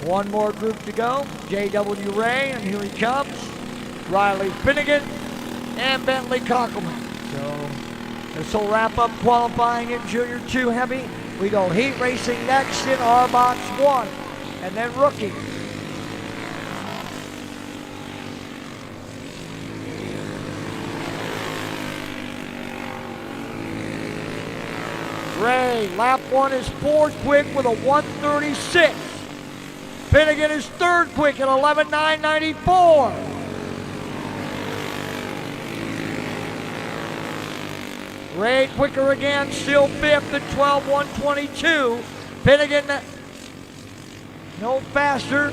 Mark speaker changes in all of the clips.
Speaker 1: One more group to go. J.W. Ray, and here he comes. Riley Finnegan and Bentley Cockelman. So this will wrap up qualifying in Junior 2 Heavy. We go heat racing next in RBox 1, and then rookie. Ray, lap 1 is 4th quick with a 1:36. Finnegan is 3rd quick at 11:9.94. Ray quicker again, still 5th at 12:122. Finnegan no faster.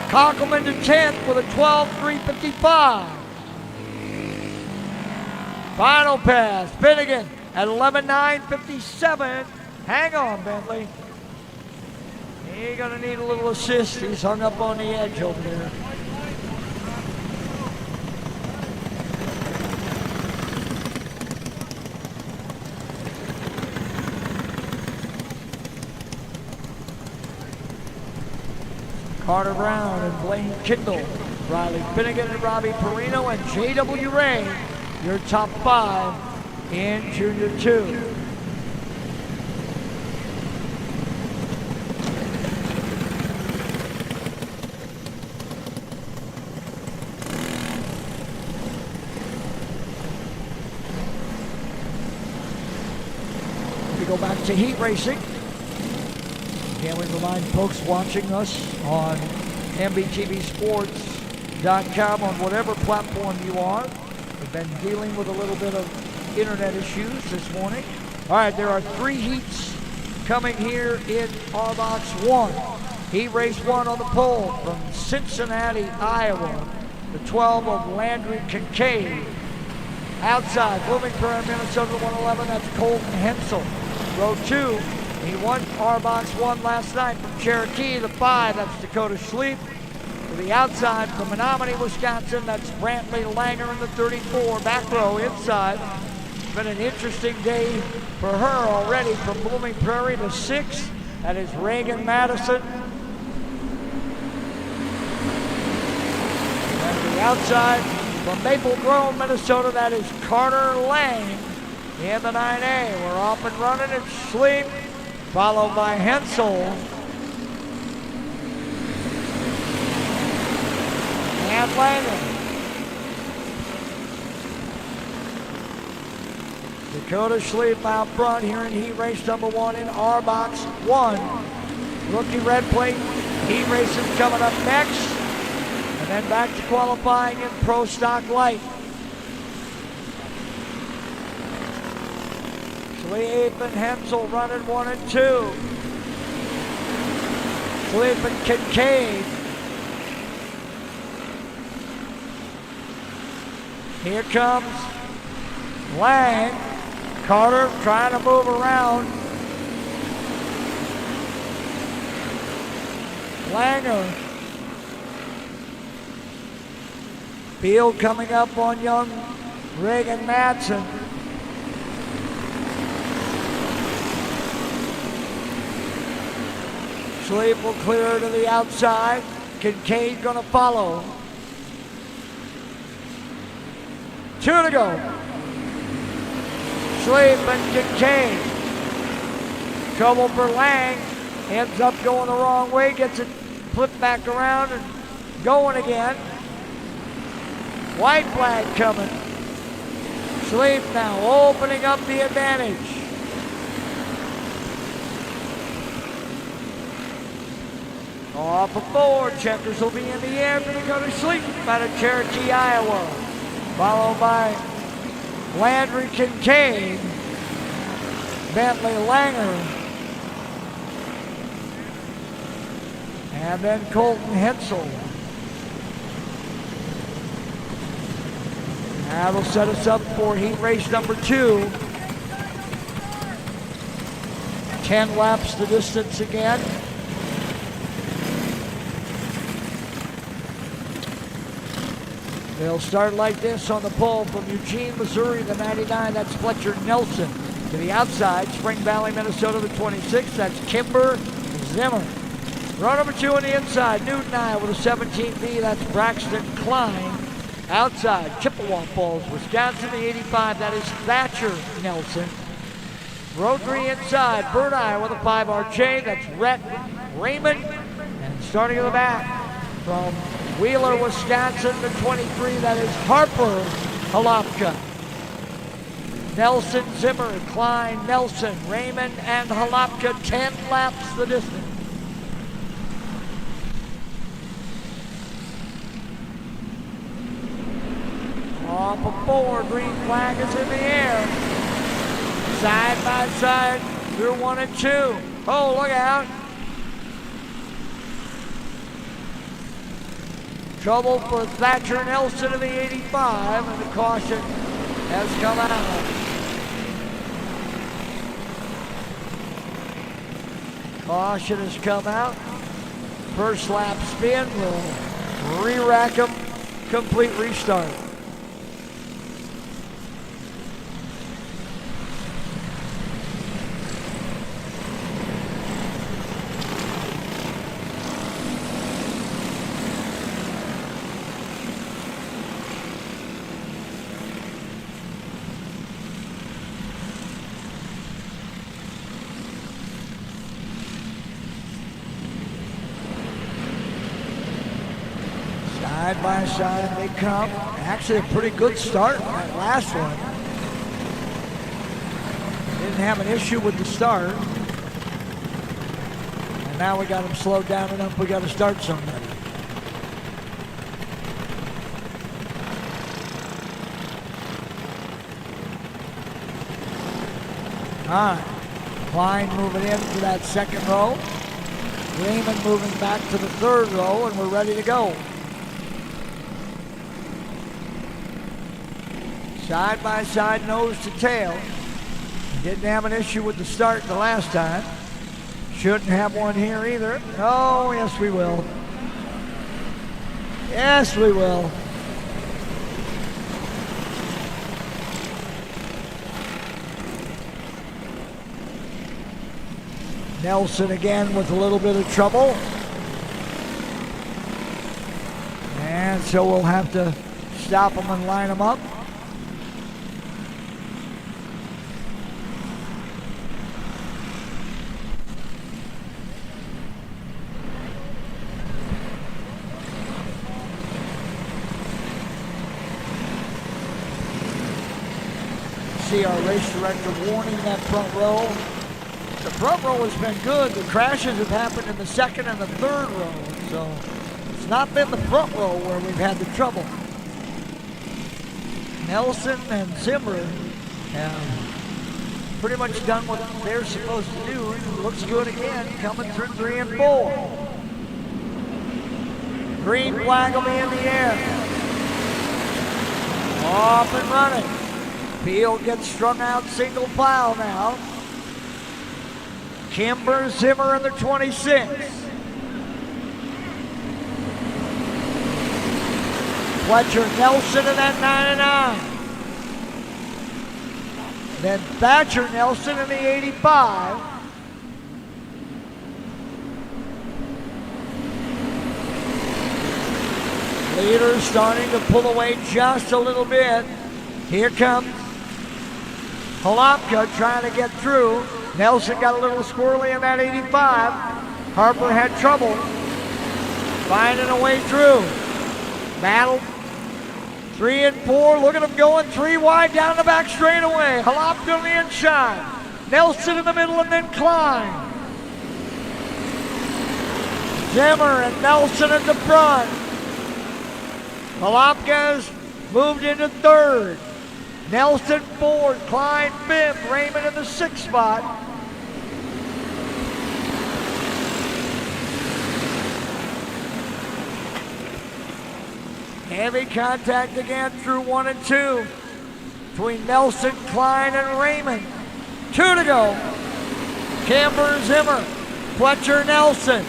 Speaker 1: Cockelman to 10th with a 12:355. Final pass, Finnegan at 11:9.57. Hang on, Bentley. He's gonna need a little assist. He's hung up on the edge over there. Carter Brown and Blaine Kindle, Riley Finnegan and Robbie Perino, and J.W. Ray, your top 5 in Junior 2. We go back to heat racing. Again, we remind folks watching us on MBTVsports.com on whatever platform you are. We've been dealing with a little bit of internet issues this morning. All right, there are 3 heats coming here in RBox 1. Heat race 1 on the pole from Cincinnati, Iowa. The 12 of Landry Kincaid. Outside, Blooming Prairie, Minnesota 111, that's Colton Hensel. Row 2, he won RBox 1 last night from Cherokee. The 5, that's Dakota Schleep. To the outside from Menominee, Wisconsin, that's Brantley Langer in the 34. Back row inside. It's been an interesting day for her already. From Blooming Prairie to 6, that is Reagan Madison. And to the outside from Maple Grove, Minnesota, that is Carter Lang in the 9A. We're off and running at Schleep, followed by Hensel. And Langer. Dakota Schleep out front here in heat race number 1 in RBox 1. Rookie red plate, heat racing coming up next. And then back to qualifying in Pro Stock Light. Schleep and Hensel running 1 and 2. Schleep and Kincaid. Here comes Lang. Carter trying to move around. Langer. Field coming up on young Reagan Madsen. Schleep will clear to the outside. Kincaid gonna follow. 2 to go. Schleep and Kincaid. Trouble for Lang. Ends up going the wrong way. Gets it flipped back around and going again. White flag coming. Schleep now opening up the advantage. Off of 4. Checkers will be in the air for the go to Schleep out of Cherokee, Iowa. Followed by Landry Kincaid, Bentley Langer, and then Colton Hensel. That'll set us up for heat race number 2. 10 laps the distance again. They'll start like this on the pole from Eugene, Missouri, the 99. That's Fletcher Nelson. To the outside, Spring Valley, Minnesota, the 26. That's Kimber Zimmer. Row number 2 on the inside, Newton I with a 17B, that's Braxton Klein. Outside, Chippewa Falls, Wisconsin, the 85, that is Thatcher Nelson. Row 3 inside, Bird Eye with a 5RJ, that's Rhett Raymond. And starting in the back, from Wheeler, Wisconsin, the 23, that is Harper Halapka. Nelson, Zimmer, Klein, Nelson, Raymond, and Halapka, 10 laps the distance. Off of 4, green flag is in the air. Side by side through 1 and 2. Oh, look out. Trouble for Thatcher Nelson in the 85, and the caution has come out. Caution has come out. First lap spin will re-rack them, complete restart. Side by side they come. Actually a pretty good start in that last one. Didn't have an issue with the start. And now we got them slowed down enough we got to start somebody. All right. Klein moving into that second row. Raymond moving back to the third row, and we're ready to go. Side by side, nose to tail. Didn't have an issue with the start the last time. Shouldn't have one here either. Oh, yes we will. Yes we will. Nelson again with a little bit of trouble. And so we'll have to stop him and line him up. See our race director warning that front row. The front row has been good. The crashes have happened in the second and the third row. So it's not been the front row where we've had the trouble. Nelson and Zimmer have pretty much done what they're supposed to do. Looks good again, coming through 3 and 4. Green flag will be in the air. Off and running. Field gets strung out single file now. Kimber, Zimmer in the 26. Fletcher Nelson in that 99. Then Thatcher Nelson in the 85. Leader starting to pull away just a little bit. Here comes Halapka trying to get through. Nelson got a little squirrely in that 85. Harper had trouble finding a way through. Battle 3 and 4. Look at them going 3 wide down the back straightaway. Halapka on the inside. Nelson in the middle, and then Klein. Zimmer and Nelson at the front. Halapka's moved into third. Nelson fourth, Klein fifth, Raymond in the 6th spot. Heavy contact again through 1 and 2 between Nelson, Klein, and Raymond. 2 to go. Camber, Zimmer, Fletcher, Nelson.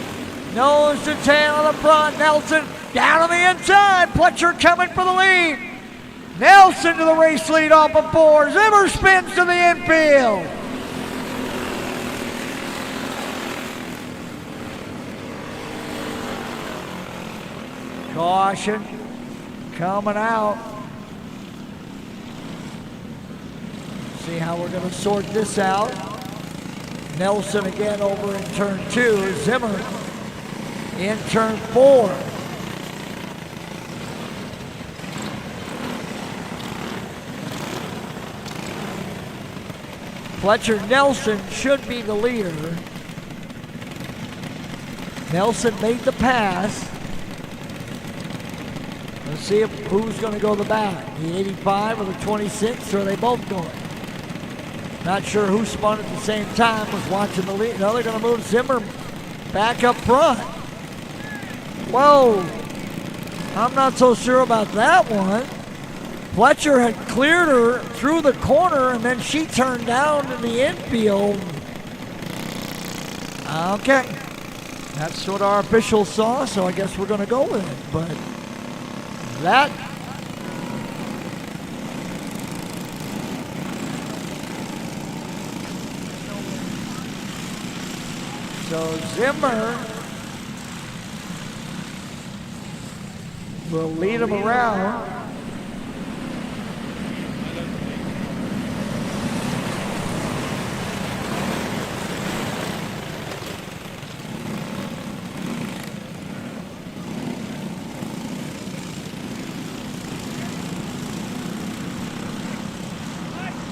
Speaker 1: Nose to tail on the front. Nelson down on the inside. Fletcher coming for the lead. Nelson to the race lead off of 4. Zimmer spins to the infield. Caution coming out. See how we're going to sort this out. Nelson again over in turn 2. Zimmer in turn 4. Fletcher Nelson should be the leader. Nelson made the pass. Let's see who's going to go the back. The 85 or the 26, or are they both going? Not sure who spun at the same time, was watching the lead. Now they're going to move Zimmer back up front. Whoa, I'm not so sure about that one. Fletcher had cleared her through the corner, and then she turned down in the infield. Okay, that's what our officials saw, so I guess we're going to go with it. But that... So Zimmer will lead him around.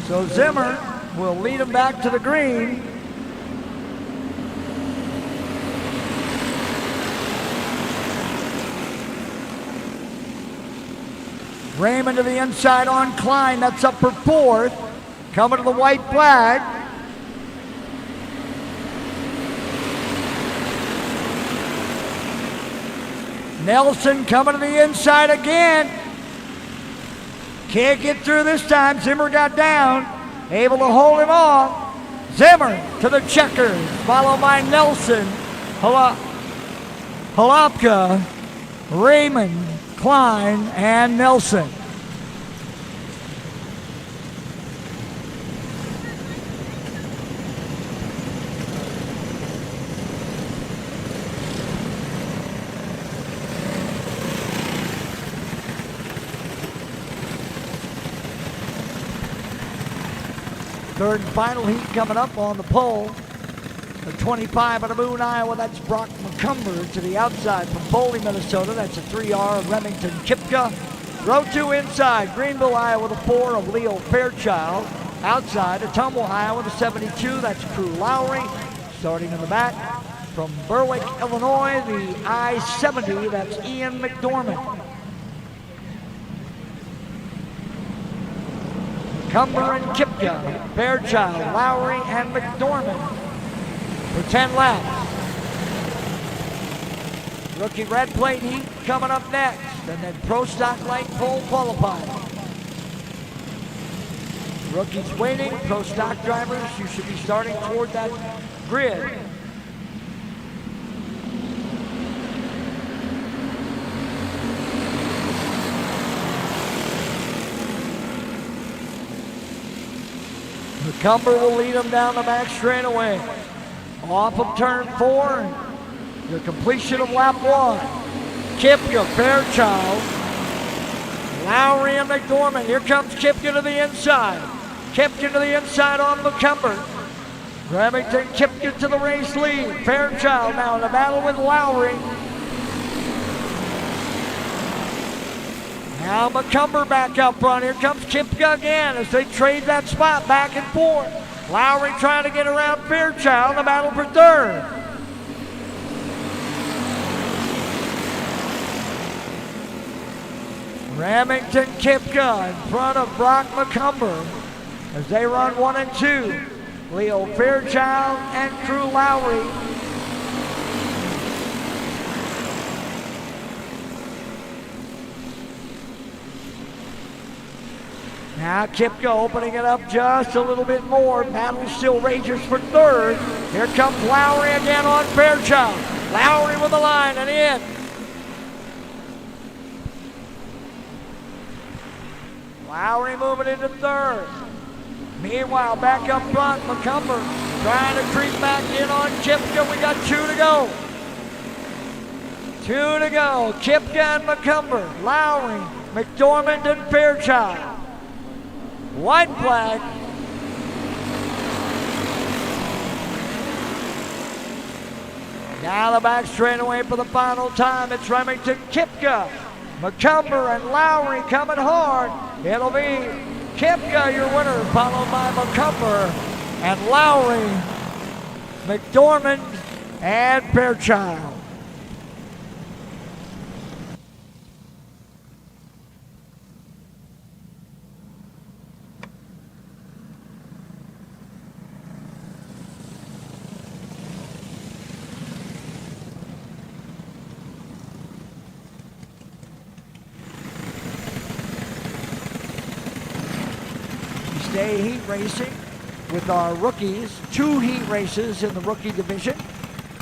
Speaker 1: So Zimmer will lead him back to the green. Raymond to the inside on Klein. That's up for 4th. Coming to the white flag. Nelson coming to the inside again. Can't get through this time. Zimmer got down. Able to hold him off. Zimmer to the checkers. Followed by Nelson. Halapka. Raymond. Klein and Nelson. Third and final heat coming up on the pole. The 25 out of Boone, Iowa, that's Brock McCumber to the outside from Foley, Minnesota. That's a 3R of Remington Kipka. Row 2 inside, Greenville, Iowa, the 4 of Leo Fairchild. Outside, Atumwa, Iowa, the 72, that's Crew Lowry. Starting in the back, from Berwick, Illinois, the I-70, that's Ian McDormand. Cumber and Kipka, Fairchild, Lowry, and McDormand for 10 laps. Rookie red plate heat coming up next, and then Pro Stock Light pole qualifying. Rookies waiting, Pro Stock drivers, you should be starting toward that grid. McCumber will lead them down the back straightaway. Off of turn 4, the completion of lap 1. Kipka, Fairchild, Lowry, and McDormand. Here comes Kipka to the inside. Kipka to the inside on McCumber. Remington, Kipka to the race lead. Fairchild now in a battle with Lowry. Now McCumber back up front. Here comes Kipka again as they trade that spot back and forth. Lowry trying to get around Fairchild in the battle for 3rd. Remington Kipka in front of Brock McCumber as they run 1 and 2. Leo Fairchild and Crew Lowry. Now Kipka opening it up just a little bit more. Battle still rages for 3rd. Here comes Lowry again on Fairchild. Lowry with the line and in. Lowry moving into 3rd. Meanwhile, back up front, McCumber trying to creep back in on Kipka. We got 2 to go. 2 to go. Kipka and McCumber, Lowry, McDormand and Fairchild. White flag. Now the back straightaway for the final time. It's Remington, Kipka, McCumber and Lowry coming hard. It'll be Kipka, your winner, followed by McCumber and Lowry, McDormand and Fairchild. Stay heat racing with our rookies. 2 heat races in the rookie division.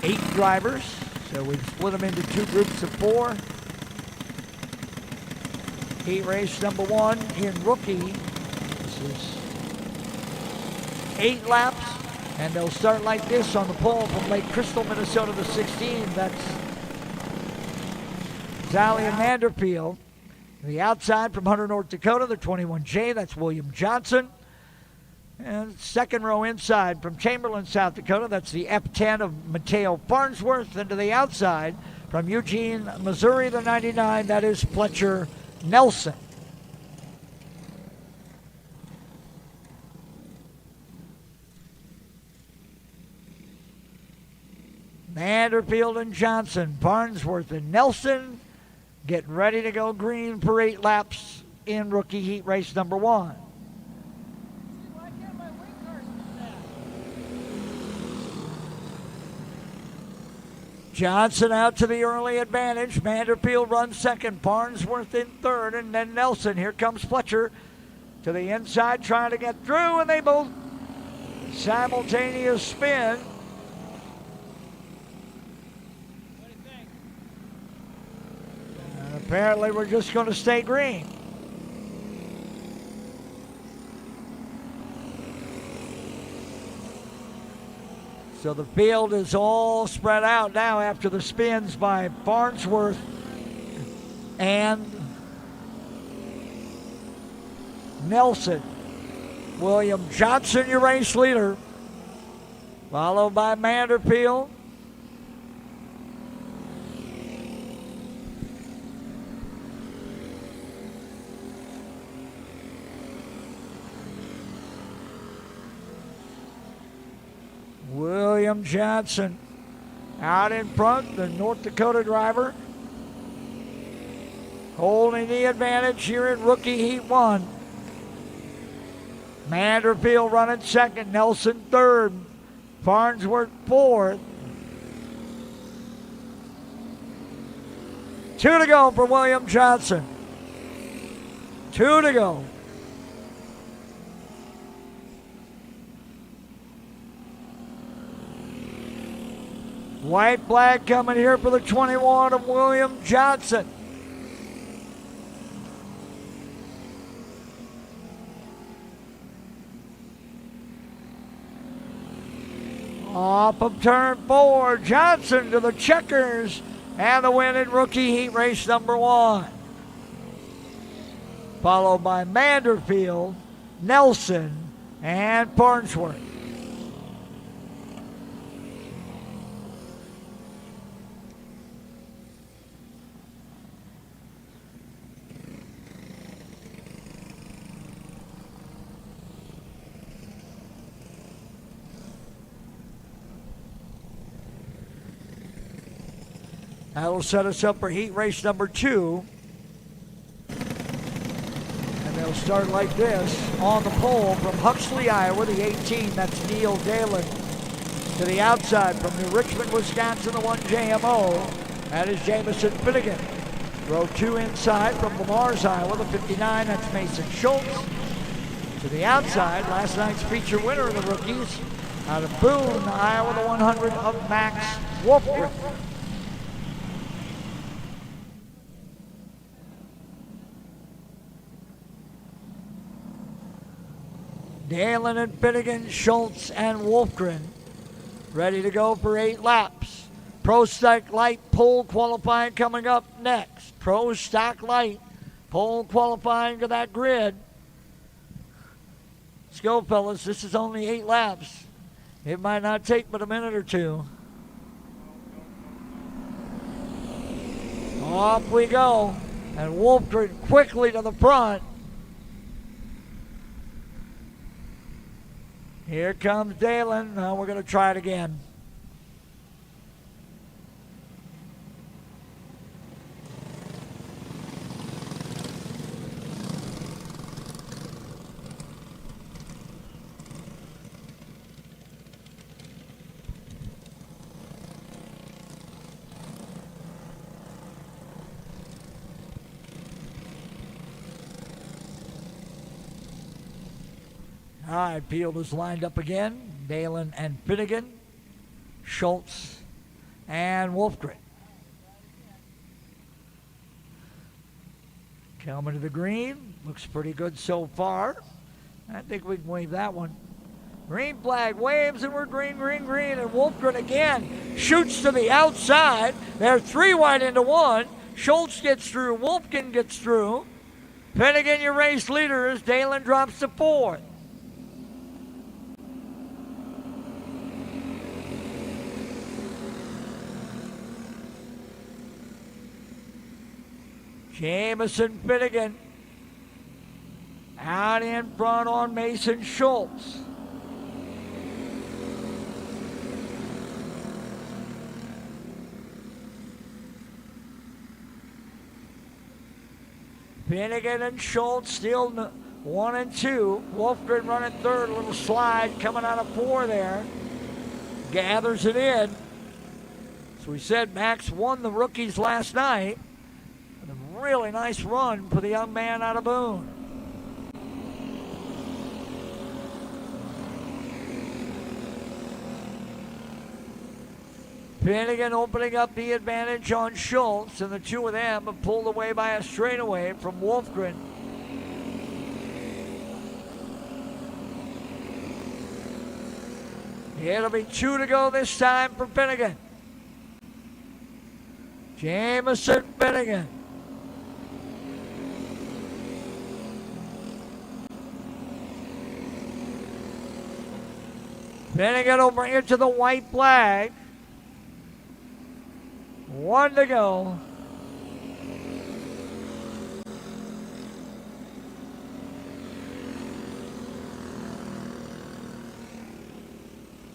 Speaker 1: 8 drivers. So we've split them into 2 groups of 4. Heat race number 1 in rookie. This is 8 laps. And they'll start like this on the pole from Lake Crystal, Minnesota, the 16. That's Zally and Vanderfield. The outside from Hunter, North Dakota, the 21J. That's William Johnson. And second row inside from Chamberlain, South Dakota, that's the F10 of Mateo Farnsworth. And to the outside from Eugene, Missouri, the 99, that is Fletcher Nelson. Vanderfield and Johnson, Farnsworth and Nelson getting ready to go green for 8 laps in rookie heat race number 1. Johnson out to the early advantage. Vanderfield runs second. Farnsworth in third. And then Nelson. Here comes Fletcher to the inside trying to get through. And they both simultaneous spin. What do you think? And apparently we're just going to stay green. So the field is all spread out now after the spins by Farnsworth and Nelson. William Johnson, your race leader, followed by Vanderfield. William Johnson out in front, the North Dakota driver, holding the advantage here in rookie heat 1. Vanderfield running second, Nelson third, Farnsworth fourth. 2 to go for William Johnson. 2 to go. White flag coming here for the 21 of William Johnson. Off of turn 4, Johnson to the checkers and the win in rookie heat race number 1. Followed by Vanderfield, Nelson, and Farnsworth. That'll set us up for heat race number 2. And they'll start like this on the pole from Huxley, Iowa, the 18. That's Neil Dalen. To the outside from New Richmond, Wisconsin, the 1JMO. That is Jamison Finnegan. Row 2 inside from Lamars, Iowa, the 59. That's Mason Schultz. To the outside, last night's feature winner of the rookies, out of Boone, Iowa, the 100 of Max Wolfgren. Dalen and Finnegan, Schultz and Wolfgren ready to go for 8 laps. Pro Stock Light pole qualifying coming up next. Pro Stock Light pole qualifying to that grid. Let's go, fellas. This is only 8 laps. It might not take but a minute or two. Off we go. And Wolfgren quickly to the front. Here comes Dalen. Now we're going to try it again. All right, field is lined up again. Dalen and Finnegan, Schultz, and Wolfgren. Coming to the green. Looks pretty good so far. I think we can wave that one. Green flag waves, and we're green, green, green. And Wolfgren again shoots to the outside. They're 3 wide into 1. Schultz gets through. Wolfgren gets through. Finnegan, your race leader, as Dalen drops to 4th. Jamison Finnegan out in front on Mason Schultz. Finnegan and Schultz still 1 and 2. Wolfgren running 3rd. A little slide coming out of 4 there. Gathers it in. As we said, Max won the rookies last night. A really nice run for the young man out of Boone. Finnegan opening up the advantage on Schultz, and the 2 of them have pulled away by a straightaway from Wolfgren. It'll be 2 to go this time for Finnegan. Jamison Finnegan. Finnegan will bring it to the white flag. 1 to go.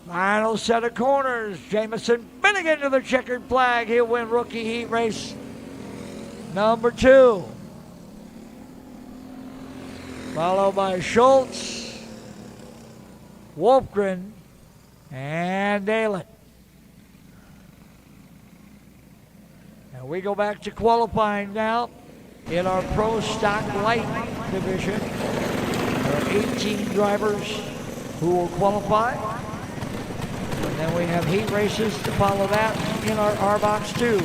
Speaker 1: Final set of corners. Jamison Finnegan to the checkered flag. He'll win rookie heat race number 2. Followed by Schultz, Wolfgren, and Dalen. And we go back to qualifying now in our Pro Stock Light division. There are 18 drivers who will qualify. And then we have heat races to follow that in our Arbox 2.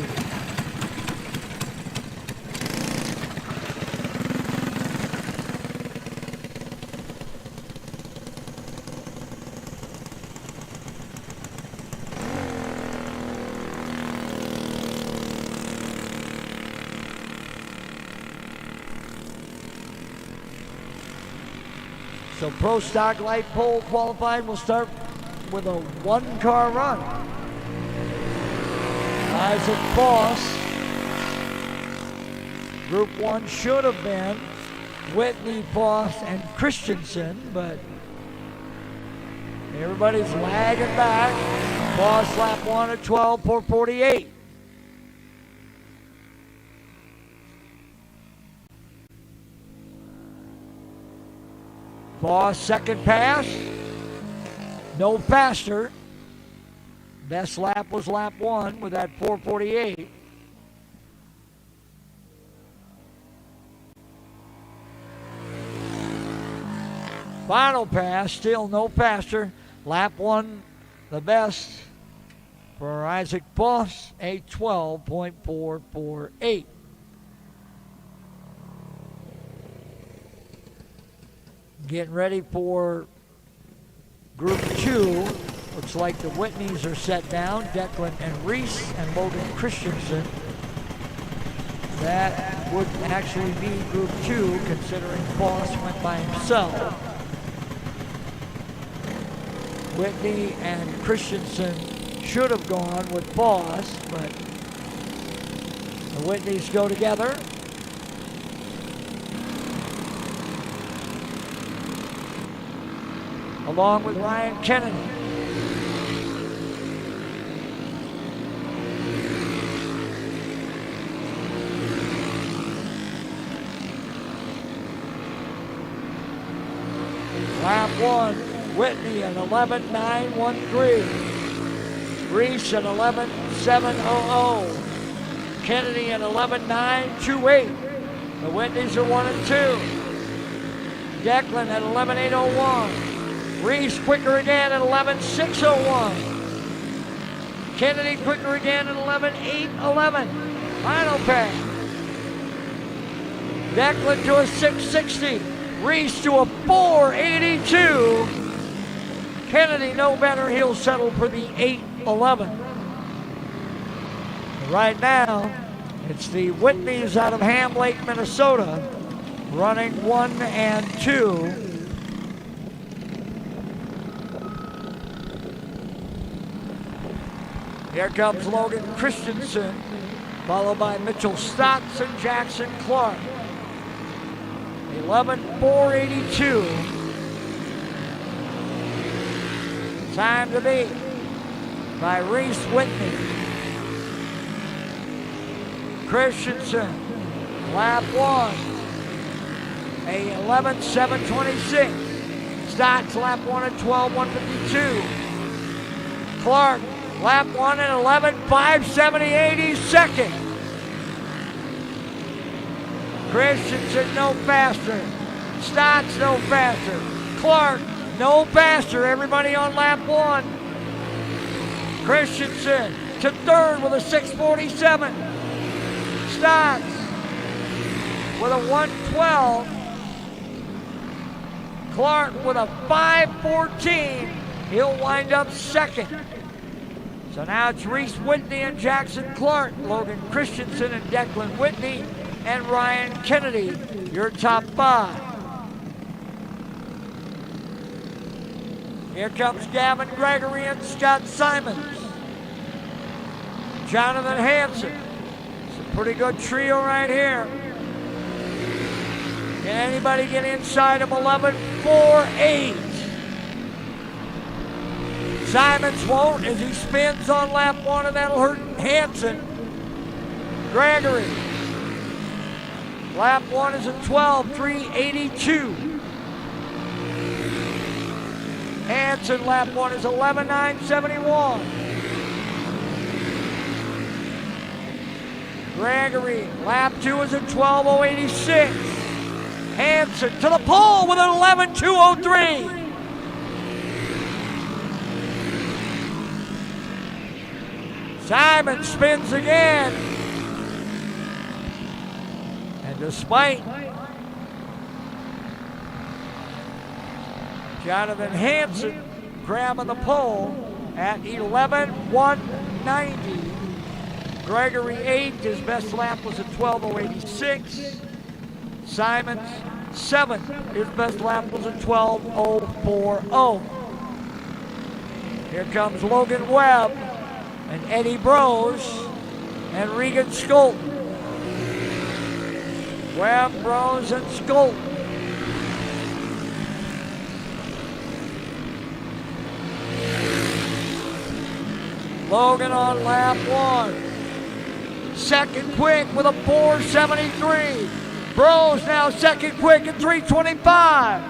Speaker 1: So Pro Stock Light pole qualifying will start with a 1-car run. Isaac Foss. Group 1 should have been Whitney, Foss, and Christensen, but everybody's lagging back. Foss lap 1 at 12:4:48. Foss second pass, no faster. Best lap was lap 1 with that 4:48. Final pass, still no faster. Lap 1, the best for Isaac Foss, a 12.448. Getting ready for Group 2 Looks like the Whitneys are set down. Declan and Reese and Logan Christensen. That would actually be Group 2, considering Boss went by himself. Whitney and Christensen should have gone with Boss, but the Whitneys go together. Along with Ryan Kennedy. Lap 1, Whitney at 11.913. Reese at 11.700. Kennedy at 11.928. The Whitneys are 1 and 2. Declan at 11.801. Reese quicker again at 11.601. Kennedy quicker again at 11.811. Final pass. Declan to a 6.60. Reese to a 4.82. Kennedy no better. He'll settle for the 8.11. Right now, it's the Whitneys out of Ham Lake, Minnesota, running 1 and 2. Here comes Logan Christensen, followed by Mitchell Stotts and Jackson Clark. 11.482. Time to beat by Reese Whitney. Christensen, lap 1, a 11.726. Stotts, lap 1 at 12.152. Clark, lap 1 at 11.578. He's second. Christensen no faster. Stotts no faster. Clark no faster. Everybody on lap 1. Christensen to third with a 6.47. Stotts with a 1.12. Clark with a 5.14. He'll wind up second. So now it's Reese Whitney and Jackson Clark, Logan Christensen and Declan Whitney, and Ryan Kennedy, your top 5. Here comes Gavin Gregory and Scott Simons. Jonathan Hansen. It's a pretty good trio right here. Can anybody get inside of 11.48? Simons won't as he spins on lap 1, and that'll hurt Hansen. Gregory. Lap 1 is a 12.382. Hansen, lap 1 is 11.971. Gregory, lap 2 is a 12.086. Hansen to the pole with an 11.203. Simon spins again. And despite Jonathan Hansen grabbing the pole at 11.190. Gregory 8th, his best lap was a 12.086. Simons 7th, his best lap was a 12.040. Here comes Logan Webb and Eddie Brose and Regan Skolten. Webb, Brose, and Skolten. Logan on lap 1. Second quick with a 4.73. Brose now second quick at 3.25.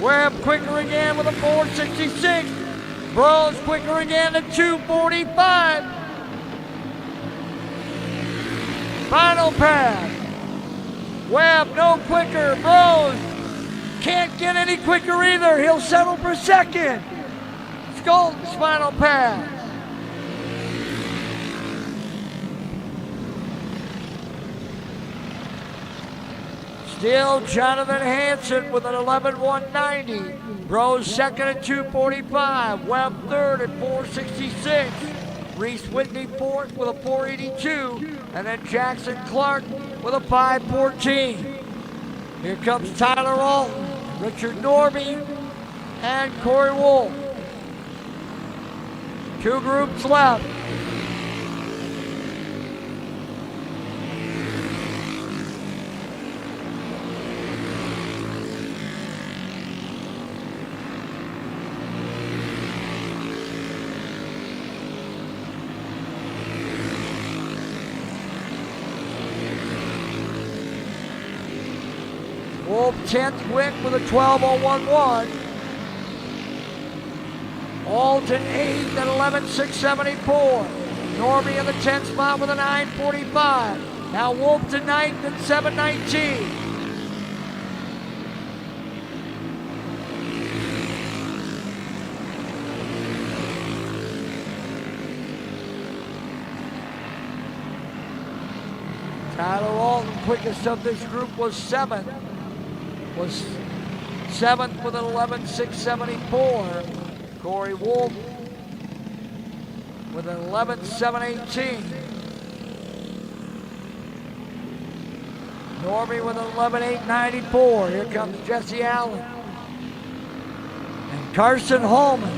Speaker 1: Webb quicker again with a 4.66. Brose quicker again at 2.45. Final pass. Webb no quicker. Brose can't get any quicker either. He'll settle for second. Skolten's final pass. Still Jonathan Hanson with an 11.190. Bros second at 2.45. Webb third at 4.66. Reese Whitney fourth with a 4.82. And then Jackson Clark with a 5.14. Here comes Tyler Alton, Richard Norby, and Corey Wolf. 2 groups left. Wolf 10th quick with a 12.011. Alton 8th at 11.674. Norby in the 10th spot with a 9.45. Now Wolf to 9th at 7.19. Tyler Alton, quickest of this group, was 7th. Was 7th with an 11.674. Corey Wolf with an 11.718. Norby with an 11.894. Here comes Jesse Allen. And Carson Holman.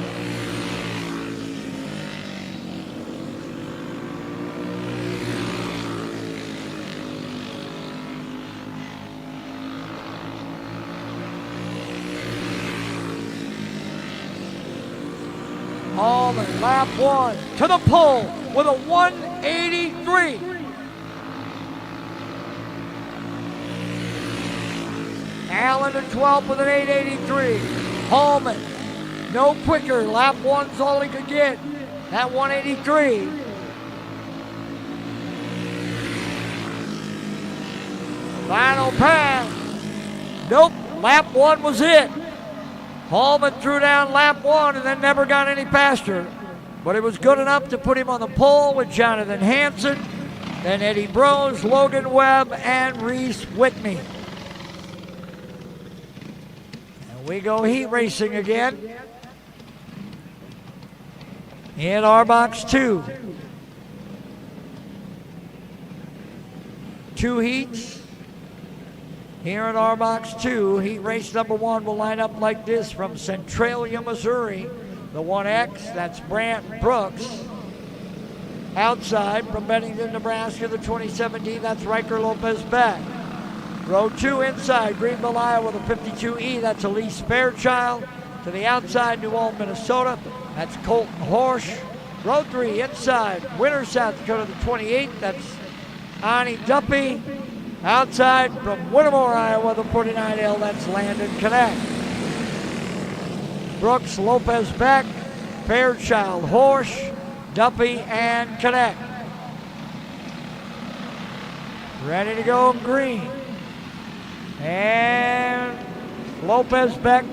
Speaker 1: Holman, lap 1 to the pole with a 183. Allen at 12th with an 883. Holman, no quicker. Lap 1's all he could get. That 183. Final pass. Nope, lap 1 was it. Holman threw down lap 1 and then never got any faster. But it was good enough to put him on the pole with Jonathan Hanson, then Eddie Bros, Logan Webb, and Reese Whitney. And we go heat racing again in Arbox 2. 2 heats. Here at Arbox 2, heat race number 1 will line up like this from Centralia, Missouri. The 1X, that's Brant Brooks. Outside from Bennington, Nebraska, the 2017, that's Riker Lopez Beck. Row 2 inside, Greenville, Iowa, the 52E, that's Elise Fairchild. To the outside, New Ulm, Minnesota, that's Colton Horsch. Row 3 inside, Winter, South Dakota, the 28, that's Ani Duffy. Outside from Whittemore, Iowa, the 49L, that's Landon Connect. Brooks, Lopez Beck, Fairchild, Horsch, Duffy, and Connect. Ready to go green. And Lopez Beck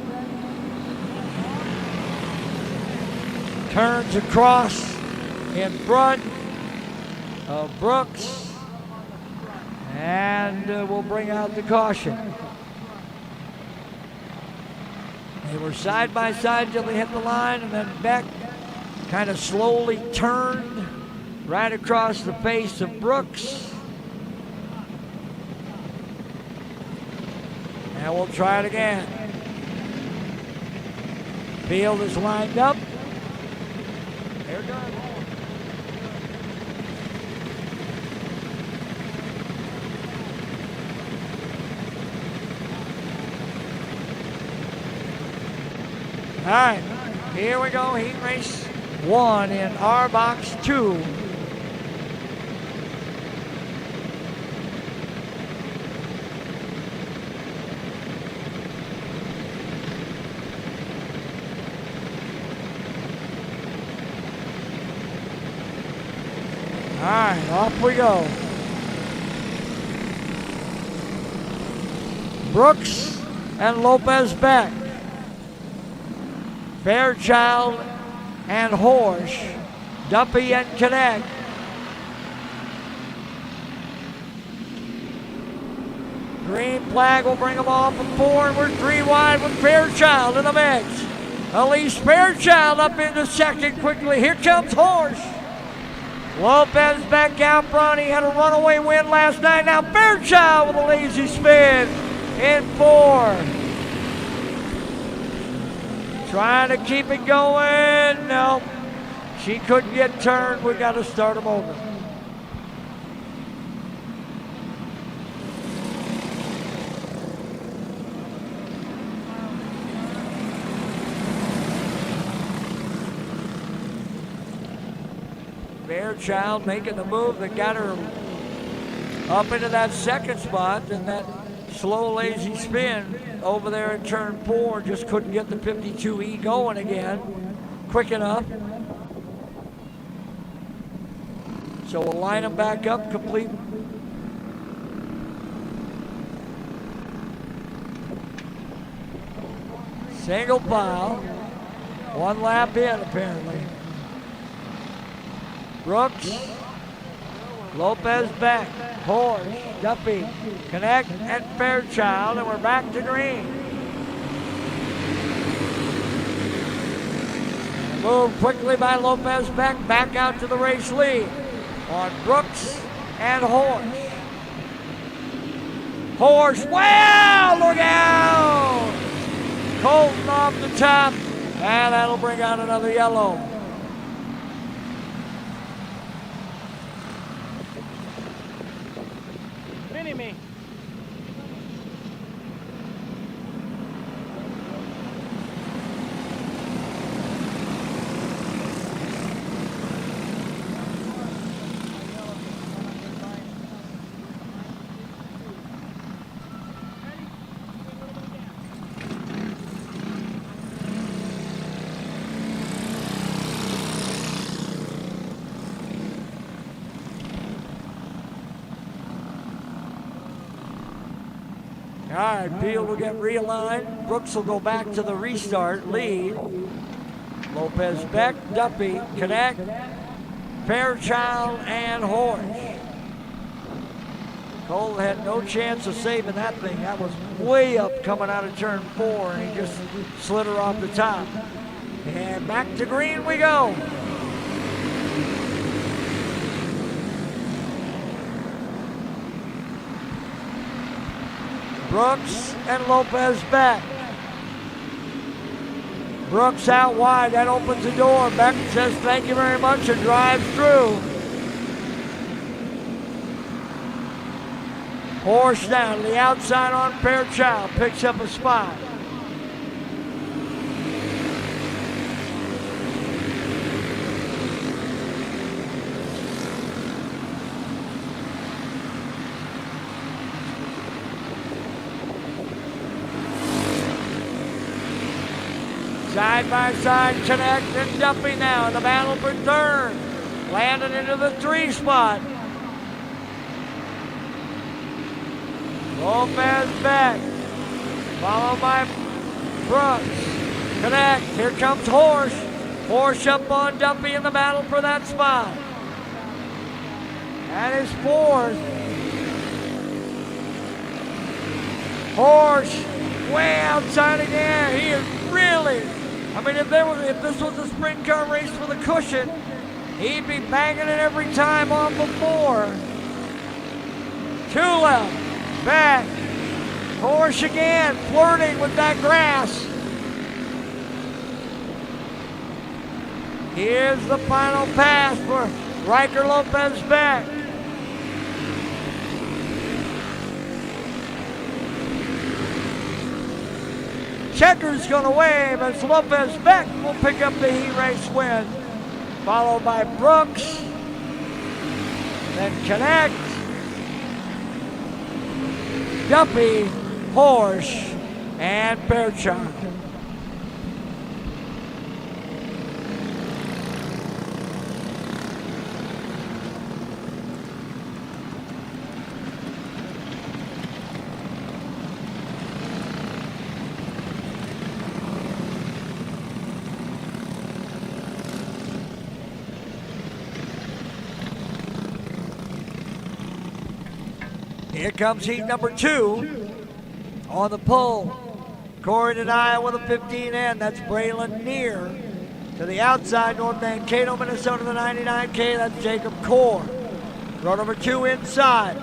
Speaker 1: turns across in front of Brooks. And we'll bring out the caution. They were side by side till they hit the line, and then Beck kind of slowly turned right across the face of Brooks. And we'll try it again. Field is lined up. Here it goes. All right, here we go, heat race 1 in Arbox 2. All right, off we go. Brooks and Lopez Beck. Fairchild and Horsch, Duffy and Connect. Green flag will bring them off of 4, and we're 3 wide with Fairchild in the mix. Elise Fairchild up into second quickly. Here comes Horse. Lopez back out front. He had a runaway win last night. Now Fairchild with a lazy spin in 4. Trying to keep it going. No, she couldn't get turned. We got to start them over. Fairchild making the move that got her up into that second spot, and that slow, lazy spin over there in turn 4 just couldn't get the 52E going again quick enough. So we'll line them back up, complete. Single file. 1 lap in, apparently. Brooks, Lopez back, Horse, Duffy, Connect, and Fairchild, and we're back to green. Move quickly by Lopez back out to the race lead on Brooks and Horse. Horse, wow, look out! Colton off the top, and that'll bring out another yellow.
Speaker 2: Me.
Speaker 1: All right, field will get realigned. Brooks will go back to the restart lead. Lopez Beck, Duffy, Connect, Fairchild, and Horse. Cole had no chance of saving that thing. That was way up coming out of turn 4, and he just slid her off the top. And back to green we go. Brooks and Lopez back. Brooks out wide, that opens the door. Beck says thank you very much and drives through. Horse down, the outside on Fairchild, picks up a spot. Side by side, Connect and Duffy now in the battle for third. Landing into the 3 spot. Lopez back, followed by Brooks. Connect, here comes Horse. Horse up on Duffy in the battle for that spot. That is 4th. Horse way outside again. He is really, I mean, if this was a sprint car race with a cushion, he'd be banging it every time off of 4. 2 left, back. Horse again, flirting with that grass. Here's the final pass for Riker Lopez back. Checker's gonna wave as Lopez Beck will pick up the heat race win. Followed by Brooks, then Connect, Duffy, Horse, and Fairchild. Here comes heat number 2. On the pole, Corey Denaya with a 15N. That's Braylon Neer. To the outside, North Mankato, Minnesota, the 99K. That's Jacob Core. Row number 2 inside.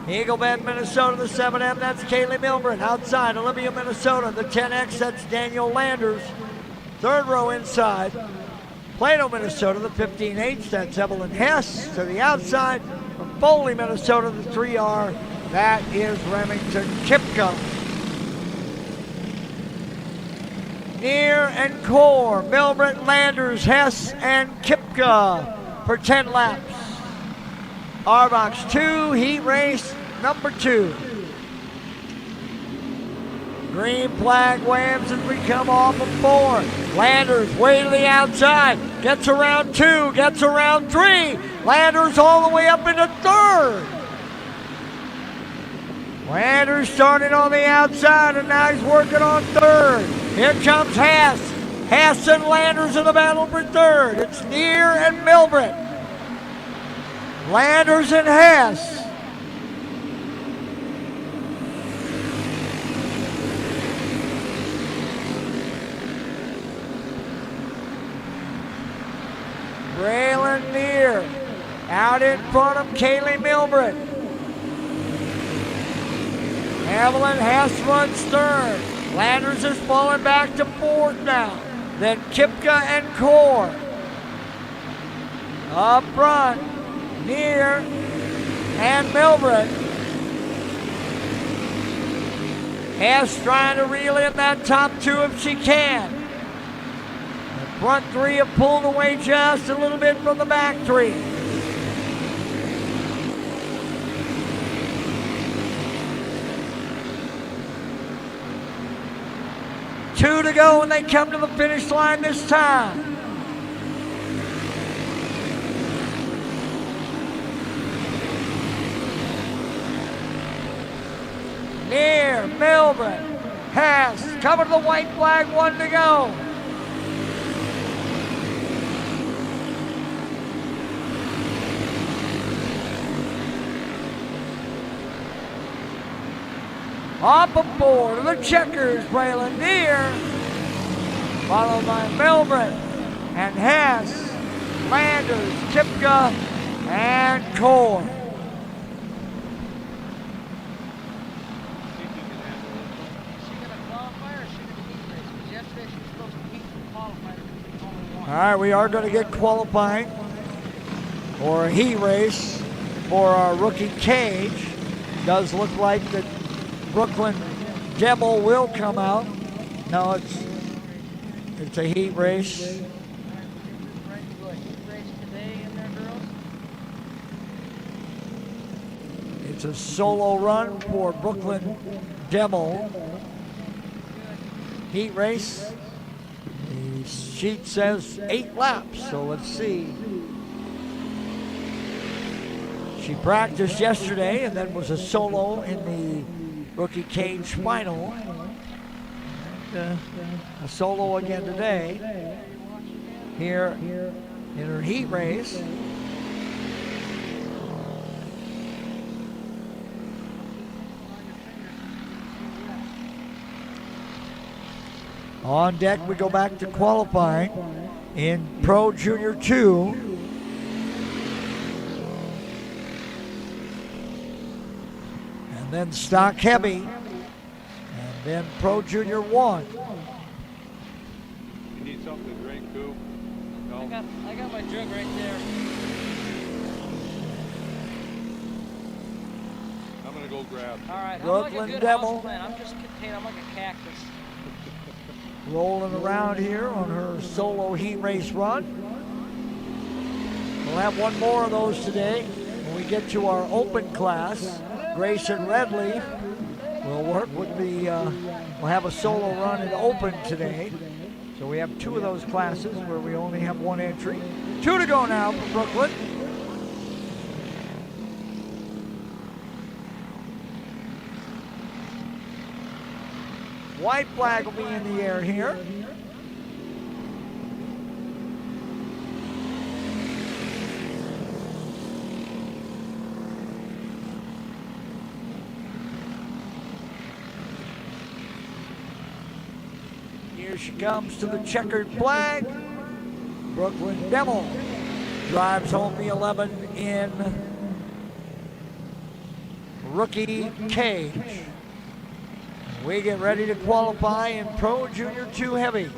Speaker 1: Eagle Bend, Minnesota, the 7M. That's Kaylee Milbert. Outside, Olympia, Minnesota, the 10X. That's Daniel Landers. Third row inside. Plato, Minnesota, the 15H. That's Evelyn Hess. To the outside, from Foley, Minnesota, the 3R. That is Remington Kipka. Neer and Core, Milbert, Landers, Hess, and Kipka for 10 laps. Arbox 2, heat race number 2. Green flag waves as we come off of 4. Landers way to the outside, gets around 2, gets around 3. Landers all the way up into 3rd. Landers started on the outside and now he's working on 3rd. Here comes Hess. Hess and Landers in the battle for 3rd. It's Neer and Milbert. Landers and Hess. Braylon Neer. Out in front of Kaylee Milbert. Evelyn Hess runs 3rd. Landers is falling back to 4th now. Then Kipka and Core. Up front, Neer and Milbert. Hess trying to reel in that top 2 if she can. The front 3 have pulled away just a little bit from the back 3. Two to go and they come to the finish line this time. Neer, Milbert, Hess, cover to the white flag, 1 to go. Off of 4 to the checkers, Braylon Neer, followed by Milbert and Hess, Landers, Kipka, and Core. All right, we are going to get qualifying for a heat race for our rookie cage. Does look like that Brooklyn Demo will come out. No, it's a heat race. It's a solo run for Brooklyn Demo. Heat race. The sheet says 8 laps, so let's see. She practiced yesterday and then was a solo in the rookie cage final. And, a solo again today here in her heat race. On deck we go back to qualifying in Pro Junior 2. And then Stock Heavy. And then Pro Junior 1.
Speaker 2: You need something to drink, Coop? No?
Speaker 3: I got my jug right there.
Speaker 2: I'm going to go grab.
Speaker 3: All right,
Speaker 1: Brooklyn
Speaker 3: I'm like a good
Speaker 1: Devil.
Speaker 3: houseplant. I'm just contained. I'm like a cactus.
Speaker 1: Rolling around here on her solo heat race run. We'll have one more of those today. When we get to our open class, Grayson Redleaf will work with the, we'll have a solo run in open today. So we have 2 of those classes where we only have 1 entry. 2 to go now for Brooklyn. White flag will be in the air here. she comes to the checkered flag. Brooklyn Devil drives home the 11 in Rookie Cage. We get ready to qualify in Pro Junior 2 Heavy.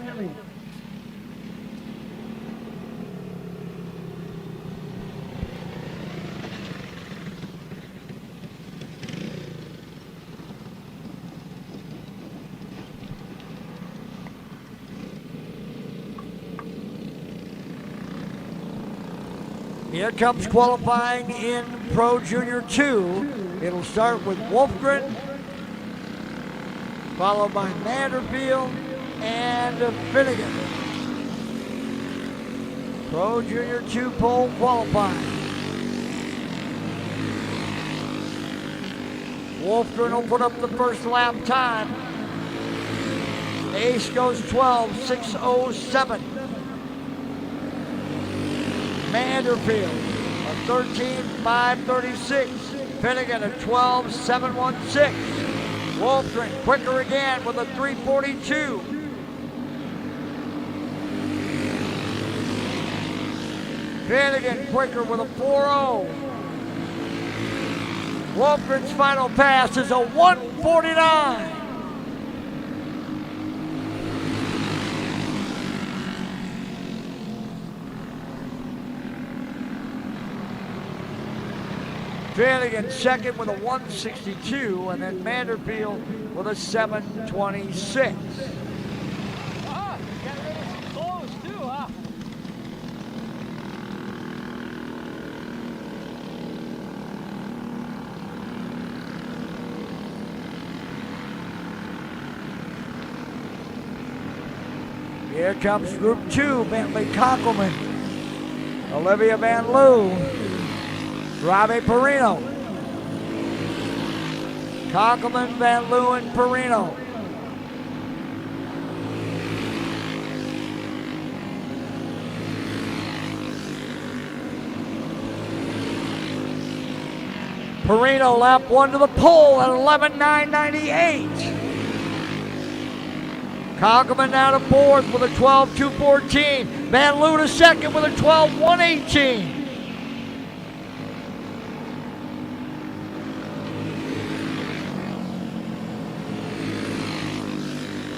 Speaker 1: Here comes qualifying in Pro Junior 2. It'll start with Wolfgren, followed by Vanderbilt and Finnegan. Pro Junior 2 pole qualifying. Wolfgren will put up the first lap time. Ace goes 12.607. Vanderbilt, a 13.536. Finnegan, a 12.716. Wolfgren quicker again with a 3.42. Finnegan quicker with a 4.0. Wolfgren's final pass is a 1.49. Finnegan second with a 162, and then Vanderbilt with a 726.
Speaker 3: Ah, you got rid of some clothes too, huh?
Speaker 1: Here comes Group 2, Bentley Conkelman, Olivia Van Loo, Robbie Perino. Conkelman, Van Loo, and Perino. Perino lap one to the pole at 11.998. Conkelman now to fourth with a 12.214. Van Loo to second with a 12.118.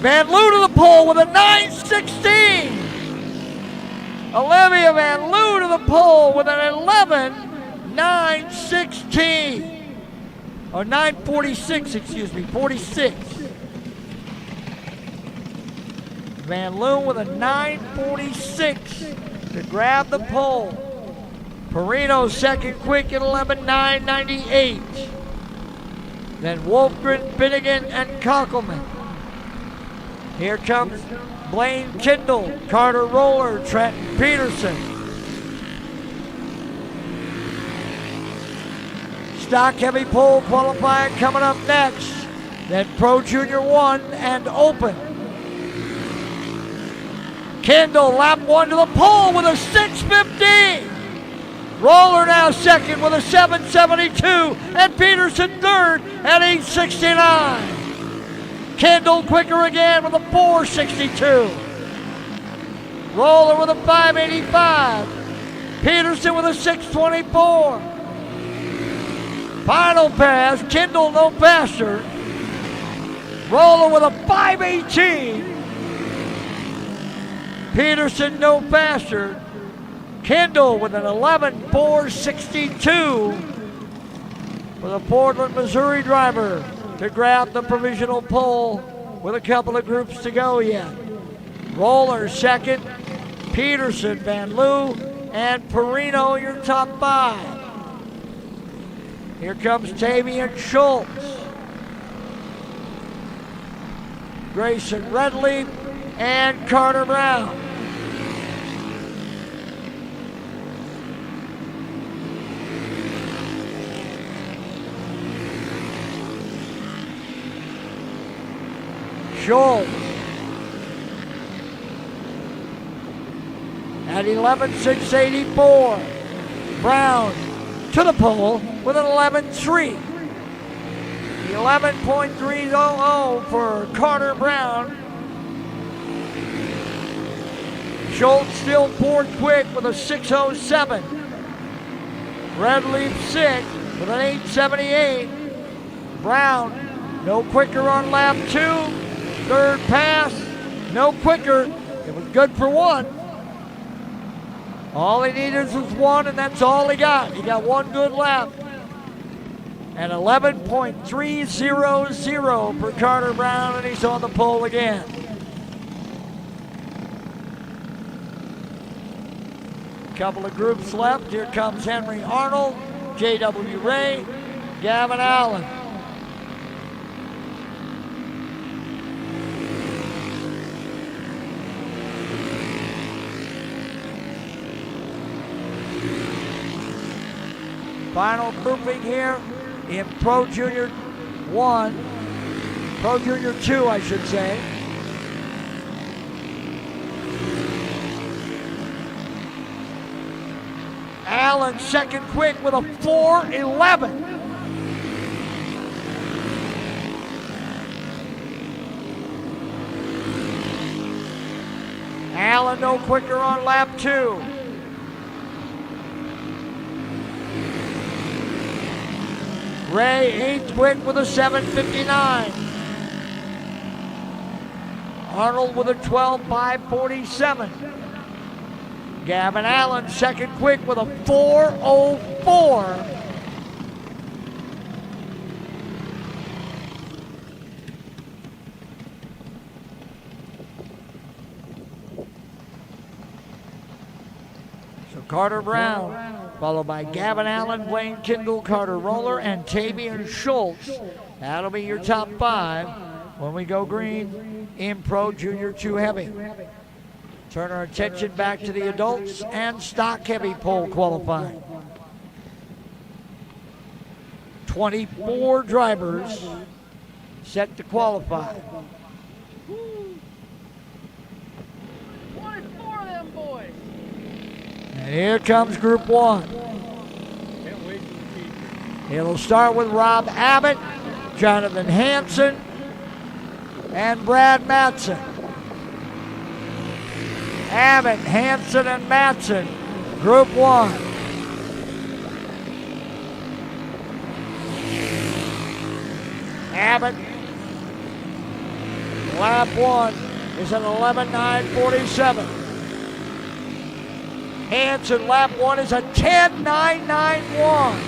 Speaker 1: Van Loo to the pole with a 9.16. Olivia Van Loo to the pole with an 11.916. Or 9.46, excuse me, 46. Van Loo with a 9.46 to grab the pole. Perino second quick at 11.998. Then Wolfgren, Finnegan, and Conkelman. Here comes Blaine Kendall, Carter Roller, Trenton Peterson. Stock heavy pole qualifying coming up next. Then Pro Junior 1 and Open. Kendall lap one to the pole with a 6.15. Roller now second with a 7.72. And Peterson third at 8.69. Kendall quicker again with a 4.62. Roller with a 5.85. Peterson with a 6.24. Final pass, Kendall no faster. Roller with a 5.18. Peterson no faster. Kendall with an 11.462 for the Portland, Missouri driver to grab the provisional pole with a couple of groups to go yet. Roller second, Peterson, Van Loo, and Perino your top five. Here comes Tavian Schultz, Grayson Redleaf, and Carter Brown. Schultz at 11.684. Brown to the pole with an 11.3. 11.300 for Carter Brown. Schultz still fourth quick with a 6:07. Red Leaf sixth with an 8:78. Brown, no quicker on lap 2. Third pass, no quicker. It was good for 1. All he needed was 1, and that's all he got. He got 1 good lap. And 11.300 for Carter Brown, and he's on the pole again. Couple of groups left. Here comes Henry Arnold, J.W. Ray, Gavin Allen. Final grouping here in Pro Junior 1, Pro Junior 2, I should say. Allen second quick with a 4:11. Allen no quicker on lap 2. Ray eighth quick with a 7:59. Arnold with a 12:547. Gavin Allen second quick with a 4:04. So Carter Brown, followed by Gavin Allen, Wayne Kindle, Carter Roller, and Tavian Schultz. That'll be your top 5 when we go green in Pro Junior 2 Heavy. Turn our attention back to the adults and stock heavy pole qualifying. 24 drivers set to qualify.
Speaker 3: 24 of them boys.
Speaker 1: And here comes Group 1.
Speaker 3: Can't wait for the feature.
Speaker 1: It'll start with Rob Abbott, Jonathan Hansen, and Brad Matson. Abbott, Hansen, and Matson, Group 1. Abbott, lap 1 is an 11:947. Hansen, lap 1 is a 10:991.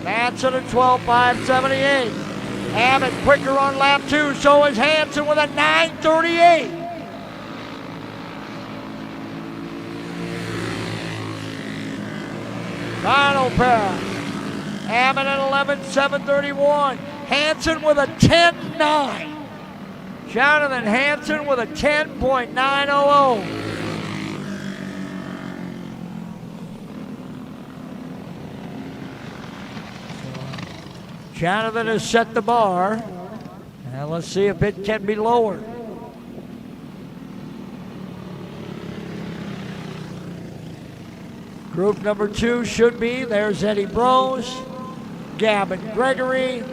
Speaker 1: Matson at 12:578. Abbott quicker on lap 2, so is Hansen with a 9:38. Final pass. Abbott at 11:731. Hansen with a 10:9. Jonathan Hansen with a 10.900. Jonathan has set the bar. And let's see if it can be lowered. Group number 2 should be, there's Eddie Brose, Gavin Gregory,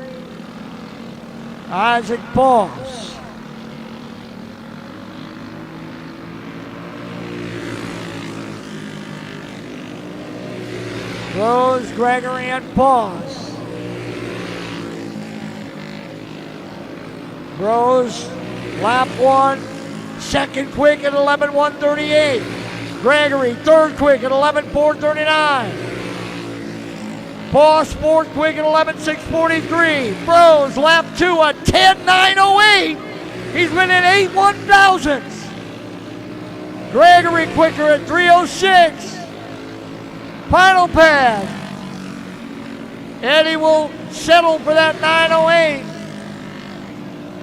Speaker 1: Isaac Boss. Brose, Gregory, and Boss. Brose, lap 1, second quick at 11:138. Gregory, third quick at 11:439. Boss, fourth quick at 11:643. Brose, lap 2 at 10:908. He's been in 8 1,000ths. Gregory quicker at 3:06. Final pass. Eddie will settle for that 9:08.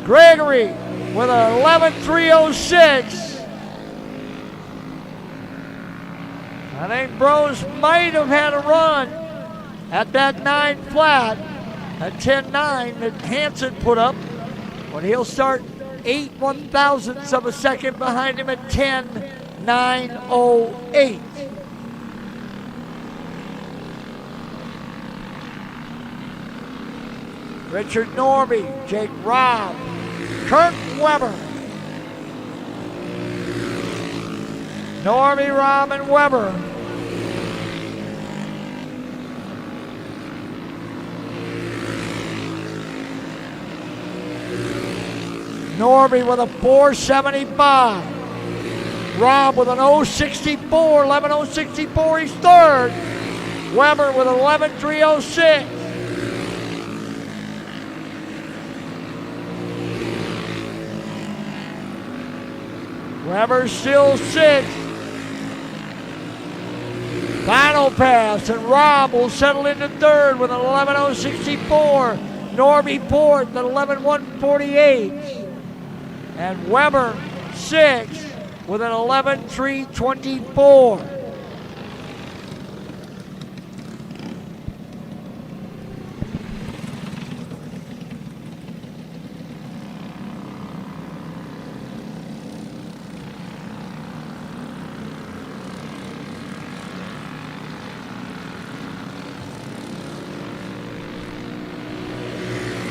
Speaker 1: Gregory with an 11:306. I think Brose might have had a run at that 9 flat, at 10.9 that Hansen put up, but he'll start 8 1,000ths of a second behind him at 10.908. Richard Norby, Jake Robb, Kurt Weber. Normie, Rom, and Weber. Normie with a 475. Rob with an 064, 11.064, he's third. Weber with 11.306. Weber still sixth. Final pass, and Rob will settle into third with an 11.064. Normie fourth at 11.148. And Weber sixth with an 11.324.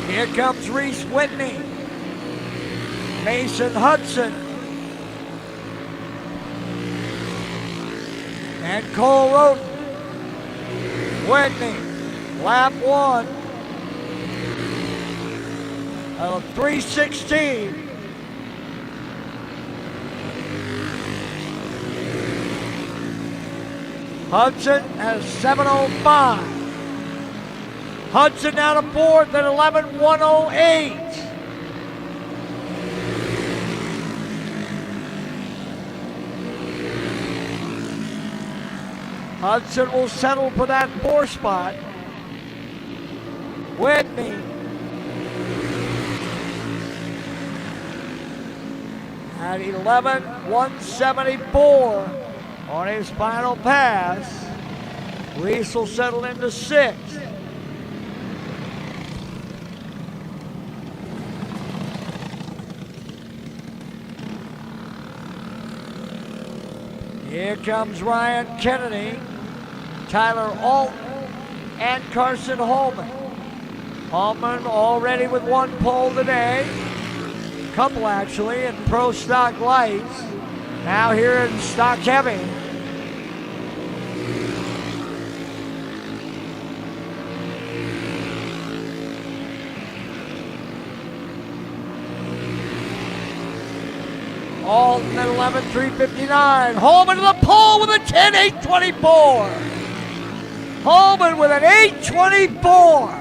Speaker 1: Here comes Reese Whitney, Mason Hudson, and Cole Roten. Whitney, lap one, 3:16. Hudson has 7:05. Hudson down to fourth at 11.108. Hudson will settle for that fourth spot. Whitney. At 11.174 on his final pass. Reese will settle into sixth. Here comes Ryan Kennedy, Tyler Alton, and Carson Holman. Holman already with one pole today. Couple actually in pro stock lights. Now here in stock heavy. Alton at 11.359. Holman to the pole with a 10.824. Holman with an 8.24.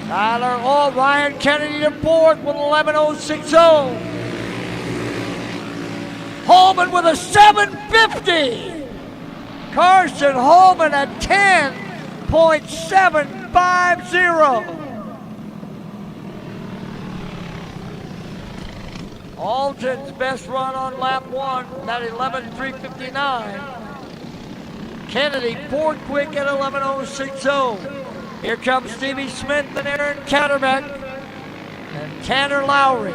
Speaker 1: Tyler Alt, Ryan Kennedy to fourth with 11.060. Holman with a 7.50. Carson Holman at 10.750. Alton's best run on lap one, that 11.359. Kennedy fourth quick at 11.060. Here comes Stevie Smith and Aaron Catterbeck and Tanner Lowry.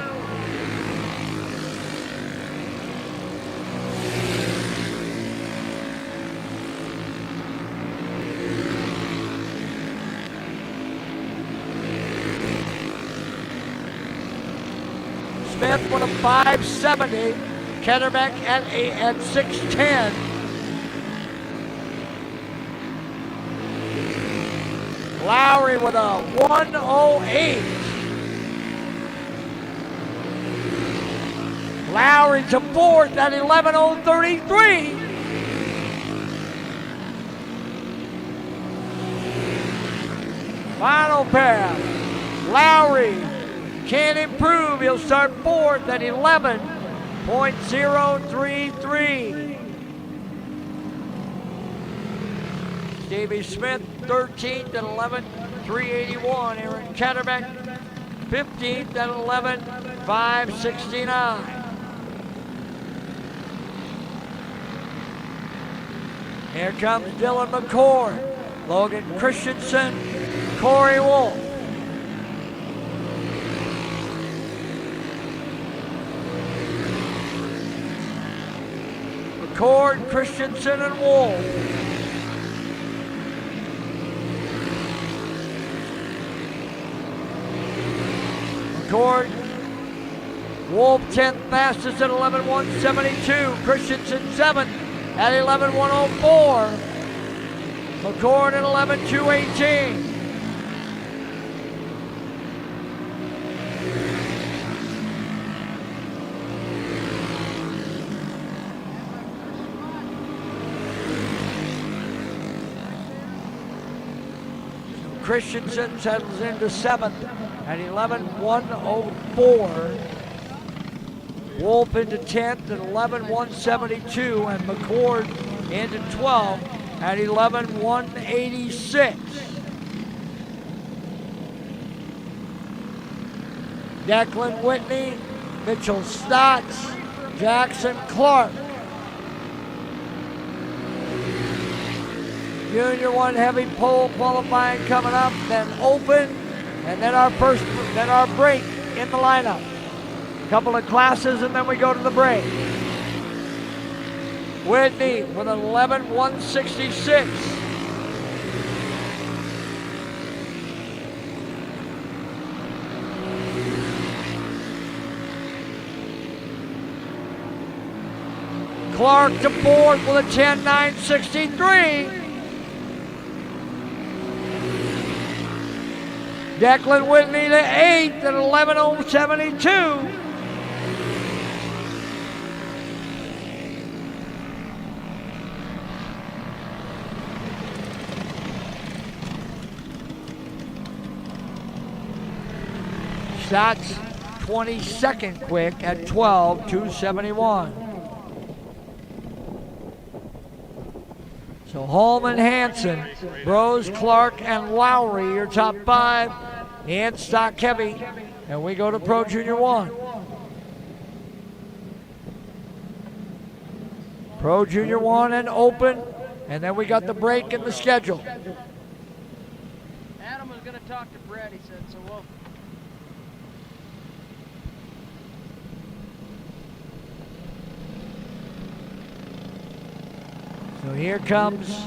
Speaker 1: Smith with a 570, Catterbeck at 610. Lowry with a 108. Lowry to fourth at 11.033. Final pass. Lowry can't improve. He'll start fourth at 11.033. Stevie Smith 13th at 11.381. Aaron Catterbeck 15th at 11.569. Here comes Dylan McCord, Logan Christensen, Corey Wolf. McCord, Christensen, and Wolf. McCord. Wolf 10th fastest at 11:172. Christensen 7th at 11:104. McCord at 11:218. Christensen settles into 7th at 11:104. Wolf into 10th at 11:172, and McCord into 12th at 11:186. Declan Whitney, Mitchell Stotts, Jackson Clark. Junior 1 heavy pole qualifying coming up, then open, and then our break in the lineup. Couple of classes, and then we go to the break. Whitney with an 11:166. Clark to fourth with a 10:963. Declan Whitney to 8th at 11:072. Stotts 22nd quick at 12:271. So Holman, Hansen, Rose, Clark, and Lowry, your top 5 in stock heavy. And we go to Pro Junior 1. Pro Junior 1 and open, and then we got the break in the schedule.
Speaker 3: Adam was going to talk to Brett, he said, so we'll...
Speaker 1: So here comes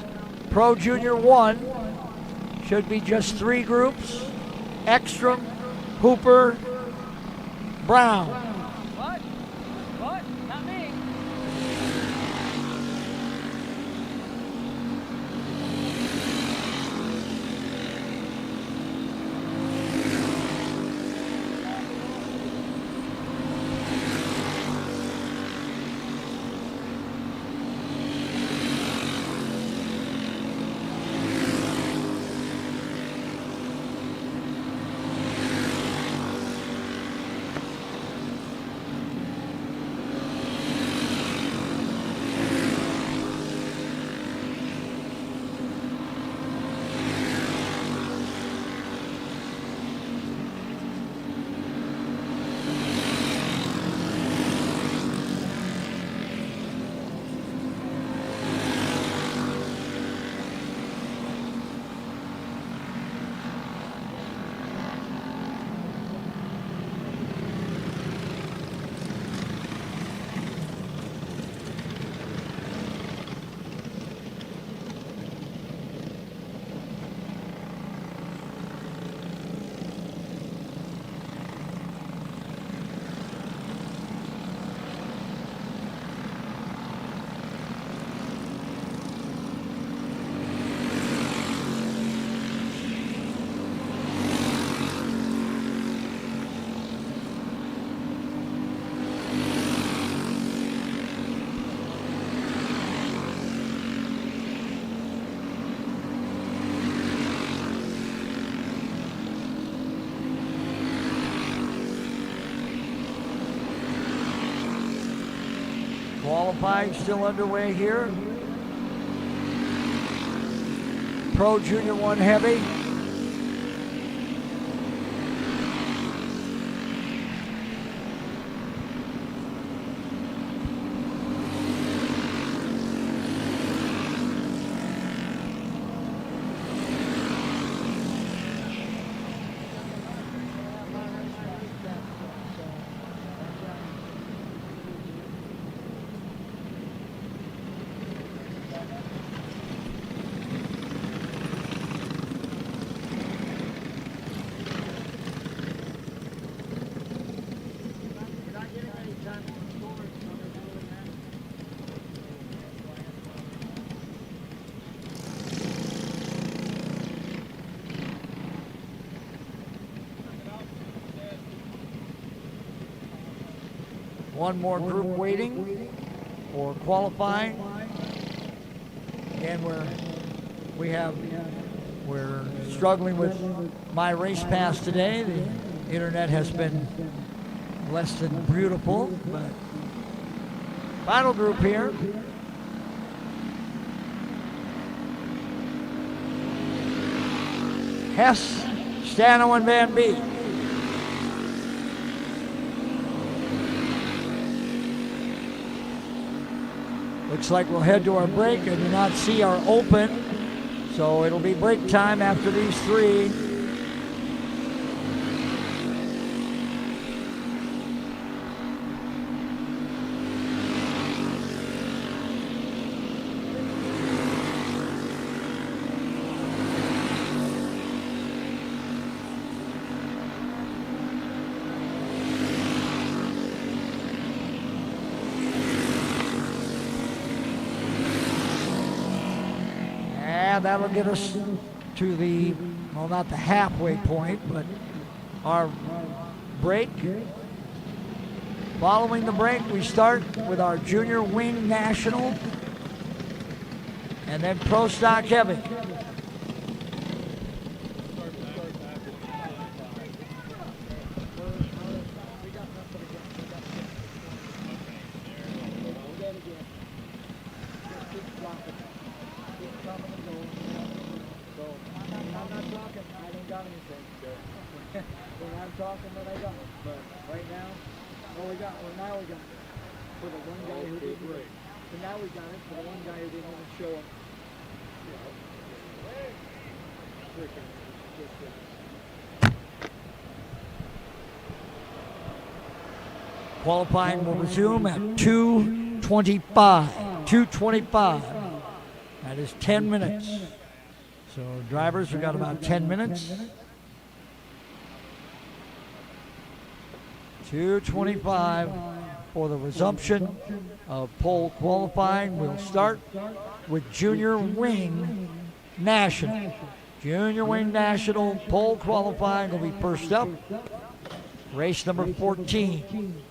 Speaker 1: Pro Junior 1. Should be just 3 groups. Ekstrom, Hooper, Brown.
Speaker 3: What? What? Not me.
Speaker 1: Qualifying still underway here. Pro Junior 1 heavy. One more group waiting for qualifying. Again, we're struggling with my race pass today. The internet has been less than beautiful, but final group here. Hess, Stano, and Van Beek. Looks like we'll head to our break. I do not see our open, so it'll be break time after these three. That'll get us to the, well, not the halfway point, but our break. Following the break, we start with our Junior Wing National and then Pro Stock Heavy. Qualifying will resume at 2:25. 2:25. That is 10 minutes. So drivers, we've got about 10 minutes. 2:25 for the resumption of pole qualifying. We'll start with Junior Wing National. Junior Wing National pole qualifying will be first up. Race number 14.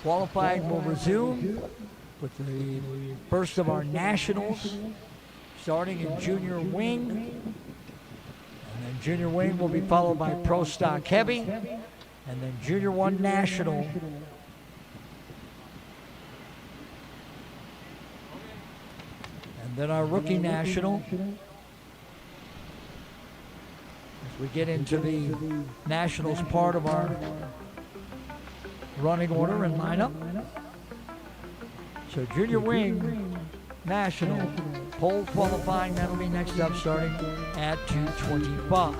Speaker 1: Qualifying will resume with the first of our nationals starting in Junior Wing. And then Junior Wing will be followed by Pro Stock Heavy. And then Junior 1 National. And then our Rookie National. As we get into the Nationals part of our running order and lineup. So Junior Wing National pole qualifying, that'll be next up starting at 2:25.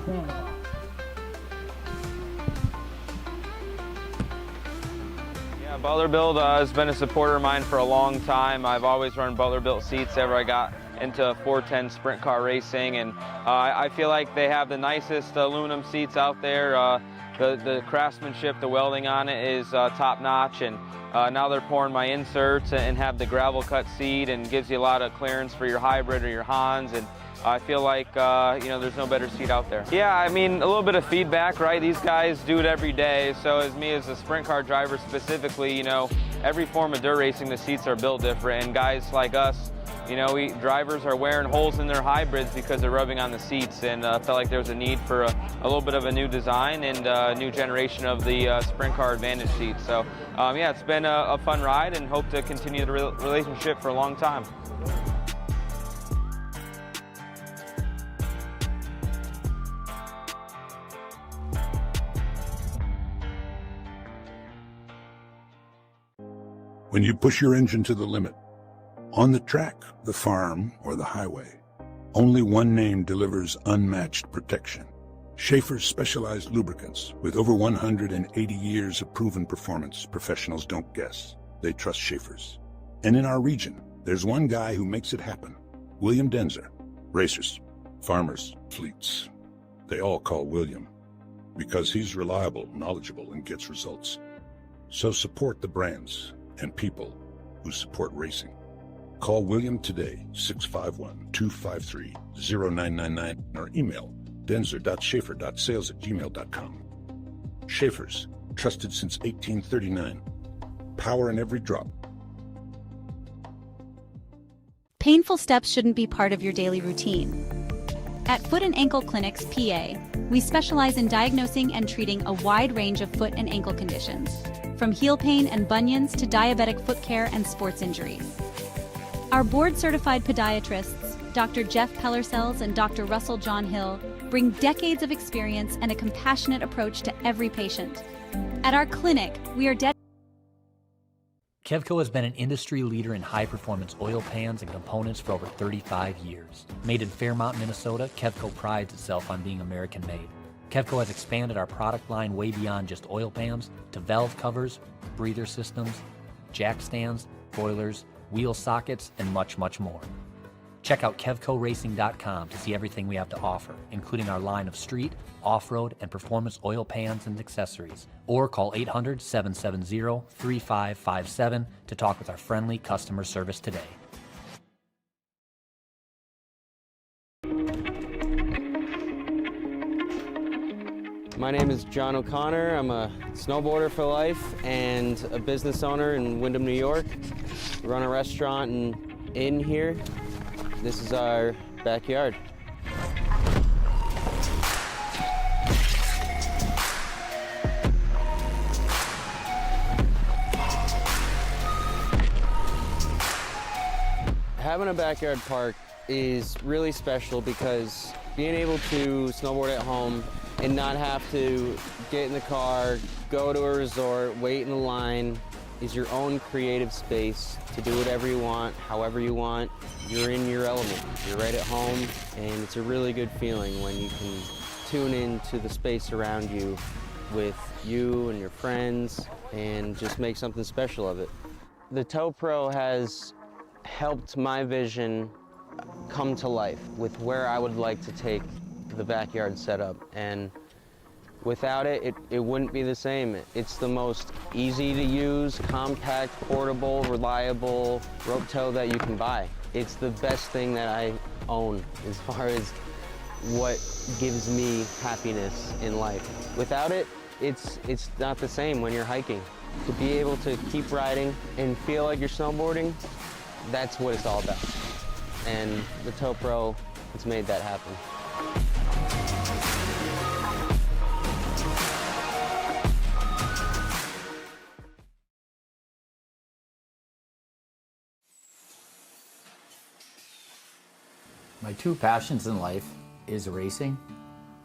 Speaker 4: Yeah, Butler Build has been a supporter of mine for a long time. I've always run Butler built seats ever I got into 410 sprint car racing, and I feel like they have the nicest aluminum seats out there. The craftsmanship, the welding on it is top notch, and now they're pouring my inserts and have the gravel cut seat and gives you a lot of clearance for your hybrid or your Hans, and I feel like you know, there's no better seat out there. Yeah, I mean, a little bit of feedback, right? These guys do it every day, so as me as a sprint car driver specifically, you know, every form of dirt racing, the seats are built different, and guys like us, you know, drivers are wearing holes in their hybrids because they're rubbing on the seats, and felt like there was a need for a little bit of a new design and a new generation of the sprint car advantage seats. So yeah, it's been a fun ride, and hope to continue the relationship for a long time.
Speaker 5: When you push your engine to the limit, on the track, the farm, or the highway, only one name delivers unmatched protection. Schaefer's specialized lubricants. With over 180 years of proven performance, professionals don't guess. They trust Schaefer's. And in our region, there's one guy who makes it happen. William Denzer. Racers, farmers, fleets. They all call William because he's reliable, knowledgeable, and gets results. So support the brands and people who support racing. Call William today, 651-253-0999, or email denzer.schaefer.sales@gmail.com. Schaefer's, trusted since 1839. Power in every drop.
Speaker 6: Painful steps shouldn't be part of your daily routine. At Foot and Ankle Clinics, PA, we specialize in diagnosing and treating a wide range of foot and ankle conditions, from heel pain and bunions to diabetic foot care and sports injuries. Our board-certified podiatrists, Dr. Jeff Pellercells and Dr. Russell John Hill, bring decades of experience and a compassionate approach to every patient. At our clinic, we are dedicated.
Speaker 7: Kevco has been an industry leader in high-performance oil pans and components for over 35 years. Made in Fairmont, Minnesota, Kevco prides itself on being American-made. Kevco has expanded our product line way beyond just oil pans to valve covers, breather systems, jack stands, boilers, wheel sockets, and much, much more. Check out KevcoRacing.com to see everything we have to offer, including our line of street, off-road, and performance oil pans and accessories. Or call 800-770-3557 to talk with our friendly customer service today.
Speaker 8: My name is John O'Connor. I'm a snowboarder for life and a business owner in Windham, New York. We run a restaurant and inn here. This is our backyard. Having a backyard park is really special because being able to snowboard at home and not have to get in the car, go to a resort, wait in a line, is your own creative space to do whatever you want, however you want. You're in your element. You're right at home, and it's a really good feeling when you can tune into the space around you with you and your friends and just make something special of it. The Tow Pro has helped my vision come to life with where I would like to take the backyard setup, and without it, it wouldn't be the same. It's the most easy to use, compact, portable, reliable rope tow that you can buy. It's the best thing that I own as far as what gives me happiness in life. Without it, it's not the same when you're hiking. To be able to keep riding and feel like you're snowboarding, that's what it's all about. And the Tow Pro has made that happen.
Speaker 9: My two passions in life is racing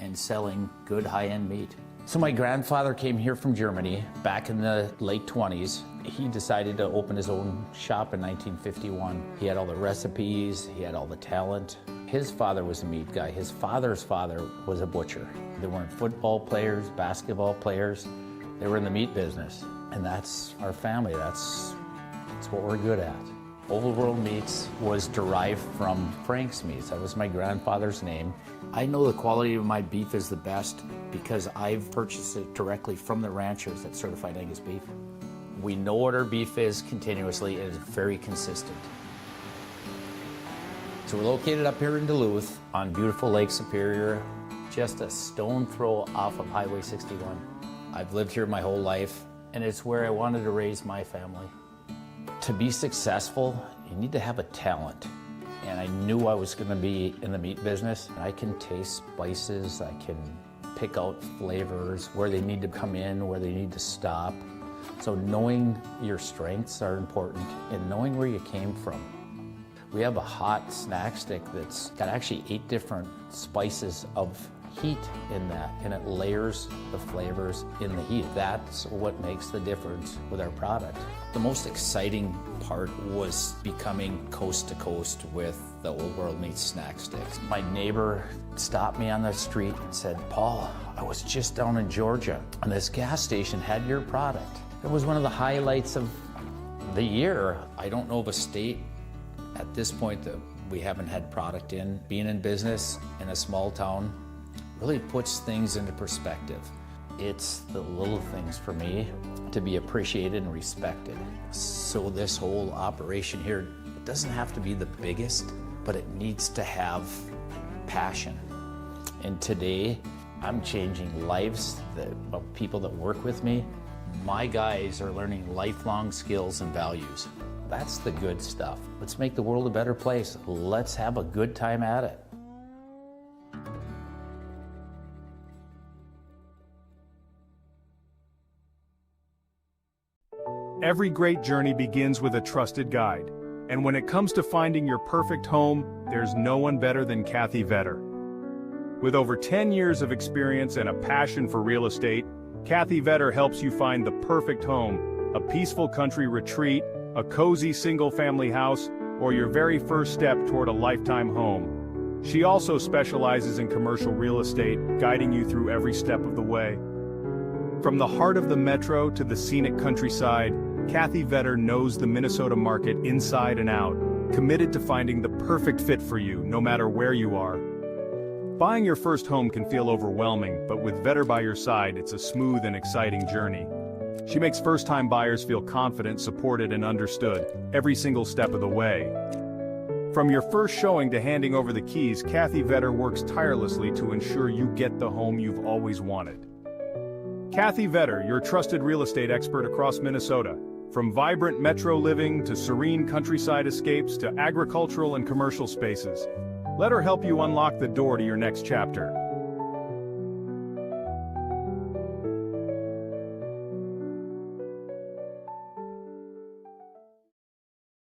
Speaker 9: and selling good high-end meat. So my grandfather came here from Germany back in the late 20s. He decided to open his own shop in 1951. He had all the recipes, he had all the talent. His father was a meat guy. His father's father was a butcher. They weren't football players, basketball players. They were in the meat business. And that's our family. That's what we're good at. Old World Meats was derived from Frank's Meats. That was my grandfather's name. I know the quality of my beef is the best because I've purchased it directly from the ranchers that certified Angus beef. We know what our beef is continuously, and it's very consistent. So we're located up here in Duluth on beautiful Lake Superior, just a stone throw off of Highway 61. I've lived here my whole life, and it's where I wanted to raise my family. To be successful, you need to have a talent. And I knew I was going to be in the meat business. I can taste spices, I can pick out flavors, where they need to come in, where they need to stop. So knowing your strengths are important and knowing where you came from. We have a hot snack stick that's got actually 8 different spices of heat in that, and it layers the flavors in the heat. That's what makes the difference with our product. The most exciting part was becoming coast to coast with the Old World Meats snack sticks. My neighbor stopped me on the street and said, "Paul, I was just down in Georgia and this gas station had your product." It was one of the highlights of the year. I don't know of a state at this point that we haven't had product in. Being in business in a small town really puts things into perspective. It's the little things for me to be appreciated and respected. So this whole operation here, it doesn't have to be the biggest, but it needs to have passion. And today, I'm changing lives of people that work with me. My guys are learning lifelong skills and values. That's the good stuff. Let's make the world a better place. Let's have a good time at it.
Speaker 10: Every great journey begins with a trusted guide. And when it comes to finding your perfect home, there's no one better than Kathy Vetter. With over 10 years of experience and a passion for real estate, Kathy Vetter helps you find the perfect home, a peaceful country retreat, a cozy single-family house, or your very first step toward a lifetime home. She also specializes in commercial real estate, guiding you through every step of the way. From the heart of the metro to the scenic countryside, Kathy Vetter knows the Minnesota market inside and out, committed to finding the perfect fit for you, no matter where you are. Buying your first home can feel overwhelming, but with Vetter by your side, it's a smooth and exciting journey. She makes first-time buyers feel confident, supported, and understood every single step of the way. From your first showing to handing over the keys, Kathy Vetter works tirelessly to ensure you get the home you've always wanted. Kathy Vetter, your trusted real estate expert across Minnesota. From vibrant metro living to serene countryside escapes to agricultural and commercial spaces. Let her help you unlock the door to your next chapter.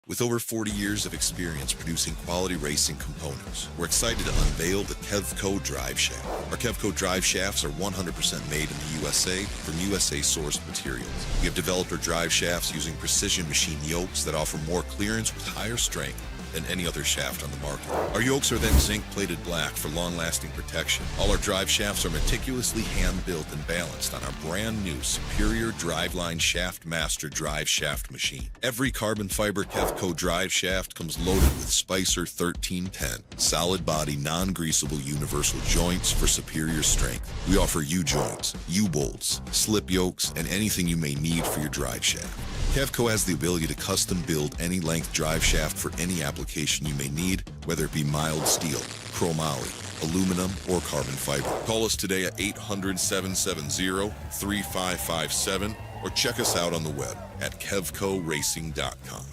Speaker 11: With over 40 years of experience producing quality racing components, we're excited to unveil the Kevco Drive Shaft. Our Kevco Drive Shafts are 100% made in the USA from USA-sourced materials. We have developed our drive shafts using precision machine yokes that offer more clearance with higher strength than any other shaft on the market. Our yokes are then zinc-plated black for long-lasting protection. All our drive shafts are meticulously hand-built and balanced on our brand-new superior Driveline Shaft Master drive shaft machine. Every carbon fiber Kevco drive shaft comes loaded with Spicer 1310, solid-body, non-greasable universal joints for superior strength. We offer U-joints, U-bolts, slip yokes, and anything you may need for your drive shaft. Kevco has the ability to custom build any length drive shaft for any application you may need, whether it be mild steel, chromoly, aluminum, or carbon fiber. Call us today at 800-770-3557 or check us out on the web at kevcoracing.com.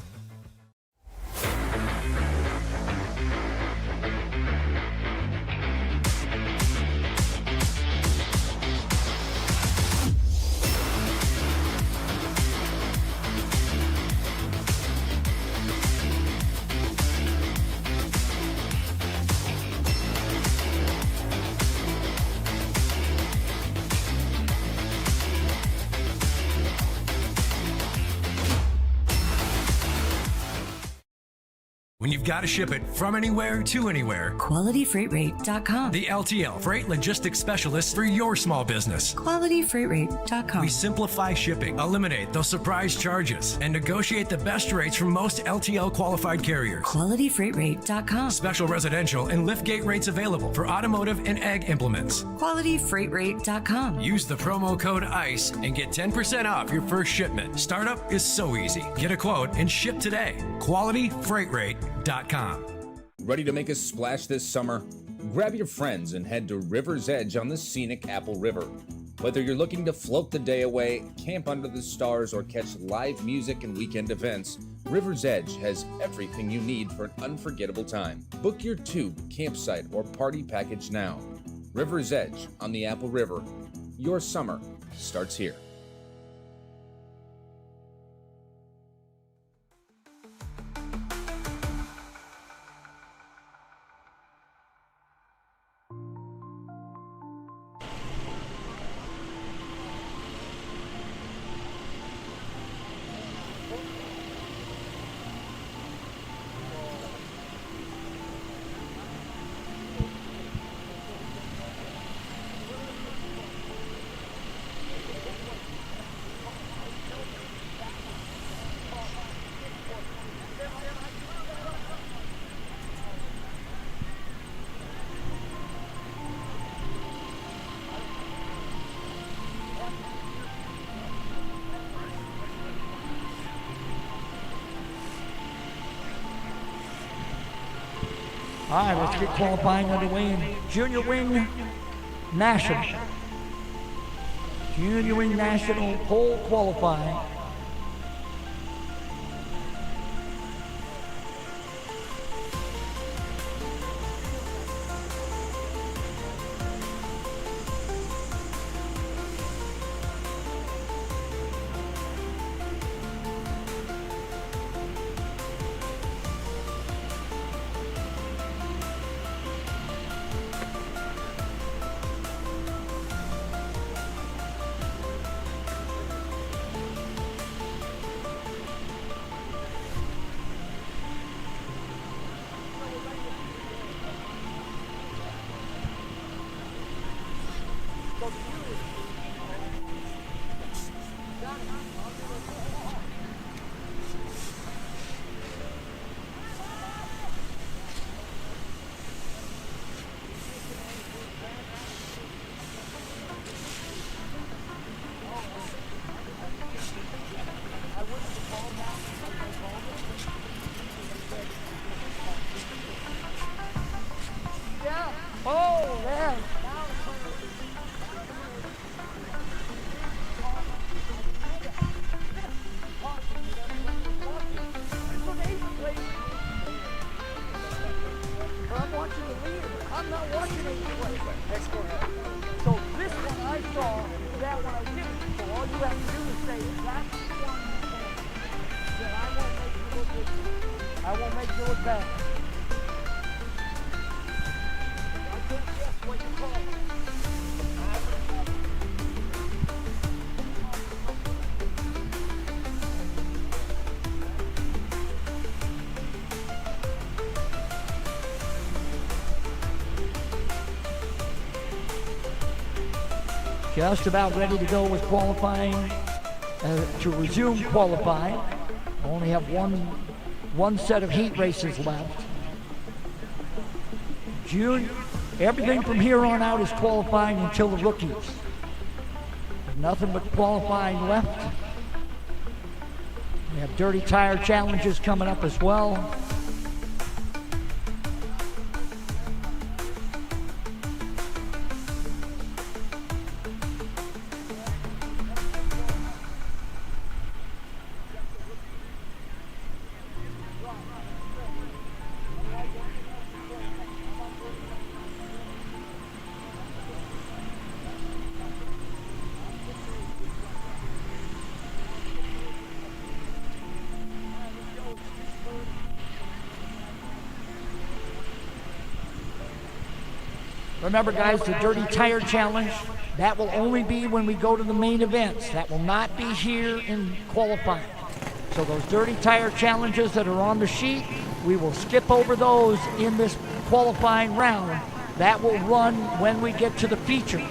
Speaker 12: When you've got to ship it from anywhere to anywhere,
Speaker 13: QualityFreightRate.com.
Speaker 12: The LTL Freight Logistics Specialist for your small business.
Speaker 13: QualityFreightRate.com.
Speaker 12: We simplify shipping, eliminate those surprise charges, and negotiate the best rates from most LTL qualified carriers.
Speaker 13: QualityFreightRate.com.
Speaker 12: Special residential and liftgate rates available for automotive and ag implements.
Speaker 13: QualityFreightRate.com.
Speaker 12: Use the promo code ICE and get 10% off your first shipment. Startup is so easy. Get a quote and ship today. QualityFreightRate.com.
Speaker 14: Ready to make a splash this summer? Grab your friends and head to River's Edge on the scenic Apple River. Whether you're looking to float the day away, camp under the stars, or catch live music and weekend events, River's Edge has everything you need for an unforgettable time. Book your tube, campsite, or party package now. River's Edge on the Apple River. Your summer starts here.
Speaker 1: All right, let's get qualifying underway in Junior Wing National. Junior Wing National pole qualifying. Oh, man. I'm watching the leader. I'm not watching any play. So this one I saw, that one I didn't. So all you have to do is say, that's the one that I won't make you look bad. I can't guess what you call it. Just about ready to go with qualifying, to resume qualifying. Only have one set of heat races left. Everything from here on out is qualifying until the rookies. There's nothing but qualifying left. We have dirty tire challenges coming up as well. Remember, guys, the Dirty Tire Challenge, that will only be when we go to the main events. That will not be here in qualifying. So those Dirty Tire Challenges that are on the sheet, we will skip over those in this qualifying round. That will run when we get to the feature.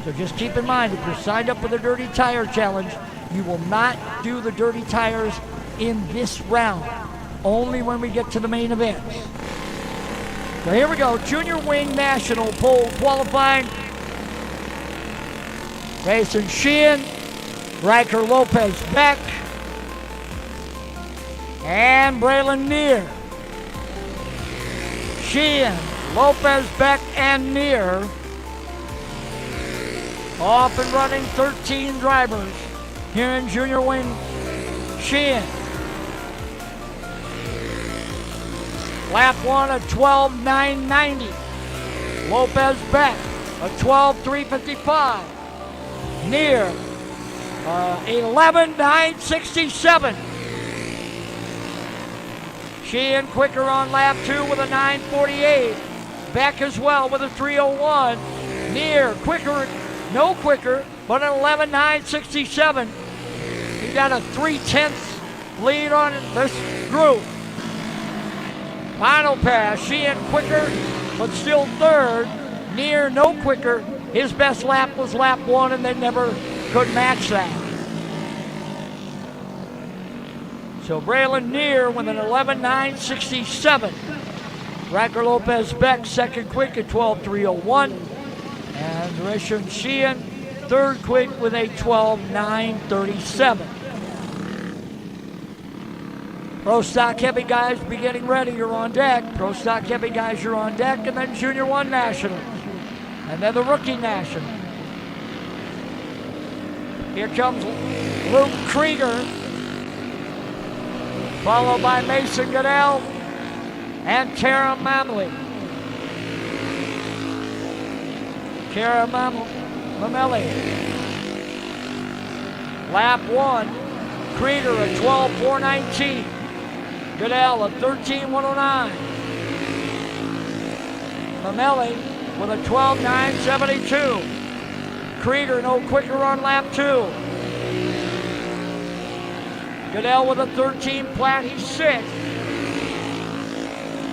Speaker 1: So just keep in mind, if you're signed up for the Dirty Tire Challenge, you will not do the Dirty Tires in this round. Only when we get to the main events. So here we go, Junior Wing National pole qualifying. Mason Sheehan, Riker Lopez Beck, and Braylon Neer. Sheehan, Lopez Beck, and Neer. Off and running 13 drivers here in Junior Wing. Sheehan. Lap 1 at 12:990. Lopez Beck a 12:355. Neer 11:967. Sheehan quicker on lap 2 with a 9:48. Beck as well with a 3:01. Neer quicker, no quicker, but an 11:967. He got a 3/10 lead on this group. Final pass, Sheehan quicker, but still third. Neer no quicker. His best lap was lap 1, and they never could match that. So Braylon Neer with an 11:967. Riker Lopez Beck second quick at 12:301. And Intermission Sheehan third quick with a 12:937. Pro Stock Heavy guys be getting ready. You're on deck. Pro Stock Heavy guys, you're on deck. And then Junior 1 Nationals. And then the Rookie National. Here comes Luke Krieger, followed by Mason Goodell and Kara Mamley. Kara Mameli. Lap 1, Krieger at 12:4:19. Goodell at 13:109. Mameli with a 12:9:72. Krieger no quicker on lap 2. Goodell with a 13 flat, he's 6th.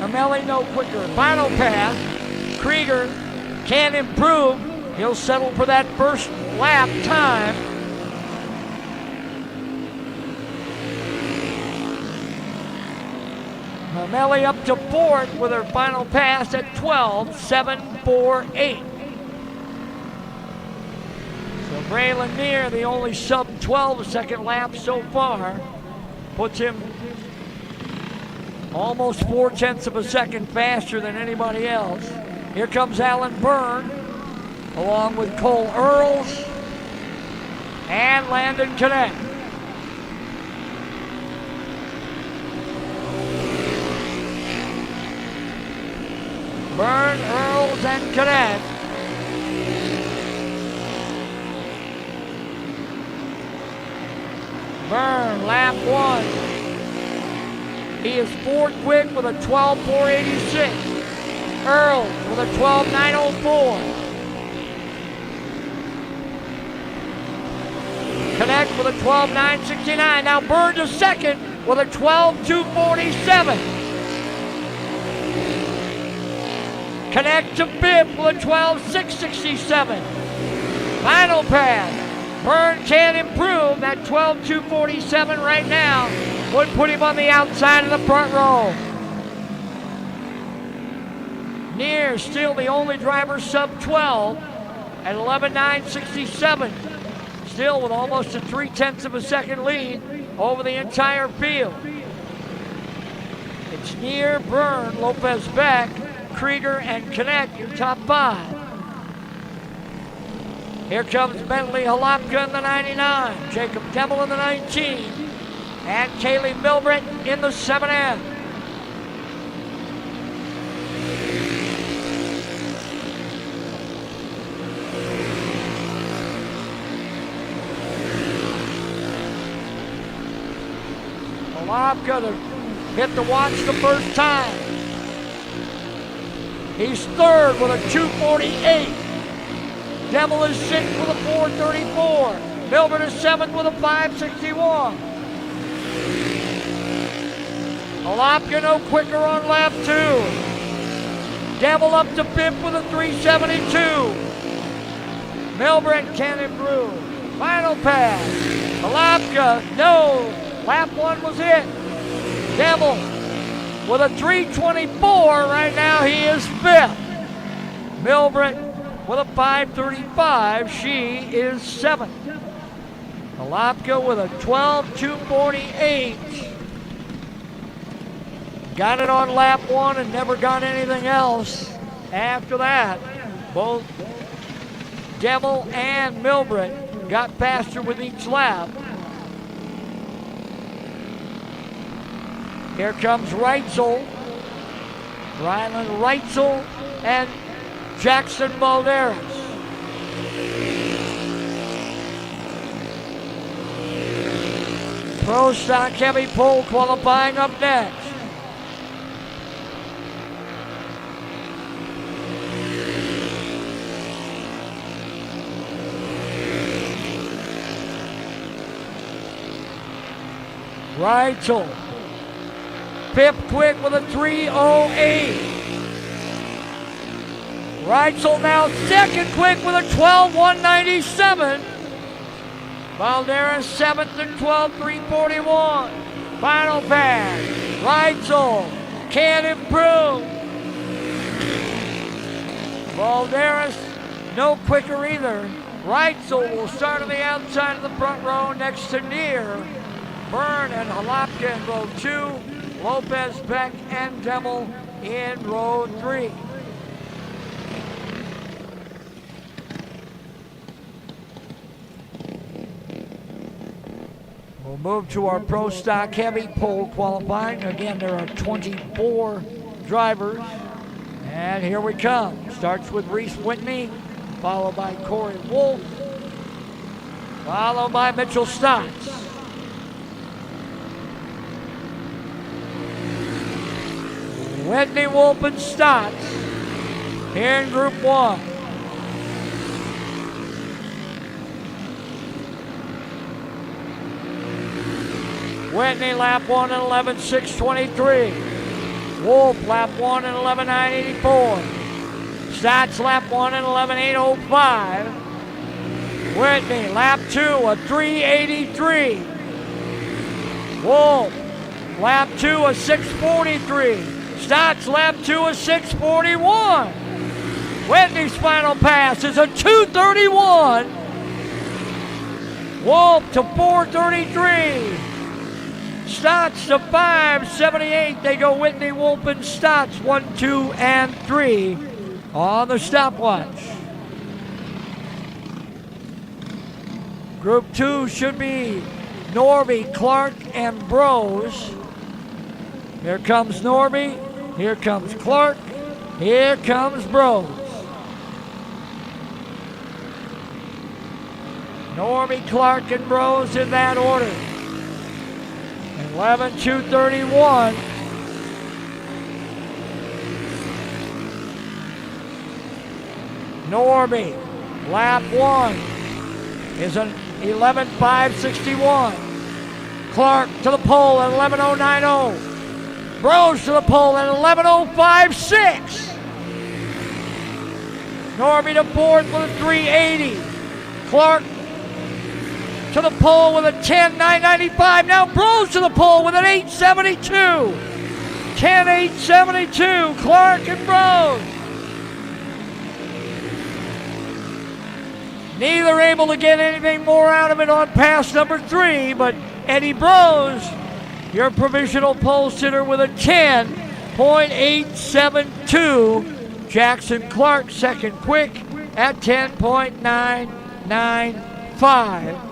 Speaker 1: Mameli no quicker. Final pass. Krieger can improve. He'll settle for that first lap time. Mameli up to 4th with her final pass at 12:7:48. So Braylon Neer, the only sub-12 second lap so far, puts him almost 0.4 of a second faster than anybody else. Here comes Alan Byrne, along with Cole Earls and Landon Cadet. Byrne, Earls, and Cadet. Byrne, lap 1. He is 4th quick with a 12:4:86. Earls with a 12:9:04. Cadet with a 12:9:69. Now Byrne to 2nd with a 12:2:47. Connect to 5th with a 12:6:67. Final pass. Byrne can't improve. That 12:2:47 right now would put him on the outside of the front row. Neer still the only driver sub-12 at 11:9:67. Still with almost a 0.3 of a second lead over the entire field. It's Neer, Byrne, Lopez Beck, Krieger, and Connect, your top 5. Here comes Bentley Halapka in the 99, Jacob Devil in the 19, and Kaylee Milbrett in the 7N. Halapka hit the watch the first time. He's 3rd with a 2:48. Devil is 6th with a 4:34. Milburn is 7th with a 5:61. Halapka no quicker on lap 2. Devil up to 5th with a 3:72. Milburn can improve. Final pass. Halapka, no. Lap 1 was it. Devil with a 3:24, right now he is 5th. Milbrett with a 5:35, she is 7th. Halapka with a 12:2:48. Got it on lap 1 and never got anything else after that. Both Devil and Milbrett got faster with each lap. Here comes Reitzel, Ryland Reitzel, and Jackson Balderas. Pro Stock Heavy pole qualifying up next. Reitzel. 5th quick with a 3:08. Reitzel now 2nd quick with a 12:197. Valderas 7th and 12:3:41. Final pass. Reitzel can't improve. Valderas no quicker either. Reitzel will start on the outside of the front row next to Neer. Byrne and Halapka in row 2. Lopez, Beck, and Demmel in row 3. We'll move to our Pro Stock Heavy pole qualifying. Again, there are 24 drivers. And here we come. Starts with Reese Whitney, followed by Corey Wolf, followed by Mitchell Stotts. Whitney, Wolf, and Stotts here in Group 1. Whitney, lap 1 in 11.623. Wolf, lap 1 in 11.984. Stotts, lap 1 in 11.805. Whitney, lap 2, a 3.83. Wolf, lap 2, a 6.43. Stotts, lap 2, a 6.41. Whitney's final pass is a 2.31. Wolf to 4.33. Stotts to 5.78. They go Whitney, Wolf, and Stotts 1, 2, and 3 on the stopwatch. Group 2 should be Norby, Clark, and Bros. Here comes Norby. Here comes Clark. Here comes Bros. Norby, Clark, and Bros in that order. 11.231. Norby, lap 1 is an 11.561. Clark to the pole at 11.090. Bros to the pole at 11.056. Norby to fourth with a 3.80. Clark to the pole with a 10.995. Now Bros to the pole with an 8.72. 10.872. Clark and Bros. Neither able to get anything more out of it on pass number 3, but Eddie Bros, your provisional pole sitter, with a 10.872. Jackson Clark second quick at 10.995.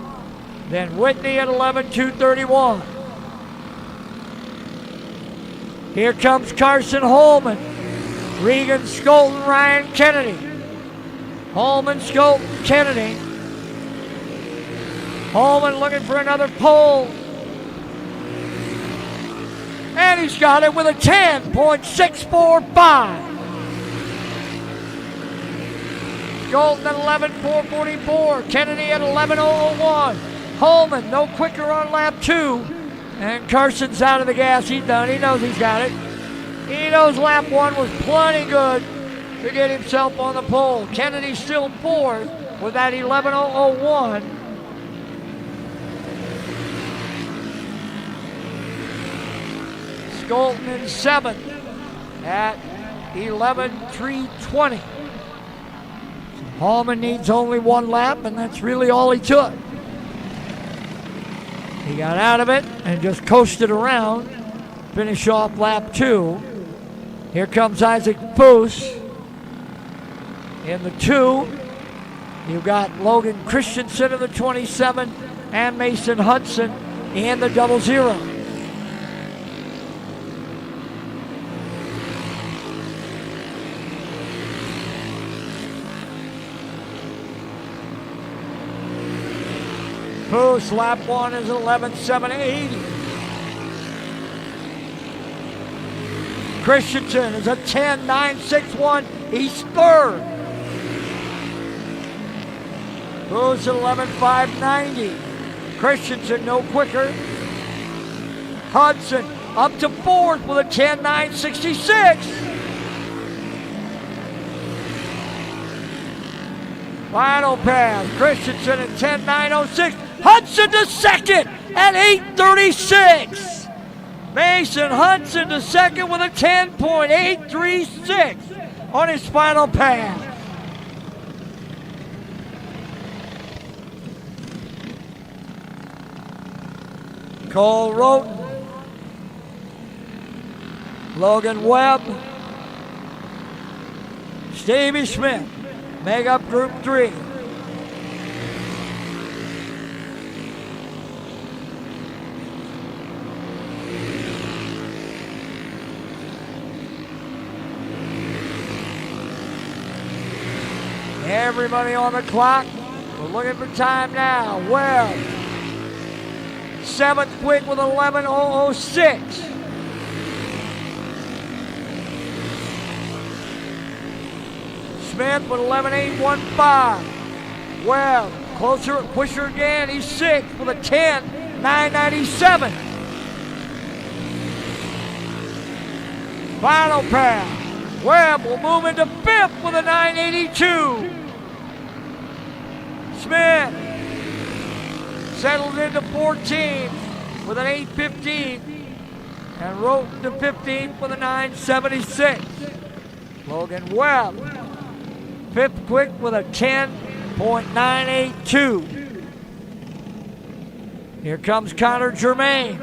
Speaker 1: Then Whitney at 11.231. Here comes Carson Holman. Regan Skolton, Ryan Kennedy. Holman, Skolton, Kennedy. Holman looking for another pole. And he's got it with a 10.645. Skolton at 11.444. Kennedy at 11.001. Holman, no quicker on lap 2. And Carson's out of the gas. He's done. He knows he's got it. He knows lap 1 was plenty good to get himself on the pole. Kennedy still fourth with that 11.001. Skolton in seventh at 11.320. Holman needs only one lap, and that's really all he took. He got out of it and just coasted around. Finish off lap 2. Here comes Isaac Foose in the 2. You've got Logan Christensen in the 27 and Mason Hudson in the 00. Foose, lap 1 is 11.780. Christensen is a 10.961. He's third. Foose at 11.590. Christensen no quicker. Hudson up to fourth with a 10.966. Final pass. Christensen at 10.906. Hudson to second at 8.36. Mason Hudson to second with a 10.836 on his final pass. Cole Roten, Logan Webb, Stevie Smith make up Group 3. Everybody on the clock. We're looking for time now. Webb, 7th quick with 11:006. Smith with 11:815. Webb, closer, pusher again. He's 6th with a 10:997. Final pass. Webb will move into 5th with a 982. Smith settles into 14th with an 815 and Roten to 15th with a 976. Logan Webb, 5th quick with a 10.982. Here comes Connor Germain,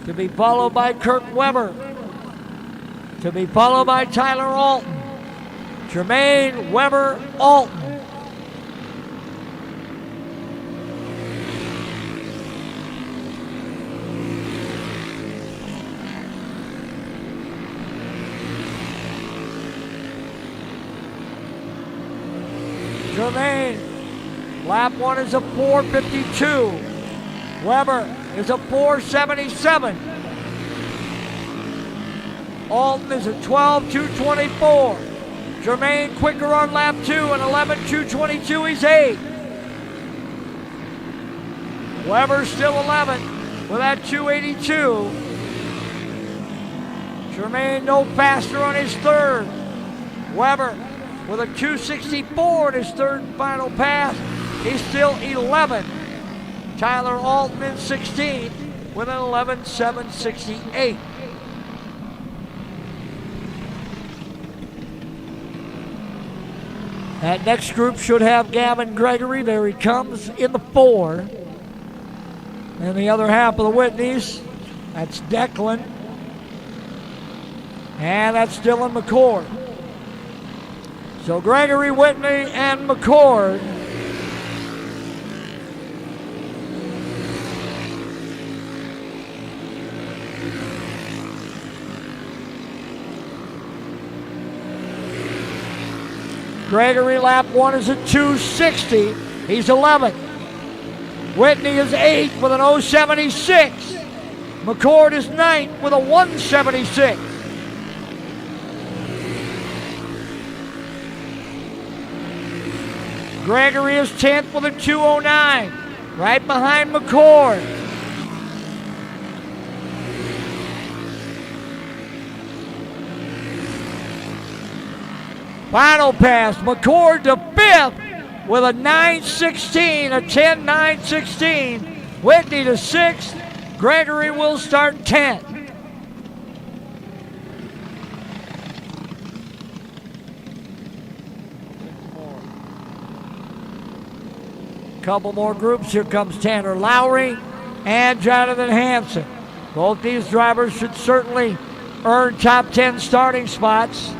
Speaker 1: to be followed by Kirk Weber, to be followed by Tyler Alton. Germain, Weber, Alton. Germain, lap 1 is a 4:52. Weber is a 4:77. Alton is a 12:224. Germain quicker on lap 2 and 11:222. He's 8. Weber still 11 with that 282. Germain no faster on his 3rd. Weber with a 264 in his 3rd and final pass. He's still 11. Tyler Alton in 16th with an 11.768. That next group should have Gavin Gregory. There he comes in the 4. And the other half of the Whitneys, that's Declan. And that's Dylan McCord. So Gregory, Whitney, and McCord. Gregory, lap 1 is a 260. He's 11th. Whitney is 8th with an 076. McCord is 9th with a 176. Gregory is 10th with a 209, right behind McCord. Final pass, McCord to 5th with a 916, a 10.916. Whitney to 6th. Gregory will start 10th. Couple more groups. Here comes Tanner Lowry and Jonathan Hansen. Both these drivers should certainly earn top 10 starting spots.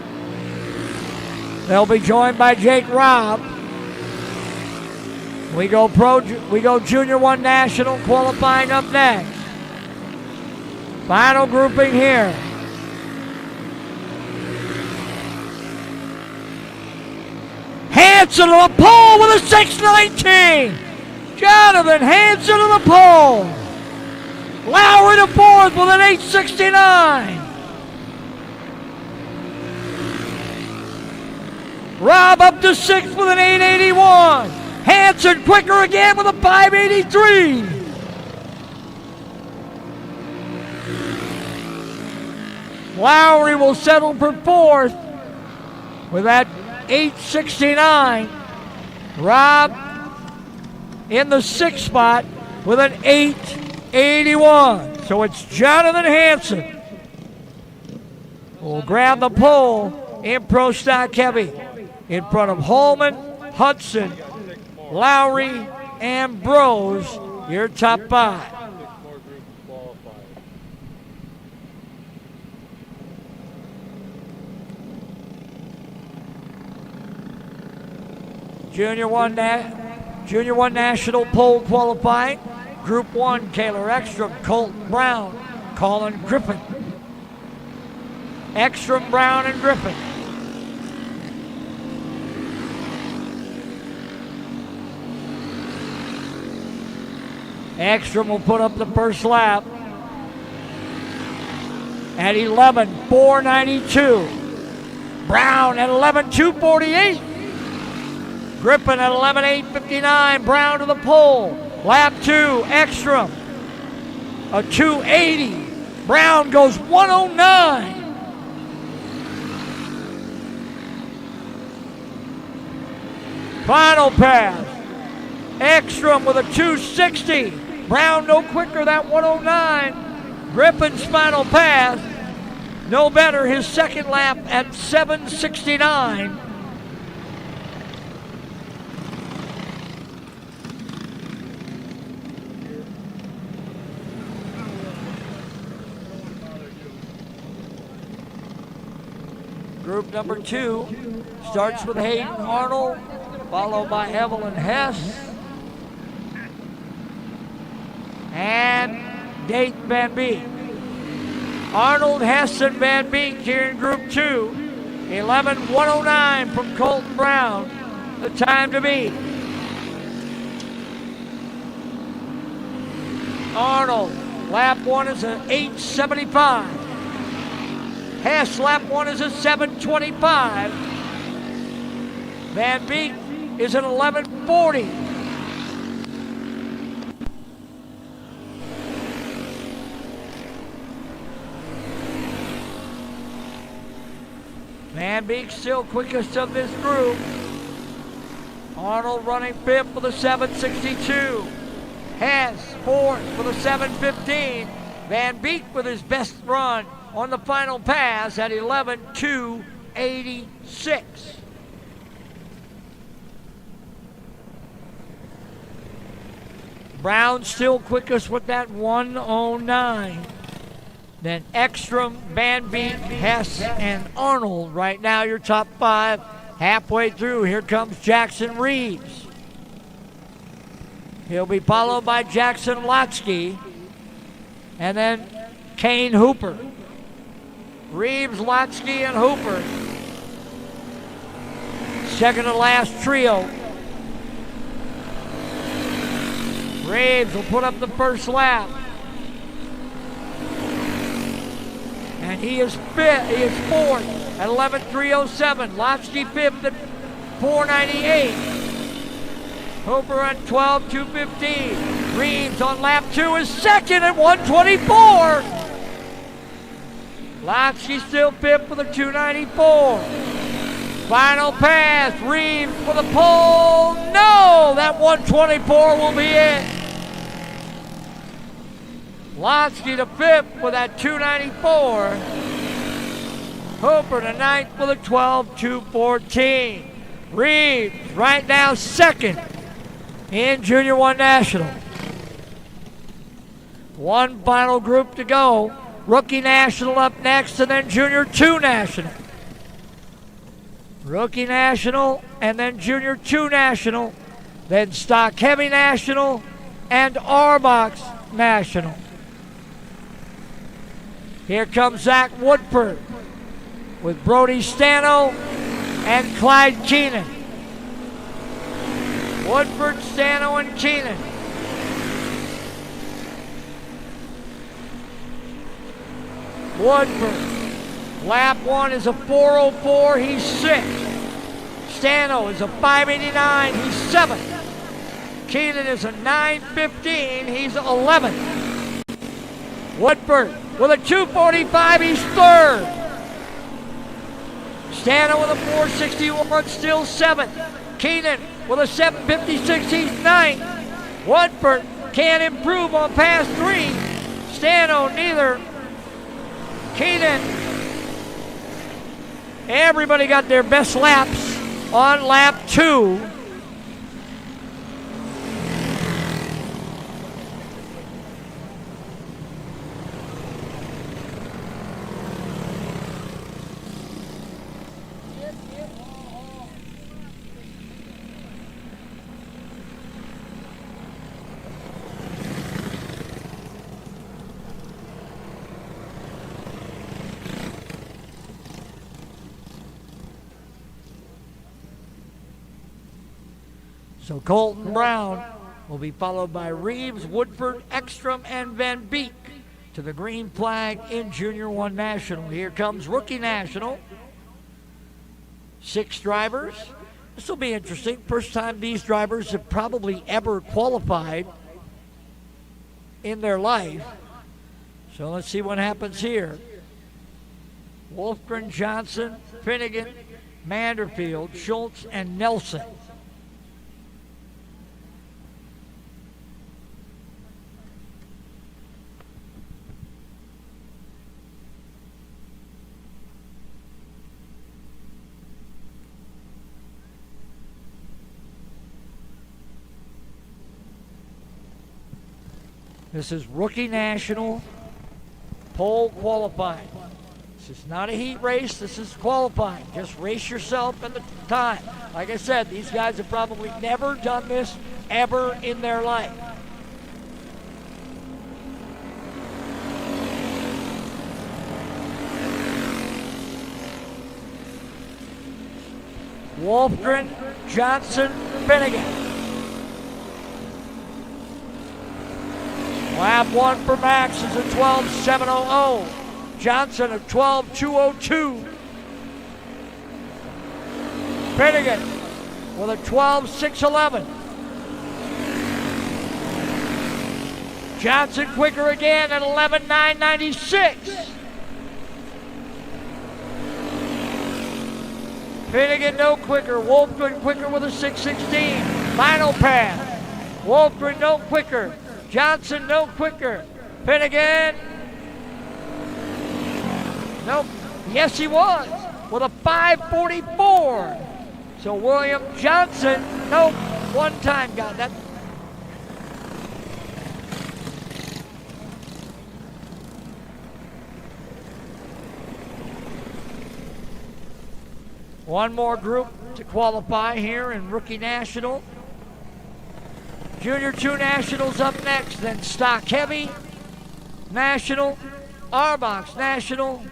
Speaker 1: They'll be joined by Jake Robb. We go Junior 1 National qualifying up next. Final grouping here. Hansen to the pole with a 619. Jonathan Hansen to the pole. Lowry to 4th with an 869. Robb up to 6th with an 881. Hansen quicker again with a 583. Lowry will settle for 4th with that 869. Robb in the 6th spot with an 881. So it's Jonathan Hansen who will grab the pole in Pro Stock Heavy in front of Holman, Hudson, Lowry, and Bros, your top 5. Junior 1 National Pole qualifying. Group 1, Kaylor Ekstrom, Colton Brown, Colin Griffin. Ekstrom, Brown, and Griffin. Ekstrom will put up the first lap at 11:492. Brown at 11:248. Griffin at 11:859. Brown to the pole. Lap 2, Ekstrom. A 280. Brown goes 109. Final pass. Ekstrom with a 260. Brown no quicker, that 109. Griffin's final pass. No better, his second lap at 769. Group number 2 starts with Hayden Arnold, followed by Evelyn Hess and Dayton Van Beek. Arnold, Hess, and Van Beek here in Group 2. 11:109 from Colton Brown, the time to beat. Arnold, lap 1 is an 8:75. Hess, lap 1 is a 7:25. Van Beek is an 11:40. Van Beek still quickest of this group. Arnold running 5th with a 7:62. Hess 4th with a 7:15. Van Beek with his best run on the final pass at 11:286. Brown still quickest with that 109. Then Ekstrom, Van Beek, Hess, and Arnold. Right now, your top 5. Halfway through, here comes Jackson Reeves. He'll be followed by Jackson Lotsky, and then Kane Hooper. Reeves, Lotsky, and Hooper. Second to last trio. Reeves will put up the first lap. And he is 4th at 11:307. Lotsky 5th at 4:98. Hooper at 12:215. Reeves on lap 2 is 2nd at 1:24. Lotsky still 5th with a 2:94. Final pass. Reeves for the pole. No, that 1:24 will be it. Lotsky to 5th with that 2:94. Hooper to 9th with a 12:214. Reeves right now 2nd in Junior 1 National. One final group to go. Rookie National up next, and then Junior 2 National. Rookie National, and then Junior 2 National, then Stock Heavy National, and Arbox National. Here comes Zach Woodford with Brody Stano and Clyde Keenan. Woodford, Stano, and Keenan. Woodford, lap 1 is a 4:04, he's 6th. Stano is a 5:89, he's 7th. Keenan is a 9:15, he's 11th. Woodford with a 2:45, he's 3rd. Stano with a 4:61, still 7th. Keenan with a 7:56, he's 9th. Woodford can't improve on pass 3. Stano neither. Keenan. Everybody got their best laps on lap 2. So Colton Brown will be followed by Reeves, Woodford, Ekstrom, and Van Beek to the green flag in Junior 1 National. Here comes Rookie National. 6 drivers. This will be interesting. First time these drivers have probably ever qualified in their life. So let's see what happens here. Wolfgren, Johnson, Finnegan, Manderfield, Schultz, and Nelson. This is Rookie National pole qualifying. This is not a heat race. This is qualifying. Just race yourself and the time. Like I said, these guys have probably never done this ever in their life. Wolfgren, Johnson, Finnegan. Lap 1 for Max is a 12.700. Johnson a 12.202. Finnegan with a 12.611. Johnson quicker again at 11.996. Finnegan no quicker. Wolfgren quicker with a 6.16. Final pass. Wolfgren no quicker. Johnson no quicker. Finnegan. Nope. Yes, he was with a 5.44. So William Johnson, nope, one time got that. One more group to qualify here in Rookie National. Junior 2 Nationals up next, then Stock Heavy National, Arbox National,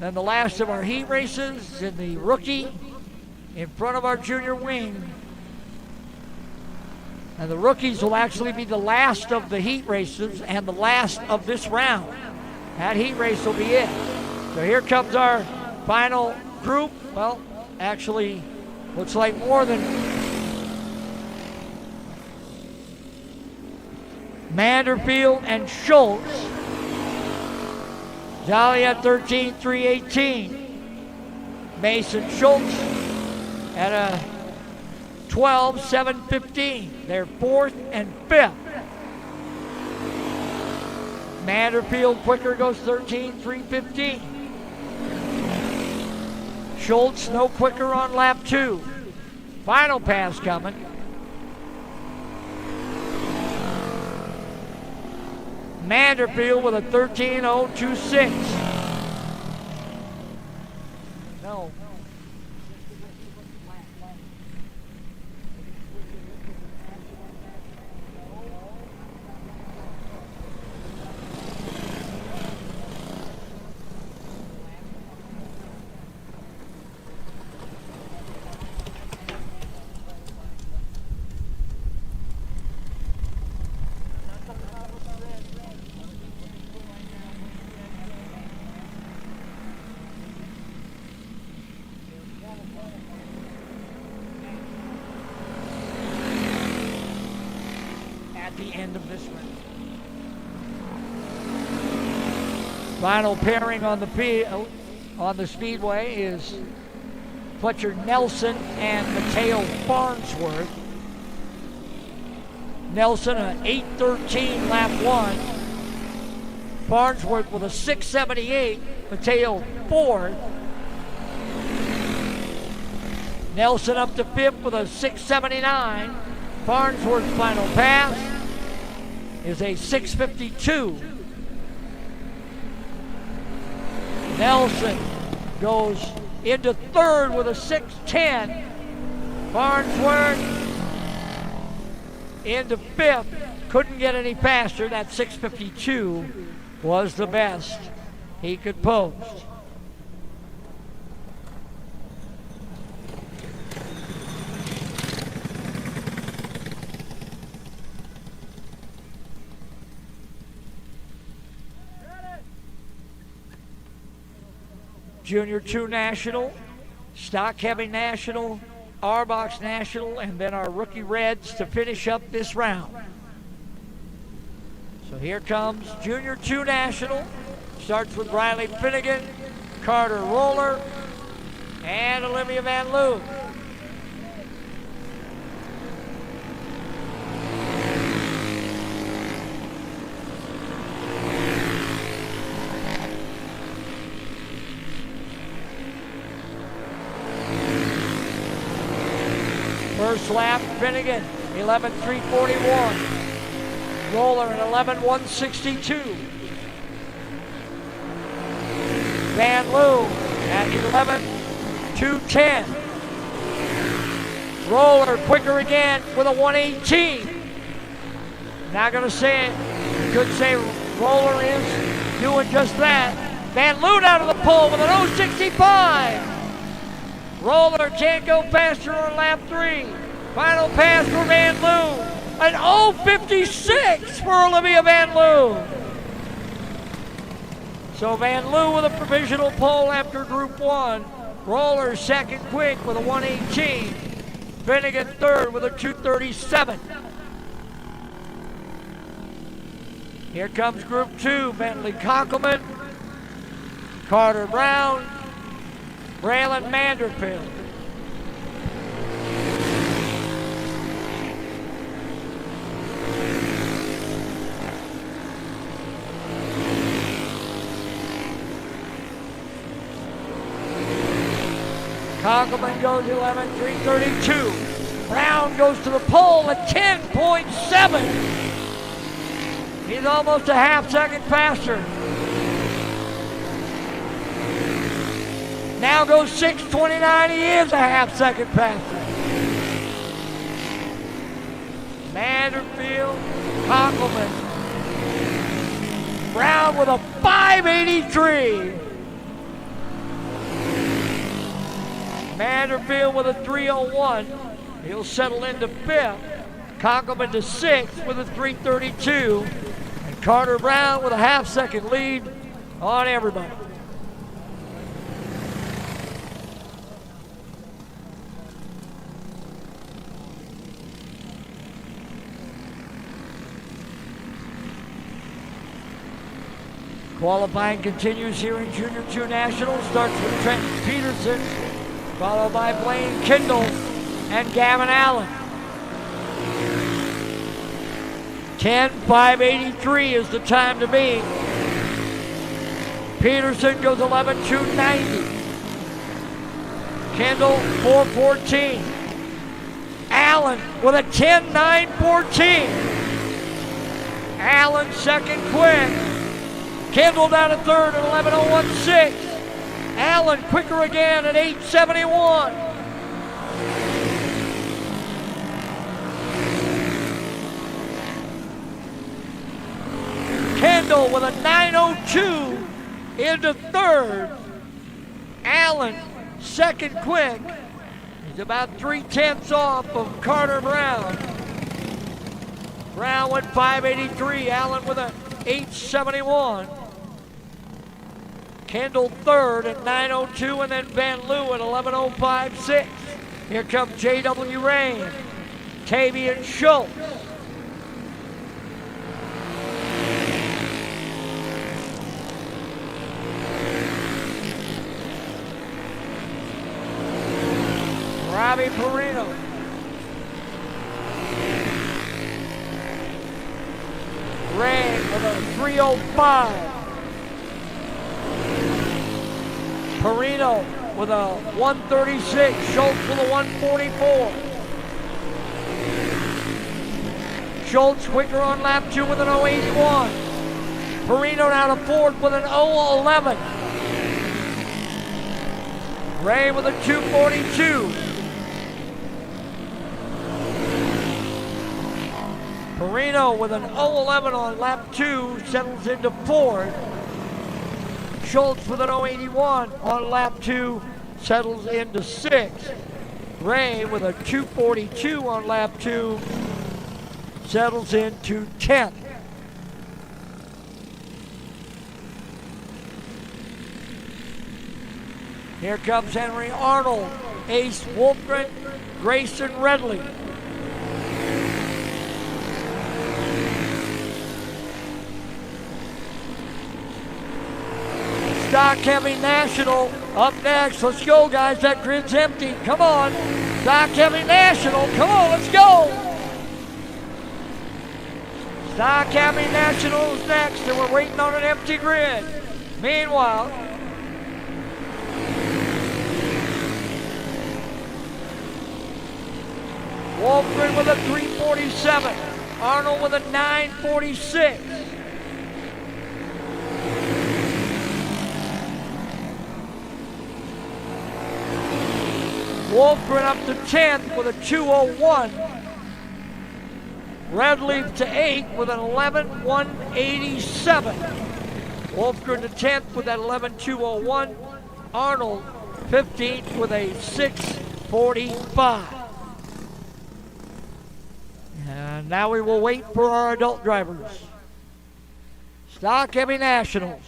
Speaker 1: then the last of our heat races in the Rookie in front of our Junior Wing. And the Rookies will actually be the last of the heat races and the last of this round. That heat race will be it. So here comes our final group. Well, actually, looks like more than Manderfield and Schultz. Jolly at 13.318. Mason Schultz at a 12.715. They're 4th and 5th. Manderfield quicker goes 13.315. Schultz no quicker on lap 2. Final pass coming. Manderfield with a 13.026. No. The end of this one. Final pairing on the speedway is Fletcher Nelson and Mateo Farnsworth. Nelson an 8.13 lap 1. Farnsworth with a 6.78. Mateo 4th. Nelson up to 5th with a 6.79. Farnsworth's final pass is a 6.52. Nelson goes into 3rd with a 6.10. Farnsworth into 5th. Couldn't get any faster. That 6.52 was the best he could post. Junior 2 National, Stock Heavy National, Arbox National, and then our rookie reds to finish up this round. So here comes Junior 2 National. Starts with Riley Finnegan, Carter Roller, and Olivia Van Loo. First lap, Finnegan, 11:341. Roller at 11:162. Van Loo at 11:210. Roller quicker again with a 1:18. Not gonna say it. Could say Roller is doing just that. Van Loo down to the pole with an 0.65. Roller can't go faster on lap 3. Final pass for Van Loo. An 0.56 for Olivia Van Loo. So Van Loo with a provisional pole after Group 1. Roller second quick with a 1:18. Finnegan third with a 2:37. Here comes Group 2. Bentley Konkelman, Carter Brown, Braylon Manderfield. Konkelman goes 11:332. Brown goes to the pole at 10.7. He's almost a half second faster. Now goes 6:29. He is a half second faster. Manderfield, Konkelman. Brown with a 5.83. Manderfield with a 3:01. He'll settle into 5th. Konkelman to 6th with a 3:32. And Carter Brown with a half second lead on everybody. Qualifying continues here in Junior 2 Nationals. Starts with Trent Peterson, followed by Blaine Kendall and Gavin Allen. 10.583 is the time to beat. Peterson goes 11.290. Kendall 4.14. Allen with a 10.914. Allen second quick. Kendall down to third at 11.016. Allen quicker again at 8.71. Kendall with a 9.02 into third. Allen second quick. He's about 3/10 off of Carter Brown. Brown went 5.83. Allen with a 8.71. Kendall third at 9.02, and then Van Loo at 11.056. Here comes J.W. Rain, Tavian Schultz. Robbie Perino. Rain with a 3.05. Perino with a 1.36. Schultz with a 1.44. Schultz quicker on lap 2 with an 0.81. Perino now to fourth with an 0.11. Ray with a 2.42. Perino with an 0.11 on lap 2 settles into fourth. Schultz with an 0.81 on lap 2 settles into sixth. Ray with a 2.42 on lap 2 settles into 10th. Here comes Henry Arnold, Ace Wolfgren, Grayson Redley. Stock Heavy National up next. Let's go, guys. That grid's empty. Come on. Stock Heavy National. Come on, let's go. Stock Heavy National is next, and we're waiting on an empty grid. Meanwhile, Wolfgren with a 347. Arnold with a 946. Wolfgren up to 10th with a 201. Redleaf to 8th with an 11,187. Wolfgren to 10th with that 11,201. Arnold 15th with a 645. And now we will wait for our adult drivers. Stock Heavy Nationals.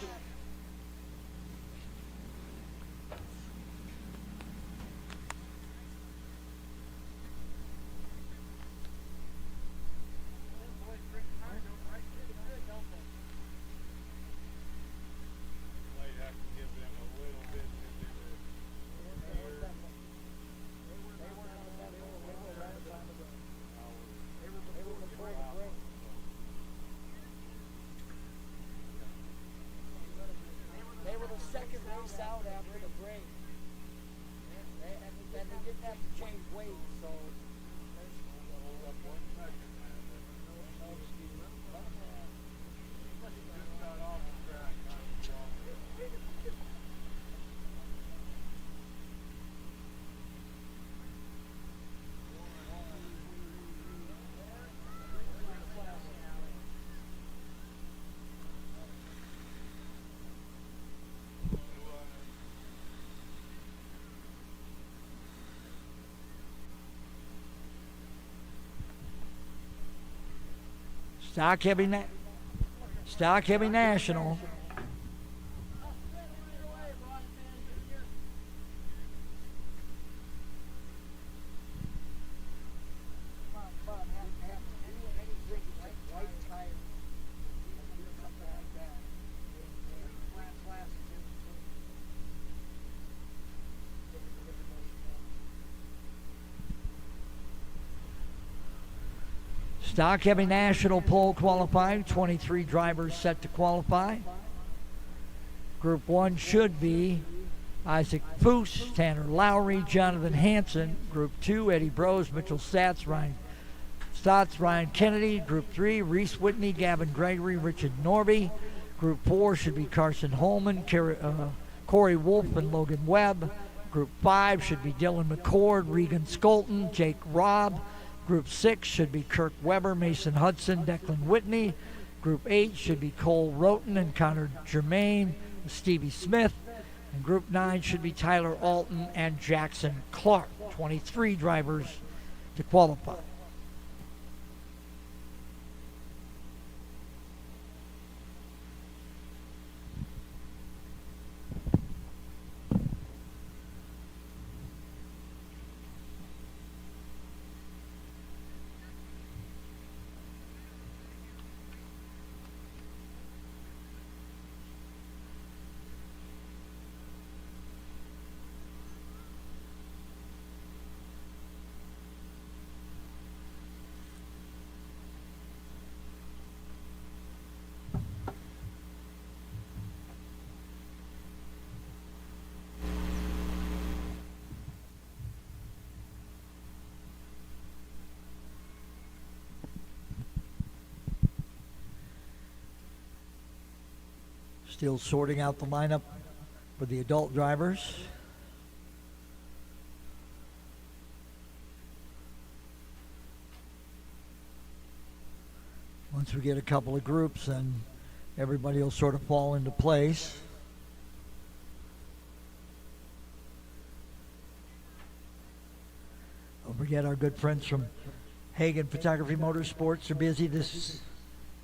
Speaker 1: Stock Heavy National. Stock Heavy National pole qualifying, 23 drivers set to qualify. Group 1 should be Isaac Foose, Tanner Lowry, Jonathan Hansen. Group 2, Eddie Brose, Mitchell Stats, Ryan Kennedy. Group 3, Reese Whitney, Gavin Gregory, Richard Norby. Group 4 should be Carson Holman, Corey Wolf, and Logan Webb. Group 5 should be Dylan McCord, Regan Skolton, Jake Robb. Group 6 should be Kirk Weber, Mason Hudson, Declan Whitney. Group 8 should be Cole Roten and Connor Germain, Stevie Smith. And Group 9 should be Tyler Alton and Jackson Clark. 23 drivers to qualify. Still sorting out the lineup for the adult drivers. Once we get a couple of groups, then everybody will sort of fall into place. Don't forget our good friends from Hagen Photography Motorsports are busy this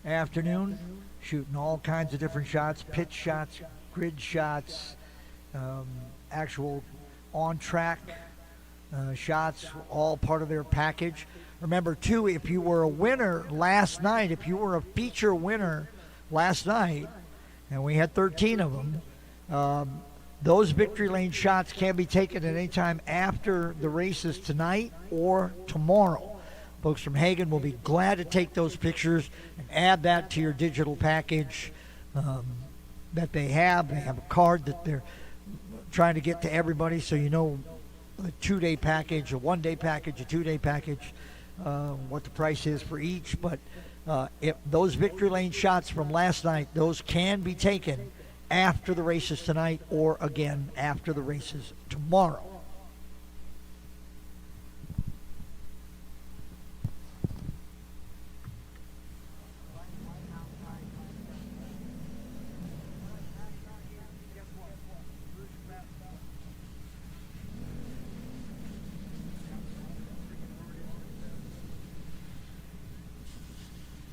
Speaker 1: afternoon, shooting all kinds of different shots, pitch shots, grid shots, actual on-track shots, all part of their package. Remember, too, if you were a winner last night, if you were a feature winner last night, and we had 13 of them, those victory lane shots can be taken at any time after the races tonight or tomorrow. Folks from Hagen will be glad to take those pictures and add that to your digital package that they have. They have a card that they're trying to get to everybody, so you know a 2-day package, a 1-day package, a 2-day package, what the price is for each. But if those victory lane shots from last night, those can be taken after the races tonight or again after the races tomorrow.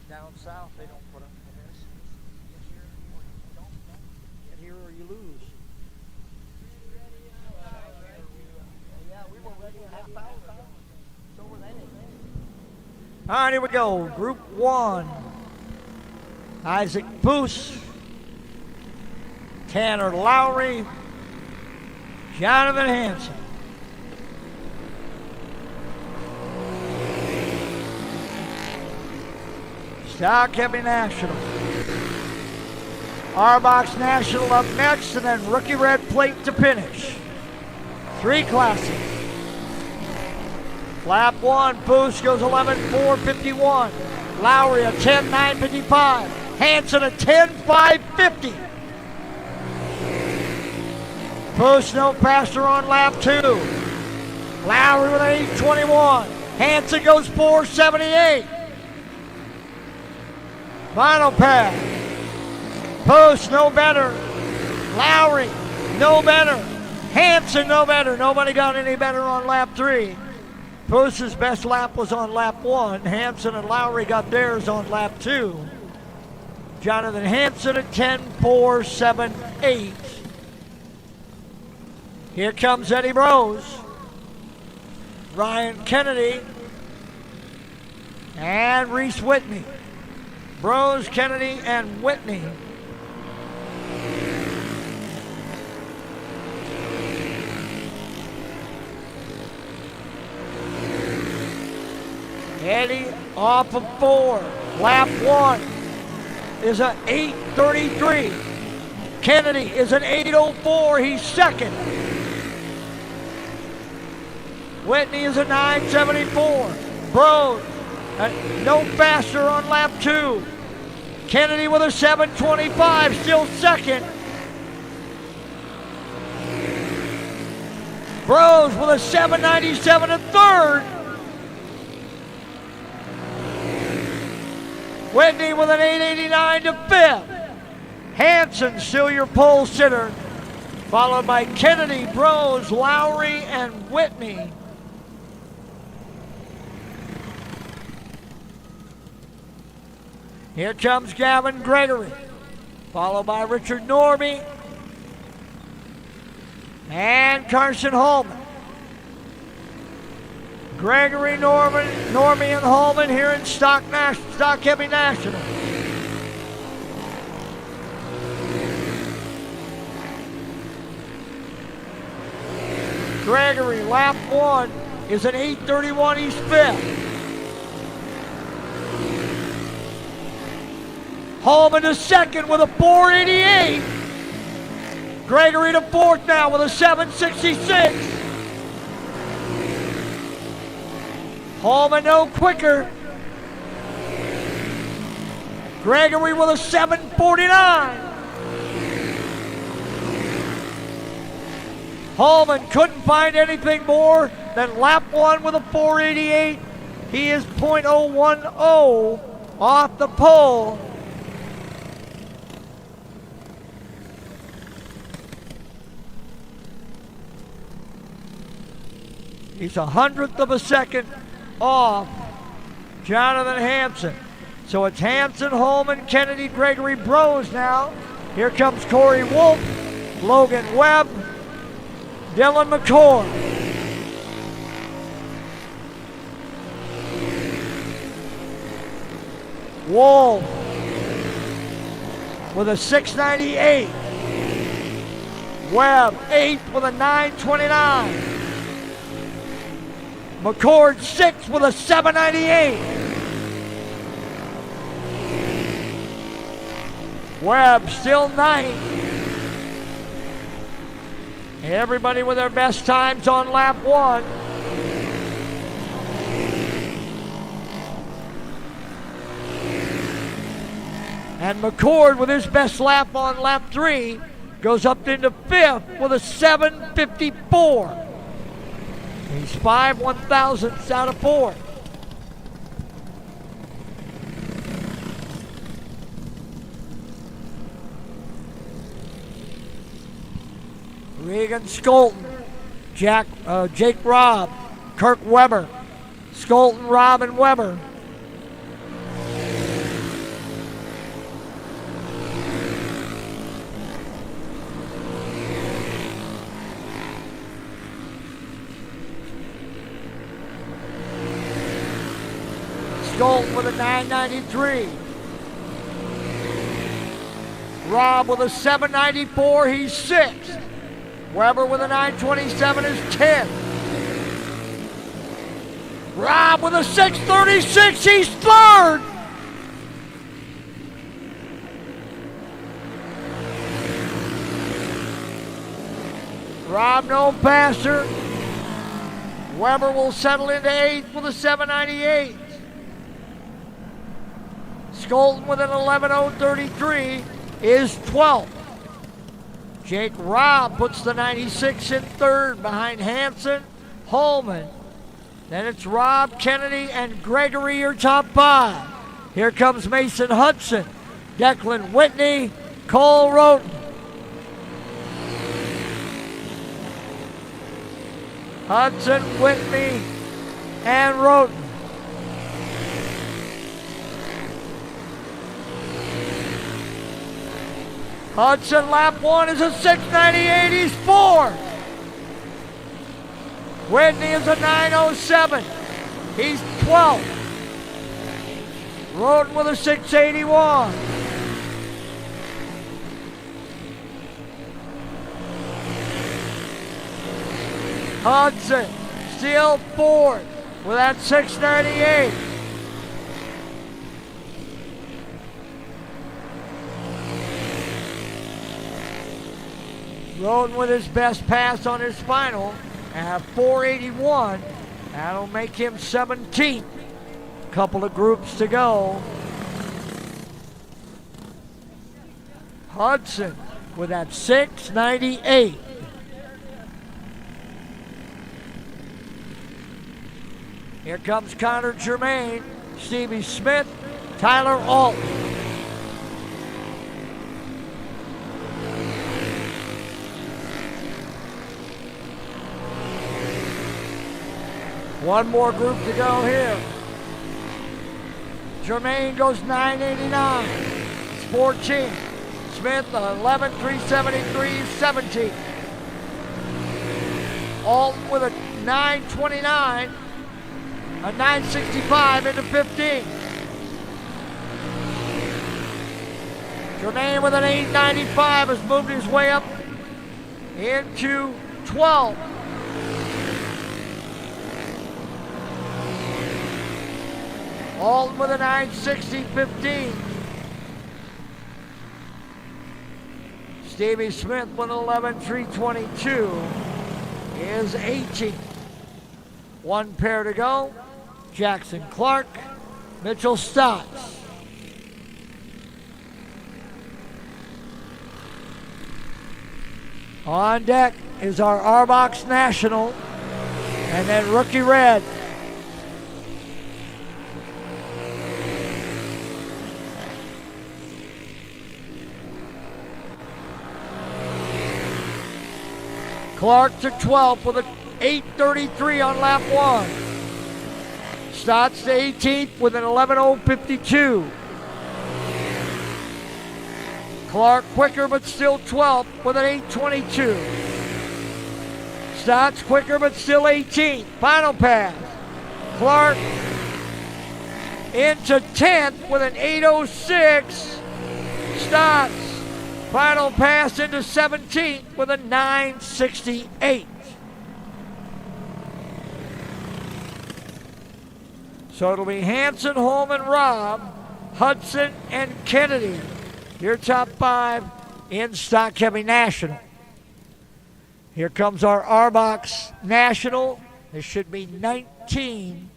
Speaker 1: Down south, they don't put up for this. Get here or you lose. Yeah, we were ready a half hour ago. So were they. All right, here we go. Group 1. Isaac Boos, Tanner Lowry, Jonathan Hanson. Stock Heavy National. Arbox National up next, and then Rookie Red Plate to finish. 3 classes. Lap 1, Boos goes 11.451. Lowry a 10.955. Hanson a 10.550. Boos no faster on lap 2. Lowry with an 8.21. Hanson goes 4.78. Final pass. Post no better. Lowry no better. Hanson no better. Nobody got any better on lap 3. Post's best lap was on lap 1. Hanson and Lowry got theirs on lap 2. Jonathan Hanson at 10.478. Here comes Eddie Rose. Ryan Kennedy. And Reese Whitney. Brose, Kennedy, and Whitney. Eddie off of 4. Lap 1 is an 8.33. Kennedy is an 8.04. He's second. Whitney is a 9.74. Brose no faster on lap 2. Kennedy with a 7.25, still second. Brose with a 7.97 at third. Whitney with an 8.89 to fifth. Hanson still your pole sitter, followed by Kennedy, Brose, Lowry, and Whitney. Here comes Gavin Gregory, followed by Richard Norby and Carson Holman. Gregory, Norby, and Holman here in Stock Heavy National. Gregory, lap 1 is an 8.31, he's fifth. Holman to second with a 4.88. Gregory to fourth now with a 7.66. Holman no quicker. Gregory with a 7.49. Holman couldn't find anything more than lap 1 with a 4.88. He is .010 off the pole. He's 100th of a second off Jonathan Hanson. So it's Hanson, Holman, Kennedy, Gregory, Brose now. Here comes Corey Wolf, Logan Webb, Dylan McCord. Wolf with a 698. Webb, 8th with a 929. McCord, 6th with a 798. Webb still 9th. Everybody with their best times on lap 1. And McCord with his best lap on lap 3 goes up into 5th with a 7:54. He's 5 1,000ths out of 4th. Regan Skolton, Jake Robb, Kirk Weber, Skolton, Robb, and Weber. Skolton with a 993. Robb with a 794, he's 6th. Weber with a 927 is 10th. Robb with a 636, he's 3rd. Robb no passer. Weber will settle into 8th with a 798. Skolton with an 11.033 is 12th. Jake Robb puts the 96 in 3rd behind Hanson, Holman. Then it's Robb, Kennedy, and Gregory, your top 5. Here comes Mason Hudson, Declan Whitney, Cole Roten. Hudson, Whitney, and Roten. Hudson, lap 1 is a 698, he's 4th. Whitney is a 907, he's 12th. Roten with a 681. Hudson still 4th with that 698. Roten with his best pass on his final at 481. That'll make him 17th. Couple of groups to go. Hudson with that 698. Here comes Connor Germain, Stevie Smith, Tyler Alt. One more group to go here. Germain goes 989. It's 14. Smith 11, 373, 17. Alton with a 929, a 965 into 15. Germain with an 895 has moved his way up into 12. Alton with a 960, 15. Stevie Smith with an 11, 322 is 18. One pair to go. Jackson Clark, Mitchell Stotts. On deck is our Arbox National, and then Rookie Red. Clark to 12th with an 833 on lap 1. Stotts to 18th with an 11.052. Clark quicker but still 12th with an 822. Stotts quicker, but still 18th. Final pass. Clark into 10th with an 8:06. Stotts. Final pass into 17th with a 9:68. So it'll be Hanson, Holman, Robb, Hudson, and Kennedy. Your top 5 in Stock Heavy National. Here comes our Arbox National. There should be 19.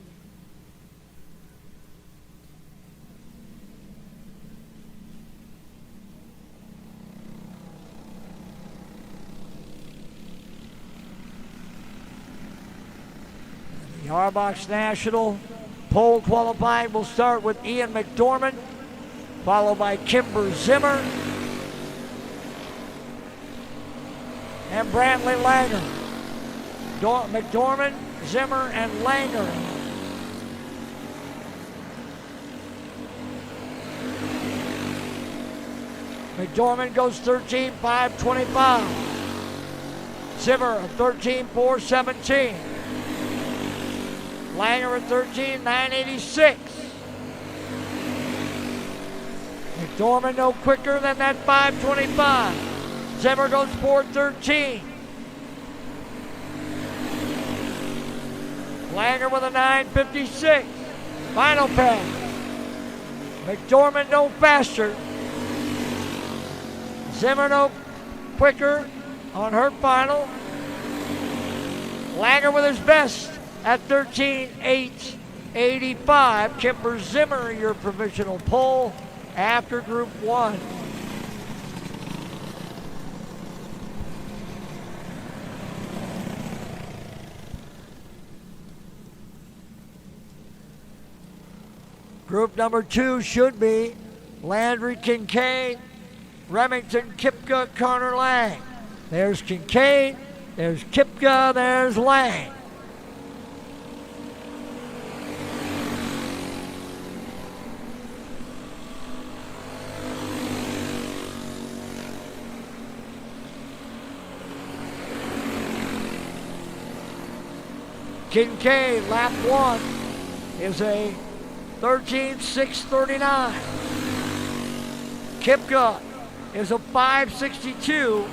Speaker 1: The Arbox National pole qualifying will start with Ian McDormand, followed by Kimber Zimmer and Brantley Langer. McDormand, Zimmer, and Langer. McDormand goes 13.525. Zimmer 13.417. Langer at 13.986. McDormand no quicker than that 5.25. Zimmer goes 4.13. Langer with a 9.56. Final pass. McDormand no faster. Zimmer no quicker on her final. Langer with his best at 13.885. Kimber Zimmer, your provisional pole after Group 1. Group number 2 should be Landry Kincaid, Remington Kipka, Connor Lang. There's Kincaid, there's Kipka, there's Lang. Kincaid, lap 1 is a 13.639. Kipka is a 5.62.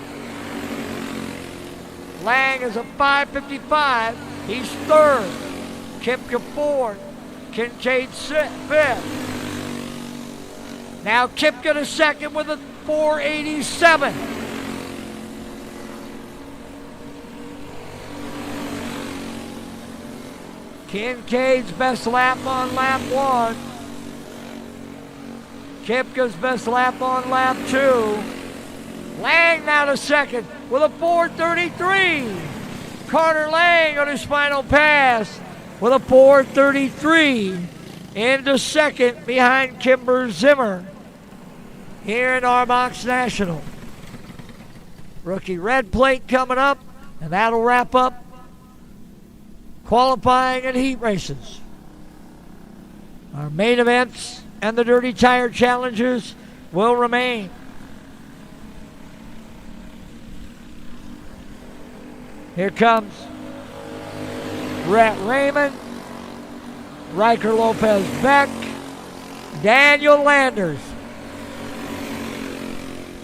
Speaker 1: Lang is a 5.55. He's third. Kipka fourth. Kincaid fifth. Now Kipka to second with a 4.87. Kincaid's best lap on lap 1. Kipka's best lap on lap 2. Lang now to second with a 4.33. Carter Lang on his final pass with a 4.33 into second behind Kimber Zimmer here in Arbox National. Rookie red plate coming up, and that'll wrap up qualifying and heat races. Our main events and the Dirty Tire Challenges will remain. Here comes Rhett Raymond, Riker Lopez Beck, Daniel Landers.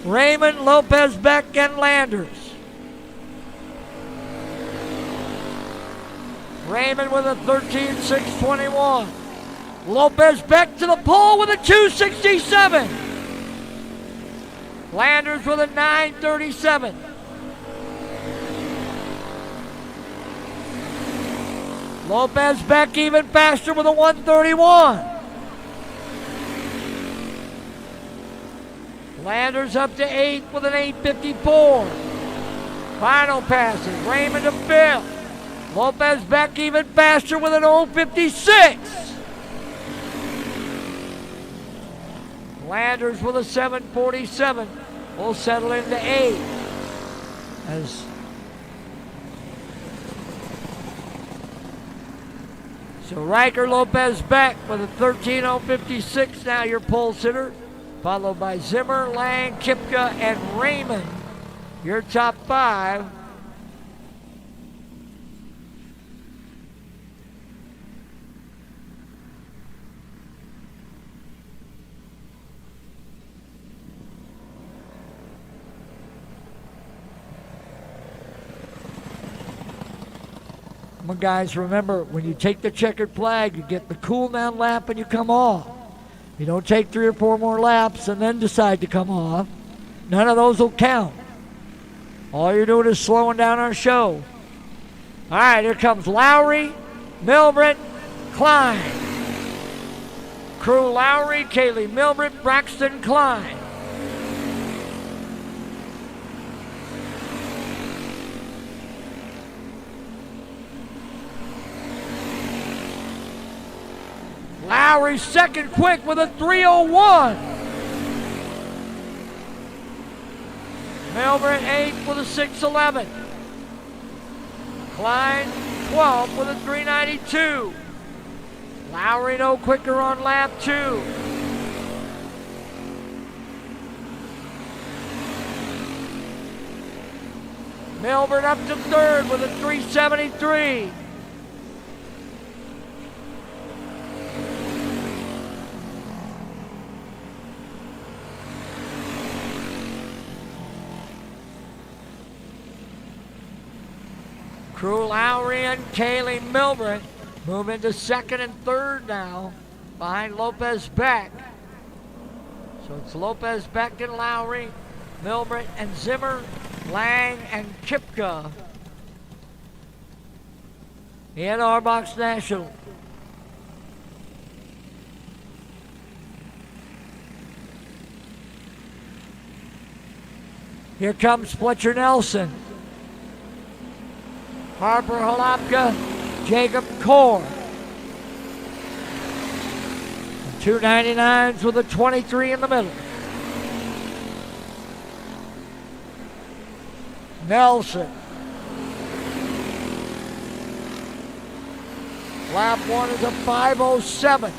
Speaker 1: Raymond, Lopez Beck, and Landers. Raymond with a 13.621. Lopez Beck to the pole with a 2.67. Landers with a 9.37. Lopez Beck even faster with a 1.31. Landers up to 8th with an 8.54. Final passes. Raymond to 5th. Lopez Beck even faster with an 0.56. Landers with a 7.47 will settle into 8th. So Riker Lopez Beck with a 13.056, now your pole sitter, followed by Zimmer, Lang, Kipka, and Raymond, your top 5 Come on, guys, remember, when you take the checkered flag, you get the cool down lap and you come off. You don't take 3 or 4 more laps and then decide to come off. None of those will count. All you're doing is slowing down our show. All right, here comes Lowry, Milbrit, Klein. Crew Lowry, Kaylee Milbrit, Braxton Klein. Lowry second quick with a 3:01. Milbrit 8th with a 6:11. Klein 12th with a 3:92. Lowry no quicker on lap 2. Milbrit up to 3rd with a 3:73. Crew Lowry and Kaylee Milbrit move into 2nd and 3rd now behind Lopez Beck. So it's Lopez Beck and Lowry, Milbrit and Zimmer, Lang and Kipka in Arbox National. Here comes Fletcher Nelson. Harper Holopka, Jacob Core. 299s with a 23 in the middle. Nelson. Lap 1 is a 5:07.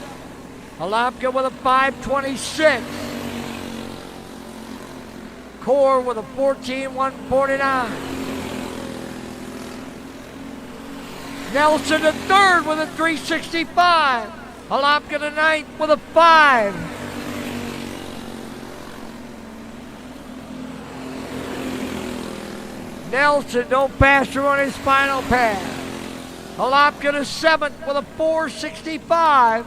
Speaker 1: Holopka with a 5:26. Core with a 14:149. Nelson to 3rd with a 3:65. Holopka to 9th with a 5. Nelson don't pass through on his final pass. Holopka to 7th with a 4:65.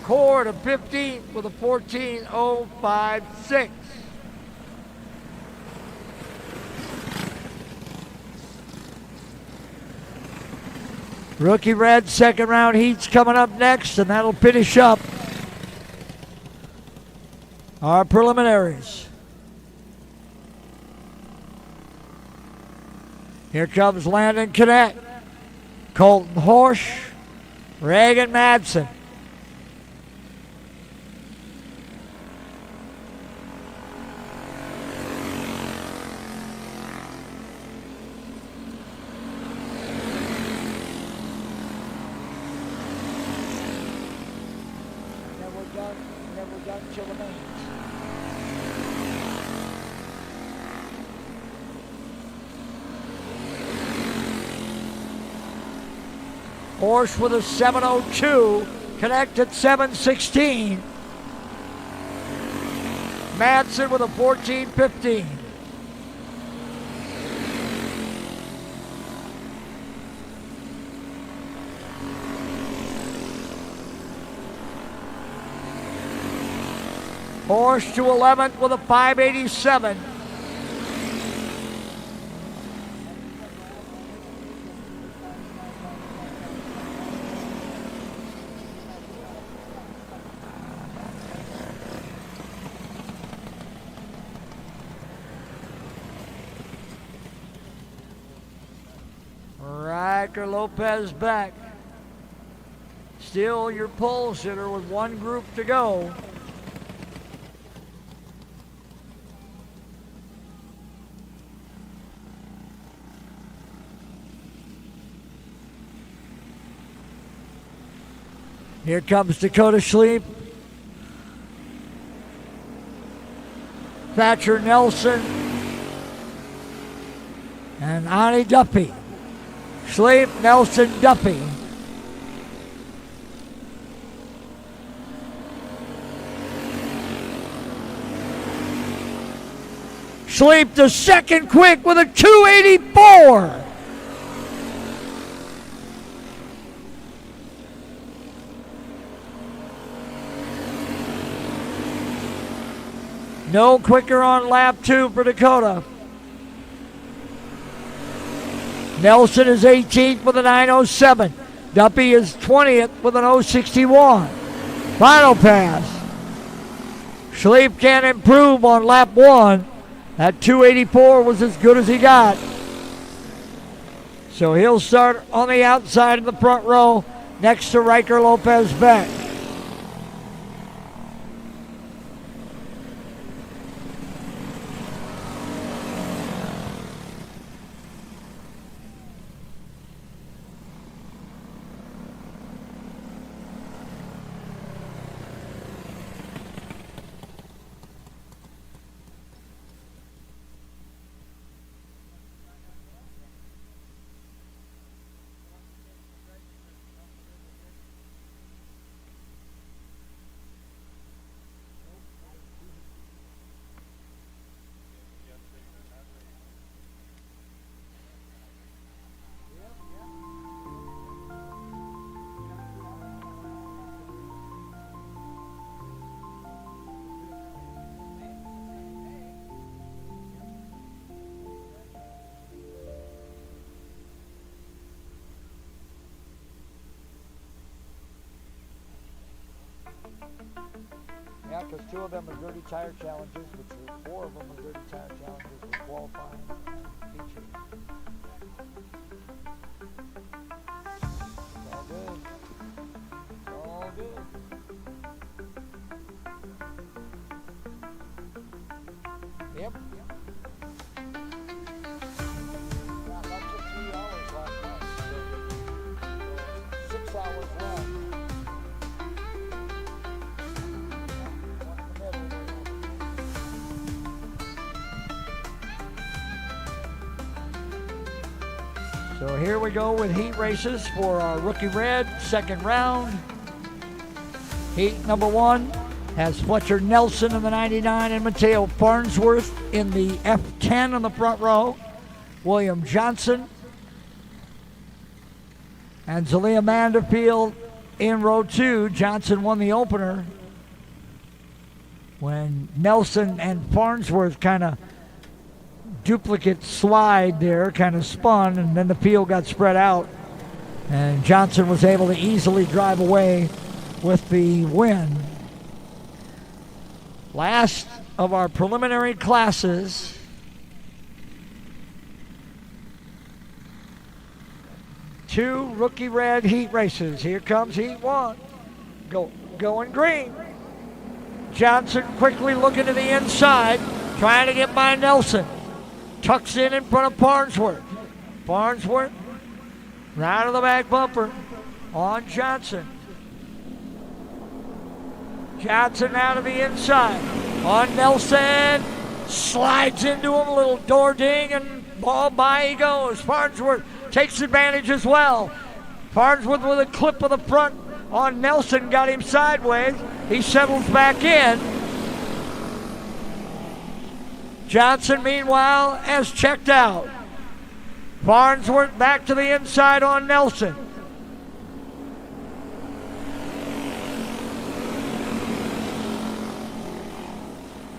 Speaker 1: Core to 15th with a 14:056. Rookie Red second round heats coming up next, and that'll finish up our preliminaries. Here comes Landon Cadet, Colton Horsch, Reagan Madsen. Never done till the mains. Horsch with a 7:02, Connect at 7:16. Madsen with a 14:15. Horsch to 11th with a 5:87. Riker Lopez back. Still your pole sitter with one group to go. Here comes Dakota Schleep. Thatcher Nelson. And Ani Duffy. Schleep, Nelson, Duffy. Sleep the second quick with a 284. No quicker on lap 2 for Dakota. Nelson is 18th with a 907. Duffy is 20th with an 061. Final pass. Schleep can improve on lap 1. That 284 was as good as he got. So he'll start on the outside of the front row next to Riker Lopez Beck. Yeah, because 2 of them are dirty tire challenges, which are 4 of them are dirty tire challenges with qualifying features. It's all good. It's all good. Yep. Not much of 3 hours last night. 6 hours left. So here we go with heat races for our Rookie Red, second round. Heat number 1 has Fletcher Nelson in the 99 and Mateo Farnsworth in the F10 on the front row. William Johnson and Zalia Manderfield in row 2. Johnson won the opener when Nelson and Farnsworth kind of duplicate slide there, kind of spun, and then the field got spread out, and Johnson was able to easily drive away with the win. Last of our preliminary classes. Two Rookie Red heat races. Here comes heat 1. Going green. Johnson quickly looking to the inside, trying to get by Nelson. Tucks in front of Farnsworth. Farnsworth, right of the back bumper on Johnson. Johnson now to the inside on Nelson. Slides into him, a little door ding, and ball by he goes. Farnsworth takes advantage as well. Farnsworth with a clip of the front on Nelson, got him sideways. He settles back in. Johnson, meanwhile, has checked out. Farnsworth back to the inside on Nelson.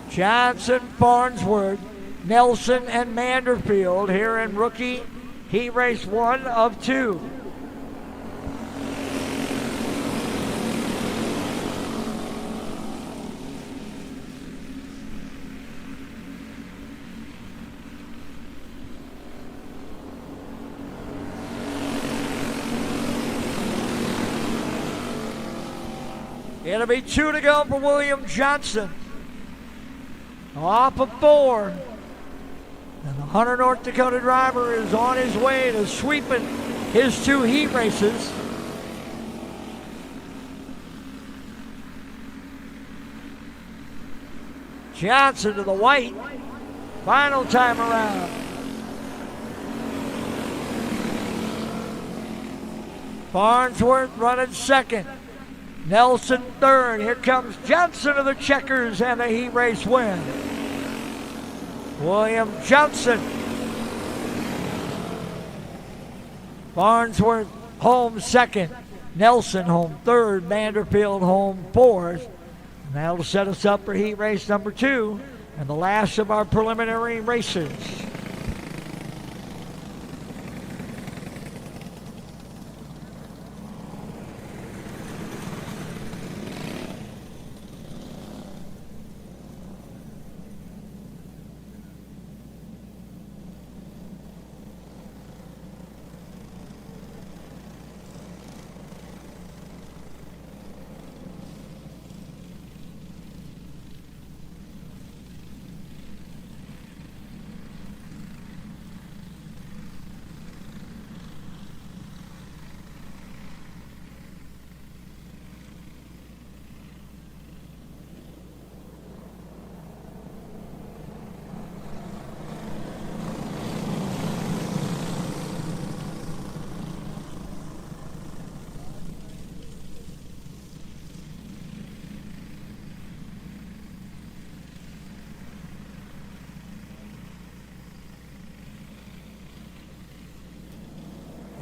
Speaker 1: Johnson, Farnsworth, Nelson, and Manderfield here in Rookie Heat Race 1 of 2. It'll be 2 to go for William Johnson. Off of 4. And the Hunter, North Dakota driver is on his way to sweeping his 2 heat races. Johnson to the white. Final time around. Farnsworth running second. Nelson third. Here comes Johnson of the checkers and the heat race win. William Johnson. Farnsworth home second. Nelson home third. Vanderfield home fourth. And that'll set us up for heat race number 2 and the last of our preliminary races.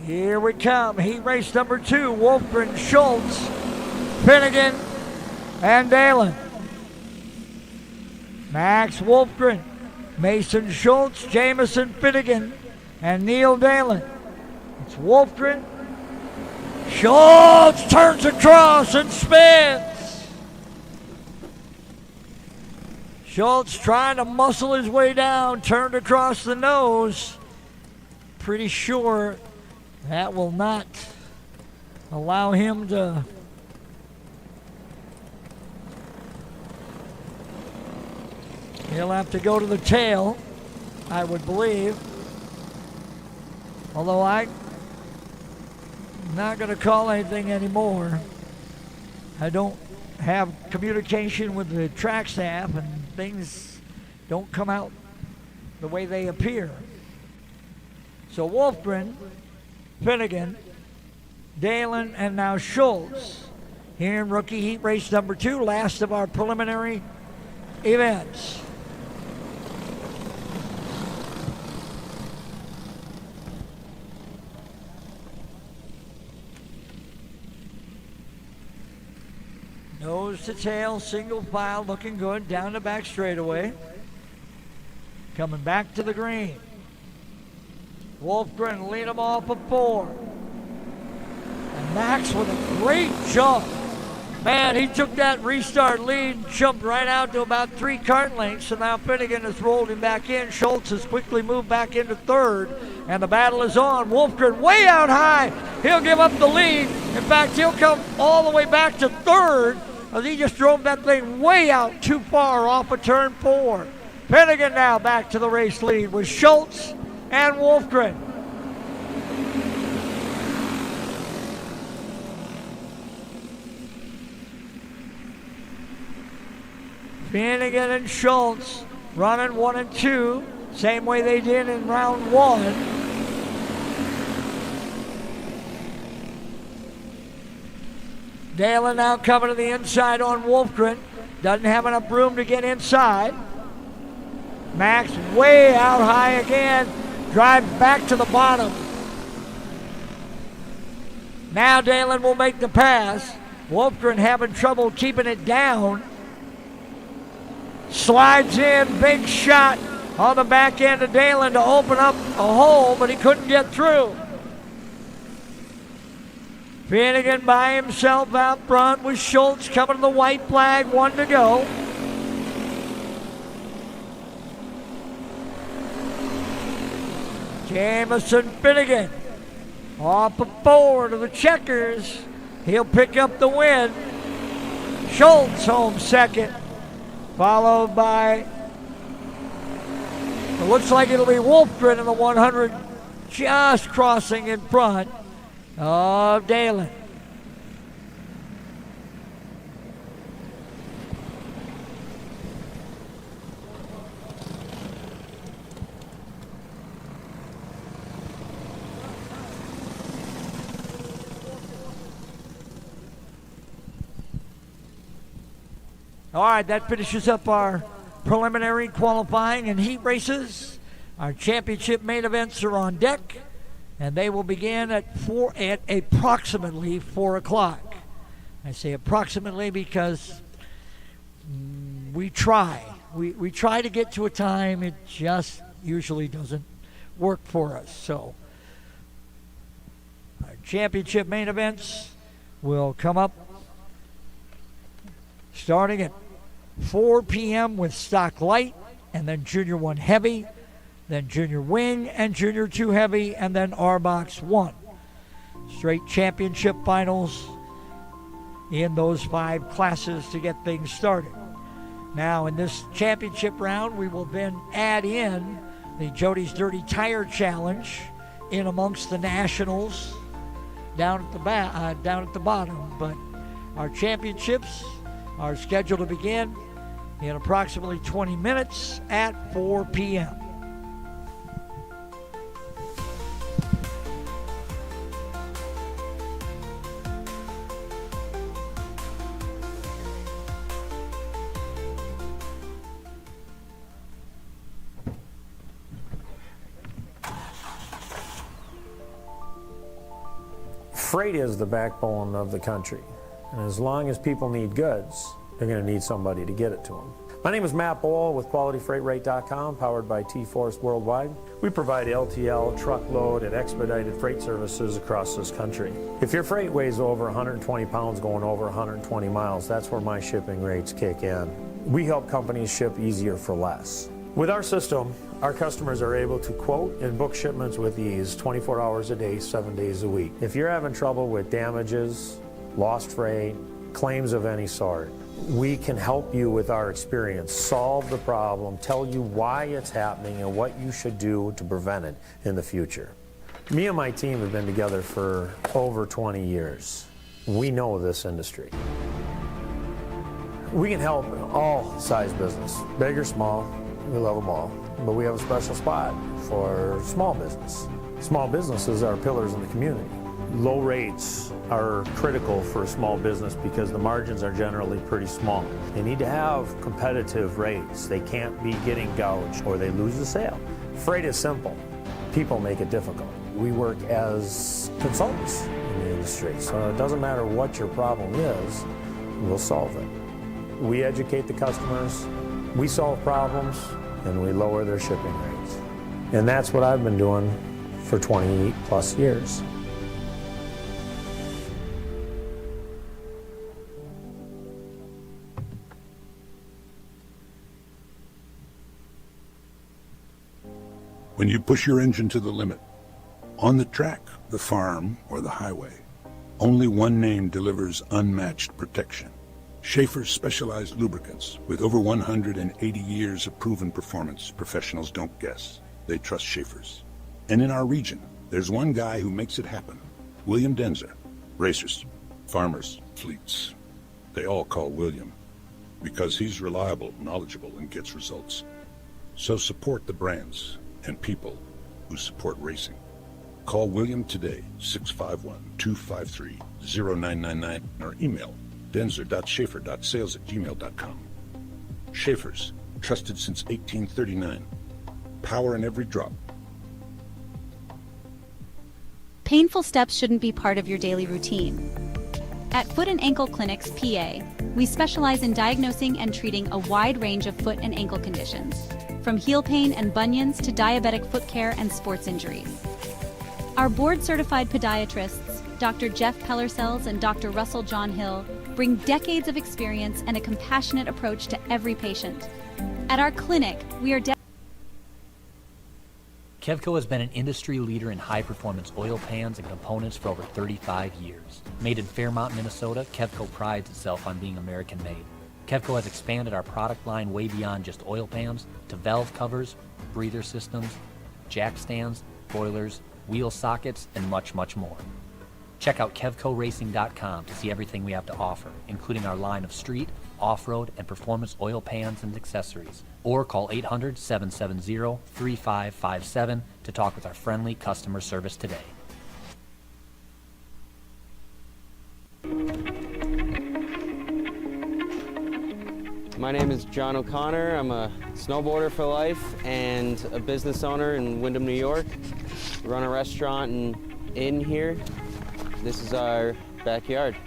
Speaker 1: Here we come. Heat race number 2. Wolfgren, Schultz, Finnegan, and Dalen. Max Wolfgren, Mason Schultz, Jamison Finnegan, and Neil Dalen. It's Wolfgren. Schultz turns across and spins. Schultz trying to muscle his way down, turned across the nose. Pretty sure that will not allow him to he'll have to go to the tail, I would believe. Although I'm not going to call anything anymore. I don't have communication with the track staff and things don't come out the way they appear. So Wolfgren, Finnegan, Dalen, and now Schultz here in rookie heat race number 2, last of our preliminary events. Nose to tail, single file, looking good, down the back straightaway. Coming back to the green. Wolfgren lead him off of 4. And Max with a great jump. Man, he took that restart lead, jumped right out to about 3 kart lengths, and now Finnegan has rolled him back in. Schultz has quickly moved back into 3rd, and the battle is on. Wolfgren way out high. He'll give up the lead. In fact, he'll come all the way back to 3rd, as he just drove that thing way out too far off of turn 4. Finnegan now back to the race lead with Schultz and Wolfgren. Finnegan and Schultz running 1 and 2, same way they did in round 1. Dalen now coming to the inside on Wolfgren. Doesn't have enough room to get inside. Max way out high again. Drive back to the bottom. Now Dalen will make the pass. Wolfgren having trouble keeping it down. Slides in, big shot on the back end of Dalen to open up a hole, but he couldn't get through. Finnegan by himself out front with Schultz coming to the white flag, 1 to go. Jamison Finnegan off of 4 to the checkers. He'll pick up the win. Schultz home second, followed by, it looks like it'll be Wolfgren in the 100, just crossing in front of Dalen. All right, that finishes up our preliminary qualifying and heat races. Our championship main events are on deck, and they will begin at approximately 4 o'clock. I say approximately because we try. We try to get to a time. It just usually doesn't work for us. So our championship main events will come up starting at 4 p.m. with Stock Light, and then Junior 1 Heavy, then Junior Wing and Junior 2 Heavy, and then RBox 1. Straight championship finals in those 5 classes to get things started. Now, in this championship round, we will then add in the Jody's Dirty Tire Challenge in amongst the Nationals down at the bottom. But our championships are scheduled to begin in approximately 20 minutes at 4 p.m.
Speaker 15: Freight is the backbone of the country, and as long as people need goods, they're going to need somebody to get it to them. My name is Matt Bowl with QualityFreightRate.com, powered by T-Force Worldwide. We provide LTL, truckload, and expedited freight services across this country. If your freight weighs over 120 pounds going over 120 miles, that's where my shipping rates kick in. We help companies ship easier for less. With our system, our customers are able to quote and book shipments with ease 24 hours a day, 7 days a week. If you're having trouble with damages, lost freight, claims of any sort, we can help you with our experience, solve the problem, tell you why it's happening and what you should do to prevent it in the future. Me and my team have been together for over 20 years. We know this industry. We can help all size business, big or small. We love them all, but we have a special spot for small business. Small businesses are pillars in the community. Low rates are critical for a small business because the margins are generally pretty small. They need to have competitive rates. They can't be getting gouged or they lose the sale. Freight is simple. People make it difficult. We work as consultants in the industry, so it doesn't matter what your problem is, we'll solve it. We educate the customers, we solve problems, and we lower their shipping rates. And that's what I've been doing for 20 plus years.
Speaker 5: When you push your engine to the limit, on the track, the farm, or the highway, only one name delivers unmatched protection. Schaefer's specialized lubricants. With over 180 years of proven performance, professionals don't guess. They trust Schaefer's. And in our region, there's one guy who makes it happen. William Denzer. Racers, farmers, fleets. They all call William because he's reliable, knowledgeable, and gets results. So support the brands and people who support racing. Call William today, 651-253-0999, or email denzer.schaefer.sales@gmail.com. Schaefer's, trusted since 1839. Power in every drop.
Speaker 6: Painful steps shouldn't be part of your daily routine. At Foot and Ankle Clinics, PA, we specialize in diagnosing and treating a wide range of foot and ankle conditions, from heel pain and bunions to diabetic foot care and sports injuries. Our board-certified podiatrists, Dr. Jeff Pellersells and Dr. Russell John Hill, bring decades of experience and a compassionate approach to every patient. At our clinic, we are
Speaker 7: Kevco has been an industry leader in high-performance oil pans and components for over 35 years. Made in Fairmont, Minnesota, Kevco prides itself on being American-made. Kevco has expanded our product line way beyond just oil pans to valve covers, breather systems, jack stands, boilers, wheel sockets, and much, much more. Check out KevcoRacing.com to see everything we have to offer, including our line of street, off-road, and performance oil pans and accessories. Or call 800-770-3557 to talk with our friendly customer service today.
Speaker 8: My name is John O'Connor. I'm a snowboarder for life and a business owner in Windham, New York. We run a restaurant and inn here. This is our backyard.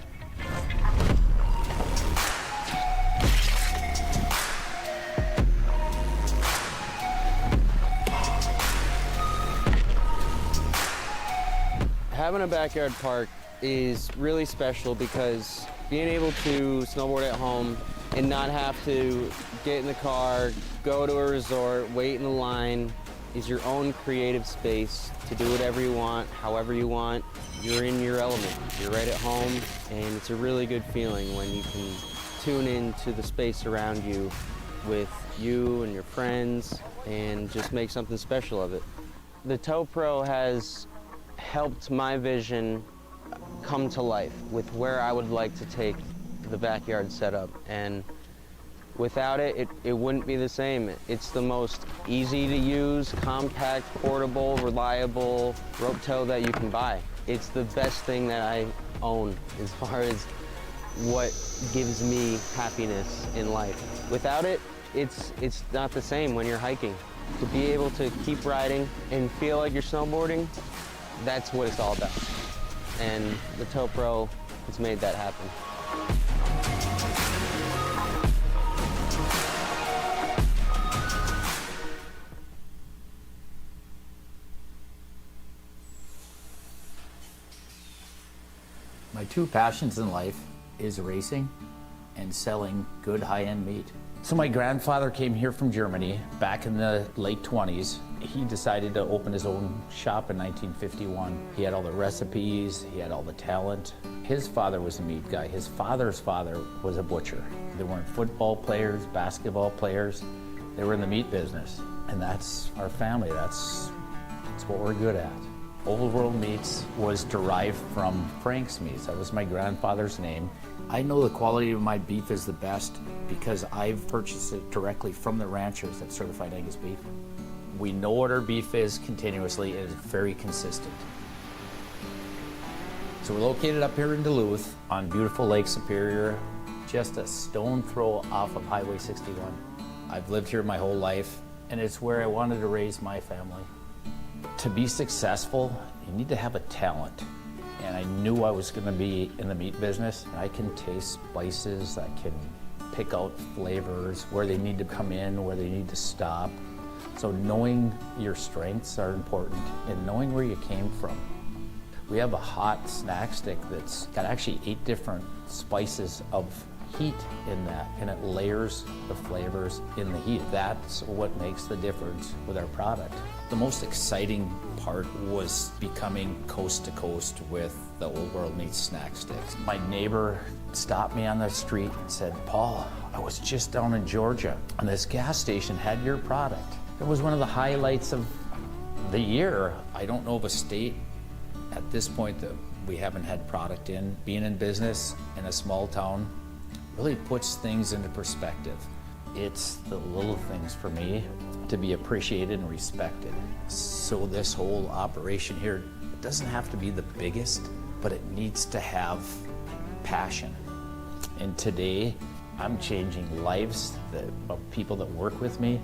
Speaker 8: Having a backyard park is really special because being able to snowboard at home and not have to get in the car, go to a resort, wait in the line, is your own creative space to do whatever you want, however you want. You're in your element. You're right at home, and it's a really good feeling when you can tune into the space around you with you and your friends and just make something special of it. The Tow Pro has helped my vision come to life with where I would like to take the backyard setup, and without it, it wouldn't be the same. It's the most easy to use, compact, portable, reliable rope tow that you can buy. It's the best thing that I own as far as what gives me happiness in life. Without it, it's not the same when you're hiking. To be able to keep riding and feel like you're snowboarding, that's what it's all about. And the Tow Pro has made that happen.
Speaker 9: My two passions in life is racing and selling good high-end meat. So my grandfather came here from Germany back in the late 20s. He decided to open his own shop in 1951. He had all the recipes, he had all the talent. His father was a meat guy. His father's father was a butcher. They weren't football players, basketball players. They were in the meat business. And that's our family. That's what we're good at. Old World Meats was derived from Frank's Meats. That was my grandfather's name. I know the quality of my beef is the best because I've purchased it directly from the ranchers that certified Angus beef. We know what our beef is continuously, and it's very consistent. So we're located up here in Duluth on beautiful Lake Superior, just a stone throw off of Highway 61. I've lived here my whole life, and it's where I wanted to raise my family. To be successful, you need to have a talent. And I knew I was going to be in the meat business. I can taste spices, I can pick out flavors, where they need to come in, where they need to stop. So knowing your strengths are important and knowing where you came from. We have a hot snack stick that's got actually 8 different spices of heat in that, and it layers the flavors in the heat. That's what makes the difference with our product. The most exciting part was becoming coast to coast with the Old World Meats snack sticks. My neighbor stopped me on the street and said, "Paul, I was just down in Georgia and this gas station had your product." It was one of the highlights of the year. I don't know of a state at this point that we haven't had product in. Being in business in a small town really puts things into perspective. It's the little things for me to be appreciated and respected. So this whole operation here, it doesn't have to be the biggest, but it needs to have passion. And today, I'm changing lives of people that work with me.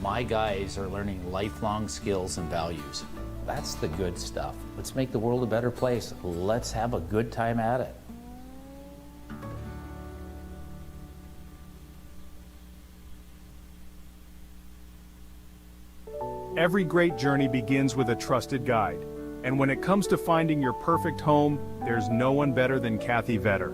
Speaker 9: My guys are learning lifelong skills and values. That's the good stuff. Let's make the world a better place. Let's have a good time at it.
Speaker 10: Every great journey begins with a trusted guide. And when it comes to finding your perfect home, there's no one better than Kathy Vetter.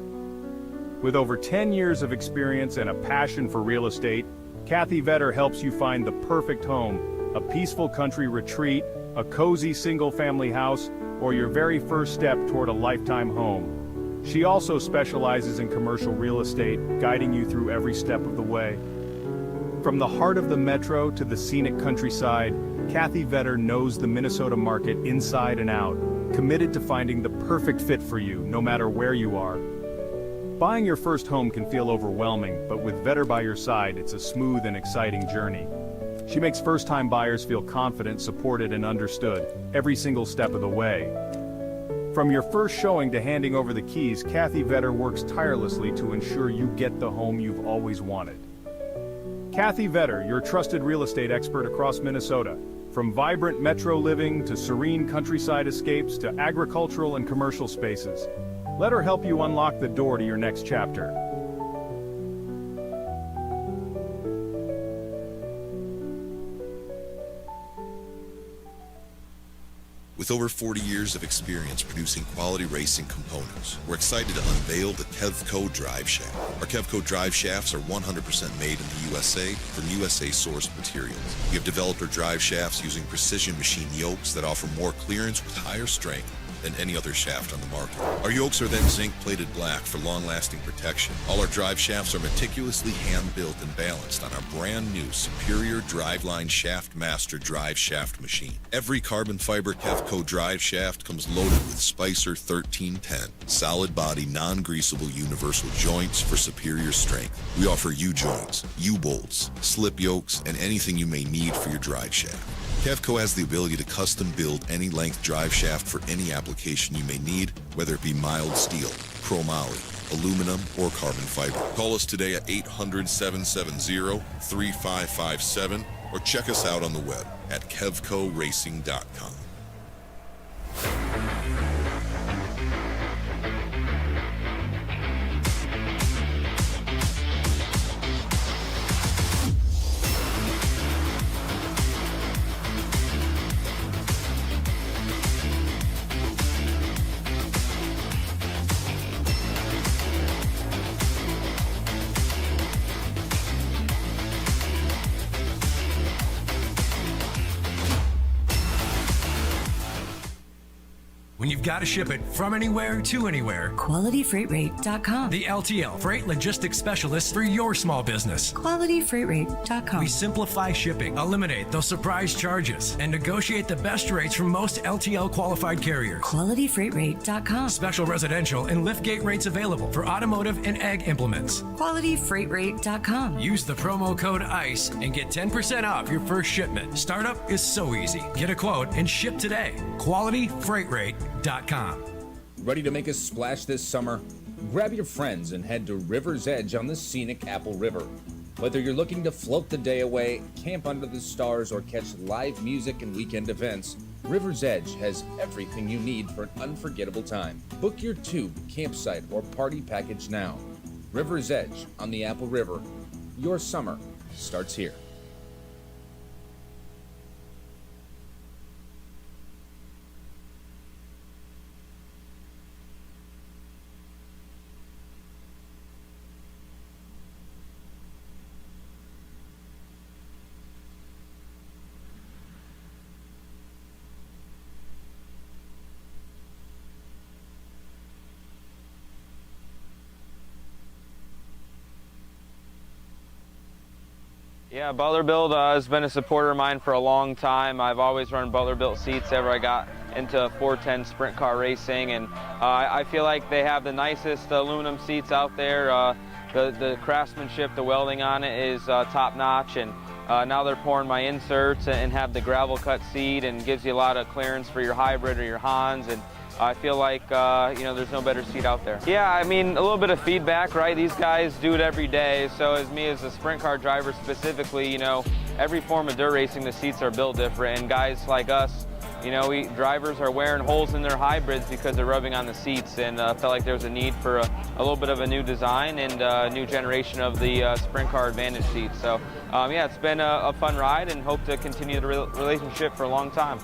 Speaker 10: With over 10 years of experience and a passion for real estate, Kathy Vetter helps you find the perfect home, a peaceful country retreat, a cozy single-family house, or your very first step toward a lifetime home. She also specializes in commercial real estate, guiding you through every step of the way. From the heart of the metro to the scenic countryside, Kathy Vetter knows the Minnesota market inside and out, committed to finding the perfect fit for you, no matter where you are. Buying your first home can feel overwhelming, but with Vetter by your side, it's a smooth and exciting journey. She makes first-time buyers feel confident, supported, and understood every single step of the way. From your first showing to handing over the keys, Kathy Vetter works tirelessly to ensure you get the home you've always wanted. Kathy Vetter, your trusted real estate expert across Minnesota. From vibrant metro living to serene countryside escapes to agricultural and commercial spaces. Let her help you unlock the door to your next chapter.
Speaker 11: With over 40 years of experience producing quality racing components, we're excited to unveil the Kevco Drive Shaft. Our Kevco Drive Shafts are 100% made in the USA from USA-sourced materials. We have developed our drive shafts using precision machine yokes that offer more clearance with higher strength than any other shaft on the market. Our yokes are then zinc-plated black for long-lasting protection. All our drive shafts are meticulously hand-built and balanced on our brand-new Superior Driveline Shaft Master drive shaft machine. Every carbon fiber Kevco drive shaft comes loaded with Spicer 1310, solid-body, non-greasable universal joints for superior strength. We offer U-joints, U-bolts, slip yokes, and anything you may need for your drive shaft. Kevco has the ability to custom build any length drive shaft for any application you may need, whether it be mild steel, chromoly, aluminum, or carbon fiber. Call us today at 800-770-3557 or check us out on the web at kevcoracing.com.
Speaker 12: When you've got to ship it from anywhere to anywhere,
Speaker 13: QualityFreightRate.com.
Speaker 12: the LTL Freight Logistics Specialists for your small business.
Speaker 13: QualityFreightRate.com.
Speaker 12: We simplify shipping, eliminate those surprise charges, and negotiate the best rates from most LTL qualified carriers.
Speaker 13: QualityFreightRate.com.
Speaker 12: Special residential and liftgate rates available for automotive and ag implements.
Speaker 13: QualityFreightRate.com.
Speaker 12: Use the promo code ICE and get 10% off your first shipment. Startup is so easy. Get a quote and ship today. QualityFreightRate.com.
Speaker 14: Ready to make a splash this summer? Grab your friends and head to River's Edge on the scenic Apple River. Whether you're looking to float the day away, camp under the stars, or catch live music and weekend events, River's Edge has everything you need for an unforgettable time. Book your tube, campsite, or party package now. River's Edge on the Apple River. Your summer starts here.
Speaker 4: Yeah, Butler-Built has been a supporter of mine for a long time. I've always run Butler-Built seats ever I got into 410 sprint car racing, and I feel like they have the nicest aluminum seats out there. The craftsmanship, the welding on it is top-notch, and now they're pouring my inserts and have the gravel cut seat and gives you a lot of clearance for your hybrid or your Hans, and I feel like, there's no better seat out there. Yeah, I mean, a little bit of feedback, right? These guys do it every day. So as me as a sprint car driver specifically, every form of dirt racing, the seats are built different. And guys like us, drivers are wearing holes in their hybrids because they're rubbing on the seats, and felt like there was a need for a little bit of a new design and a new generation of the sprint car advantage seats. So yeah, it's been a fun ride, and hope to continue the relationship for a long time.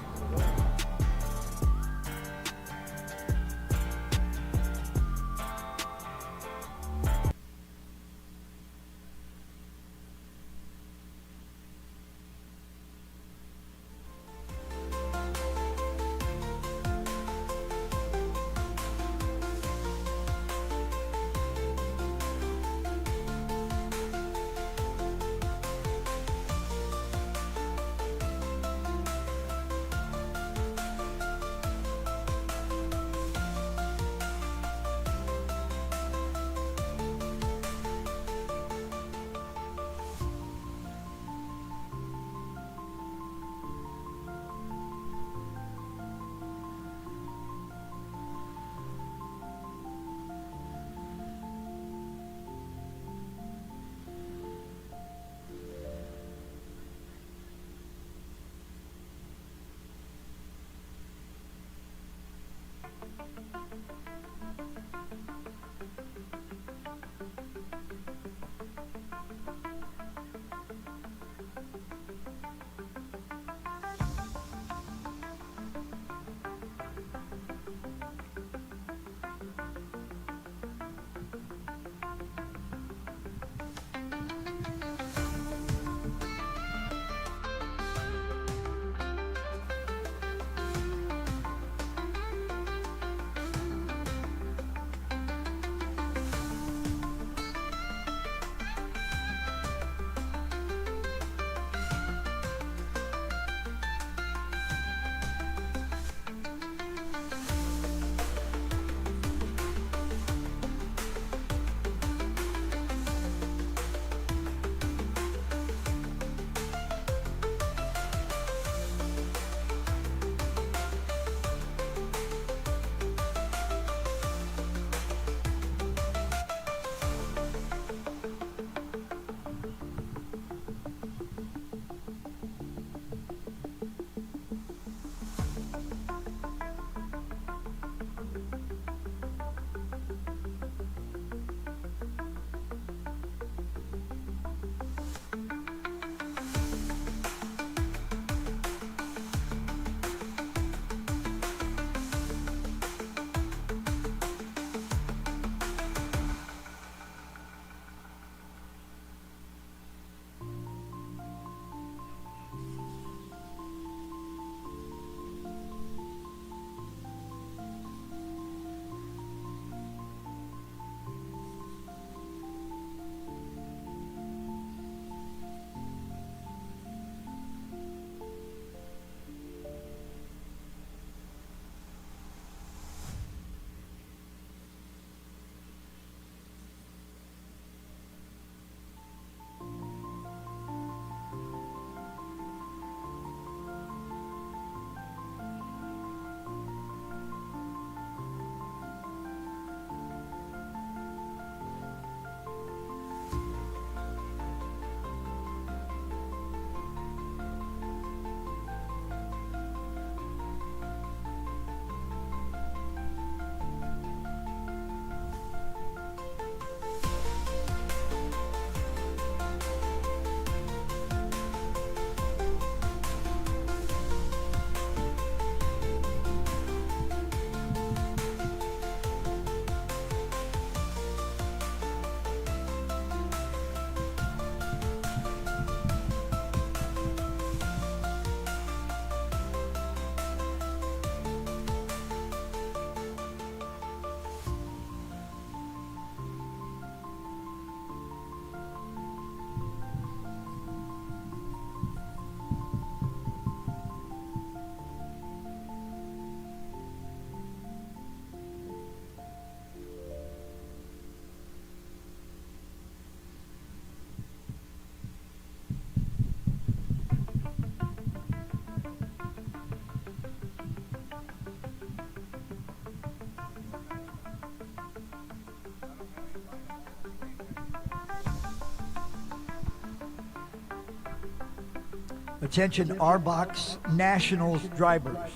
Speaker 1: Attention Arbox Nationals drivers.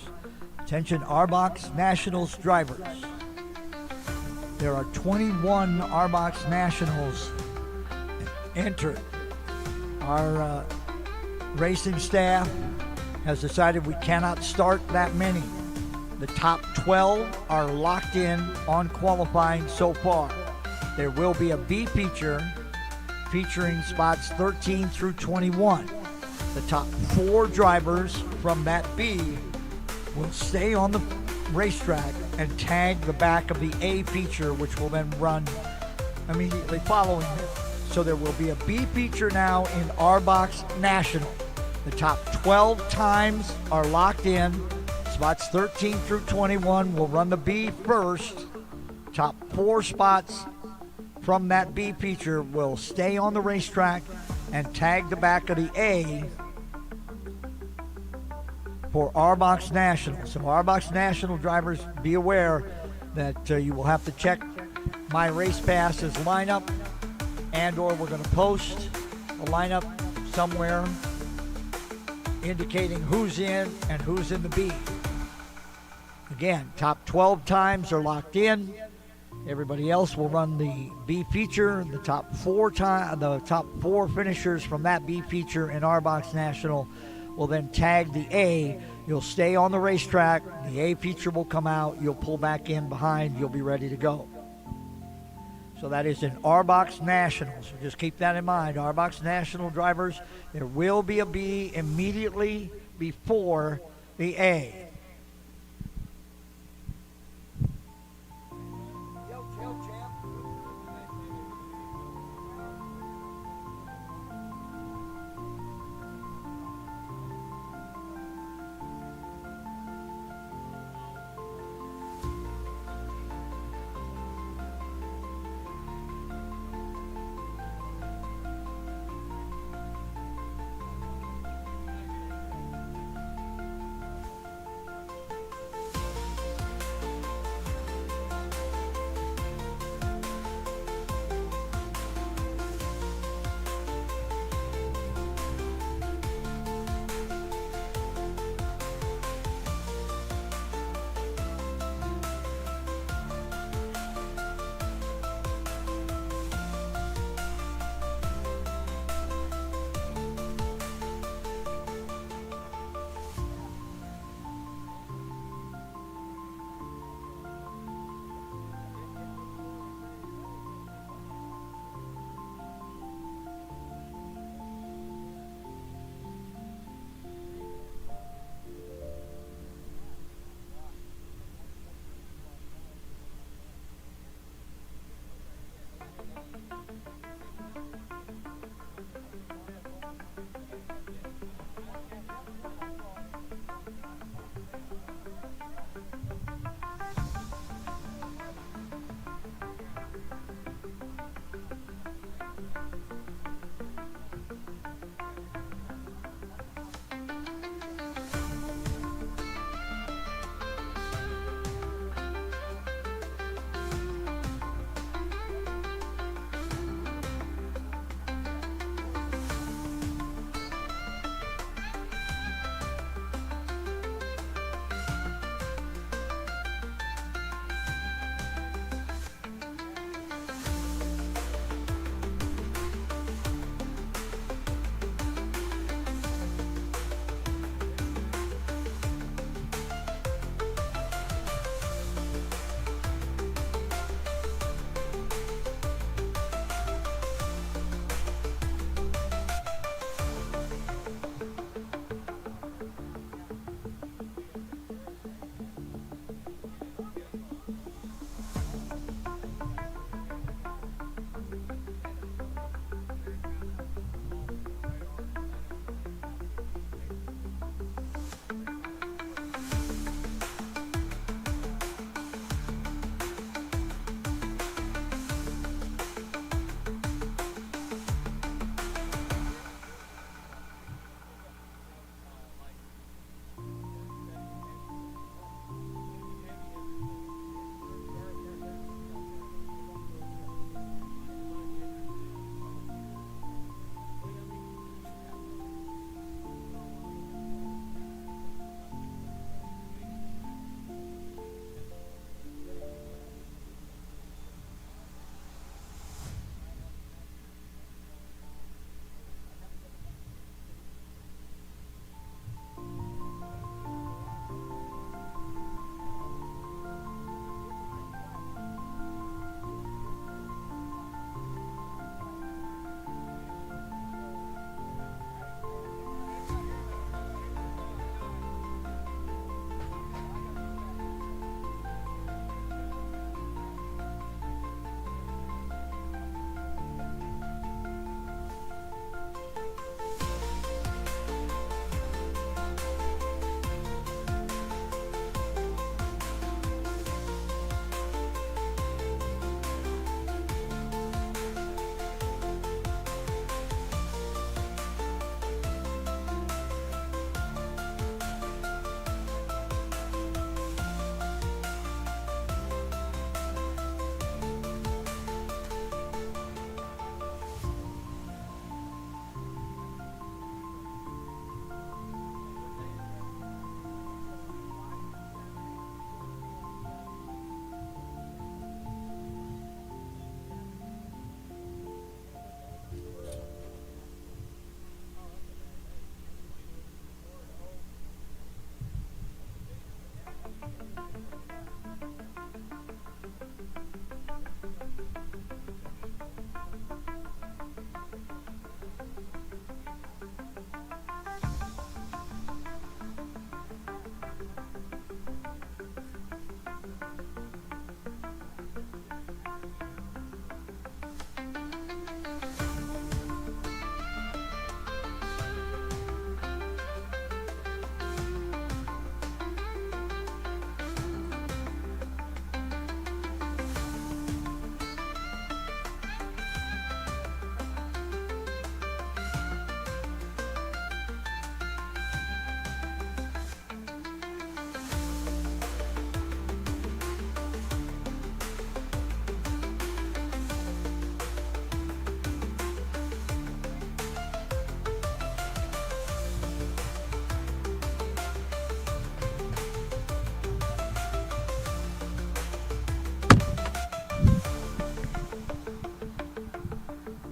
Speaker 1: Attention Arbox Nationals drivers. There are 21 Arbox Nationals entered. Our racing staff has decided we cannot start that many. The top 12 are locked in on qualifying so far. There will be a B feature featuring spots 13 through 21. The top 4 drivers from that B will stay on the racetrack and tag the back of the A feature, which will then run immediately following it. So there will be a B feature now in Arbox National. The top 12 times are locked in. Spots 13 through 21 will run the B first. Top 4 spots from that B feature will stay on the racetrack and tag the back of the A for Arbox National. So Arbox National drivers, be aware that you will have to check My Race Pass's lineup, and or we're going to post a lineup somewhere indicating who's in and who's in the B. Again, top 12 times are locked in. Everybody else will run the B feature. The top 4 finishers from that B feature in Arbox National will then tag the A. You'll stay on the racetrack. The A feature will come out. You'll pull back in behind. You'll be ready to go. So that is in Arbox National. So just keep that in mind. Arbox National drivers, there will be a B immediately before the A.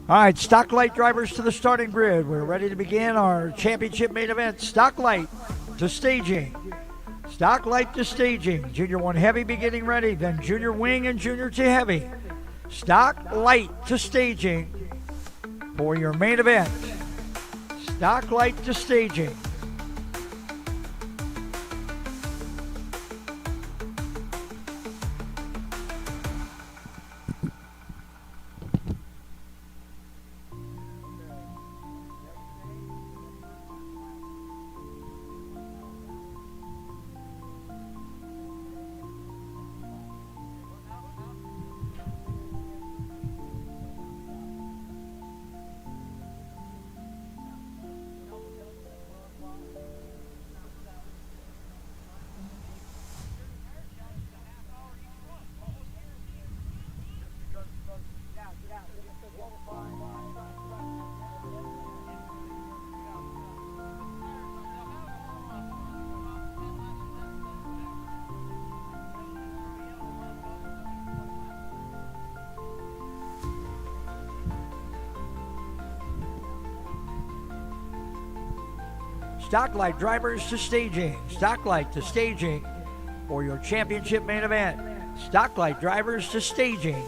Speaker 1: All right, stock light drivers to the starting grid. We're ready to begin our championship main event. Stock light to staging. Stock light to staging. Junior 1 heavy beginning ready, then junior wing and junior 2 heavy. Stock light to staging for your main event. Stock light to staging. Stock light drivers to staging. Stock light to staging for your championship main event. Stock light drivers to staging.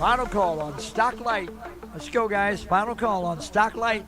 Speaker 1: Final call on stock light. Let's go, guys. Final call on stock light.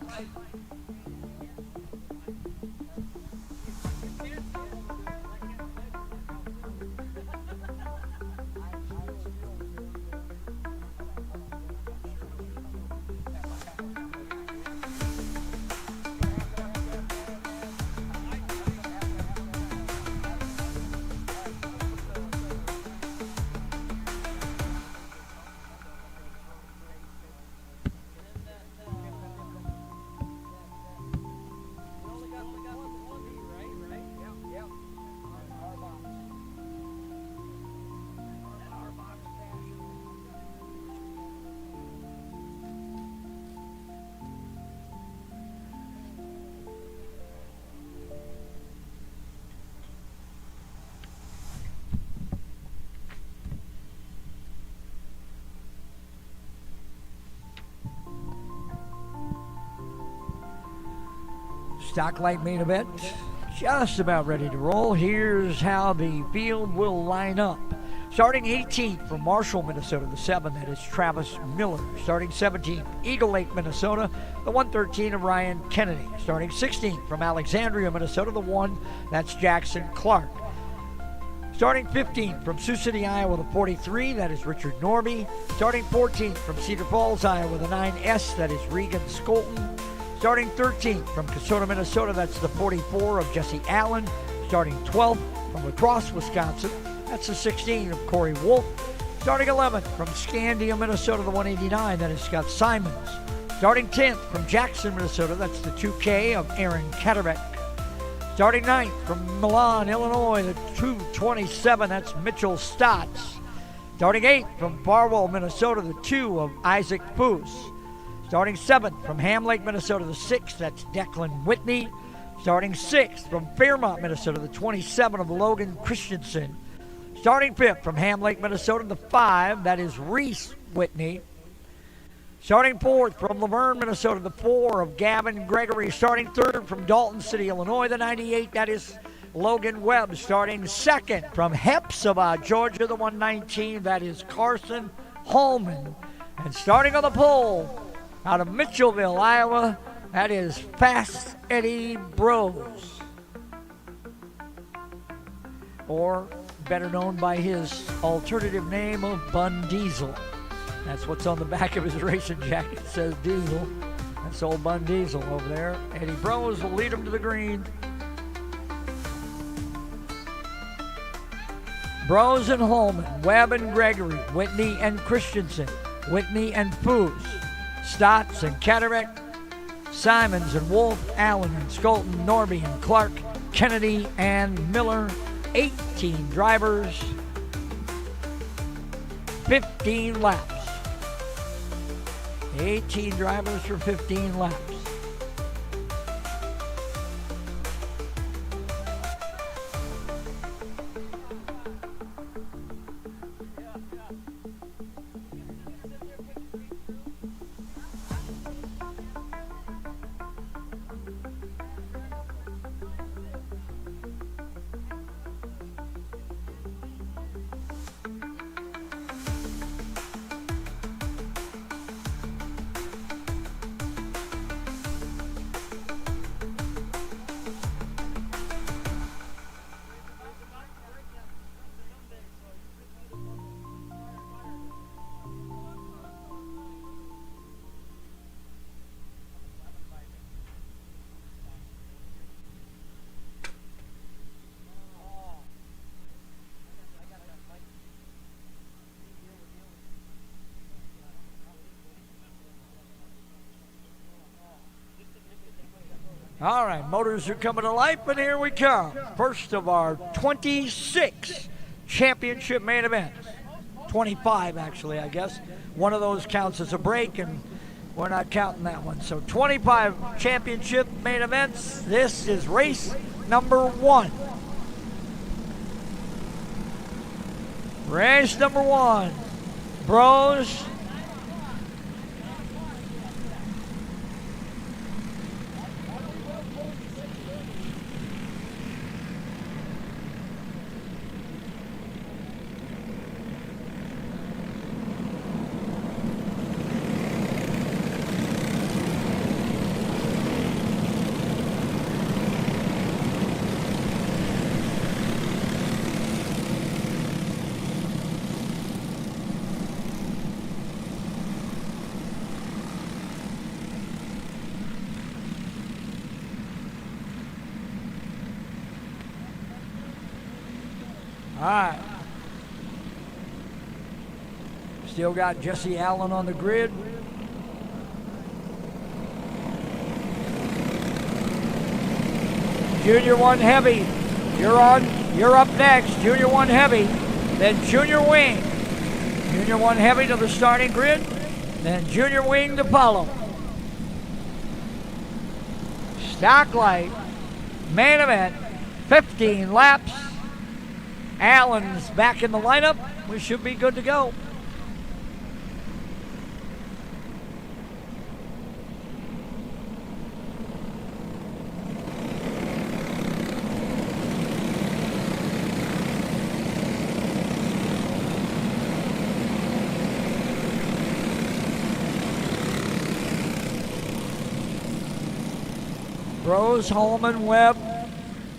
Speaker 1: Stock light main event, just about ready to roll. Here's how the field will line up. Starting 18th from Marshall, Minnesota, the 7, that is Travis Miller. Starting 17th, Eagle Lake, Minnesota, the 113 of Ryan Kennedy. Starting 16th from Alexandria, Minnesota, the 1, that's Jackson Clark. Starting 15th from Sioux City, Iowa, the 43, that is Richard Norby. Starting 14th from Cedar Falls, Iowa, the 9S, that is Regan Skolton. Starting 13th from Kasota, Minnesota, that's the 44 of Jesse Allen. Starting 12th from La Crosse, Wisconsin, that's the 16 of Corey Wolf. Starting 11th from Scandia, Minnesota, the 189, that is Scott Simons. Starting 10th from Jackson, Minnesota, that's the 2K of Aaron Katarek. Starting 9th from Milan, Illinois, the 227, that's Mitchell Stotts. Starting 8th from Barwell, Minnesota, the 2 of Isaac Foos. Starting 7th from Ham Lake, Minnesota, the 6, that's Declan Whitney. Starting 6th from Fairmont, Minnesota, the 27 of Logan Christensen. Starting 5th from Ham Lake, Minnesota, the 5, that is Reese Whitney. Starting 4th from Laverne, Minnesota, the 4 of Gavin Gregory. Starting 3rd from Dalton City, Illinois, the 98, that is Logan Webb. Starting 2nd from Hepzibah, Georgia, the 119, that is Carson Holman. And starting on the pole out of Mitchellville, Iowa, that is Fast Eddie Bros, or better known by his alternative name of Bun Diesel. That's what's on the back of his racing jacket. It says Diesel. That's old Bun Diesel over there. Eddie Bros will lead him to the green. Bros and Holman, Webb and Gregory, Whitney and Christensen, Whitney and Foos, Stotts and Cataract, Simons and Wolf, Allen and Skolton, Norby and Clark, Kennedy and Miller. 18 drivers, 15 laps. 18 drivers for 15 laps. All right, motors are coming to life, and here we come. First of our 26 championship main events. 25, actually, I guess. One of those counts as a break, and we're not counting that one. So 25 championship main events. This is race number 1. Race number 1. Bros. All right. Still got Jesse Allen on the grid. Junior 1 Heavy, you're up next. Junior 1 Heavy, then Junior Wing. Junior 1 Heavy to the starting grid, then Junior Wing to follow. Stock light, main event, 15 laps. Allen's back in the lineup. We should be good to go. Rose, Holman, Webb,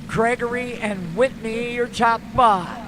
Speaker 1: Gregory, and Whitney, your top 5.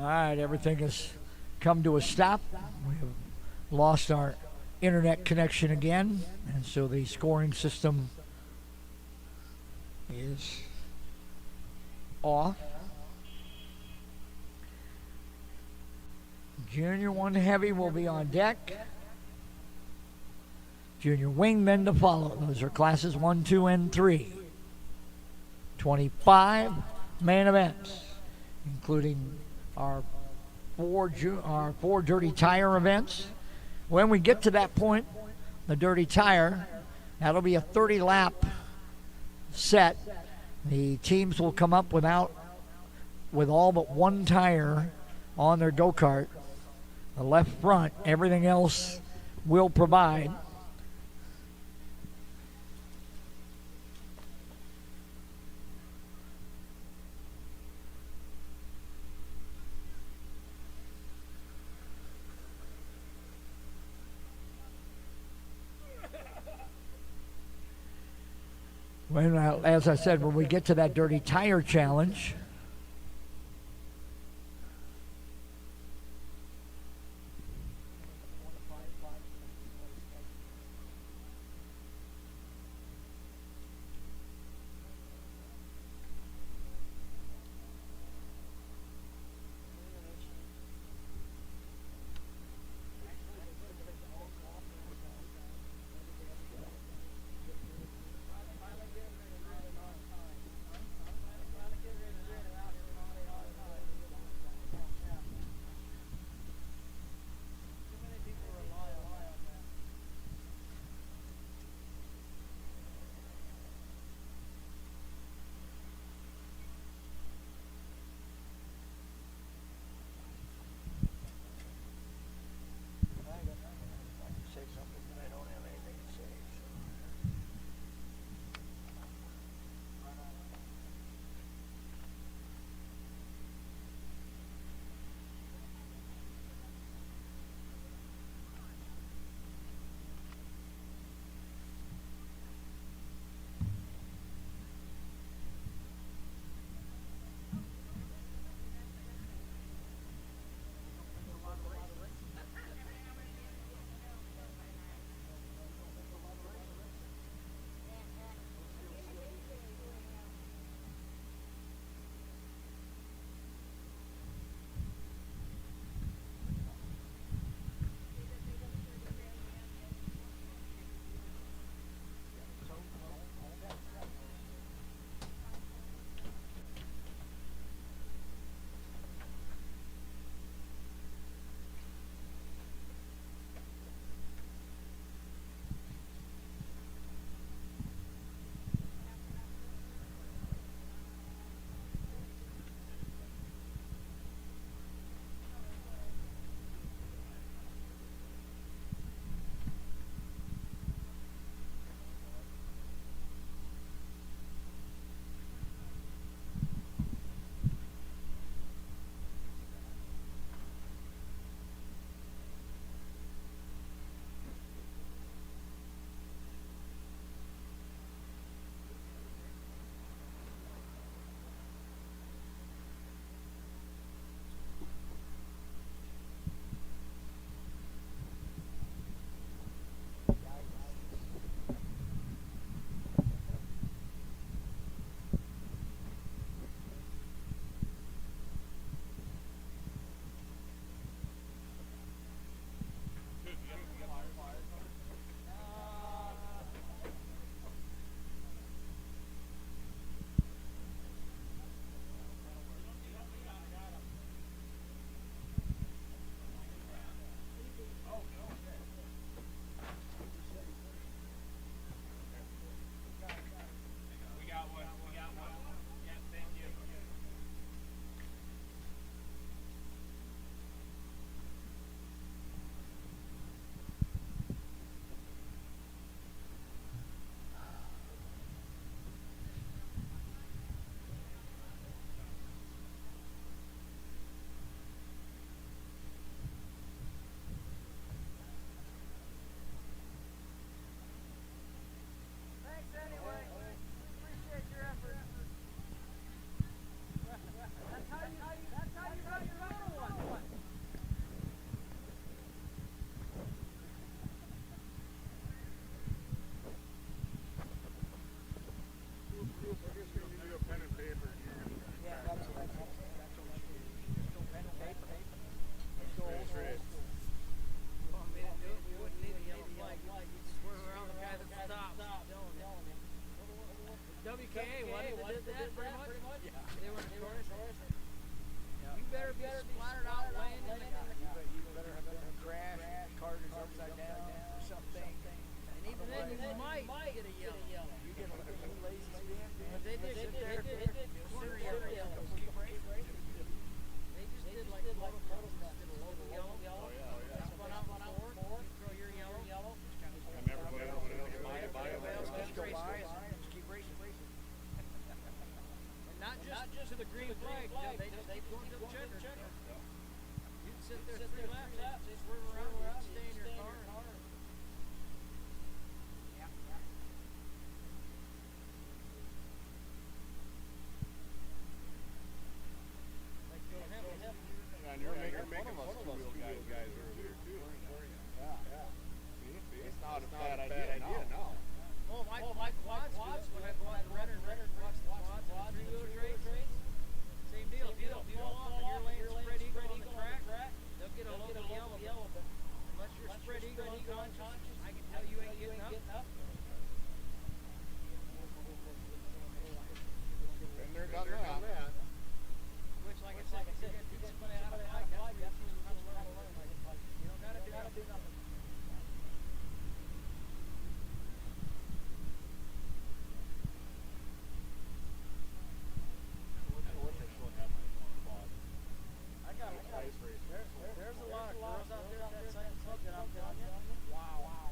Speaker 1: All right, everything has come to a stop. We have lost our internet connection again, and so the scoring system is off. Junior 1 Heavy will be on deck. Junior Wingmen to follow. Those are classes 1, 2, and 3. 25 main events, including our four dirty tire events. When we get to that point, the dirty tire, that'll be a 30-lap set. The teams will come up with all but one tire on their go-kart. The left front, everything else will provide. As I said, when we get to that dirty tire challenge,
Speaker 3: something. And even then, you might get a yellow. You get a little lazy stand, but they just sit there, corner yellow. They just did like local yellow. Oh yeah. Spun out before, throw your yellow.
Speaker 2: And everybody else
Speaker 3: just go by and just keep racing. And not just to the green flag, they just keep going to the checker. You can sit there 3 laps, they swerve around, you can stay in your car.
Speaker 2: And you're making fun of us two-wheel guys earlier, too. Yeah. See? It's not a bad idea now.
Speaker 3: Oh, my quads when I go out and run and watch the quads and the 3-wheeler race. Same deal. If you don't fall off and you're laying spread eagle on the track, they'll get a local yellow. But unless you're spread eagle unconscious, I can tell you ain't getting up.
Speaker 2: Been there, done that.
Speaker 3: Which, like I said, you get somebody out of the bike, that's when you kind of learn. You don't gotta do nothing. There's a lot of girls out there on that side club that I'm telling you. Wow.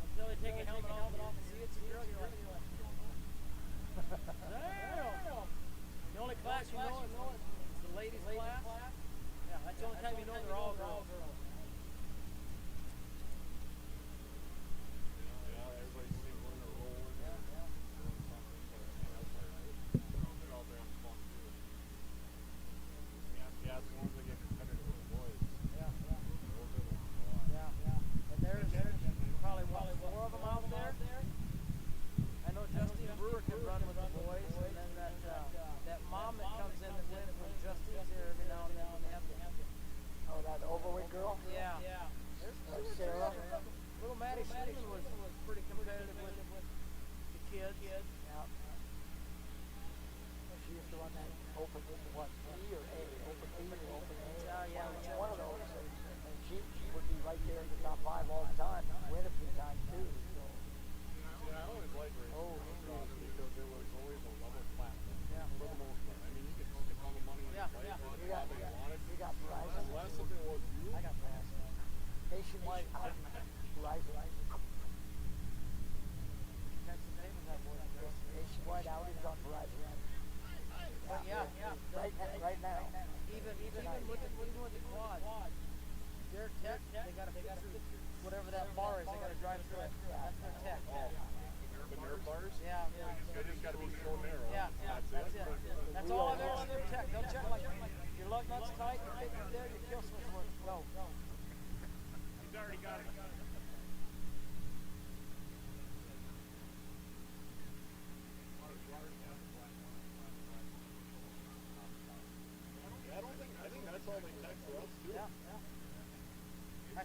Speaker 3: Until they take a helmet off and see it's a girl, you're like, damn! The only class you know is the ladies' class. Yeah, that's the only time you know they're all girls.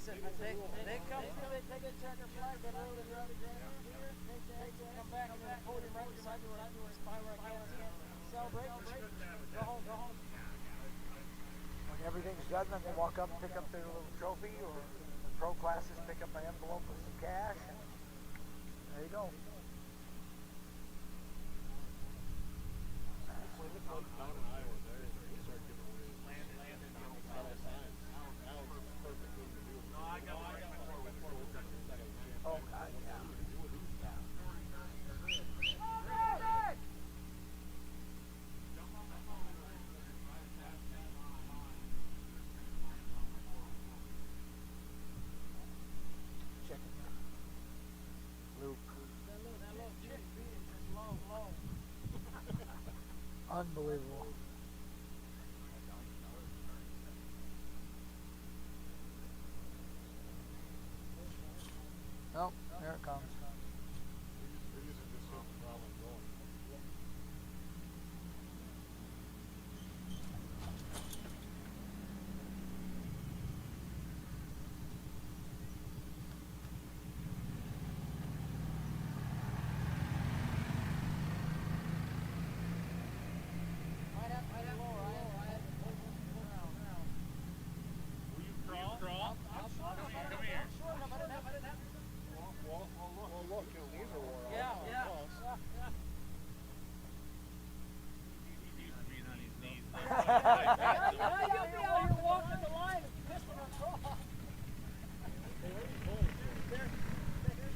Speaker 3: They come through, they take a checker flag, they load it around here, they come back and then podium right beside me where I spy where I can't see it, celebrate, go home.
Speaker 1: When everything's done, then they walk up and pick up their little trophy, or the pro classes pick up an envelope with some cash, and there you go. Unbelievable. Oh, there it comes.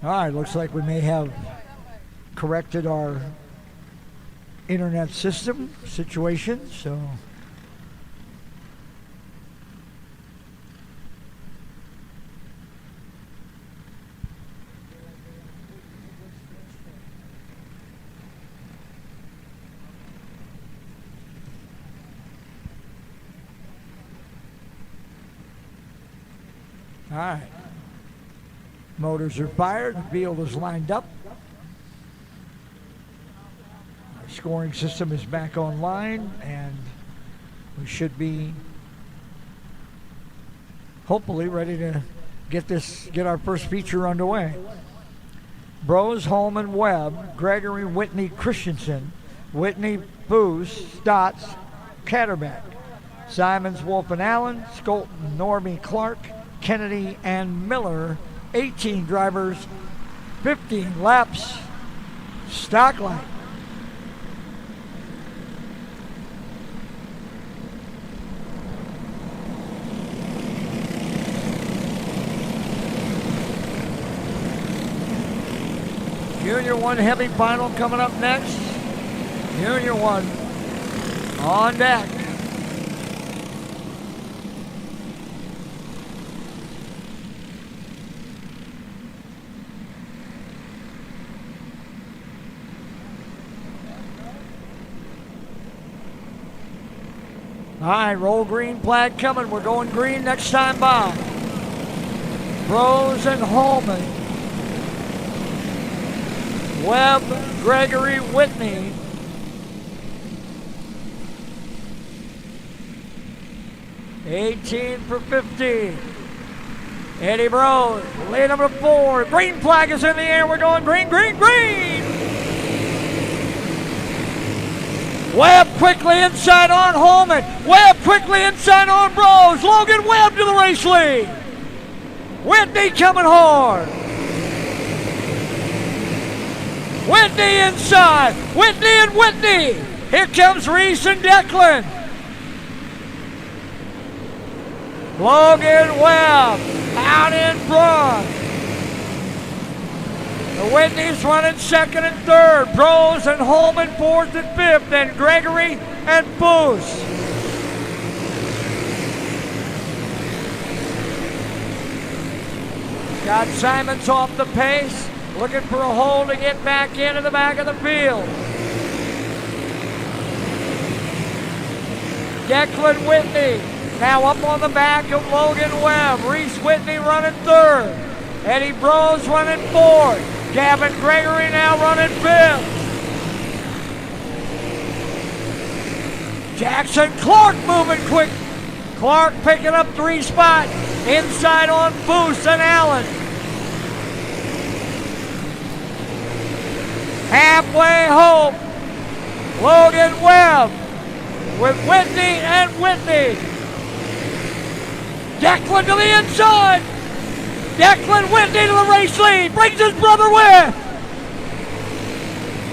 Speaker 1: All right, looks like we may have corrected our internet system situation, so all right. Motors are fired. The field is lined up. Our scoring system is back online, and we should be hopefully ready to get our first feature underway. Bros, Holman, Webb, Gregory, Whitney, Christensen, Whitney, Boos, Stotts, Catterback, Simons, Wolf and Allen, Skolton, Norby, Clark, Kennedy, and Miller. 18 drivers, 15 laps, stock light. Junior 1 heavy final coming up next. Junior 1 on deck. All right, roll green flag coming. We're going green next time by. Bros and Holman. Webb, Gregory, Whitney. $18 for 15. Eddie Bros, lead them to 4. Green flag is in the air. We're going green, green, green. Webb quickly inside on Holman. Webb quickly inside on Bros. Logan Webb to the race lead. Whitney coming hard. Whitney inside. Whitney and Whitney. Here comes Reese and Declan. Logan Webb out in front. The Whitney's running second and third. Bros and Holman fourth and fifth. Then Gregory and Boos. Got Simons off the pace. Looking for a hole to get back into the back of the field. Declan Whitney now up on the back of Logan Webb. Reese Whitney running third. Eddie Bros running fourth. Gavin Gregory now running fifth. Jackson Clark moving quick. Clark picking up 3 spots. Inside on Boos and Allen. Halfway home. Logan Webb with Whitney and Whitney. Declan to the inside. Declan Whitney to the race lead. Brings his brother with.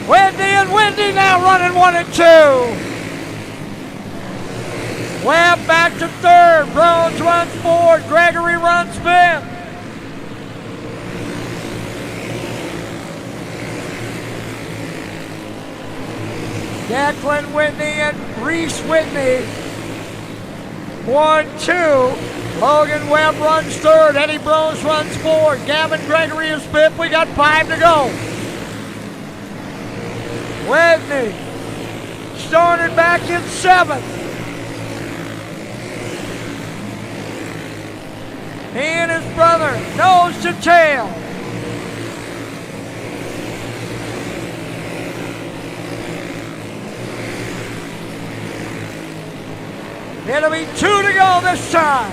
Speaker 1: Whitney and Whitney now running 1 and 2. Webb back to third. Bros runs fourth. Gregory runs fifth. Declan Whitney and Reese Whitney. 1, 2. Logan Webb runs third. Eddie Bros runs fourth. Gavin Gregory is fifth. We got 5 to go. Whitney started back in 7th. He and his brother, nose to tail. It'll be 2 to go this time.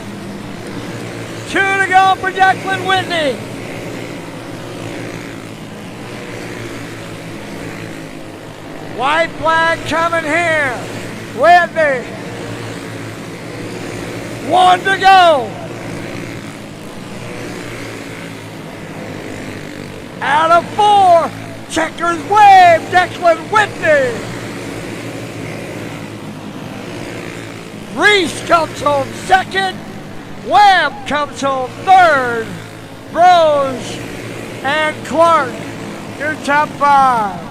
Speaker 1: 2 to go for Declan Whitney. White flag coming here. Whitney. 1 to go. Out of 4. Checkers wave. Declan Whitney. Reese comes home second. Webb comes home third. Bros and Clark, your top 5.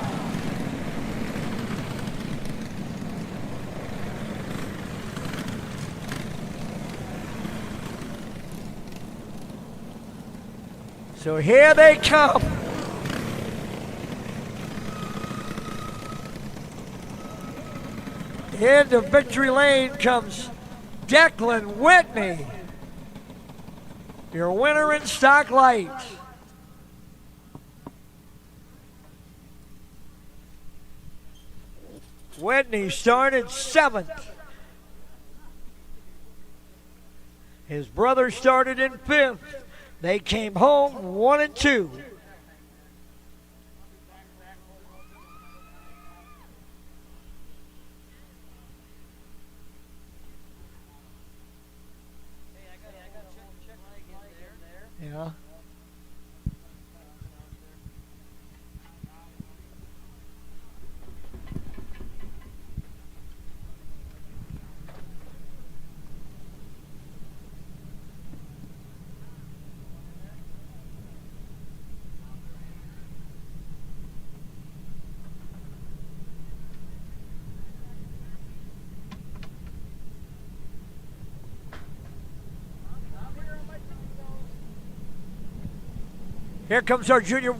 Speaker 1: So here they come. Into victory lane comes Declan Whitney, your winner in stock light. Whitney started 7th. His brother started in 5th. They came home 1 and 2. Yeah. Here comes our junior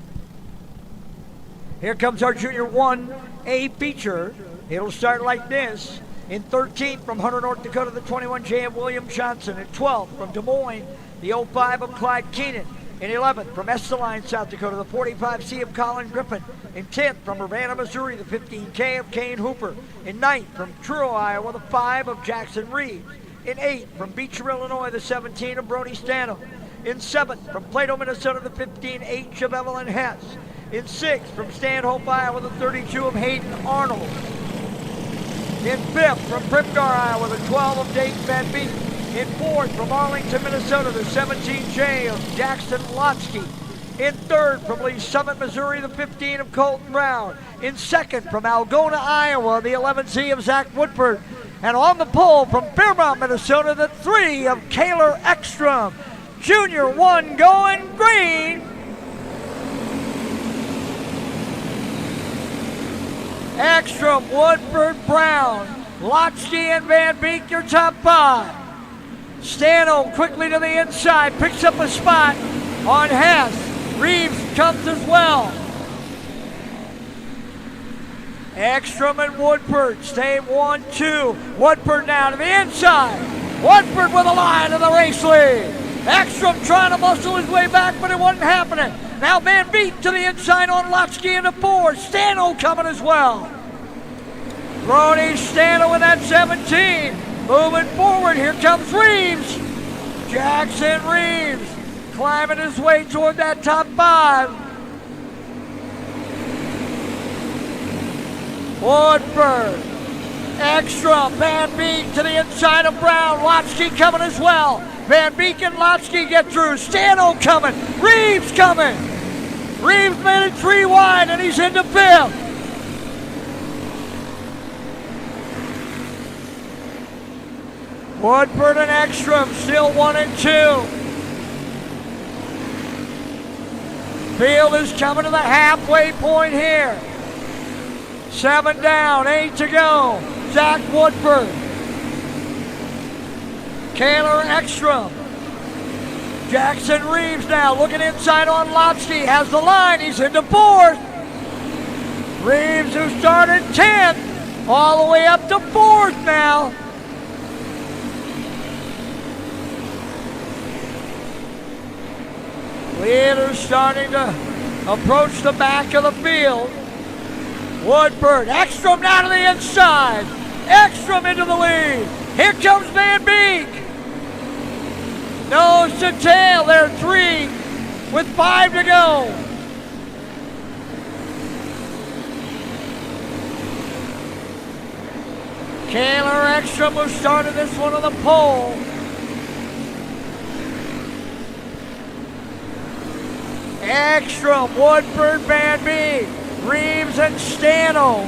Speaker 1: 1A feature. It'll start like this. In 13th from Hunter, North Dakota, the 21 J.M. William Johnson. In 12th from Des Moines, the 05 of Clyde Keenan. In 11th from Esteline, South Dakota, the 45C of Colin Griffin. In 10th from Urbana, Missouri, the 15K of Kane Hooper. In 9th from Truro, Iowa, the 5 of Jackson Reeves. In 8th from Beecher, Illinois, the 17 of Brody Stano. In 7th, from Plato, Minnesota, the 15H of Evelyn Hess. In 6th, from Stanhope, Iowa, the 32 of Hayden Arnold. In 5th, from Primgar, Iowa, the 12 of Dayton Van Beek. In 4th, from Arlington, Minnesota, the 17J of Jackson Lotsky. In 3rd, from Lee Summit, Missouri, the 15 of Colton Brown. In 2nd, from Algona, Iowa, the 11Z of Zach Woodford. And on the pole, from Fairmount, Minnesota, the 3 of Kaylor Ekstrom. Junior 1 going green. Ekstrom, Woodford, Brown, Lotsky, and Van Beek, your top 5. Stano quickly to the inside, picks up a spot on Hess. Reeves comes as well. Ekstrom and Woodford stay 1-2. Woodford now to the inside. Woodford with a line of the race lead. Ekstrom trying to muscle his way back, but it wasn't happening. Now Van Beek to the inside on Lotsky into 4. Stano coming as well. Brody Stano with that 17. Moving forward, here comes Reeves. Jackson Reeves climbing his way toward that top 5. Woodford, Ekstrom, Van Beek to the inside of Brown. Lotsky coming as well. Van Beek and Lotsky get through. Stano coming. Reeves coming. Reeves made it 3 wide and he's into 5th. Woodford and Ekstrom still 1 and 2. Field is coming to the halfway point here. 7 down, 8 to go. Zach Woodford. Kaylor Ekstrom. Jackson Reeves now looking inside on Lotsky. Has the line. He's into 4th. Reeves, who started 10th, all the way up to 4th now. Leaders starting to approach the back of the field. Woodford, Ekstrom now to the inside. Ekstrom into the lead. Here comes Van Beek. Nose to tail, they're 3 with 5 to go. Kaylor Ekstrom, who started this one on the pole. Ekstrom, Woodford, Van Beek, Reeves, and Stano.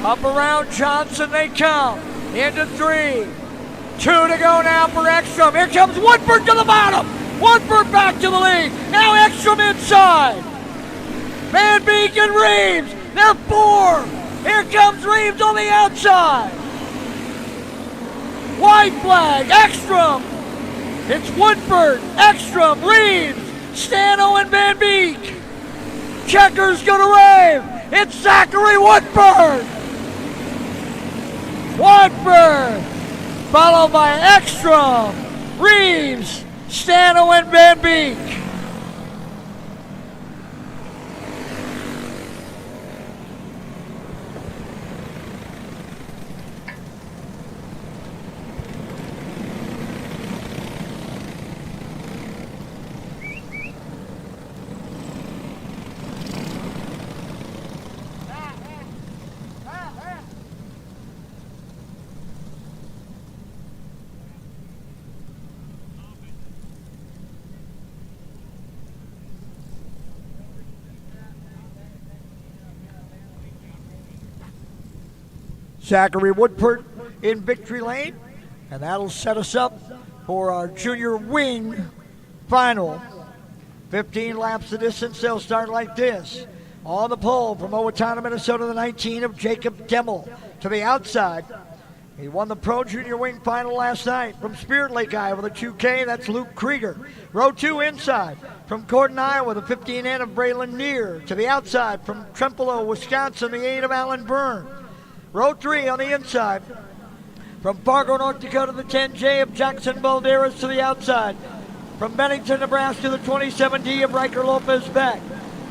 Speaker 1: Up around Johnson they come. Into 3. 2 to go now for Ekstrom. Here comes Woodford to the bottom. Woodford back to the lead. Now Ekstrom inside. Van Beek and Reeves. They're 4. Here comes Reeves on the outside. White flag. Ekstrom. It's Woodford, Ekstrom, Reeves, Stano, and Van Beek. Checker's gonna rave. It's Zachary Woodford. Woodford, followed by Ekstrom, Reeves, Stano, and Van Beek. Zachary Woodford in victory lane, and that'll set us up for our junior wing final. 15 laps the distance. They'll start like this. On the pole from Owatonna, Minnesota, the 19 of Jacob Demmel to the outside. He won the Pro Junior Wing Final last night. From Spirit Lake, Iowa, the 2K, that's Luke Krieger. Row 2 inside. From Gordon, Iowa, the 15N of Braylon Neer to the outside. From Trempealeau, Wisconsin, the 8 of Alan Byrne. Row 3 on the inside. From Fargo, North Dakota, the 10J of Jackson Balderas to the outside. From Bennington, Nebraska, the 27D of Riker Lopez Beck.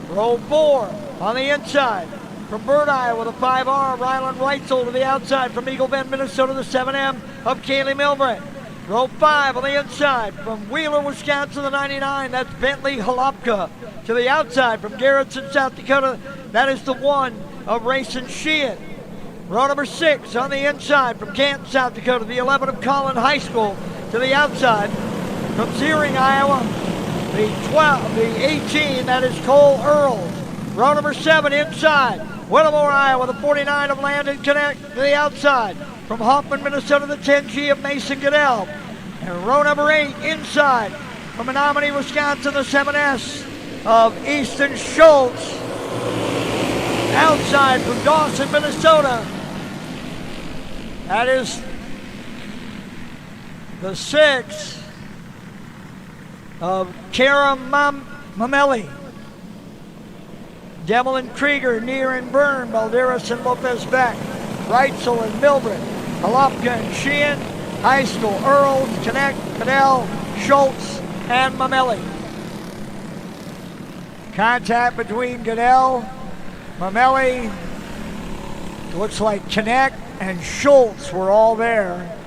Speaker 1: Row 4 on the inside. From Bird, Iowa, the 5R of Ryland Reitzel to the outside. From Eagle Bend, Minnesota, the 7M of Kaylee Milbrett. Row 5 on the inside. From Wheeler, Wisconsin, the 99, that's Bentley Holopka to the outside. From Garrettson, South Dakota, that is the 1 of Rayson Sheehan. Row number 6 on the inside. From Canton, South Dakota, the 11 of Collin High School to the outside. From Searing, Iowa, the 18, that is Cole Earls. Row number 7 inside. Willamore, Iowa, the 49 of Landon Connect to the outside. From Hoffman, Minnesota, the 10G of Mason Goodell. And row number 8 inside. From Menominee, Wisconsin, the 7S of Easton Schultz. Outside from Dawson, Minnesota, that is the 6 of Kara Mameli. Demmel and Krieger, Neer and Byrne, Balderas and Lopez Beck, Reitzel and Milbrett, Holopka and Sheehan, High School, Earls, Connect, Cadell, Schultz, and Mameli. Contact between Goodell, Mameli, looks like Connect and Schultz were all there.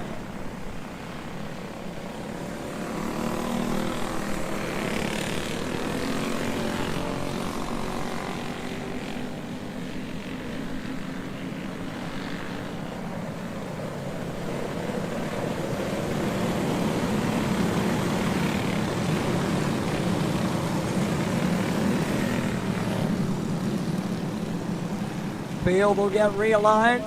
Speaker 1: Field will get realigned.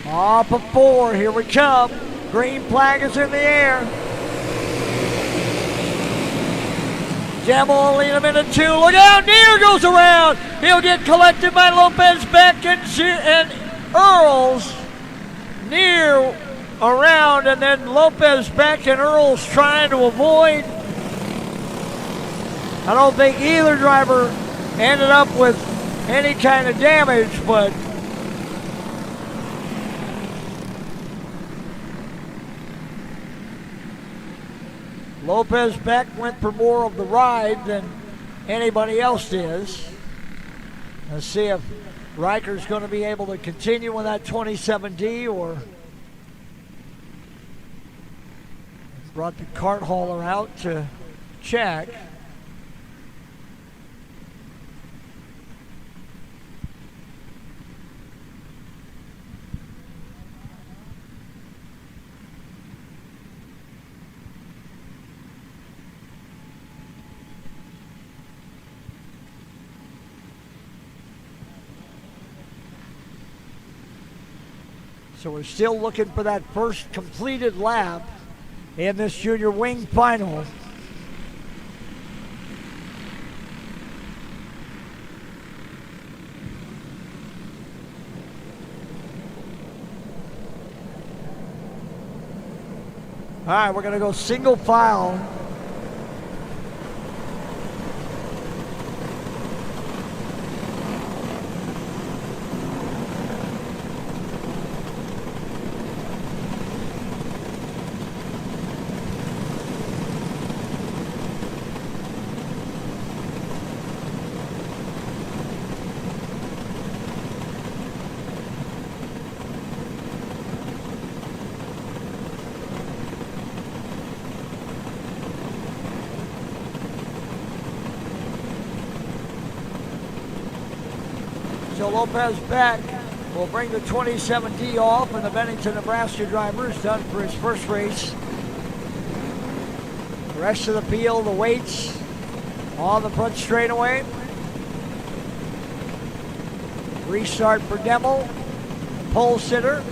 Speaker 1: Off of 4, here we come. Green flag is in the air. Demmel will lead him into 2. Look out, Neer goes around. He'll get collected by Lopez Beck and Earls. Neer around, and then Lopez Beck and Earls trying to avoid. I don't think either driver ended up with any kind of damage, but Lopez Beck went for more of the ride than anybody else is. Let's see if Riker's going to be able to continue with that 27D or brought the cart hauler out to check. So we're still looking for that first completed lap in this junior wing final. All right, we're going to go single file. So Lopez Beck will bring the 27D off, and the Bennington, Nebraska driver is done for his first race. The rest of the field, the weights on the front straightaway. Restart for Demmel, pole sitter.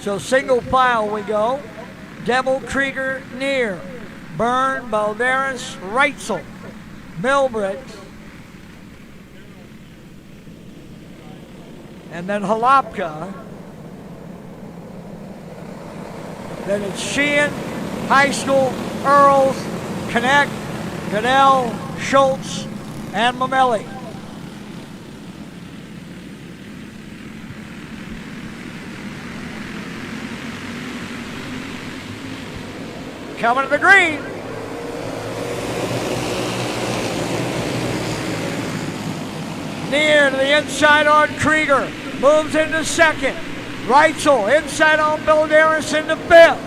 Speaker 1: So single file we go. Demmel, Krieger, Neer, Byrne, Balderas, Reitzel, Milbrit, and then Halapka. Then it's Sheehan, High School, Earls, Connect, Goodell, Schultz, and Mamelli. Coming to the green. Near to the inside on Krieger. Moves into second. Reitzel inside on Balderas into fifth.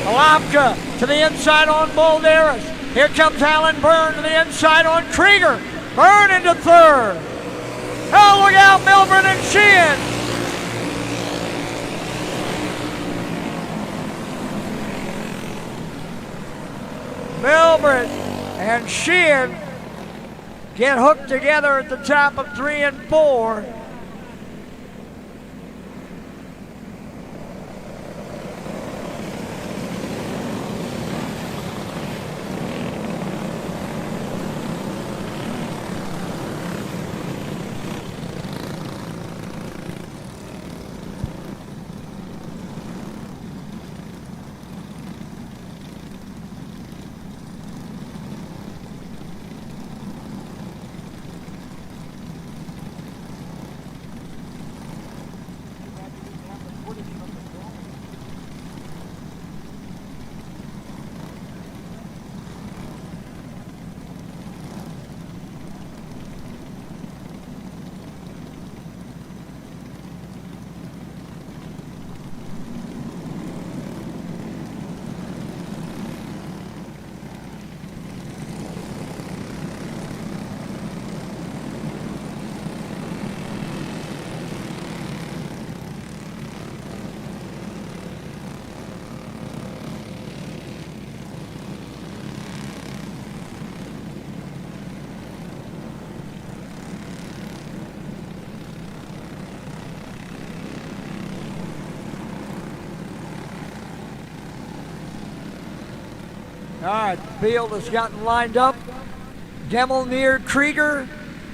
Speaker 1: Halapka to the inside on Balderas. Here comes Alan Byrne to the inside on Krieger. Byrne into third. Oh, look out, Milburn and Sheehan. Milbert and Sheehan get hooked together at the top of 3 and 4. All right, the field has gotten lined up. Gemmel near Krieger,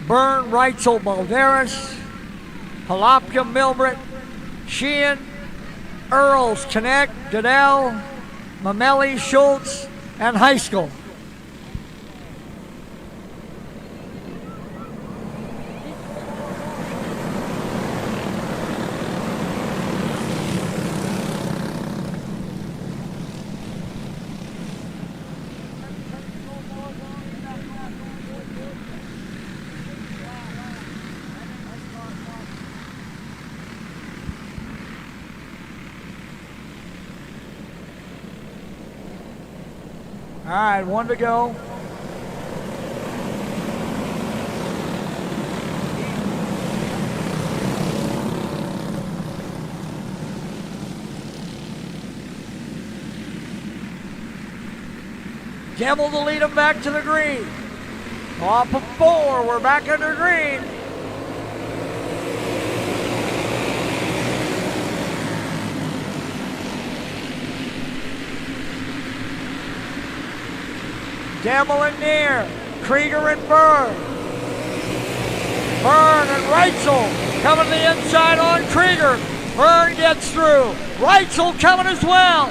Speaker 1: Byrne, Reitzel, Balderas, Halopka, Milbrit, Sheehan, Earls, Connect, Goodell, Mamelli, Schultz, and Heiskell. All right, one to go. Gemmel to lead him back to the green. Off of 4, we're back under green. Gemmel and Neer, Krieger and Byrne. Byrne and Reitzel coming to the inside on Krieger. Byrne gets through. Reitzel coming as well.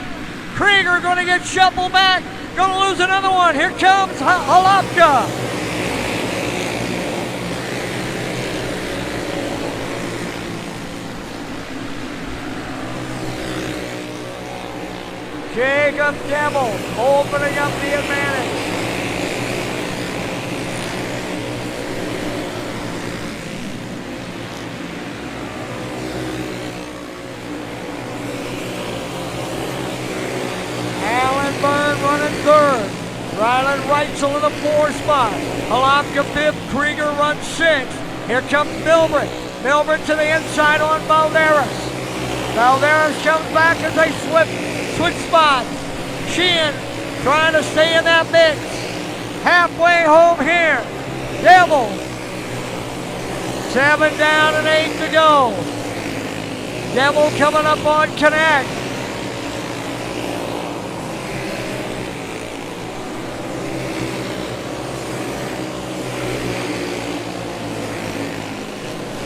Speaker 1: Krieger going to get shuffled back. Going to lose another one. Here comes Halopka. Jacob Gemmel opening up the advantage. Alan Byrne running 3rd. Rylan Reitzel in the 4 spot. Halopka 5th. Krieger runs 6th. Here comes Milbrit. Milbrit to the inside on Balderas. Balderas comes back as they switch spots. Sheehan trying to stay in that mix. Halfway home here. Gemmel. 7 down and 8 to go. Gemmel coming up on Connect.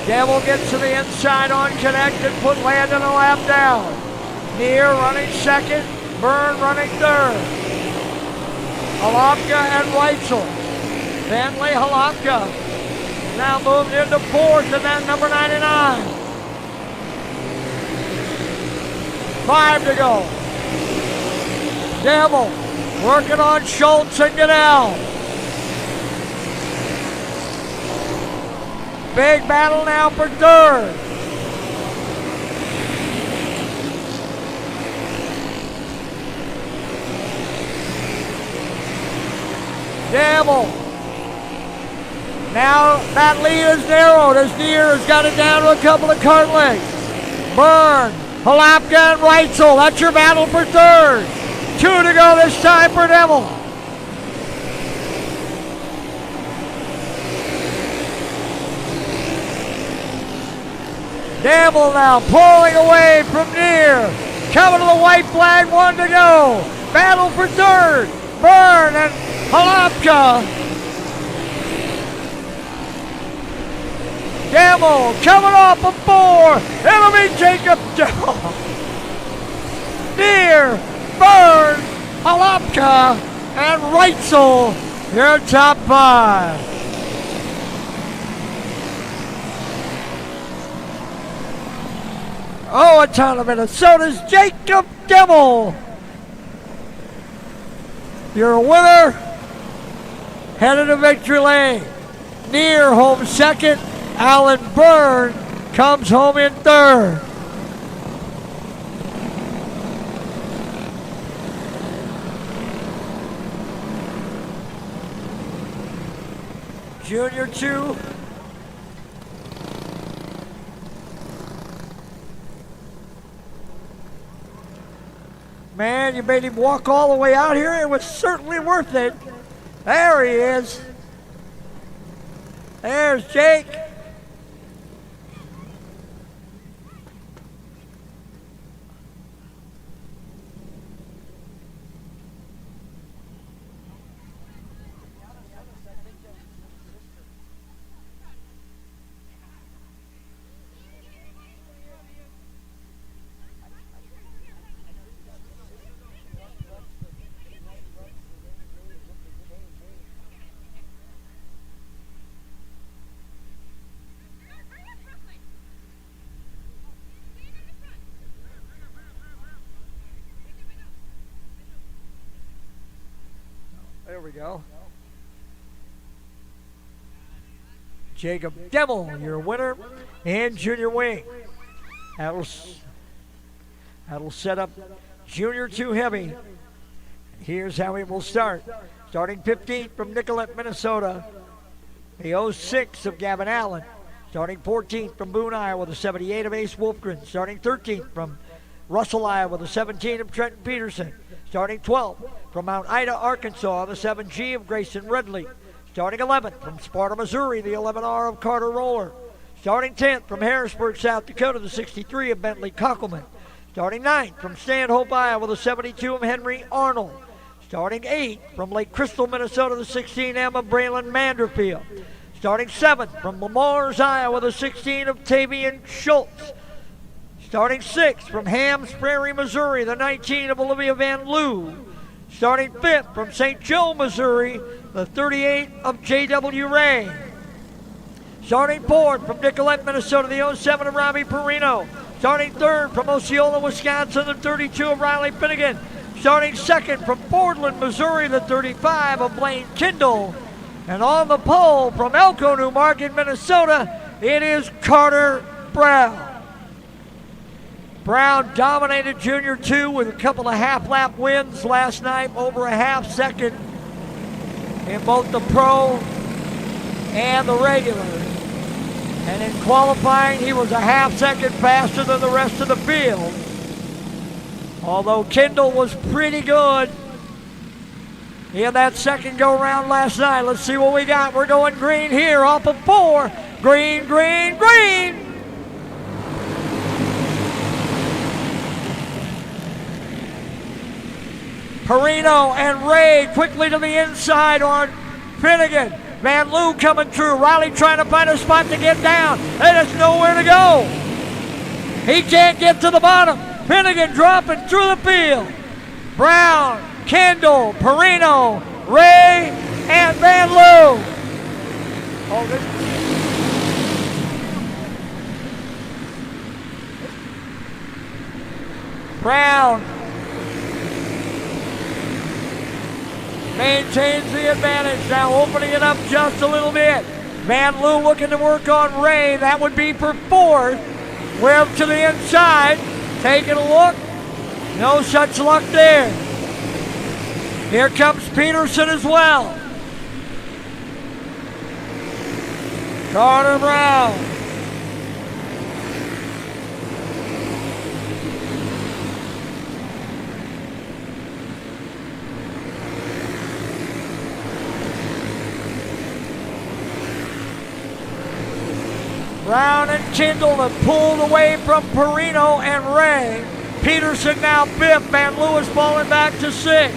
Speaker 1: Gemmel gets to the inside on Connect and put Landon a lap down. Neer running 2nd, Byrne running 3rd. Halopka and Reitzel. Bentley, Halopka now moved into 4th and then number 99. 5 to go. Gemmel working on Schultz and Goodell. Big battle now for 3rd. Gemmel. Now that lead is narrowed as Neer has got it down to a couple of cart lengths. Byrne, Halopka, and Reitzel. That's your battle for 3rd. 2 to go this time for Gemmel. Gemmel now pulling away from Neer. Coming to the white flag, 1 to go. Battle for 3rd. Byrne and Halopka. Gemmel coming off of 4. It'll be Jacob Gemmel. Neer, Byrne, Halopka, and Reitzel, your top 5. Oh, a ton of Minnesota's Jacob Gemmel. You're a winner. Headed to victory lane. Neer home 2nd. Alan Byrne comes home in 3rd. Junior 2. Man, you made him walk all the way out here. It was certainly worth it. There he is. There's Jake. we go. Jacob Demmel, your winner, and Junior Wing. That'll set up Junior 2 Heavy. Here's how it will start. Starting 15th from Nicollet, Minnesota, the 06 of Gavin Allen. Starting 14th from Boone, Iowa, the 78 of Ace Wolfgren. Starting 13th from Russell, Iowa, the 17 of Trenton Peterson. Starting 12th from Mount Ida, Arkansas, the 7G of Grayson Redley. Starting 11th from Sparta, Missouri, the 11R of Carter Roller. Starting 10th from Harrisburg, South Dakota, the 63 of Bentley Kockelman. Starting 9th from Stanhope, Iowa, the 72 of Henry Arnold. Starting 8th from Lake Crystal, Minnesota, the 16M of Braylon Manderfield. Starting 7th from Lamars, Iowa, the 16 of Tavian Schultz. Starting 6th from Hams Prairie, Missouri, the 19 of Olivia Van Loo. Starting 5th from St. Joe, Missouri, the 38 of J.W. Ray. Starting 4th from Nicollet, Minnesota, the 07 of Robbie Perino. Starting 3rd from Osceola, Wisconsin, the 32 of Riley Finnegan. Starting 2nd from Portland, Missouri, the 35 of Blaine Kindle. And on the pole from Elko, New Market, Minnesota, it is Carter Brown. Brown dominated Junior 2 with a couple of half-lap wins last night, over a half-second in both the pro and the regular. And in qualifying, he was a half-second faster than the rest of the field. Although Kindle was pretty good in that second go-round last night. Let's see what we got. We're going green here off of 4. Green, green, green. Perino and Ray quickly to the inside on Finnegan. Van Loo coming through. Riley trying to find a spot to get down. There's nowhere to go. He can't get to the bottom. Finnegan dropping through the field. Brown, Kendall, Perino, Ray, and Van Loo. Brown maintains the advantage, now opening it up just a little bit. Van Loo looking to work on Ray. That would be for 4th. Webb to the inside, taking a look. No such luck there. Here comes Peterson as well. Carter Brown. Brown and Kindle have pulled away from Perino and Ray. Peterson now 5th. Van Lewis falling back to 6th.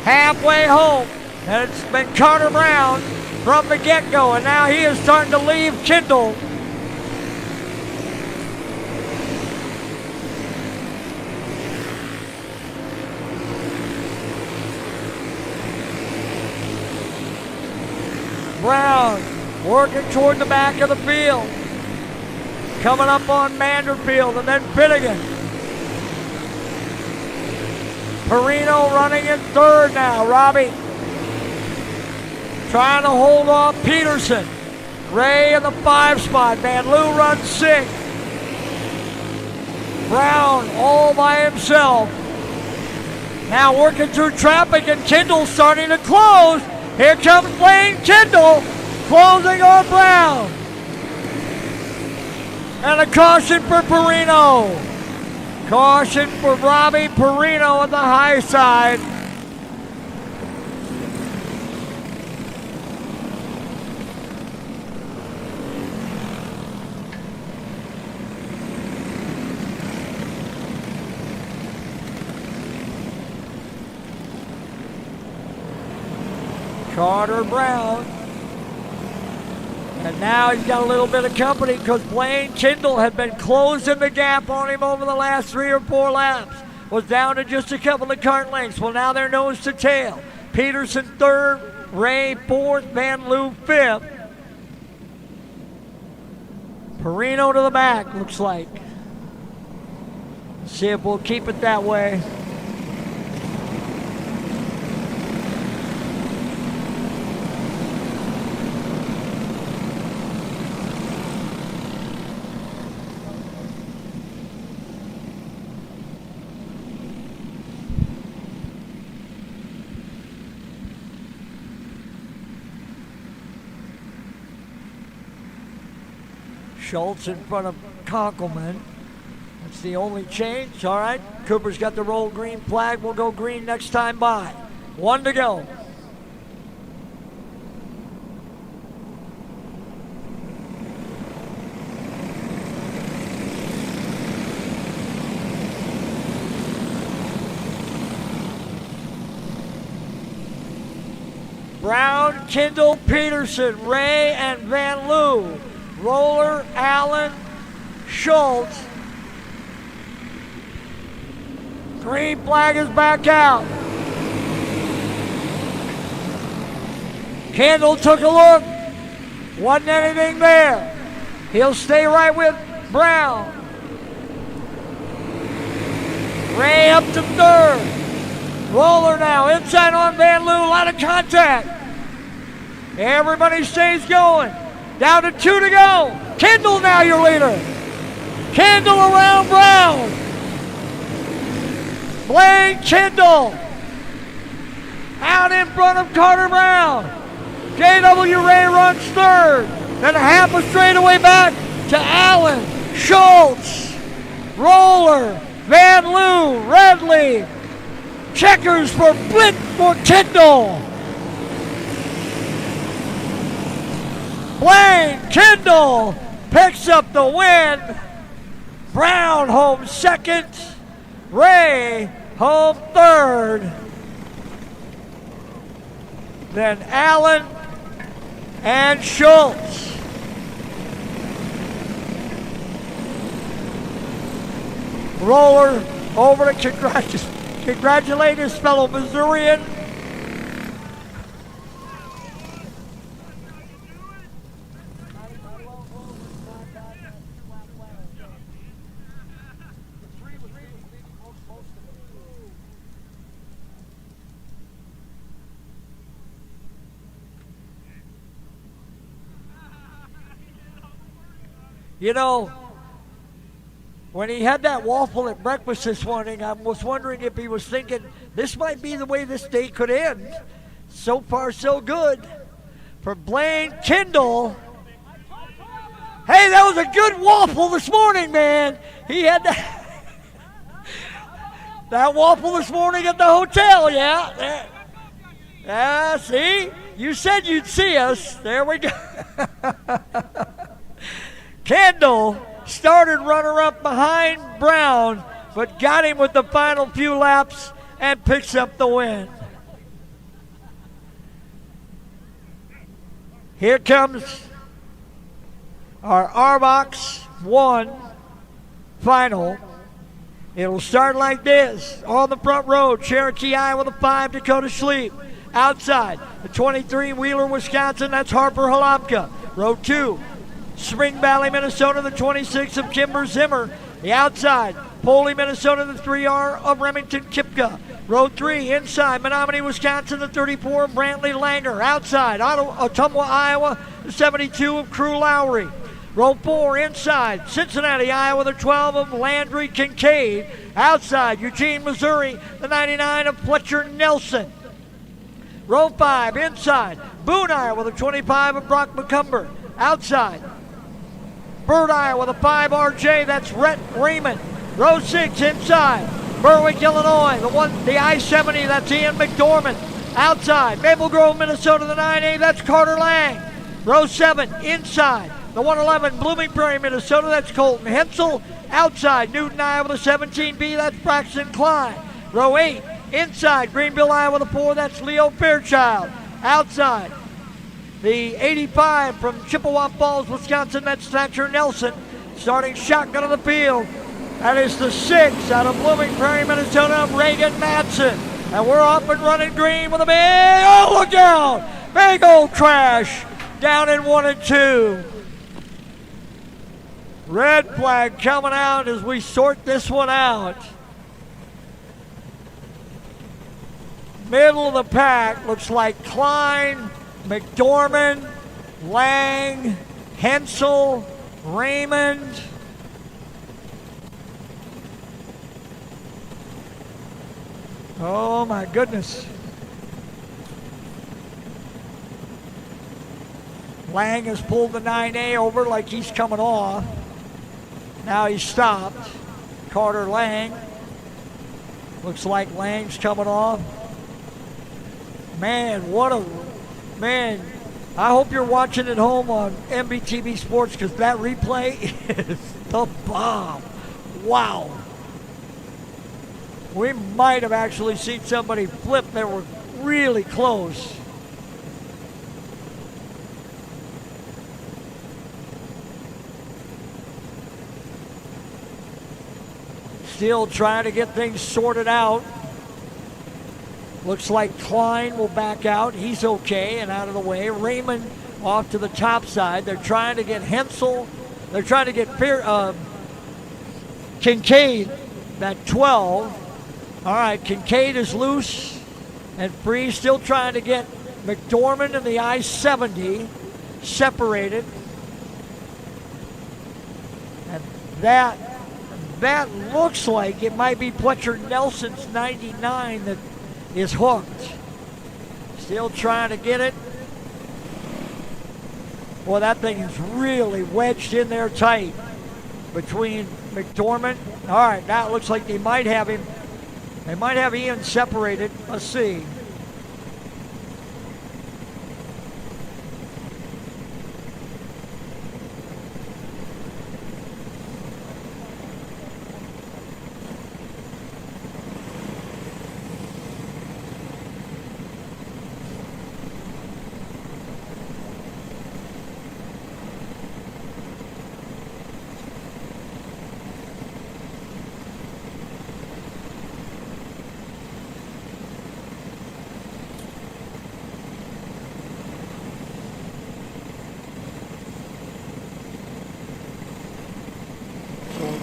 Speaker 1: Halfway home. And it's been Carter Brown from the get-go. And now he is starting to leave Kindle. Brown working toward the back of the field. Coming up on Manderfield and then Finnegan. Perino running in 3rd now. Robbie trying to hold off Peterson. Ray in the 5 spot. Van Loo runs 6th. Brown all by himself. Now working through traffic and Kindle starting to close. Here comes Blaine Kindle closing on Brown. And a caution for Perino. Caution for Robbie Perino on the high side. Carter Brown. And now he's got a little bit of company because Blaine Kindle had been closing the gap on him over the last 3 or 4 laps. Was down to just a couple of kart lengths. Well, now they're nose to tail. Peterson 3rd, Ray 4th, Van Loo 5th. Perino to the back, looks like. See if we'll keep it that way. Schultz in front of Conkelman. That's the only change. All right, Cooper's got the roll green flag. We'll go green next time by. 1 to go. Brown, Kendall, Peterson, Ray, and Van Loo. Roller, Allen, Schultz. Green flag is back out. Kendall took a look. Wasn't anything there. He'll stay right with Brown. Ray up to third. Roller now, inside on Van Loo, a lot of contact. Everybody stays going. Down to 2 to go. Kendall now your leader. Kendall around Brown. Blaine Kendall out in front of Carter Brown. J.W. Ray runs third. Then a half a straightaway back to Allen, Schultz, Roller, Van Loo, Redley. Checkers for Blint for Kendall. Blaine Kendall picks up the win. Brown home second. Ray home third. Then Allen and Schultz. Roller over to congratulate his fellow Missourian. You know, when he had that waffle at breakfast this morning, I was wondering if he was thinking, this might be the way this day could end. So far, so good. For Blaine Kendall. Hey, that was a good waffle this morning, man. He had that waffle this morning at the hotel, yeah. Yeah, see? You said you'd see us. There we go. Kendall started runner-up behind Brown, but got him with the final few laps and picks up the win. Here comes our Arbox 1 final. It'll start like this. On the front row, Cherokee, Iowa, the 5, Dakota Schleep. Outside, the 23, Wheeler, Wisconsin, that's Harper Halamka. Row 2, Spring Valley, Minnesota, the 26 of Kimber Zimmer. The outside, Foley, Minnesota, the 3R of Remington Kipka. Row 3, inside, Menominee, Wisconsin, the 34 of Brantley Langer. Outside, Ottumwa, Iowa, the 72 of Crew Lowry. Row 4, inside, Cincinnati, Iowa, the 12 of Landry Kincaid. Outside, Eugene, Missouri, the 99 of Fletcher Nelson. Row 5, inside, Boone, Iowa, the 25 of Brock McCumber. Outside, Bird, Iowa, the 5 RJ, that's Rhett Raymond. Row 6, inside, Berwick, Illinois, the I-70, that's Ian McDormand. Outside, Maple Grove, Minnesota, the 9A, that's Carter Lang. Row 7, inside, the 111, Blooming Prairie, Minnesota, that's Colton Hensel. Outside, Newton, Iowa, the 17B, that's Braxton Klein. Row 8, inside, Greenville, Iowa, the 4, that's Leo Fairchild. Outside, the 85 from Chippewa Falls, Wisconsin, that's Thatcher Nelson. Starting shotgun of the field, that is the 6 out of Blooming Prairie, Minnesota, Reagan Madsen. And we're up and running green with a big, oh, look out! Big old crash down in 1 and 2. Red flag coming out as we sort this one out. Middle of the pack looks like Klein, McDormand, Lang, Hensel, Raymond. Oh my goodness. Lang has pulled the 9A over like he's coming off. Now he's stopped. Carter Lang. Looks like Lang's coming off. Man, I hope you're watching at home on MBTV Sports, because that replay is the bomb. Wow. We might have actually seen somebody flip. They were really close. Still trying to get things sorted out. Looks like Klein will back out. He's okay and out of the way. Raymond off to the top side. They're trying to get Hensel. They're trying to get Kincaid, that 12. All right, Kincaid is loose and free. Still trying to get McDormand and the I-70 separated. And that looks like it might be Fletcher Nelson's 99 that is hooked. Still trying to get it. Boy, that thing is really wedged in there tight between McDormand. All right, now it looks like they might have him. They might have Ian separated. Let's see.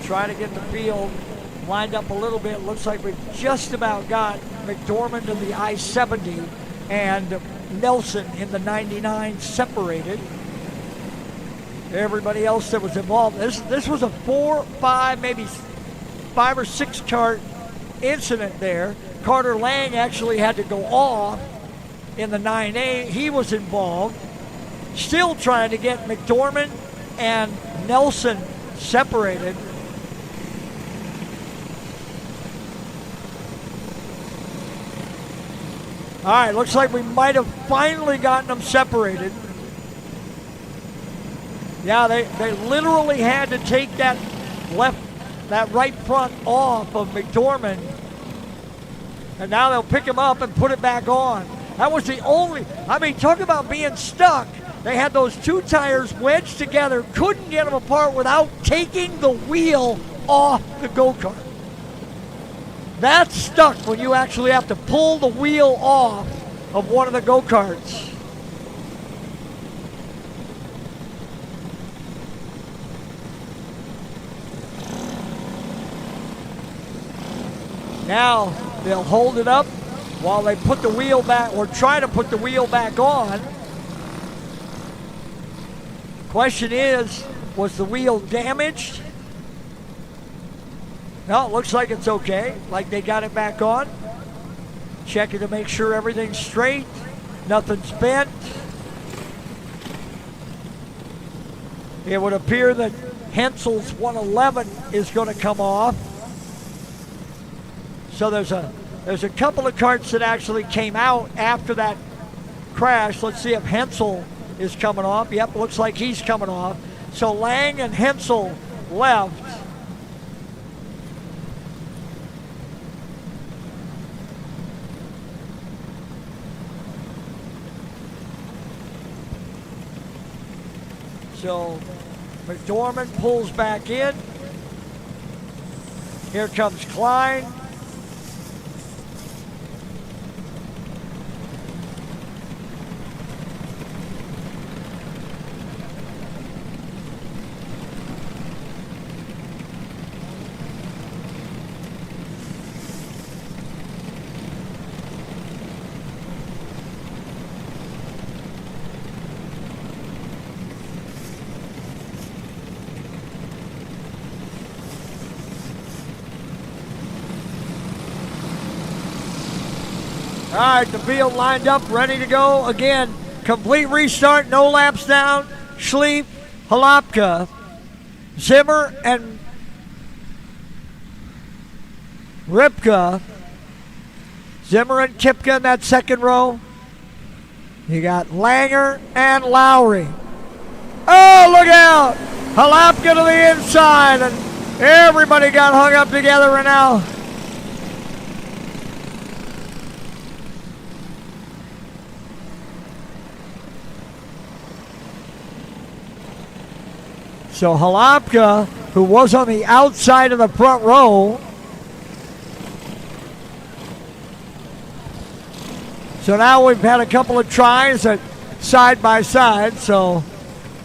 Speaker 1: Try to get the field lined up a little bit. Looks like we've just about got McDormand in the I-70 and Nelson in the 99 separated. Everybody else that was involved. This was a 4, 5, maybe 5 or 6 cart incident there. Carter Lang actually had to go off in the 9A. He was involved. Still trying to get McDormand and Nelson separated. All right, looks like we might have finally gotten them separated. Yeah, they literally had to take that right front off of McDormand. And now they'll pick him up and put it back on. That was the only, talk about being stuck. They had those 2 tires wedged together, couldn't get them apart without taking the wheel off the go-kart. That's stuck when you actually have to pull the wheel off of one of the go-karts. Now they'll hold it up while they put the wheel back, or try to put the wheel back on. Question is, was the wheel damaged? No, it looks like it's okay. Like they got it back on. Checking to make sure everything's straight. Nothing's bent. It would appear that Hensel's 111 is going to come off. So there's a couple of carts that actually came out after that crash. Let's see if Hensel is coming off. Yep, looks like he's coming off. So Lang and Hensel left. So McDormand pulls back in. Here comes Klein. All right, the field lined up, ready to go. Again, Complete restart, no laps down. Schleep, Halapka, Zimmer, and Ripka. Zimmer and Kipka in that second row. You got Langer and Lowry. Oh, look out! Halapka to the inside, and everybody got hung up together and now. So Halapka, who was on the outside of the front row. So now we've had a couple of tries at side by side, so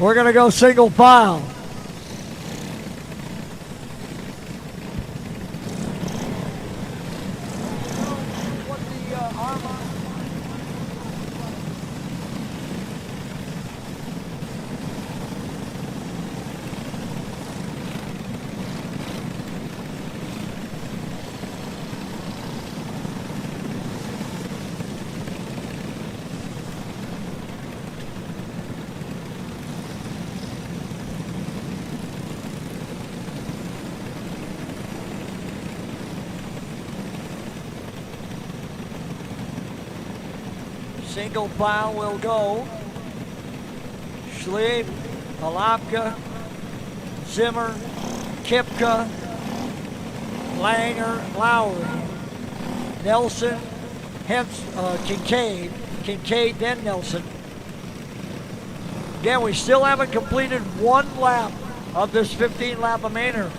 Speaker 1: we're going to go single file. Single file will go. Schleep, Halapka, Zimmer, Kipka, Langer, Lowry, Nelson, Kincaid, then Nelson. Again, we still haven't completed one lap of this 15-lap Mainer.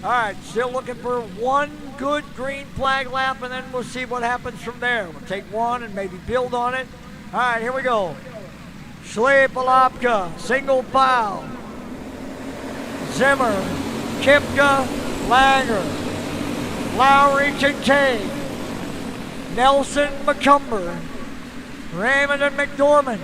Speaker 1: All right, still looking for one good green flag lap, and then we'll see what happens from there. We'll take one and maybe build on it. All right, here we go. Schleep, Halapka, single file. Zimmer, Kipka, Langer, Lowry, Kincaid, Nelson, McCumber, Raymond, and McDormand.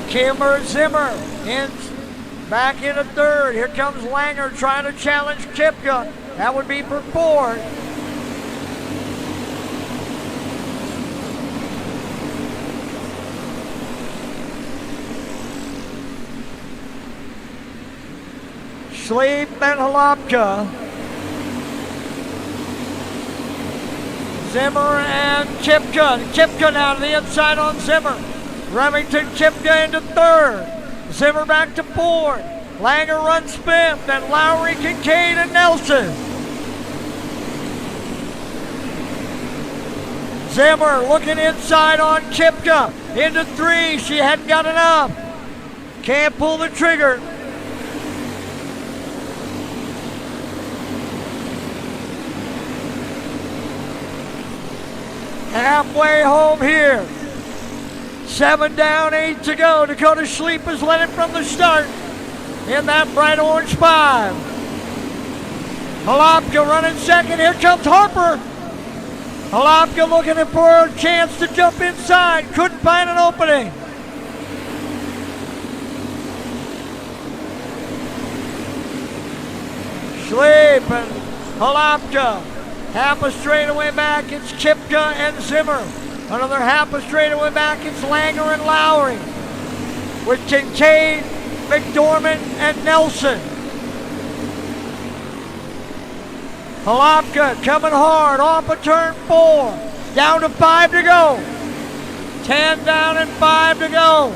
Speaker 1: Kimmer, Zimmer back into third. Here comes Langer trying to challenge Kipka. That would be for fourth. Schleep and Halapka. Zimmer and Kipka. Kipka now to the inside on Zimmer. Remington, Kipka into third. Zimmer back to fourth. Langer runs fifth. And Lowry, Kincaid, and Nelson. Zimmer looking inside on Kipka. Into three. She hadn't got enough. Can't pull the trigger. Halfway home here. 7 down, 8 to go. Dakota Schleep has led it from the start in that bright orange 5. Halapka running second. Here comes Harper. Halapka looking for a chance to jump inside. Couldn't find an opening. Schleep and Halapka. Half a straightaway back. It's Kipka and Zimmer. Another half a straightaway back, it's Langer and Lowry. With Kincaid, McDormand, and Nelson. Halapka coming hard off of turn 4. Down to 5 to go. 10 down and 5 to go.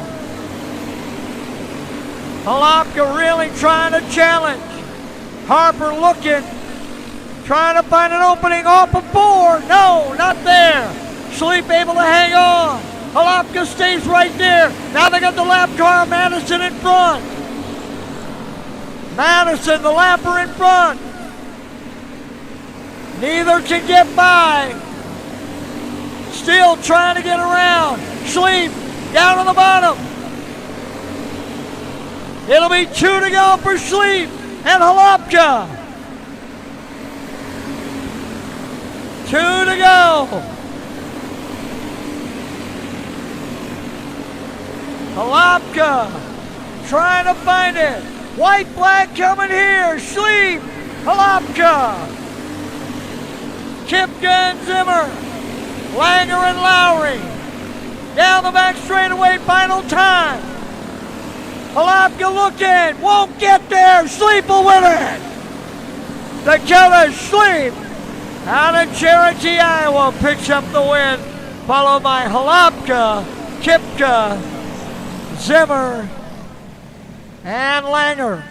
Speaker 1: Halapka really trying to challenge. Harper looking, trying to find an opening off of 4. No, not there. Sleep able to hang on. Halapka stays right there. Now they got the lap car, Madison in front. Madison, the lapper in front. Neither can get by. Still trying to get around. Sleep down on the bottom. It'll be 2 to go for Sleep and Halapka. 2 to go. Halapka trying to find it. White flag coming here. Sleep. Halapka. Kipka and Zimmer. Langer and Lowry. Down the back straightaway, final time. Halapka looking. Won't get there. Sleep will win it. Dakota Sleep out of Cherokee, Iowa picks up the win. Followed by Halapka, Kipka, Zimmer, and Langer.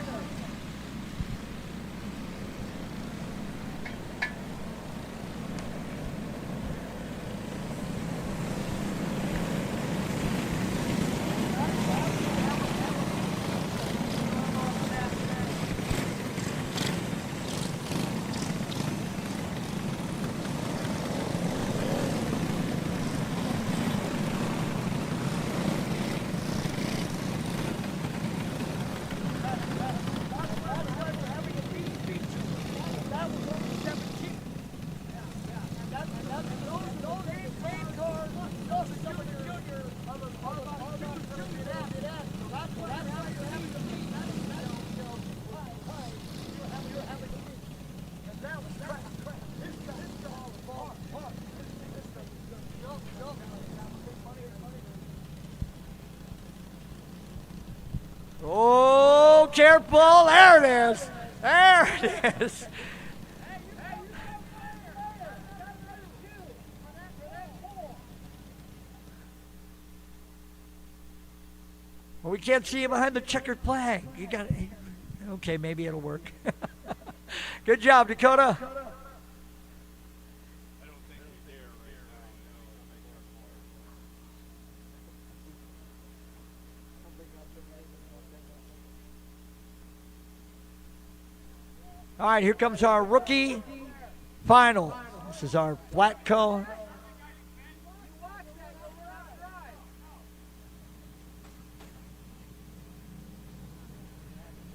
Speaker 1: Oh, careful. There it is. There it is. Well, we can't see you behind the checkered flag. You got it. Okay, maybe it'll work. Good job, Dakota. All right, here comes our rookie final. This is our flat cone.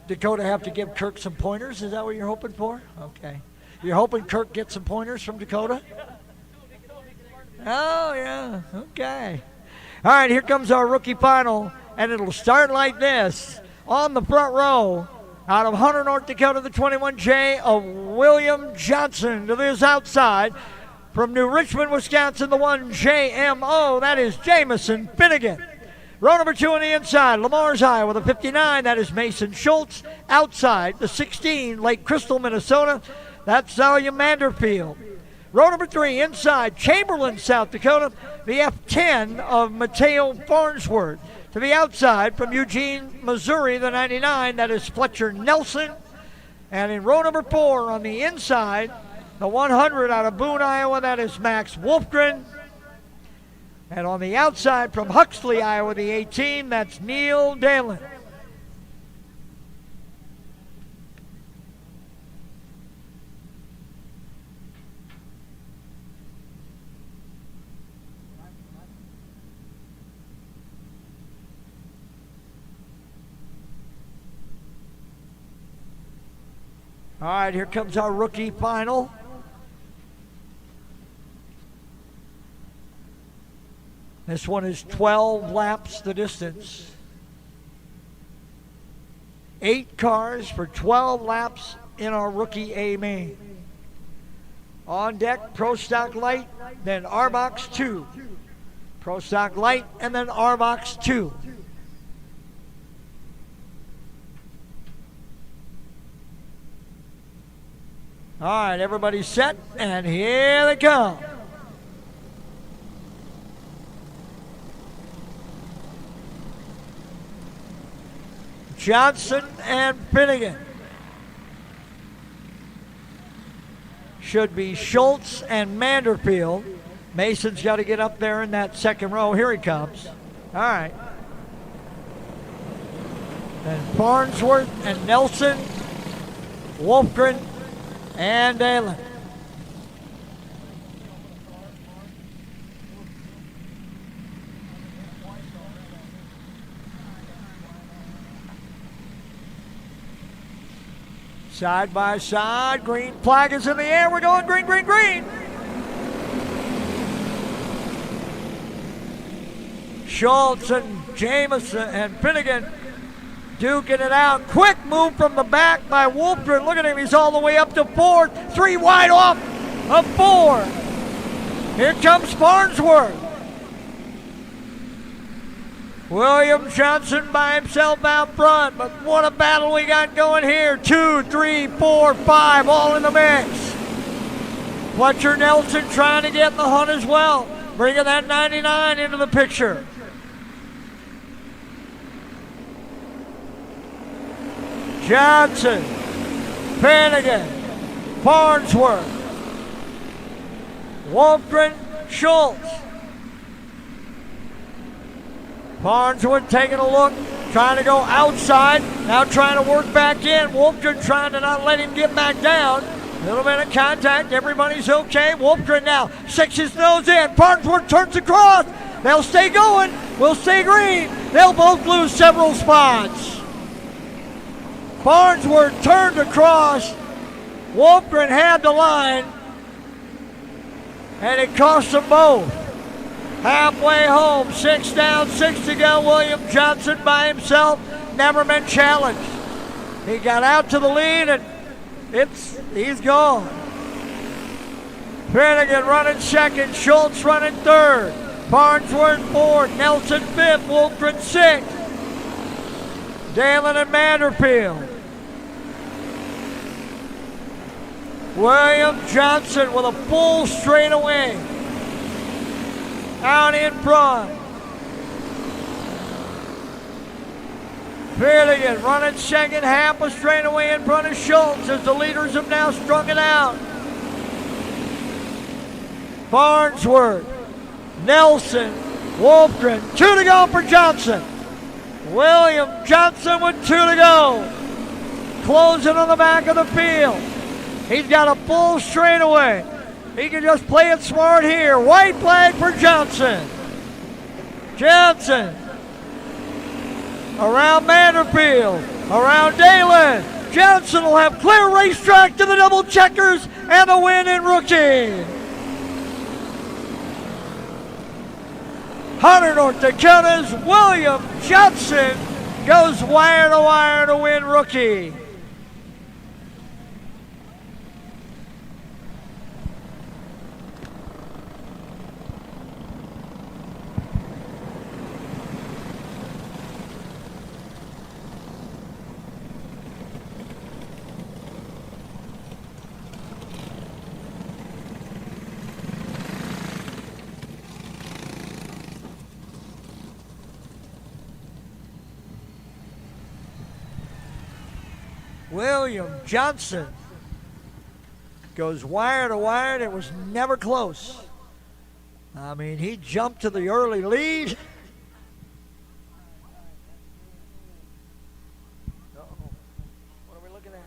Speaker 1: Dakota have to give Kirk some pointers? Is that what you're hoping for? Okay. You're hoping Kirk gets some pointers from Dakota? Oh, yeah. Okay. All right, here comes our rookie final, and it'll start like this. On the front row, out of Hunter, North Dakota, the 21J of William Johnson. To this outside, from New Richmond, Wisconsin, the 1JMO, that is Jamison Finnegan. Row number 2 on the inside, Lamar's, Iowa, the 59, that is Mason Schultz. Outside, the 16, Lake Crystal, Minnesota, that's Zalia Manderfield. Row number 3, inside, Chamberlain, South Dakota, the F10 of Mateo Farnsworth. To the outside, from Eugene, Missouri, the 99, that is Fletcher Nelson. And in row number 4 on the inside, the 100 out of Boone, Iowa, that is Max Wolfgren. And on the outside, from Huxley, Iowa, the 18, that's Neil Dalen. All right, here comes our rookie final. This one is 12 laps the distance. 8 cars for 12 laps in our rookie A main. On deck, Pro Stock Light, then Arbox 2. Pro Stock Light, and then Arbox 2. All right, everybody's set, and here they come. Johnson and Finnegan. should be Schultz and Manderfield. Mason's got to get up there in that second row. Here he comes. All right. And Farnsworth and Nelson, Wolfgren and Dalen. Side by side, green flag is in the air. We're going green, green, green. Schultz and Jameson and Finnegan duking it out. Quick move from the back by Wolfgren. Look at him, he's all the way up to 4th. 3 wide off of 4. Here comes Farnsworth. William Johnson by himself out front, but what a battle we got going here. 2, 3, 4, 5, all in the mix. Fletcher Nelson trying to get in the hunt as well, bringing that 99 into the picture. Johnson, Finnegan, Farnsworth, Wolfgren, Schultz. Farnsworth taking a look, trying to go outside, now trying to work back in. Wolfgren trying to not let him get back down. A little bit of contact, everybody's okay. Wolfgren now sticks his nose in. Farnsworth turns across. They'll stay going. We'll stay green. They'll both lose several spots. Farnsworth turned across. Wolfgren had the line, and it cost them both. Halfway home, 6 down, 6 to go. William Johnson by himself, never been challenged. He got out to the lead, and he's gone. Finnegan running second, Schultz running third, Farnsworth fourth, Nelson fifth, Wolfgren sixth, Dalen and Manderfield. William Johnson with a full straightaway out in front. Finnegan running second, half a straightaway in front of Schultz as the leaders have now strung it out. Farnsworth, Nelson, Wolfgren, 2 to go for Johnson. William Johnson with 2 to go. Closing on the back of the field. He's got a full straightaway. He can just play it smart here. White flag for Johnson. Johnson around Manderfield, around Dalen. Johnson will have clear racetrack to the double checkers and the win in rookie. Hunter, North Dakota's William Johnson goes wire to win rookie. William Johnson goes wire to wire. It was never close. I mean, he jumped to the early lead. What are we looking at?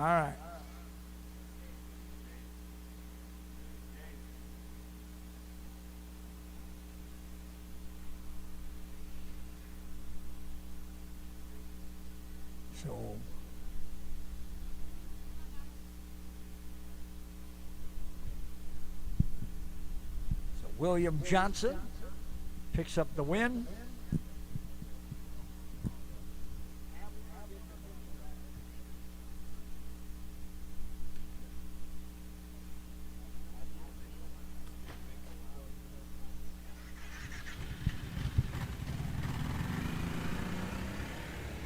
Speaker 1: All right. So William Johnson picks up the win.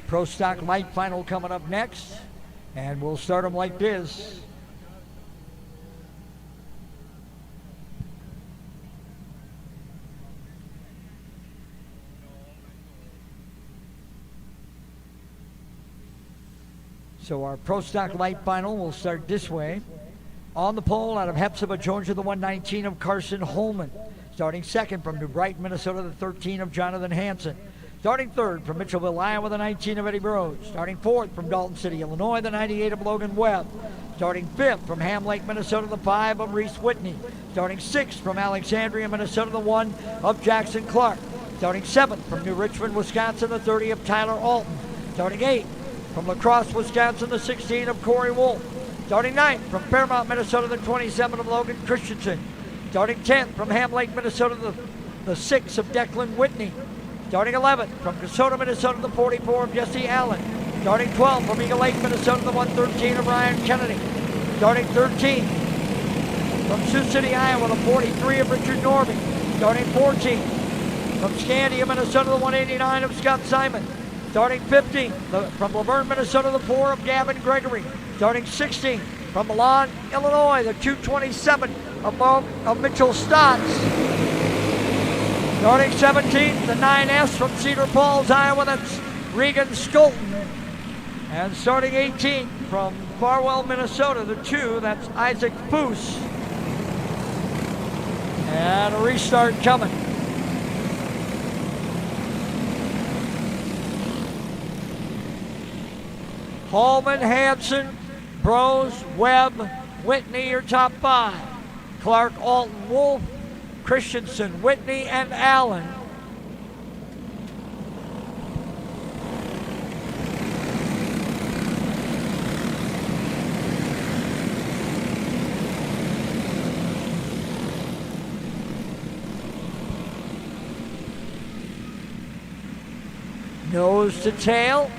Speaker 1: Pro Stock Light Final coming up next, and we'll start them like this. So our Pro Stock Light Final will start this way. On the pole out of Hepzibah, Georgia, the 119 of Carson Holman. Starting second from New Brighton, Minnesota, the 13 of Jonathan Hansen. Starting third from Mitchellville, Iowa, the 19 of Eddie Burrows. Starting fourth from Dalton City, Illinois, the 98 of Logan Webb. Starting fifth from Ham Lake, Minnesota, the 5 of Reese Whitney. Starting sixth from Alexandria, Minnesota, the 1 of Jackson Clark. Starting seventh from New Richmond, Wisconsin, the 30 of Tyler Alton. Starting eighth from La Crosse, Wisconsin, the 16 of Corey Wolf. Starting ninth from Fairmount, Minnesota, the 27 of Logan Christensen. Starting 10th from Ham Lake, Minnesota, the 6 of Declan Whitney. Starting 11th from Kasota, Minnesota, the 44 of Jesse Allen. Starting 12th from Eagle Lake, Minnesota, the 113 of Ryan Kennedy. Starting 13th from Sioux City, Iowa, the 43 of Richard Norby. Starting 14th from Scandia, Minnesota, the 189 of Scott Simon. Starting 15th from Laverne, Minnesota, the 4 of Gavin Gregory. Starting 16th from Milan, Illinois, the 227 of Mitchell Stotts. Starting 17th, the 9S from Cedar Falls, Iowa, that's Regan Skolton. And starting 18th from Farwell, Minnesota, the 2, that's Isaac Foose. And a restart coming. Holman, Hansen, Bros, Webb, Whitney, your top 5. Clark, Alton, Wolf, Christensen, Whitney, and Allen. Nose to tail.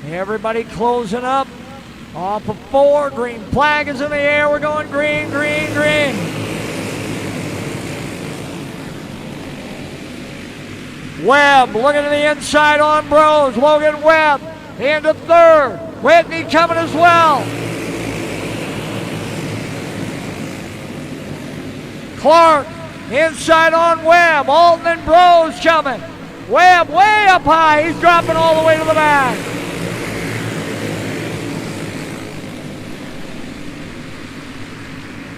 Speaker 1: Everybody closing up. Off of 4. Green flag is in the air. We're going green, green, green. Webb looking to the inside on Bros. Logan Webb into third. Whitney coming as well. Clark inside on Webb. Alton and Bros coming. Webb way up high. He's dropping all the way to the back.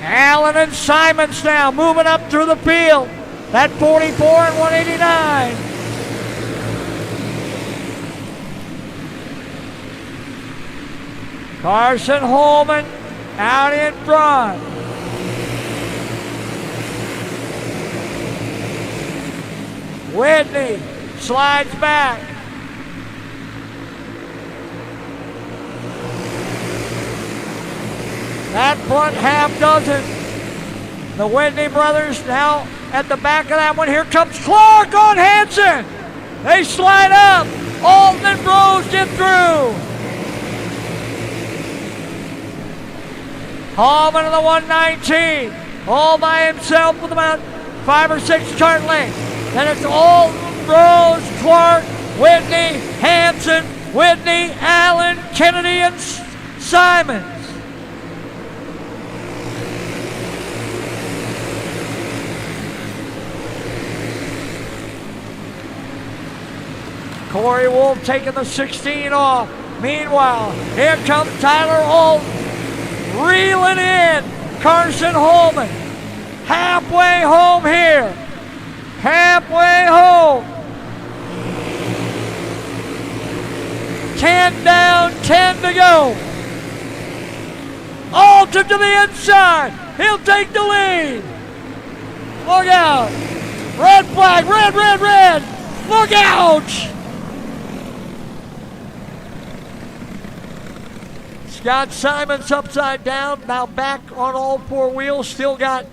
Speaker 1: Allen and Simons now moving up through the field. That 44 and 189. Carson Holman out in front. Whitney slides back. That front half dozen. The Whitney brothers now at the back of that one. Here comes Clark on Hansen. They slide up. Alton and Bros get through. Holman in the 119. All by himself with about 5 or 6 chart lengths. Then it's Alton, Bros, Clark, Whitney, Hansen, Whitney, Allen, Kennedy, and Simons. Corey Wolf taking the 16 off. Meanwhile, here comes Tyler Alton, reeling in Carson Holman. Halfway home here. Halfway home. 10 down, 10 to go. vaulted to the inside. He'll take the lead. Look out. Red flag, red, red, red. Look out. Scott Simons upside down, now back on all four wheels, still got.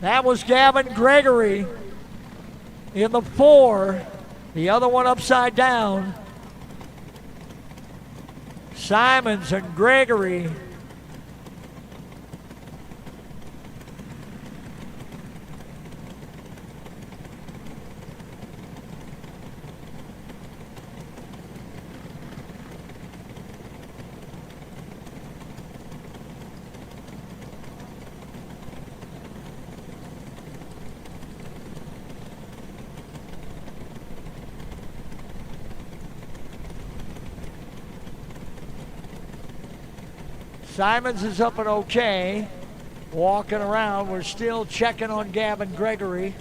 Speaker 1: That was Gavin Gregory in the 4, the other one upside down. Simons and Gregory. Simons is up and okay. Walking around. We're still checking on Gavin Gregory.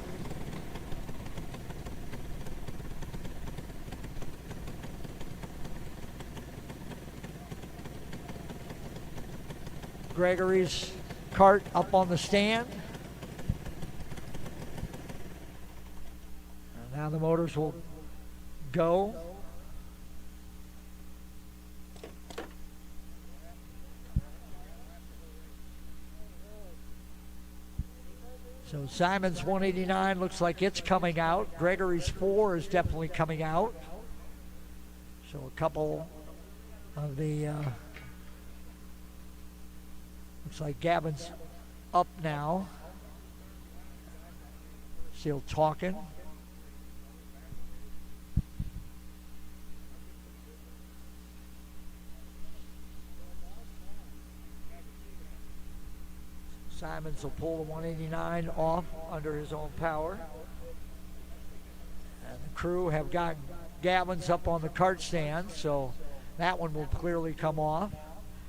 Speaker 1: Gregory's cart up on the stand. And now the motors will go. So Simon's 189 looks like it's coming out. Gregory's 4 is definitely coming out. So a couple of the, looks like Gavin's up now. Still talking. Simons will pull the 189 off under his own power. And the crew have got Gavin's up on the cart stand, so that one will clearly come off.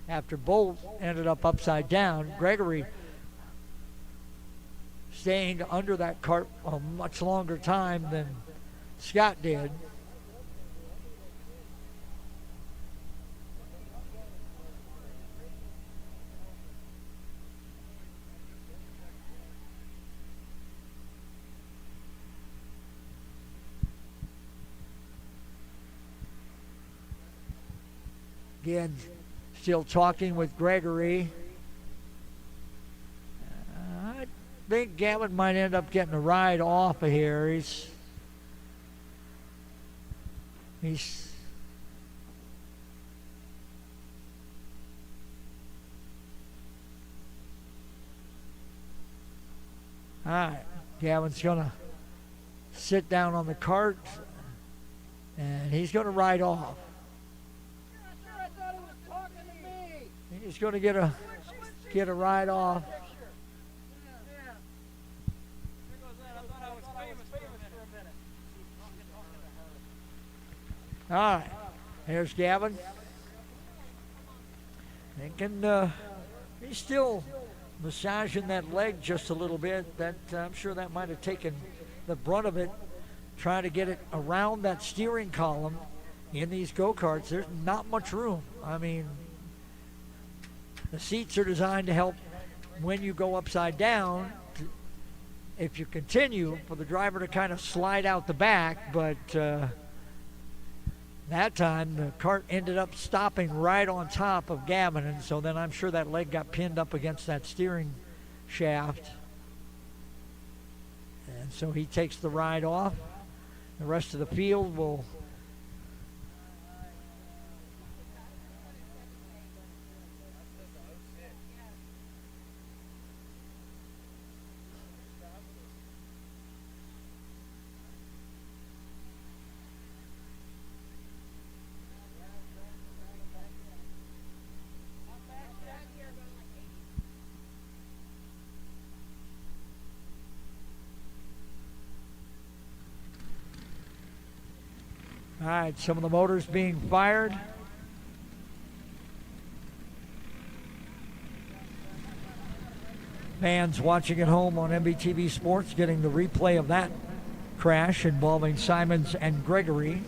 Speaker 1: After both ended up upside down, Gregory staying under that cart a much longer time than Scott did. Again, still talking with Gregory. I think Gavin might end up getting a ride off of here. He's all right. Gavin's gonna sit down on the cart, and he's gonna ride off. He's going to get a ride off. All right, here's Gavin. Thinking he's still massaging that leg just a little bit. That I'm sure that might have taken the brunt of it, trying to get it around that steering column in these go-karts. There's not much room. I mean, the seats are designed to help when you go upside down, if you continue, for the driver to kind of slide out the back, but that time the cart ended up stopping right on top of Gavin, and so then I'm sure that leg got pinned up against that steering shaft. And so he takes the ride off. The rest of the field will all right, some of the motors being fired. Fans watching at home on MBTV Sports getting the replay of that crash involving Simons and Gregory.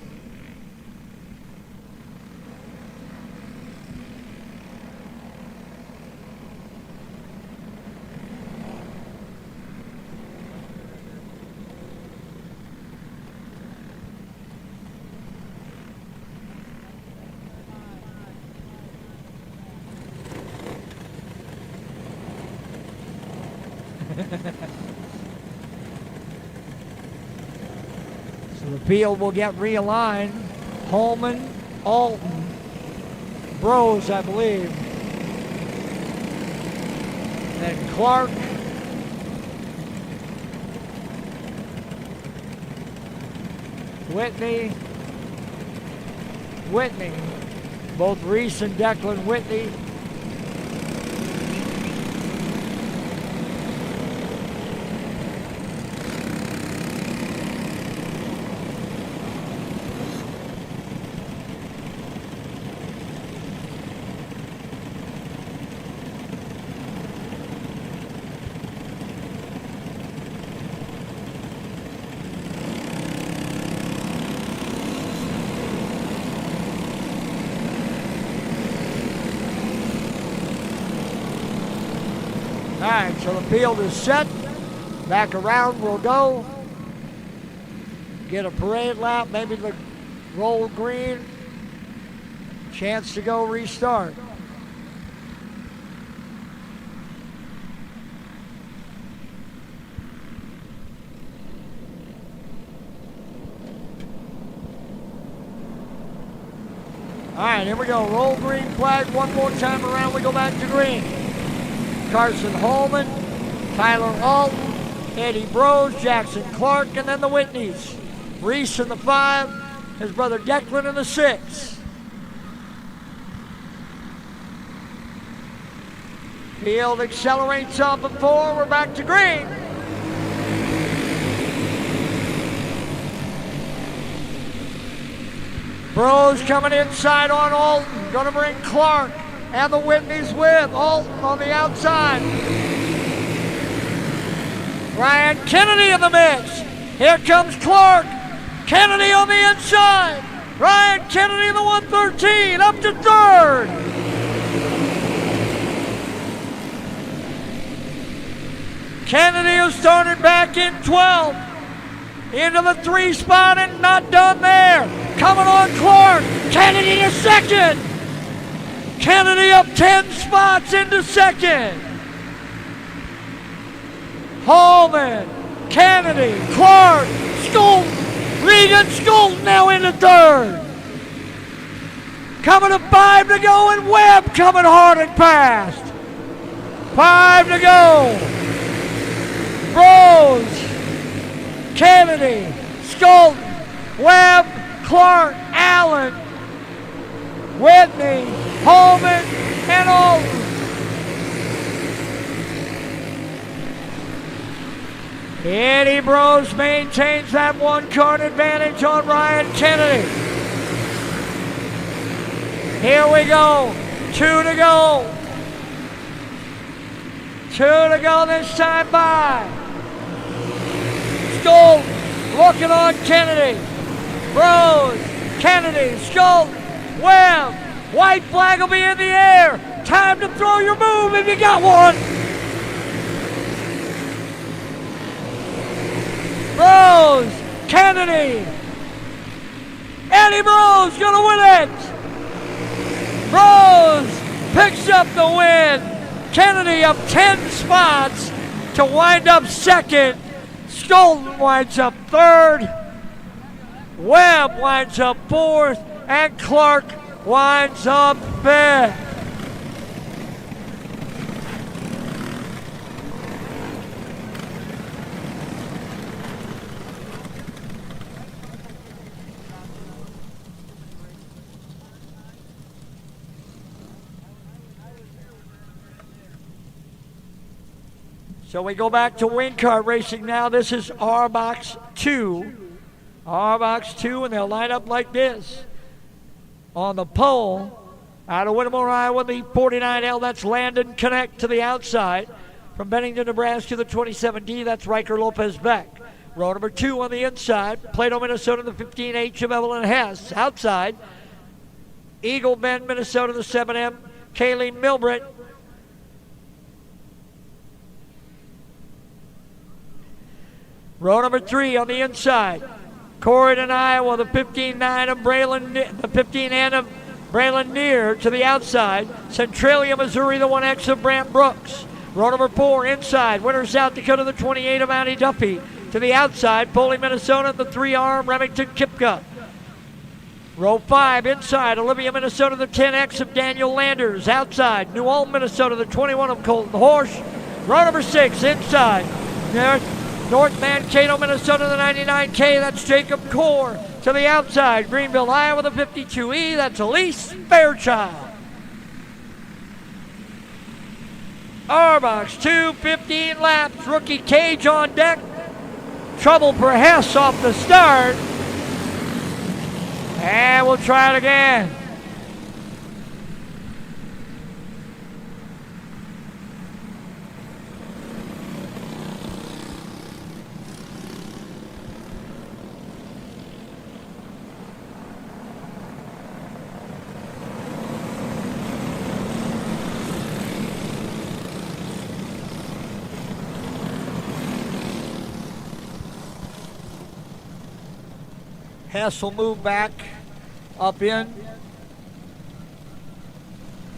Speaker 1: So the field will get realigned. Holman, Alton, Bros, I believe. Then Clark. Whitney. Both Reese and Declan Whitney. All right, so the field is set. Back around we'll go. Get a parade lap, maybe the roll green. Chance to go restart. All right, here we go. Roll green flag one more time around. We go back to green. Carson Holman, Tyler Alton, Eddie Bros, Jackson Clark, and then the Whitneys. Reese in the 5, his brother Declan in the 6. Field accelerates off of 4. We're back to green. Bros coming inside on Alton. Gonna bring Clark and the Whitneys with Alton on the outside. Ryan Kennedy in the mix. Here comes Clark. Kennedy on the inside. Ryan Kennedy in the 113 up to 3rd. Kennedy who started back in 12th. Into the 3 spot and not done there. Coming on Clark. Kennedy to 2nd. Kennedy up 10 spots into 2nd. Holman, Kennedy, Clark, Skolten, Regan Skolten now into 3rd. Coming to 5 to go, and Webb coming hard and fast. 5 to go. Bros, Kennedy, Skolten, Webb, Clark, Allen, Whitney, Holman, and Alton. Eddie Bros maintains that 1-car advantage on Ryan Kennedy. Here we go. 2 to go. 2 to go this time by. Skolten looking on Kennedy. Bros, Kennedy, Skolten, Webb. White flag will be in the air. Time to throw your move if you got one. Bros, Kennedy. Eddie Bros gonna win it. Bros picks up the win. Kennedy up 10 spots to wind up 2nd. Skolten winds up 3rd. Webb winds up 4th. And Clark winds up 5th. So we go back to wing kart racing now. This is Arbox 2. Arbox 2, and they'll line up like this. On the pole, out of Whittemore, Iowa, the 49L, that's Landon Connect to the outside. From Bennington, Nebraska, the 27D, that's Riker Lopez Beck. Row number 2 on the inside, Plato, Minnesota, the 15H of Evelyn Hess. Outside, Eagle Bend, Minnesota, the 7M, Kayleen Milbritt. Row number 3 on the inside, Corydon, Iowa, the 15-9 of Braylon, the 15N of Braylon Neer to the outside. Centralia, Missouri, the 1X of Brant Brooks. Row number 4 inside. Winner South Dakota, the 28 of Annie Duffy. To the outside, Foley, Minnesota, the 3R Remington Kipka. Row 5 inside, Olivia, Minnesota, the 10X of Daniel Landers. Outside, New Ulm, Minnesota, the 21 of Colton Horsch. Row number 6 inside, North Mankato, Minnesota, the 99K. That's Jacob Core. To the outside, Greenville, Iowa, the 52E. That's Elise Fairchild. Arbox, 2:15 laps. Rookie Cage on deck. Trouble for Hess off the start. And we'll try it again. Hess will move back up in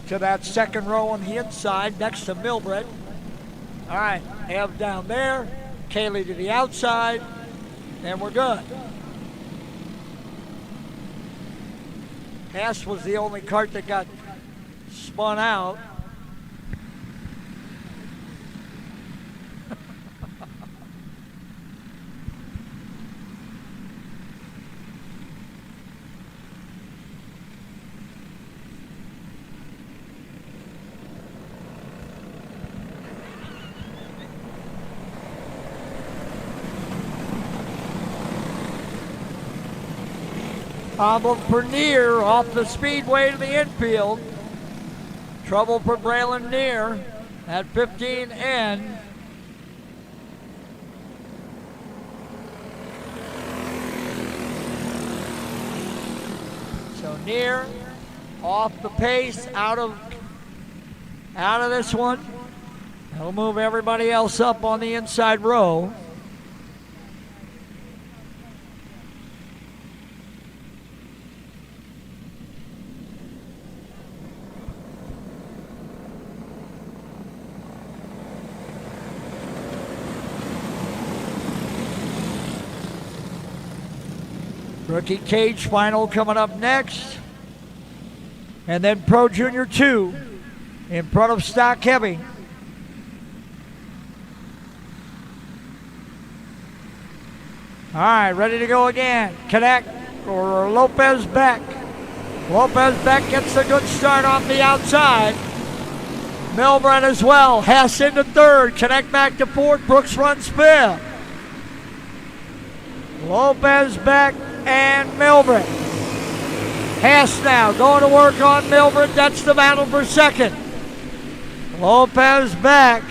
Speaker 1: to that second row on the inside next to Milbred. All right, Ev down there, Kaylee to the outside, and we're good. Hess was the only cart that got spun out. Problem for Neer off the speedway to the infield. Trouble for Braylon Neer at 15N. So Neer off the pace, out of this one. That'll move everybody else up on the inside row. Rookie Cage final coming up next. And then Pro Junior 2 in front of Stock Heavy. All right, ready to go again. Connect for Lopez Beck. Lopez Beck gets a good start off the outside. Milbred as well. Hess into third. Connect back to fourth. Brooks runs fifth. Lopez Beck and Milbred. Hess now going to work on Milbred. That's the battle for second. Lopez back.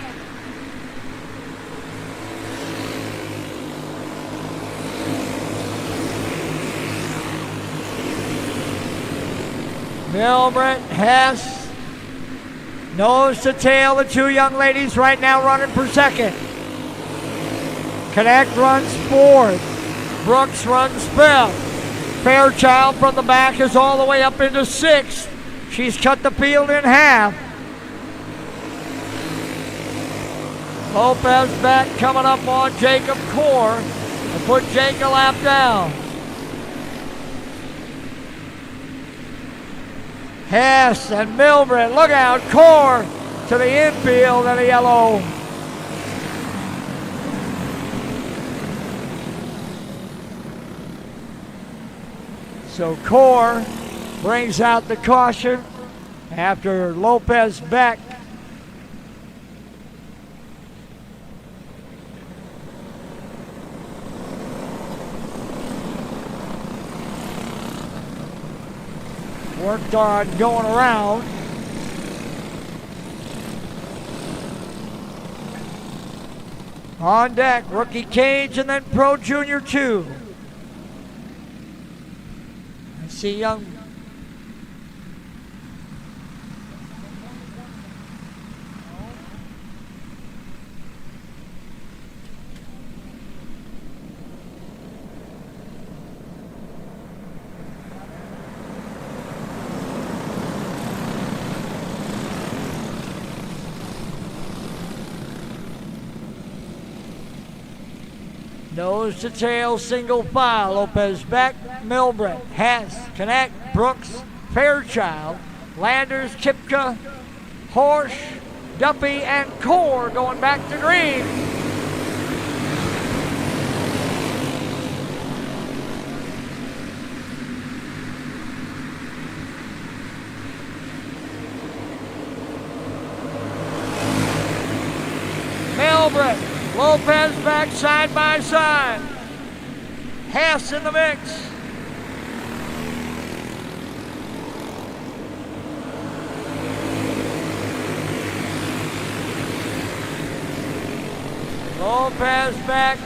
Speaker 1: Milbred, Hess, nose to tail. The two young ladies right now running for second. Connect runs fourth. Brooks runs fifth. Fairchild from the back is all the way up into sixth. She's cut the field in half. Lopez back coming up on Jacob Core to put Jake a lap down. Hess and Milbred, look out, Core to the infield and a yellow. So Core brings out the caution after Lopez Beck. Worked on going around. On deck, Rookie Cage and then Pro Junior 2. I see young Nose to tail, single file. Lopez Beck, Milbrett, Hess, Connect, Brooks, Fairchild, Landers, Chipka, Horsch, Duffy, and Core going back to green. Milbrett, Lopez back side by side. Hess in the mix. Lopez back.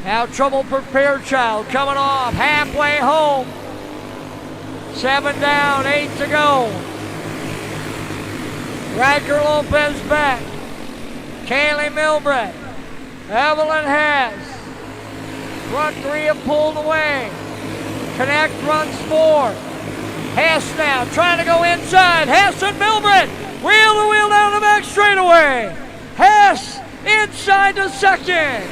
Speaker 1: Now trouble for Fairchild coming off. Halfway home. 7 down, 8 to go. Riker Lopez back. Kaylee Milbrett. Evelyn Hess. Front three have pulled away. Connect runs 4. Hess now trying to go inside. Hess and Milbrett. Wheel to wheel down the back straightaway. Hess inside the second.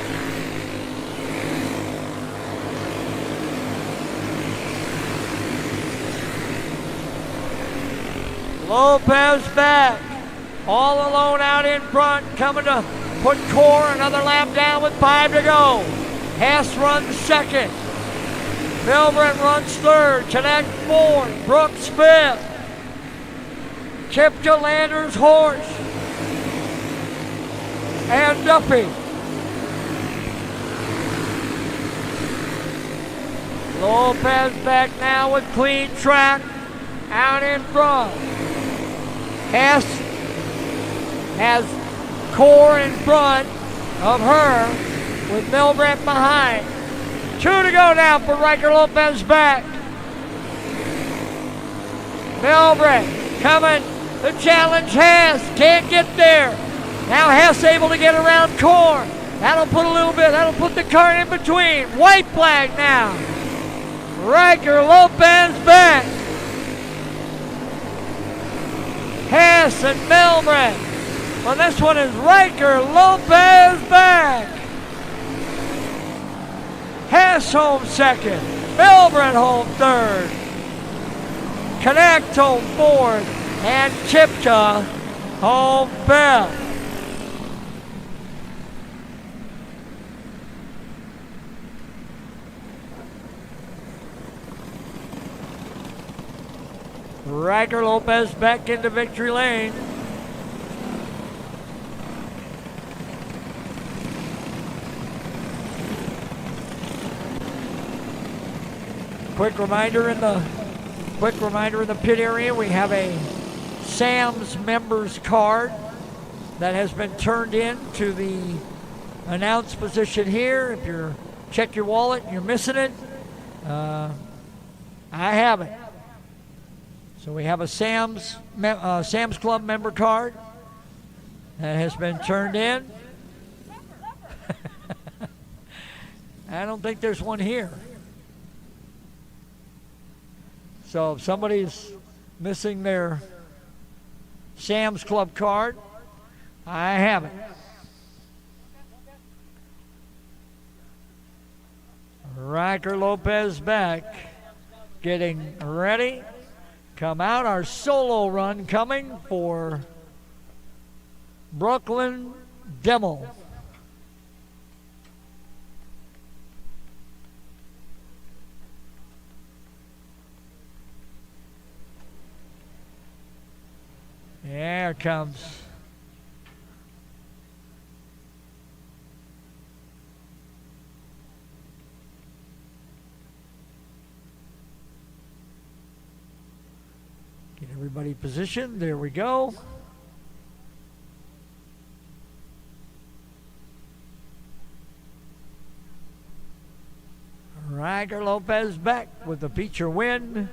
Speaker 1: Lopez back. All alone out in front. Coming to put Core another lap down with 5 to go. Hess runs second. Milbrett runs third. Connect fourth. Brooks fifth. Kipka, Landers, Horsch, and Duffy. Lopez back now with clean track out in front. Hess has Core in front of her with Milbrett behind. 2 to go now for Riker Lopez back. Milbrett coming to challenge Hess. Can't get there. Now Hess able to get around Core. That'll put the car in between. White flag now. Riker Lopez back. Hess and Milbrett. Well, this one is Riker Lopez back. Hess home second. Milbrett home third. Connect home fourth. And Chipka home fifth. Riker Lopez back into victory lane. Quick reminder in the pit area, we have a Sam's members card that has been turned in to the announce position here. If you're check your wallet and you're missing it, I have it. So we have a Sam's Club member card that has been turned in. I don't think there's one here. So if somebody's missing their Sam's Club card, I have it. Riker Lopez back, getting ready. Come out, our solo run coming for Brooklyn Demmel. There it comes. Get everybody positioned. There we go. Riker Lopez back with the feature win.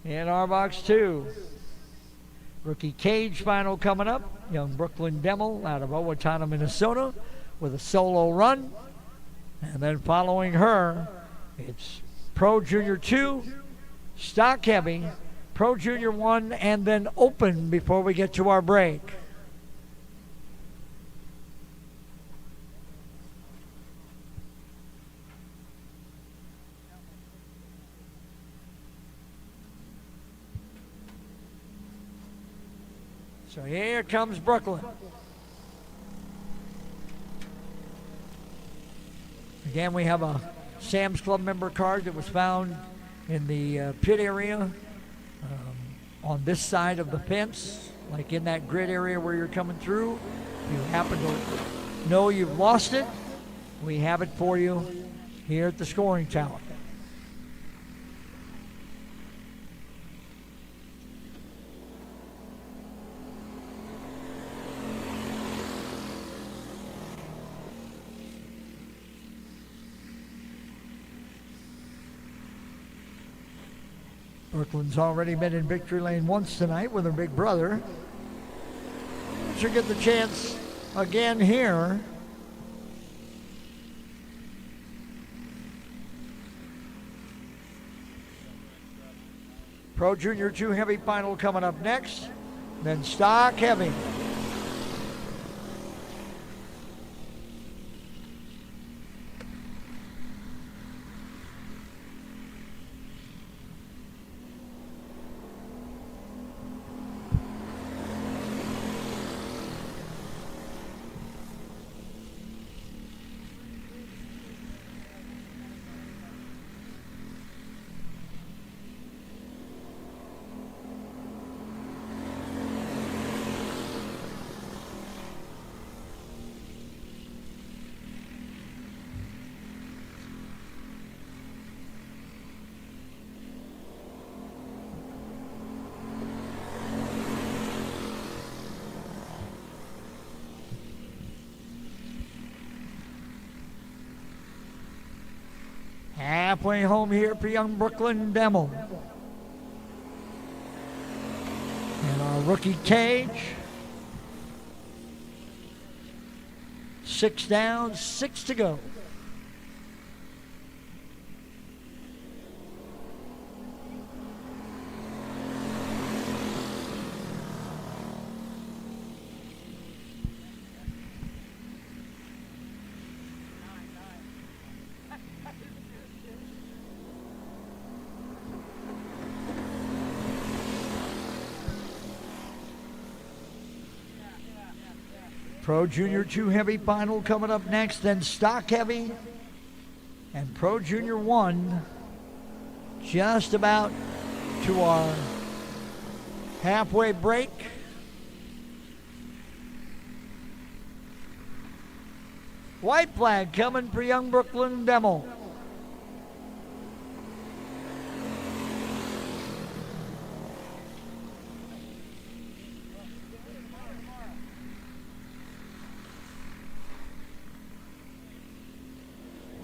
Speaker 1: And Arbox 2. Rookie Cage final coming up. Young Brooklyn Demmel out of Owatonna, Minnesota with a solo run. And then following her, it's Pro Junior 2, Stock Heavy, Pro Junior 1, and then Open before we get to our break. So here comes Brooklyn. Again, we have a Sam's Club member card that was found in the pit area on this side of the fence, like in that grid area where you're coming through. If you happen to know you've lost it, we have it for you here at the scoring tower. Brooklyn's already been in victory lane once tonight with her big brother. She'll get the chance again here. Pro Junior 2 Heavy final coming up next. Then Stock Heavy. Halfway home here for young Brooklyn Demo. And our rookie Cage. 6 down, 6 to go. Pro Junior 2 Heavy final coming up next, then Stock Heavy and Pro Junior 1 just about to our halfway break. White flag coming for young Brooklyn Demo.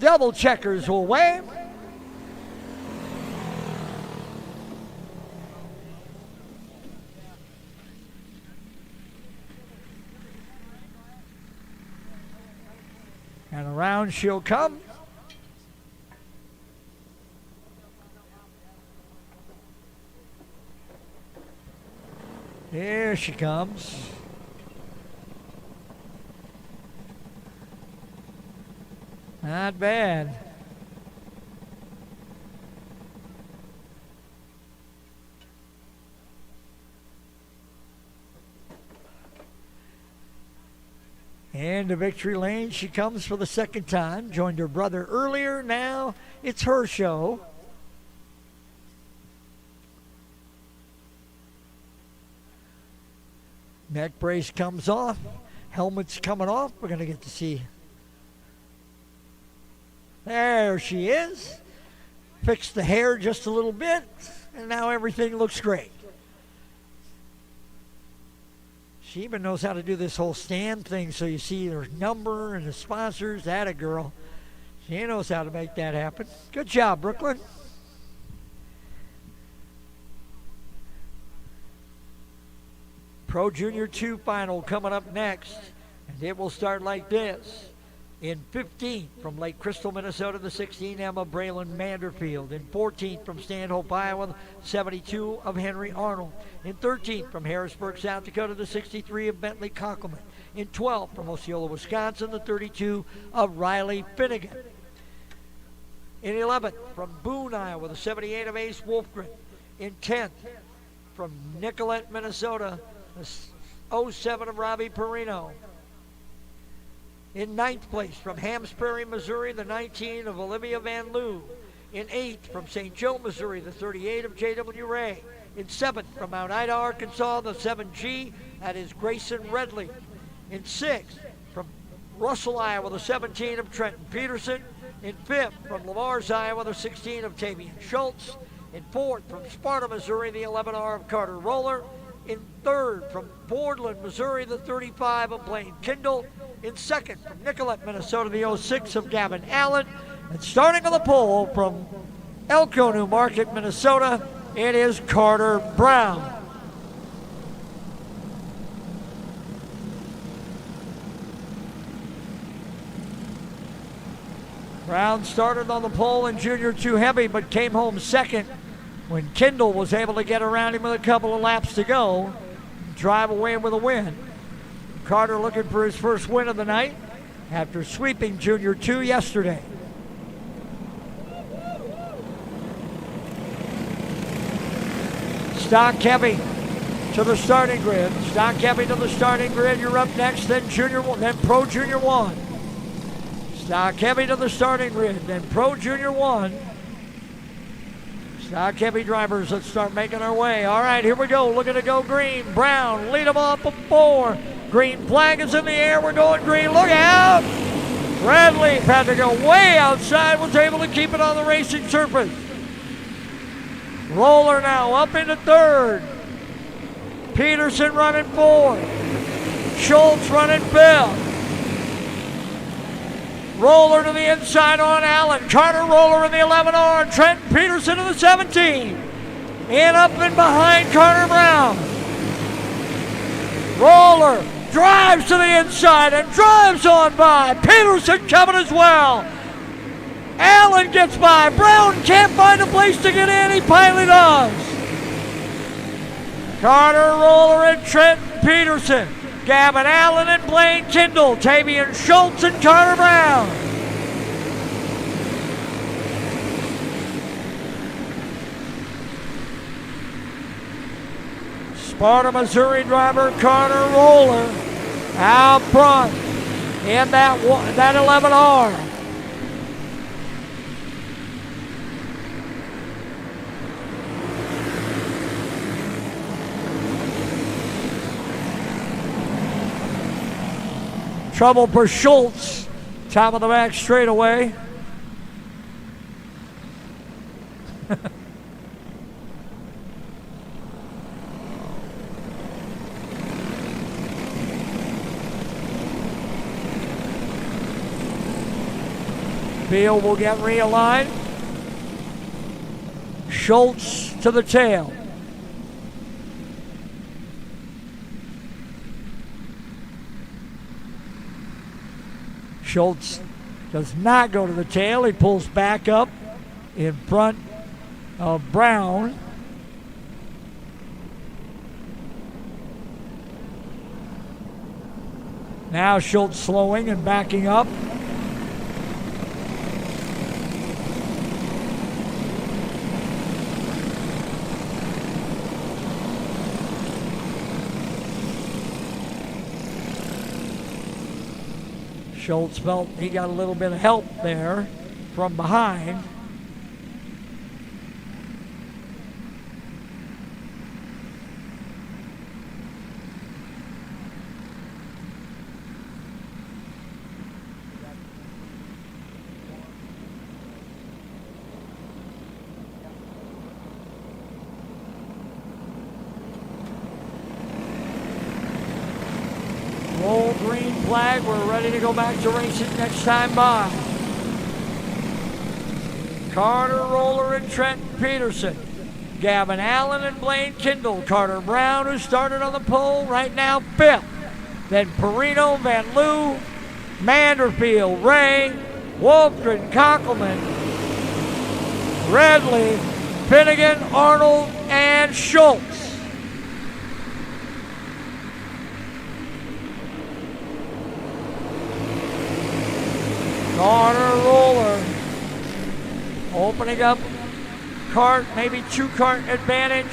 Speaker 1: Double checkers will wave. And around she'll come. Here she comes. Not bad. And to victory lane she comes for the second time. Joined her brother earlier. Now it's her show. Neck brace comes off. Helmet's coming off. We're going to get to see. There she is. Fixed the hair just a little bit, and now everything looks great. She even knows how to do this whole stand thing so you see her number and the sponsors. That a girl. She knows how to make that happen. Good job, Brooklyn. Pro Junior 2 final coming up next, and it will start like this. In 15th from Lake Crystal, Minnesota, the 16, Emma Braylon Manderfield. In 14th from Stanhope, Iowa, the 72 of Henry Arnold. In 13th from Harrisburg, South Dakota, the 63 of Bentley Conkelman. In 12th from Osceola, Wisconsin, the 32 of Riley Finnegan. In 11th from Boone, Iowa, the 78 of Ace Wolfgren. In 10th from Nicollet, Minnesota, the 07 of Robbie Perino. In 9th place from Hams Prairie, Missouri, the 19 of Olivia Van Loo. In 8th from St. Joe, Missouri, the 38 of J.W. Ray. In 7th from Mount Ida, Arkansas, the 7G, that is Grayson Redley. In 6th from Russell, Iowa, the 17 of Trenton Peterson. In 5th from Lamars, Iowa, the 16 of Tavian Schultz. In 4th from Sparta, Missouri, the 11R of Carter Roller. In 3rd from Portland, Missouri, the 35 of Blaine Kindle. In 2nd from Nicollet, Minnesota, the 06 of Gavin Allen. And starting on the pole from Elko, New Market, Minnesota, it is Carter Brown. Brown started on the pole in Junior 2 Heavy, but came home second when Kindle was able to get around him with a couple of laps to go, drive away with a win. Carter looking for his first win of the night after sweeping Junior 2 yesterday. Stock Heavy to the starting grid. Stock Heavy to the starting grid. You're up next, then Junior 1, then Pro Junior 1. Stock Heavy to the starting grid, then Pro Junior 1. Stock Heavy drivers, let's start making our way. All right, here we go. Looking to go green. Brown, lead them off of 4. Green flag is in the air. We're going green. Look out! Redleaf had to go way outside, was able to keep it on the racing surface. Roller now up into 3rd. Peterson running 4th. Schultz running 5th. Roller to the inside on Allen. Carter Roller in the 11R. Trenton Peterson in the 17. And up and behind Carter Brown. Roller drives to the inside and drives on by. Peterson coming as well. Allen gets by. Brown can't find a place to get in. He finally does. Carter Roller and Trenton Peterson. Gavin Allen and Blaine Kindle. Tavian Schultz and Carter Brown. Sparta, Missouri driver Carter Roller out front in that 11R. Trouble for Schultz, top of the back straightaway. Field will get realigned. Schultz to the tail. Schultz does not go to the tail. He pulls back up in front of Brown. Now Schultz slowing and backing up. Schultz felt he got a little bit of help there from behind. Roll green flag. We're ready to go back to racing next time by. Carter Roller and Trenton Peterson. Gavin Allen and Blaine Kindle. Carter Brown, who started on the pole, right now 5th. Then Perino, Van Loo, Manderfield, Ray, Wolfgren, Kockelman, Redley, Finnegan, Arnold, and Schultz. Carter Roller opening up cart, maybe 2-cart advantage.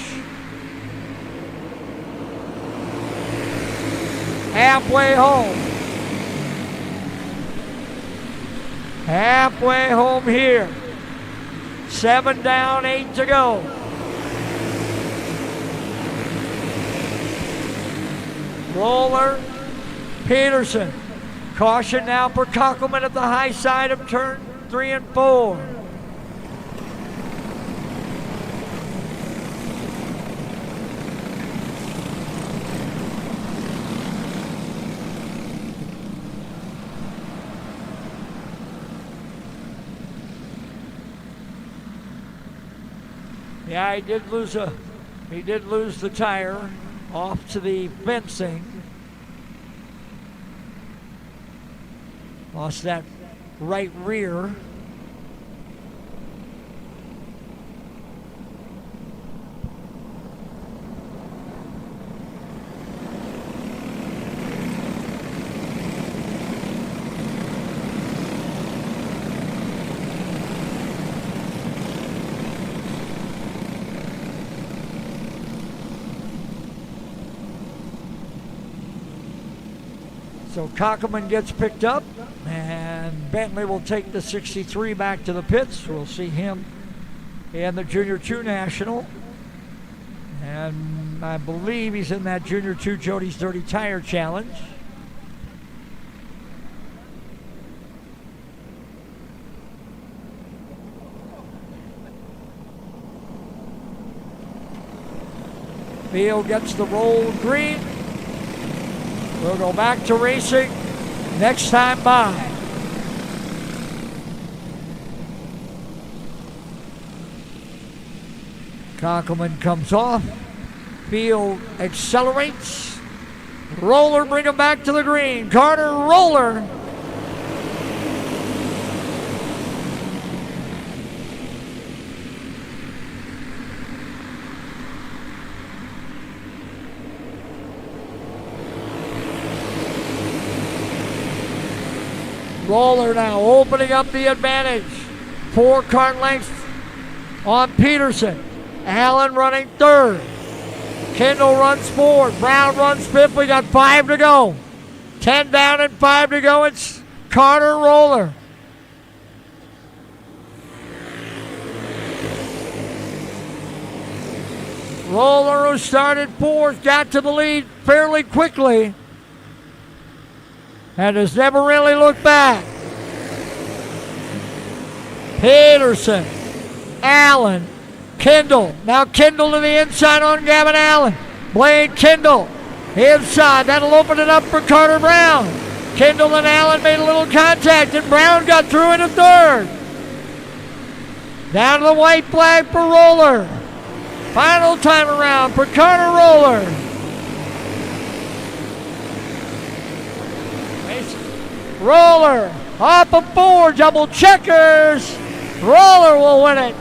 Speaker 1: halfway home. Halfway home here. 7 down, 8 to go. Roller, Peterson. Caution now for Kockelman at the high side of turn 3 and 4. Yeah, he did lose the tire off to the fencing. Lost that right rear. So Kockelman gets picked up, and Bentley will take the 63 back to the pits. We'll see him in the Junior 2 National. And I believe he's in that Junior 2 Jody's Dirty Tire Challenge. Field gets the roll green. We'll go back to racing next time by. Kockelman comes off. Field accelerates. Roller bring him back to the green. Carter Roller. Roller now opening up the advantage. 4 car lengths on Peterson. Allen running third. Kendall runs fourth. Brown runs fifth. We got 5 to go. 10 down and 5 to go. It's Carter Roller. Roller, who started fourth, got to the lead fairly quickly and has never really looked back. Peterson, Allen, Kendall. Now Kendall to the inside on Gavin Allen. Blade Kendall, inside. That'll open it up for Carter Brown. Kendall and Allen made a little contact, and Brown got through into third. Down to the white flag for Roller. Final time around for Carter Roller. Roller off of 4, double checkers. Roller will win it.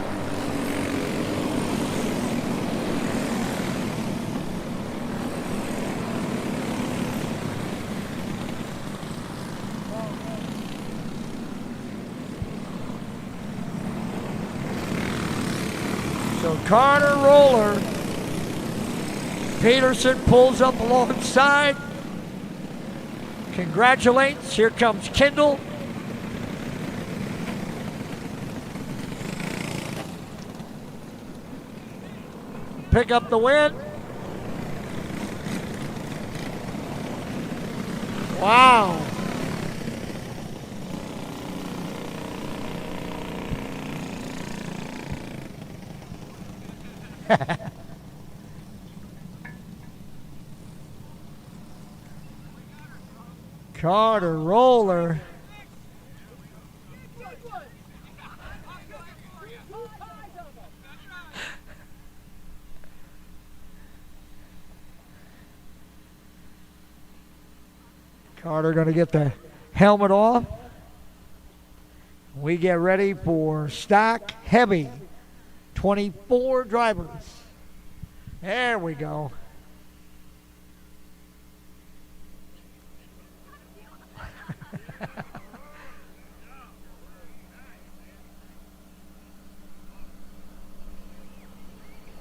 Speaker 1: So Carter Roller. Peterson pulls up alongside. Congratulates. Here comes Kendall. Pick up the win. Wow. Carter Roller. Carter going to get the helmet off. We get ready for stock heavy. 24 drivers. There we go.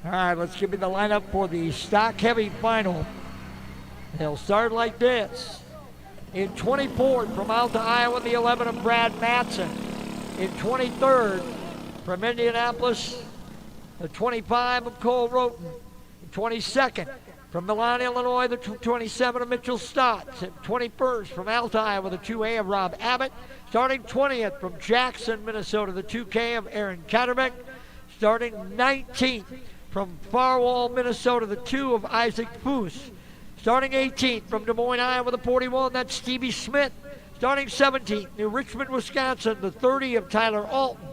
Speaker 1: All right, let's give you the lineup for the stock heavy final. They'll start like this. In 24th from Alta, Iowa, the 11 of Brad Matson. In 23rd from Indianapolis, the 25 of Cole Roten. In 22nd from Milan, Illinois, the 27 of Mitchell Stotts. In 21st from Alta, Iowa, the 2A of Rob Abbott. Starting 20th from Jackson, Minnesota, the 2K of Aaron Katterbeck. Starting 19th from Farwall, Minnesota, the 2 of Isaac Foose. Starting 18th from Des Moines, Iowa, the 41, that's Stevie Smith. Starting 17th, New Richmond, Wisconsin, the 30 of Tyler Alton.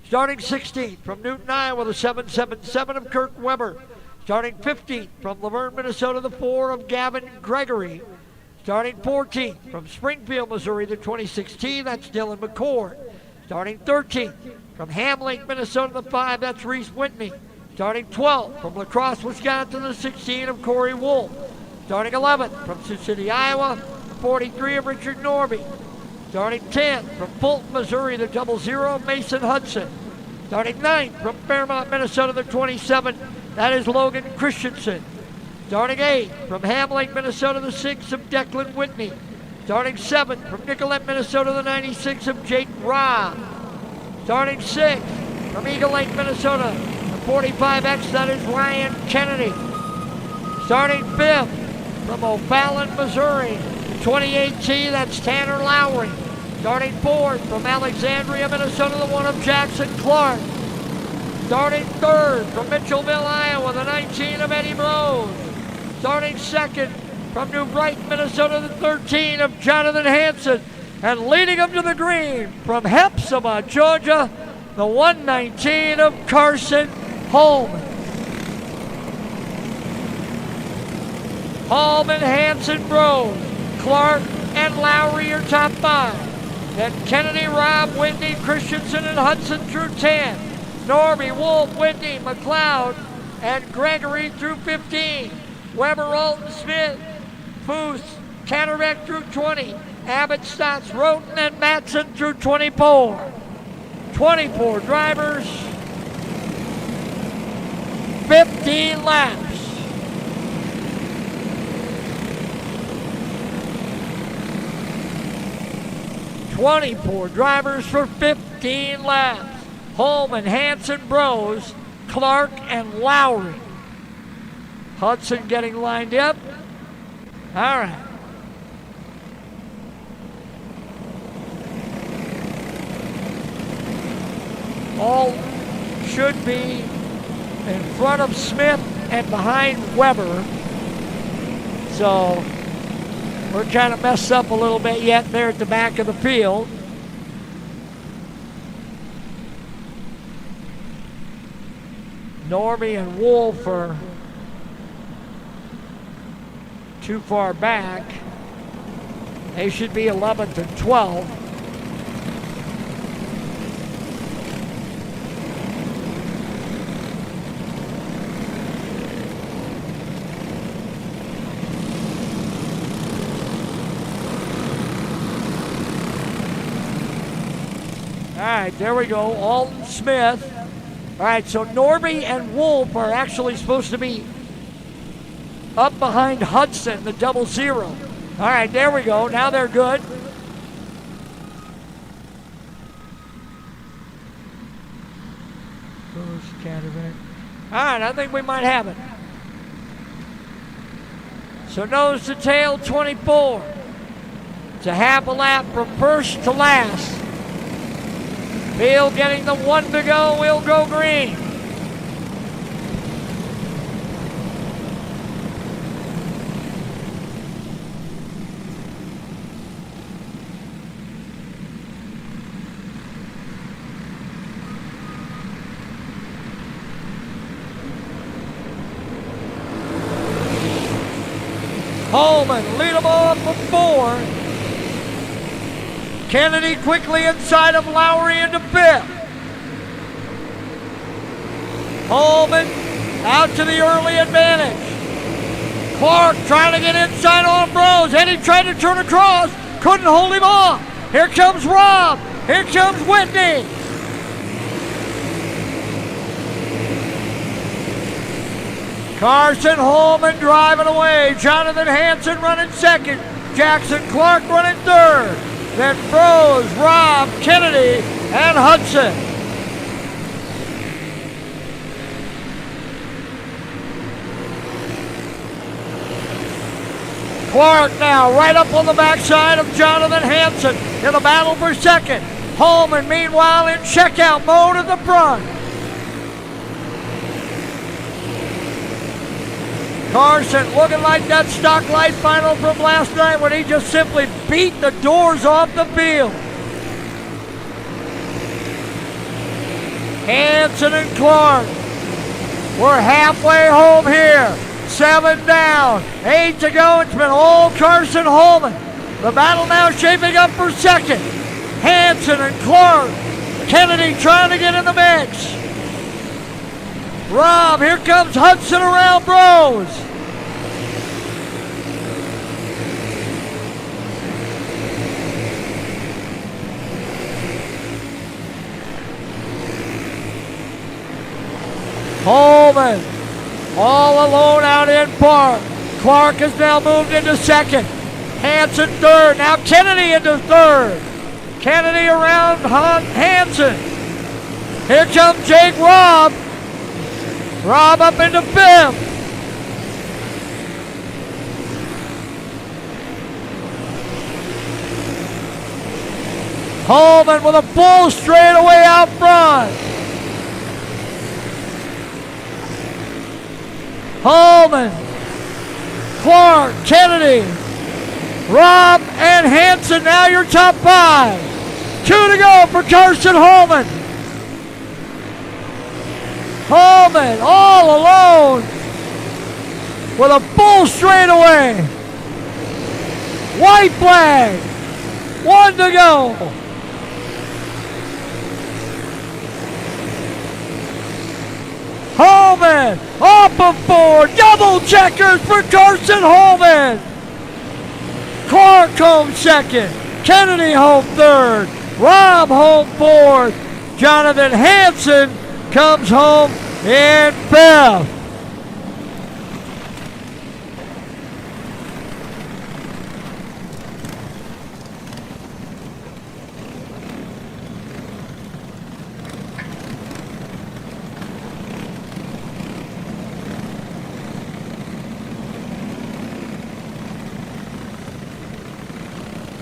Speaker 1: Starting 16th from Newton, Iowa, the 777 of Kirk Weber. Starting 15th from Laverne, Minnesota, the 4 of Gavin Gregory. Starting 14th from Springfield, Missouri, the 2016, that's Dylan McCord. Starting 13th from Ham Lake, Minnesota, the 5, that's Reese Whitney. Starting 12th from La Crosse, Wisconsin, the 16 of Corey Wolf. Starting 11th from Sioux City, Iowa, the 43 of Richard Norby. Starting 10th from Fulton, Missouri, the 00 of Mason Hudson. Starting 9th from Fairmont, Minnesota, the 27, that is Logan Christensen. Starting 8th from Ham Lake, Minnesota, the 6 of Declan Whitney. Starting 7th from Nicollet, Minnesota, the 96 of Jake Robb. Starting 6th from Eagle Lake, Minnesota, 45X, that is Ryan Kennedy. Starting 5th from O'Fallon, Missouri, 28T, that's Tanner Lowry. Starting 4th from Alexandria, Minnesota, the 1 of Jackson Clark. Starting 3rd from Mitchellville, Iowa, the 19 of Eddie Rose. Starting 2nd from New Brighton, Minnesota, the 13 of Jonathan Hanson. And leading them to the green from Hepzibah, Georgia, the 119 of Carson Holman. Holman, Hanson, Rose, Clark, and Lowry are top 5. Then Kennedy, Robb, Whitney, Christensen, and Hudson through 10. Norby, Wolf, Whitney, McLeod, and Gregory through 15. Weber, Alton, Smith, Foose, Katterbeck through 20. Abbott, Stotts, Roten, and Matson through 24. 24 drivers, 15 laps. .24 drivers for 15 laps. Holman, Hanson, Bros, Clark, and Lowry. Hudson getting lined up. All right. All should be in front of Smith and behind Weber. So we're kind of messed up a little bit yet there at the back of the field. Norby and Wolf are too far back. They should be 11th and 12th. All right, there we go. Alton, Smith. All right, so Norby and Wolf are actually supposed to be up behind Hudson, the 00. All right, there we go. Now they're good. All right, I think we might have it. So nose to tail, 24. It's a half a lap from first to last. Field getting the 1 to go, we'll go green. Holman, lead them off for 4. Kennedy quickly inside of Lowry into 5th. Holman out to the early advantage. Clark trying to get inside on Bros. Eddie tried to turn across, couldn't hold him off. Here comes Robb. Here comes Whitney. Carson Holman driving away. Jonathan Hanson running second. Jackson Clark running third. Then Froze, Rob, Kennedy, and Hudson. Clark now right up on the backside of Jonathan Hanson in the battle for second. Holman, meanwhile, in checkout mode at the front. Carson looking like that stock light final from last night when he just simply beat the doors off the field. Hanson and Clark, we're halfway home here. 7 down, 8 to go. It's been all Carson Holman. The battle now shaping up for second. Hanson and Clark. Kennedy trying to get in the mix. Rob, here comes Hudson around Bros. Holman all alone out in park. Clark has now moved into second. Hanson third. Now Kennedy into third. Kennedy around Hanson. Here comes Jake Robb. Robb up into fifth. Holman with a full straightaway out front. Holman, Clark, Kennedy, Robb, and Hanson, now your top 5. 2 to go for Carson Holman. Holman all alone with a full straightaway. White flag. 1 to go. Holman off of 4. Double checkers for Carson Holman. Clark home second. Kennedy home third. Robb home fourth. Jonathan Hanson comes home in fifth.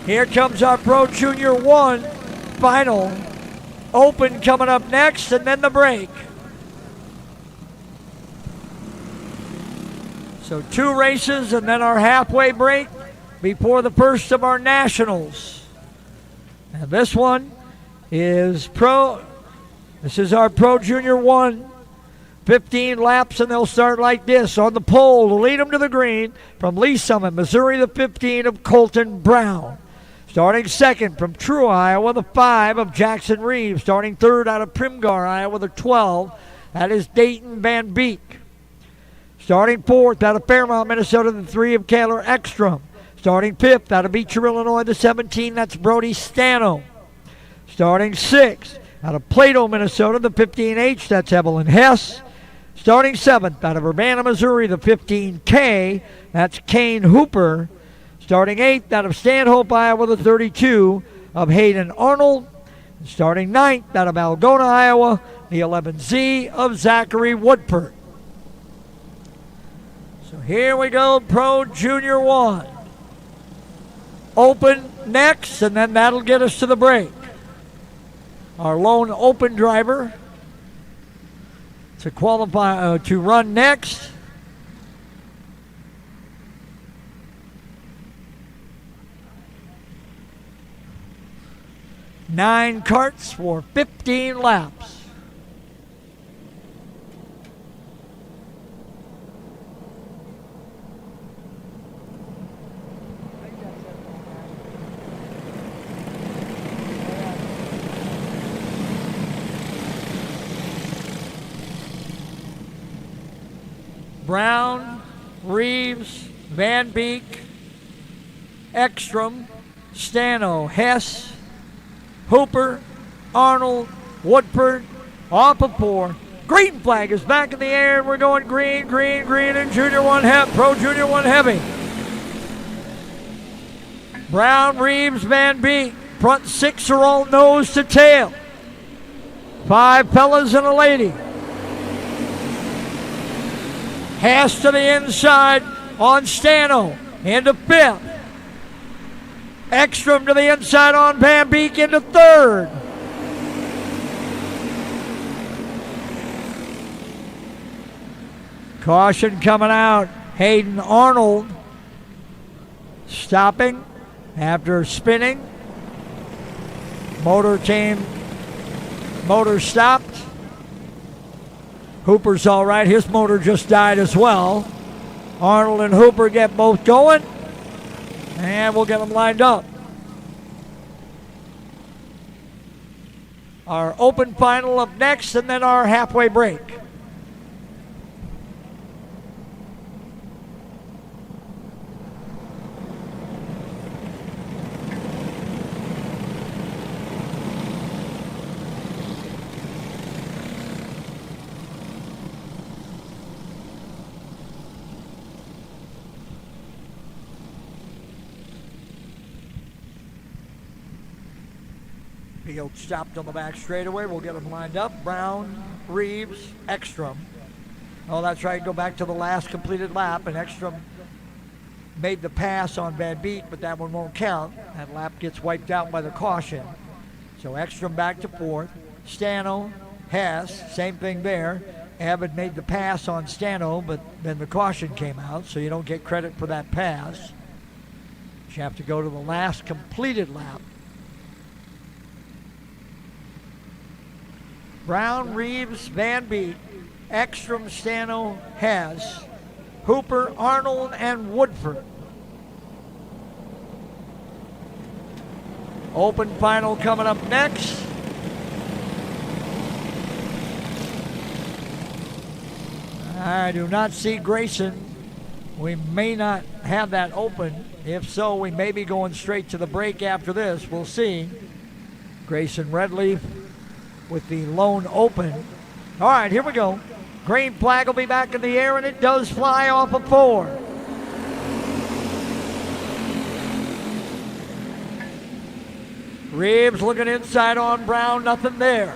Speaker 1: Here comes our Pro Junior 1 final. Open coming up next, and then the break. So 2 races and then our halfway break before the first of our Nationals. And this one is this is our Pro Junior 1. 15 laps, and they'll start like this. On the pole to lead them to the green from Lee Summit, Missouri, the 15 of Colton Brown. Starting second from True, Iowa, the 5 of Jackson Reeves. Starting third out of Primgar, Iowa, the 12. That is Dayton Van Beek. Starting fourth out of Fairmont, Minnesota, the 3 of Kaylor Ekstrom. Starting fifth out of Beecher, Illinois, the 17. That's Brody Stano. Starting sixth out of Plato, Minnesota, the 15H. That's Evelyn Hess. Starting seventh out of Urbana, Missouri, the 15K. That's Kane Hooper. Starting 8th out of Stanhope, Iowa, the 32 of Hayden Arnold. Starting 9th out of Algona, Iowa, the 11Z of Zachary Woodford. So here we go, Pro Junior 1. Open next, and then that'll get us to the break. Our lone open driver to qualify to run next. Nine carts for 15 laps. Brown, Reeves, Van Beek, Ekstrom, Stano, Hess, Hooper, Arnold, Woodford, off of 4. Green flag is back in the air, and we're going green, green, green, and Junior 1 Pro Junior 1 Heavy. Brown, Reeves, Van Beek. Front 6 are all nose to tail. 5 fellas and a lady. Hess to the inside on Stano into 5th. Ekstrom to the inside on Van Beek into 3rd. Caution coming out. Hayden Arnold stopping after spinning. Motor stopped. Hooper's all right. His motor just died as well. Arnold and Hooper get both going, and we'll get them lined up. Our open final up next, and then our halfway break. Field stopped on the back straightaway. We'll get them lined up. Brown, Reeves, Ekstrom. Oh, that's right. Go back to the last completed lap, and Ekstrom made the pass on Van Beek, but that one won't count. That lap gets wiped out by the caution. So Ekstrom back to 4th. Stano, Hess, same thing there. Abbott made the pass on Stano, but then the caution came out, so you don't get credit for that pass. You have to go to the last completed lap. Brown, Reeves, Van Beek, Ekstrom, Stano, Hess, Hooper, Arnold, and Woodford. Open final coming up next. I do not see Grayson. We may not have that open. If so, we may be going straight to the break after this. We'll see. Grayson Redleaf with the lone open. All right, here we go. Green flag will be back in the air, and it does fly off of 4. Reeves looking inside on Brown, nothing there.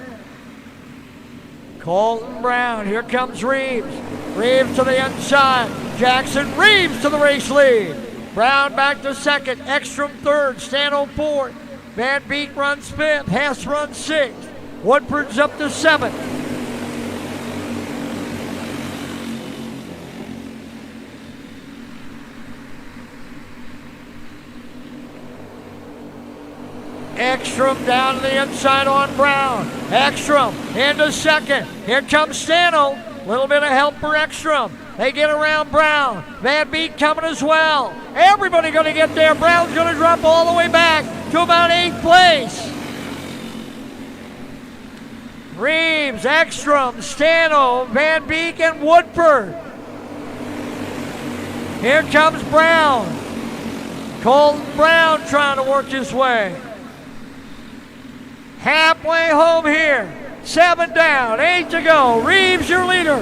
Speaker 1: Colton Brown, here comes Reeves. Reeves to the inside. Jackson Reeves to the race lead. Brown back to 2nd. Ekstrom 3rd. Stano 4th. Van Beek runs 5th. Hess runs 6th. Woodford's up to 7th. Ekstrom down to the inside on Brown. Ekstrom into 2nd. Here comes Stano. Little bit of help for Ekstrom. They get around Brown. Van Beek coming as well. Everybody going to get there. Brown's going to drop all the way back to about 8th place. Reeves, Ekstrom, Stano, Van Beek, and Woodford. Here comes Brown. Colton Brown trying to work his way. Halfway home here. 7 down, 8 to go. Reeves, your leader.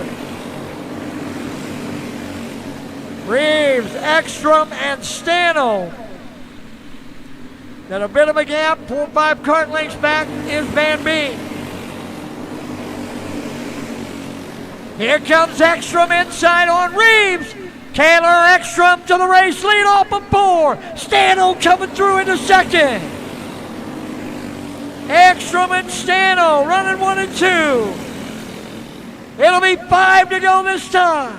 Speaker 1: Reeves, Ekstrom, and Stano. Got a bit of a gap. 4 or 5 kart lengths back is Van Beek. Here comes Ekstrom inside on Reeves. Taylor Ekstrom to the race lead off of 4. Stano coming through into 2nd. Ekstrom and Stano running 1 and 2. It'll be 5 to go this time.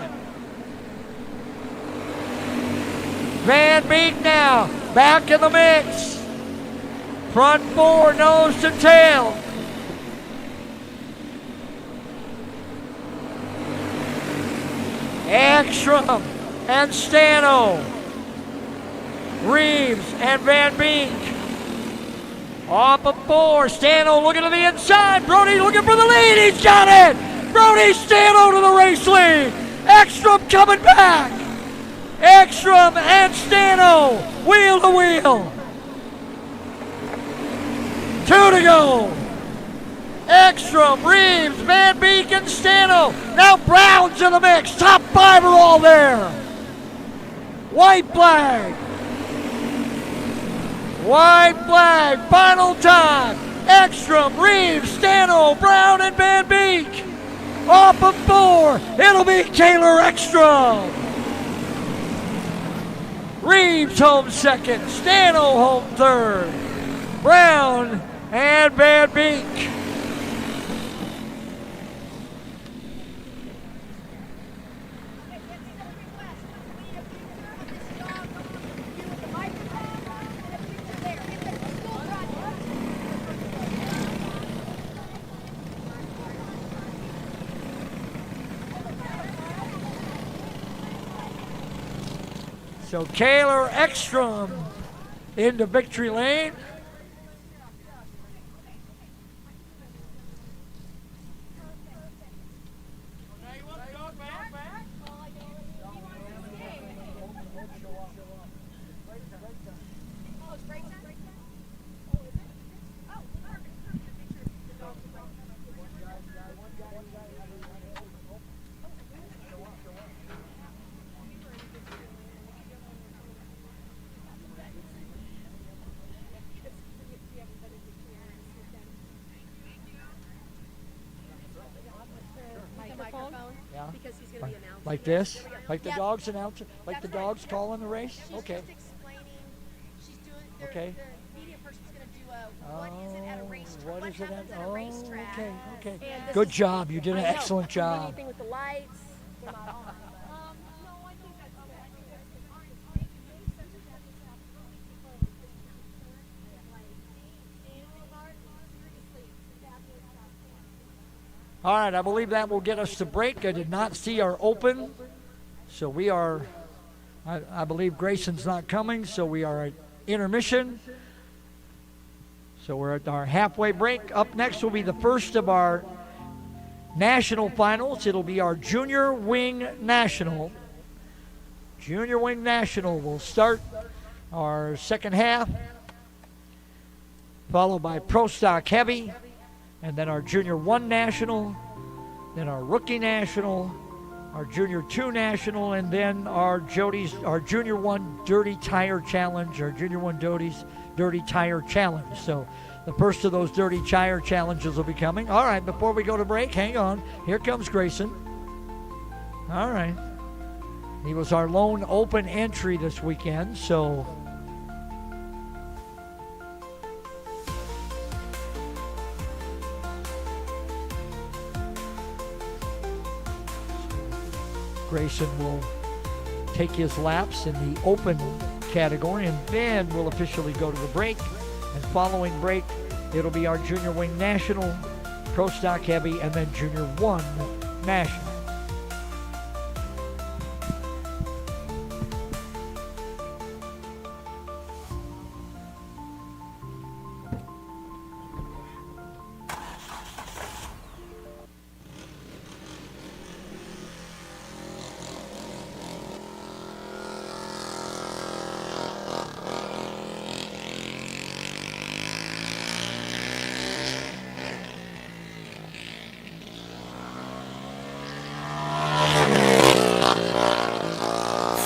Speaker 1: Van Beek now back in the mix. Front 4 nose to tail. Ekstrom and Stano. Reeves and Van Beek. Off of 4. Stano looking to the inside. Brody looking for the lead. He's got it. Brody Stano to the race lead. Ekstrom coming back. Ekstrom and Stano. Wheel to wheel. 2 to go. Ekstrom, Reeves, Van Beek, and Stano. Now Brown's in the mix. Top 5 are all there. White flag. White flag. Final time. Ekstrom, Reeves, Stano, Brown, and Van Beek. Off of 4. It'll be Taylor Ekstrom. Reeves home second. Stano home third. Brown and Van Beek. So Taylor Ekstrom into victory lane. Yeah.
Speaker 16: Because he's going to be announcing.
Speaker 1: Like this? Like the dogs announce? Like the dogs calling the race? Okay.
Speaker 16: She's explaining. She's doing.
Speaker 1: Okay.
Speaker 16: The media person's going to do what is it at a racetrack?
Speaker 1: What is it
Speaker 16: happens at a racetrack?
Speaker 1: Okay, okay.
Speaker 16: And this
Speaker 1: Good
Speaker 16: is-
Speaker 1: job. You did an
Speaker 16: I know.
Speaker 1: excellent job.
Speaker 16: Anything with the lights? They're not on.
Speaker 1: All right, I believe that will get us to break. I did not see our open. So we are, I believe Grayson's not coming, so we are at intermission. So we're at our halfway break. Up next will be the first of our national finals. It'll be our Junior Wing National. Junior Wing National will start our second half, followed by Pro Stock Heavy, and then our Junior 1 National, then our Rookie National, our Junior 2 National, and then our Junior 1 Dirty Tire Challenge, our Junior 1 Jody's Dirty Tire Challenge. So the first of those Dirty Tire Challenges will be coming. All right, before we go to break, hang on. Here comes Grayson. All right. He was our lone open entry this weekend, so Grayson will take his laps in the open category, and then we'll officially go to the break. And following break, it'll be our Junior Wing National, Pro Stock Heavy, and then Junior 1 National.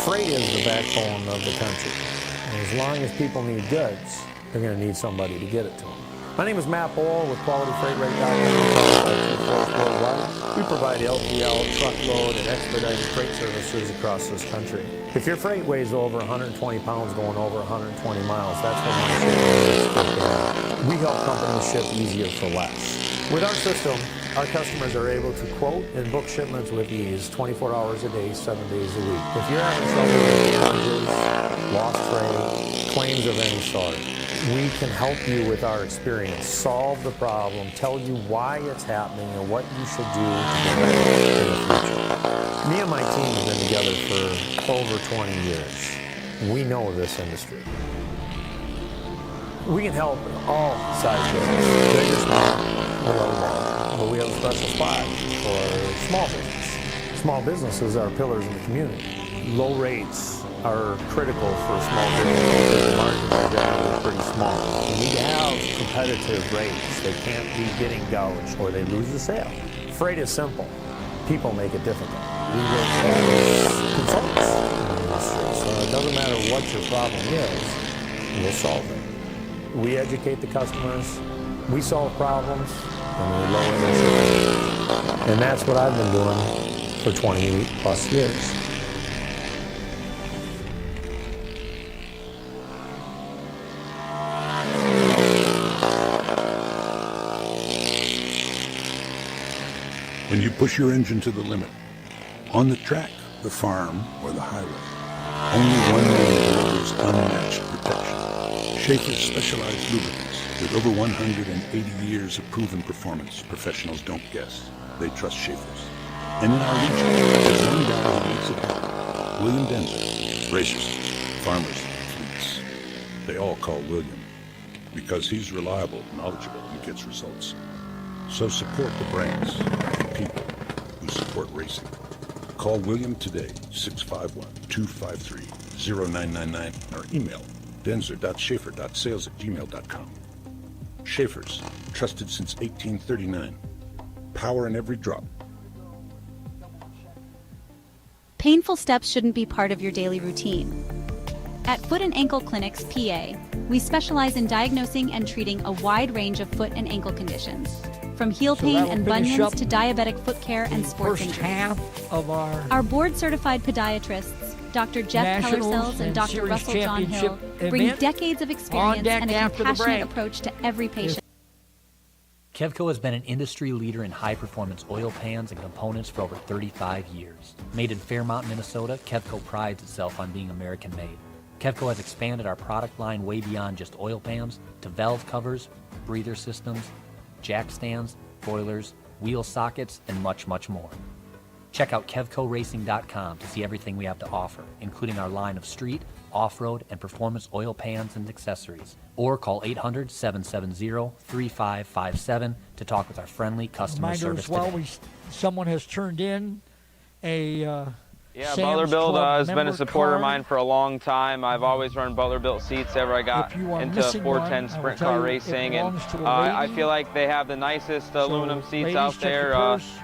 Speaker 15: Freight is the backbone of the country. And as long as people need goods, they're going to need somebody to get it to them. My name is Matt Boyle with QualityFreightRate.com. We provide LTL, truckload, and expedited freight services across this country. If your freight weighs over 120 pounds going over 120 miles, that's what my shipment is. We help companies ship easier for less. With our system, our customers are able to quote and book shipments with ease 24 hours a day, 7 days a week. If you're having trouble with damages, lost freight, claims of any sort, we can help you with our experience, solve the problem, tell you why it's happening and what you should do to get ready for the future. Me and my team have been together for over 20 years. We know this industry. We can help all size businesses, big or small, or low. But we have a special spot for small business. Small businesses are pillars in the community. Low rates, are critical for small businesses. The margins are generally pretty small. You need to have competitive rates. They can't be getting gouged or they lose the sale. Freight is simple. People make it difficult. We work as consultants in the industry, so it doesn't matter what your problem is, we'll solve it. We educate the customers, we solve problems, and we lower their shipping. And that's what I've been doing for 20 plus years.
Speaker 5: When you push your engine to the limit, on the track, the farm, or the highway, only one name delivers unmatched protection. Schaefer's specialized lubricants. With over 180 years of proven performance, professionals don't guess. They trust Schaefer's. And in our region, there's one guy who makes it happen. William Denzer. Racers, farmers, fleets. They all call William because he's reliable, knowledgeable, and gets results. So support the brands and people who support racing. Call William today, 651-253-0999, or email denzer.schaefer.sales@gmail.com. Schaefer's, trusted since 1839. Power in every drop.
Speaker 6: Painful steps shouldn't be part of your daily routine. At Foot and Ankle Clinics, PA, we specialize in diagnosing and treating a wide range of foot and ankle conditions. From heel pain and bunions to diabetic foot care and sports injuries.
Speaker 1: Half of
Speaker 6: our board-certified podiatrists, Dr. Jeff Kellersells and Dr. Russell John Hill, bring decades of experience and a compassionate approach to every patient.
Speaker 7: Kevco has been an industry leader in high-performance oil pans and components for over 35 years. Made in Fairmont, Minnesota, Kevco prides itself on being American-made. Kevco has expanded our product line way beyond just oil pans to valve covers, breather systems, jack stands, boilers, wheel sockets, and much, much more. Check out KevcoRacing.com to see everything we have to offer, including our line of street, off-road, and performance oil pans and accessories. Or call 800-770-3557 to talk with our friendly customer service today.
Speaker 1: Someone has turned in a
Speaker 4: Yeah, Butler Build has been a supporter of mine for a long time. I've always run Butler Built seats ever I got into 410 sprint car racing, and I feel like they have the nicest aluminum seats out there.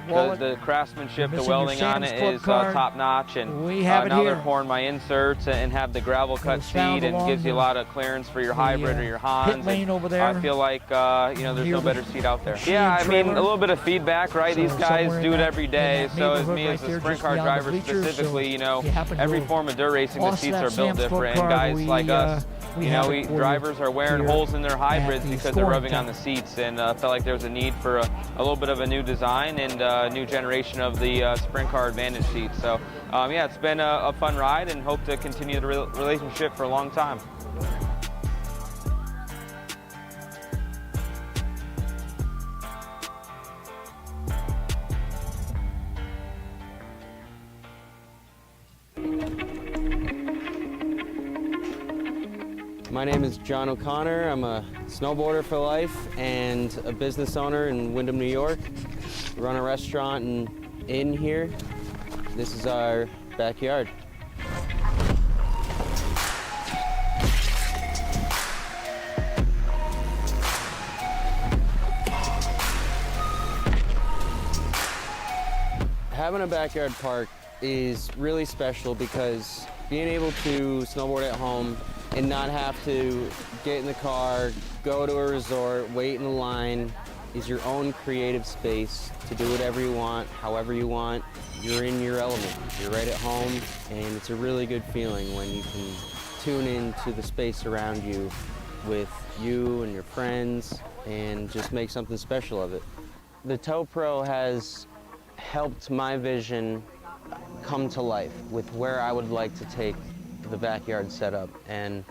Speaker 4: The craftsmanship, the welding on it is top notch, and now they're pouring my inserts and have the gravel cut seat and gives you a lot of clearance for your hybrid or your Hans. I feel like there's no better seat out there. Yeah, I mean, a little bit of feedback, right? These guys do it every day, so as me as a sprint car driver specifically, every form of dirt racing, the seats are built different, and guys like us, drivers are wearing holes in their hybrids because they're rubbing on the seats, and felt like there was a need for a little bit of a new design and a new generation of the sprint car advantage seats. So yeah, it's been a fun ride, and hope to continue the relationship for a long time.
Speaker 8: My name is John O'Connor. I'm a snowboarder for life and a business owner in Windham, New York. We run a restaurant and inn here. This is our backyard. Having a backyard park is really special because being able to snowboard at home and not have to get in the car, go to a resort, wait in a line, is your own creative space to do whatever you want, however you want. You're in your element. You're right at home, and it's a really good feeling when you can tune into the space around you with you and your friends and just make something special of it. The Tow Pro has helped my vision come to life with where I would like to take the backyard setup, and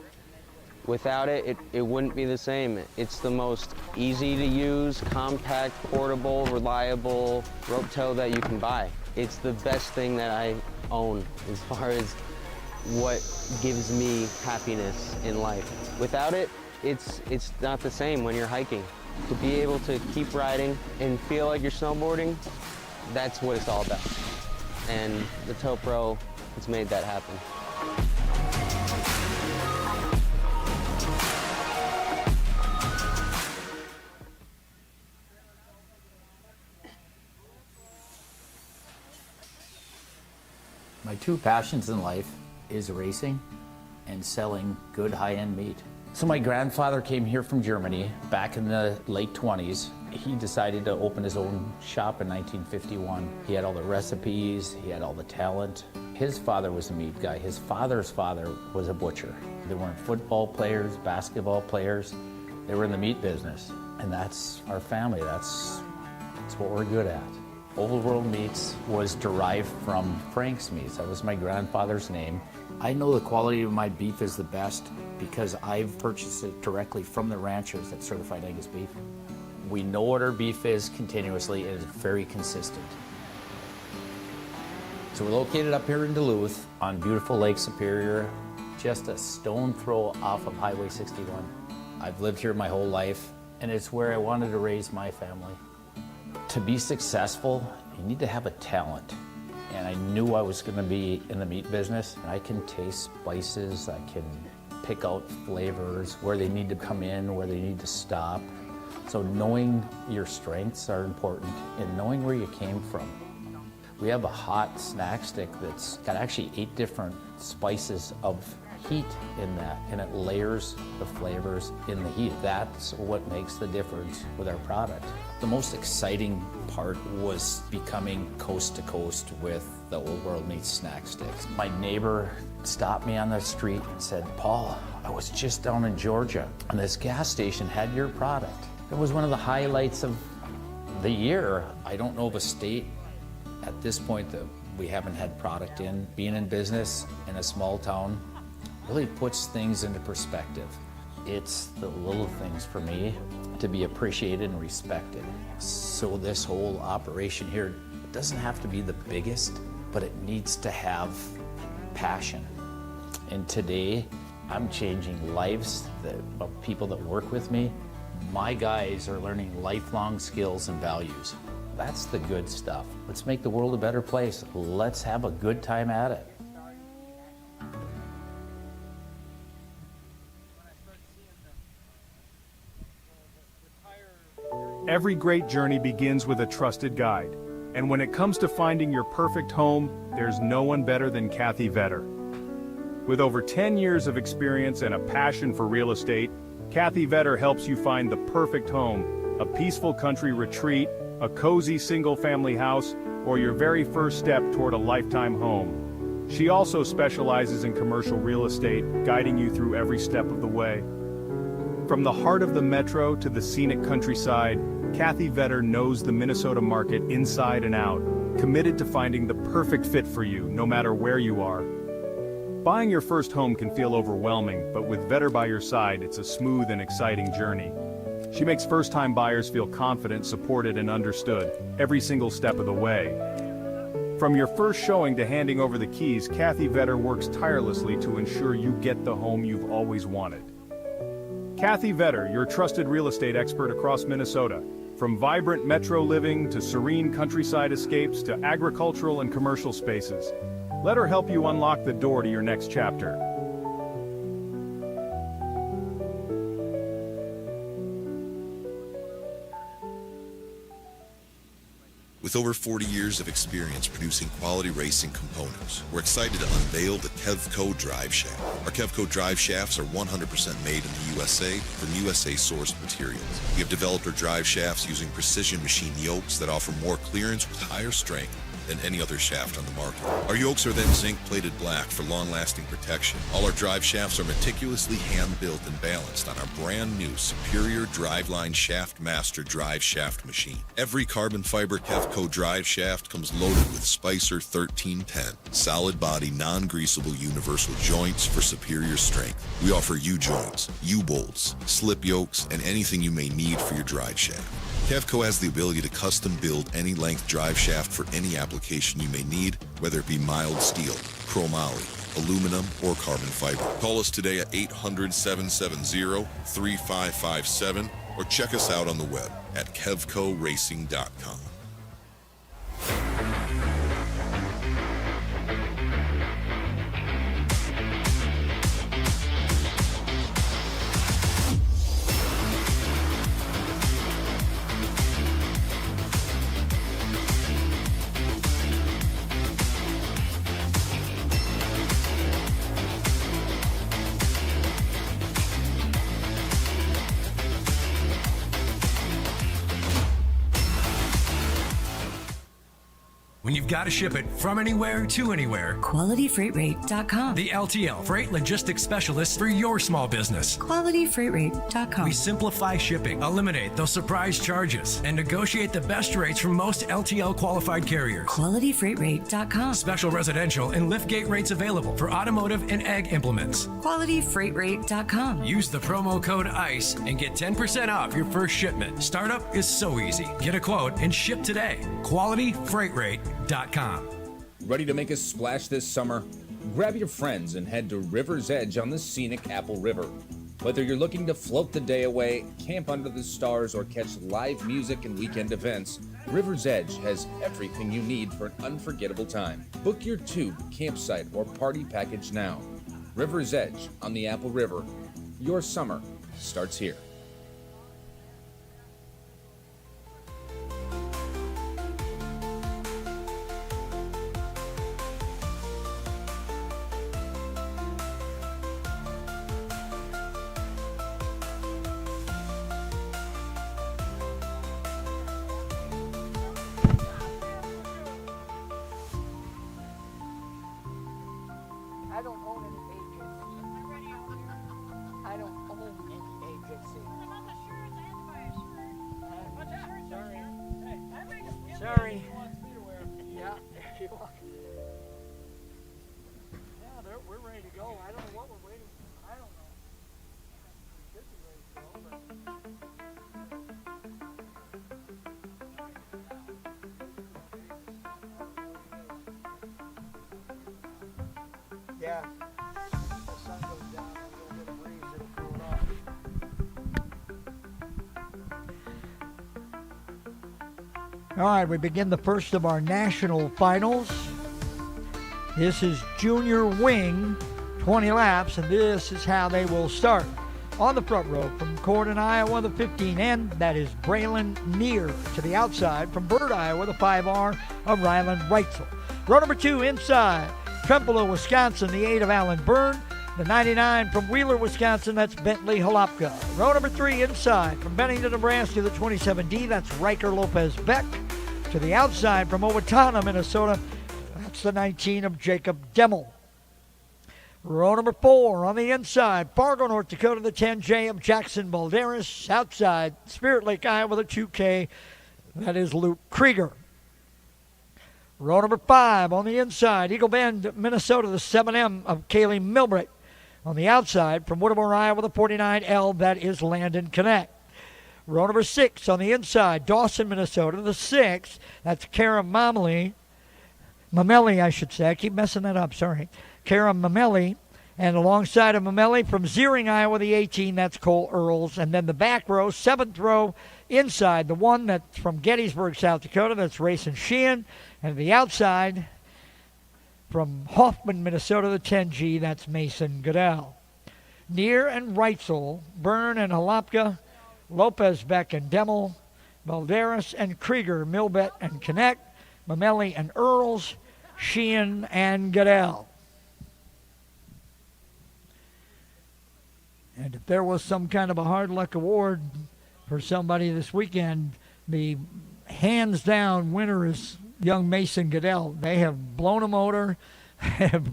Speaker 8: without it, it wouldn't be the same. It's the most easy to use, compact, portable, reliable rope tow that you can buy. It's the best thing that I own as far as what gives me happiness in life. Without it, it's not the same when you're hiking. To be able to keep riding and feel like you're snowboarding, that's what it's all about. And the Tow Pro has made that happen.
Speaker 9: My two passions in life is racing and selling good high-end meat. So my grandfather came here from Germany back in the late 20s. He decided to open his own shop in 1951. He had all the recipes, he had all the talent. His father was a meat guy. His father's father was a butcher. They weren't football players, basketball players. They were in the meat business. And that's our family. That's what we're good at. Old World Meats was derived from Frank's Meats. That was my grandfather's name. I know the quality of my beef is the best because I've purchased it directly from the ranchers at Certified Angus Beef. We know what our beef is continuously, and it's very consistent. So we're located up here in Duluth on beautiful Lake Superior, just a stone throw off of Highway 61. I've lived here my whole life, and it's where I wanted to raise my family. To be successful, you need to have a talent. And I knew I was going to be in the meat business. I can taste spices, I can pick out flavors, where they need to come in, where they need to stop. So knowing your strengths are important and knowing where you came from. We have a hot snack stick that's got actually 8 different spices of heat in that, and it layers the flavors in the heat. That's what makes the difference with our product. The most exciting part was becoming coast to coast with the Old World Meats snack sticks. My neighbor stopped me on the street and said, "Paul, I was just down in Georgia and this gas station had your product." It was one of the highlights of the year. I don't know of a state at this point that we haven't had product in. Being in business in a small town really puts things into perspective. It's the little things for me to be appreciated and respected. So this whole operation here, it doesn't have to be the biggest, but it needs to have passion. And today, I'm changing lives of people that work with me. My guys are learning lifelong skills and values. That's the good stuff. Let's make the world a better place. Let's have a good time at it.
Speaker 10: Every great journey begins with a trusted guide. And when it comes to finding your perfect home, there's no one better than Kathy Vetter. With over 10 years of experience and a passion for real estate, Kathy Vetter helps you find the perfect home, a peaceful country retreat, a cozy single-family house, or your very first step toward a lifetime home. She also specializes in commercial real estate, guiding you through every step of the way. From the heart of the metro to the scenic countryside, Kathy Vetter knows the Minnesota market inside and out, committed to finding the perfect fit for you, no matter where you are. Buying your first home can feel overwhelming, but with Vetter by your side, it's a smooth and exciting journey. She makes first-time buyers feel confident, supported, and understood every single step of the way. From your first showing to handing over the keys, Kathy Vetter works tirelessly to ensure you get the home you've always wanted. Kathy Vetter, your trusted real estate expert across Minnesota. From vibrant metro living to serene countryside escapes to agricultural and commercial spaces. Let her help you unlock the door to your next chapter.
Speaker 11: With over 40 years of experience producing quality racing components, we're excited to unveil the Kevco Drive Shaft. Our Kevco Drive Shafts are 100% made in the USA from USA-sourced materials. We have developed our drive shafts using precision machine yokes that offer more clearance with higher strength than any other shaft on the market. Our yokes are then zinc-plated black for long-lasting protection. All our drive shafts are meticulously hand-built and balanced on our brand-new Superior Driveline Shaft Master drive shaft machine. Every carbon fiber Kevco drive shaft comes loaded with Spicer 1310, solid-body, non-greasable universal joints for superior strength. We offer U-joints, U-bolts, slip yokes, and anything you may need for your drive shaft. Kevco has the ability to custom build any length drive shaft for any application you may need, whether it be mild steel, chromoly, aluminum, or carbon fiber. Call us today at 800-770-3557 or check us out on the web at kevcoracing.com.
Speaker 12: When you've got to ship it from anywhere to anywhere,
Speaker 13: QualityFreightRate.com.
Speaker 12: the LTL Freight Logistics Specialist for your small business.
Speaker 13: QualityFreightRate.com.
Speaker 12: We simplify shipping, eliminate those surprise charges, and negotiate the best rates from most LTL qualified carriers.
Speaker 13: QualityFreightRate.com.
Speaker 12: Special residential and liftgate rates available for automotive and ag implements.
Speaker 13: QualityFreightRate.com.
Speaker 12: Use the promo code ICE and get 10% off your first shipment. Startup is so easy. Get a quote and ship today. QualityFreightRate.com.
Speaker 14: Ready to make a splash this summer? Grab your friends and head to River's Edge on the scenic Apple River. Whether you're looking to float the day away, camp under the stars, or catch live music and weekend events, River's Edge has everything you need for an unforgettable time. Book your tube, campsite, or party package now. River's Edge on the Apple River. Your summer starts here.
Speaker 1: I don't own any AJC. I don't own any AJC. Sorry. Yeah. Yeah, we're ready to go. I don't know what we're waiting for. I don't know. We should be ready to go, but... Yeah. The sun goes down and a little bit of breeze, it'll cool it off. All right, we begin the first of our national finals. This is junior wing, 20 laps, and this is how they will start. On the front row from Corden, Iowa, the 15N, that is Braylon Neer. To the outside from Bird, Iowa, the 5R of Ryland Reitzel. Row number 2 inside. Trempealeau, Wisconsin, the 8 of Alan Byrne. The 99 from Wheeler, Wisconsin, that's Bentley Holopka. Row number 3 inside from Bennington, Nebraska, the 27D, that's Riker Lopez Beck. To the outside from Owatonna, Minnesota, that's the 19 of Jacob Demmel. Row number 4 on the inside, Fargo, North Dakota, the 10J of Jackson Balderas. Outside, Spirit Lake, Iowa, the 2K, that is Luke Krieger. Row number 5 on the inside, Eagle Bend, Minnesota, the 7M of Kaylee Milbright. On the outside, from Whittemore, Iowa, the 49L, that is Landon Connect. Row number 6 on the inside, Dawson, Minnesota, the 6, that's Kara Mamelli, I should say. I keep messing that up, sorry. Kara Mamelli. And alongside of Mamelli from Ziering, Iowa, the 18, that's Cole Earls. And then the back row, 7th row, inside, the one that's from Gettysburg, South Dakota, that's Rayson Sheehan. And the outside, from Hoffman, Minnesota, the 10G, that's Mason Goodell. Neer and Reitzel, Byrne and Holopka, Lopez, Beck and Demmel, Balderas and Krieger, Milbet and Connect, Mamelli and Earls, Sheehan and Goodell. And if there was some kind of a hard luck award for somebody this weekend, the hands down winner is young Mason Goodell. They have blown a motor, have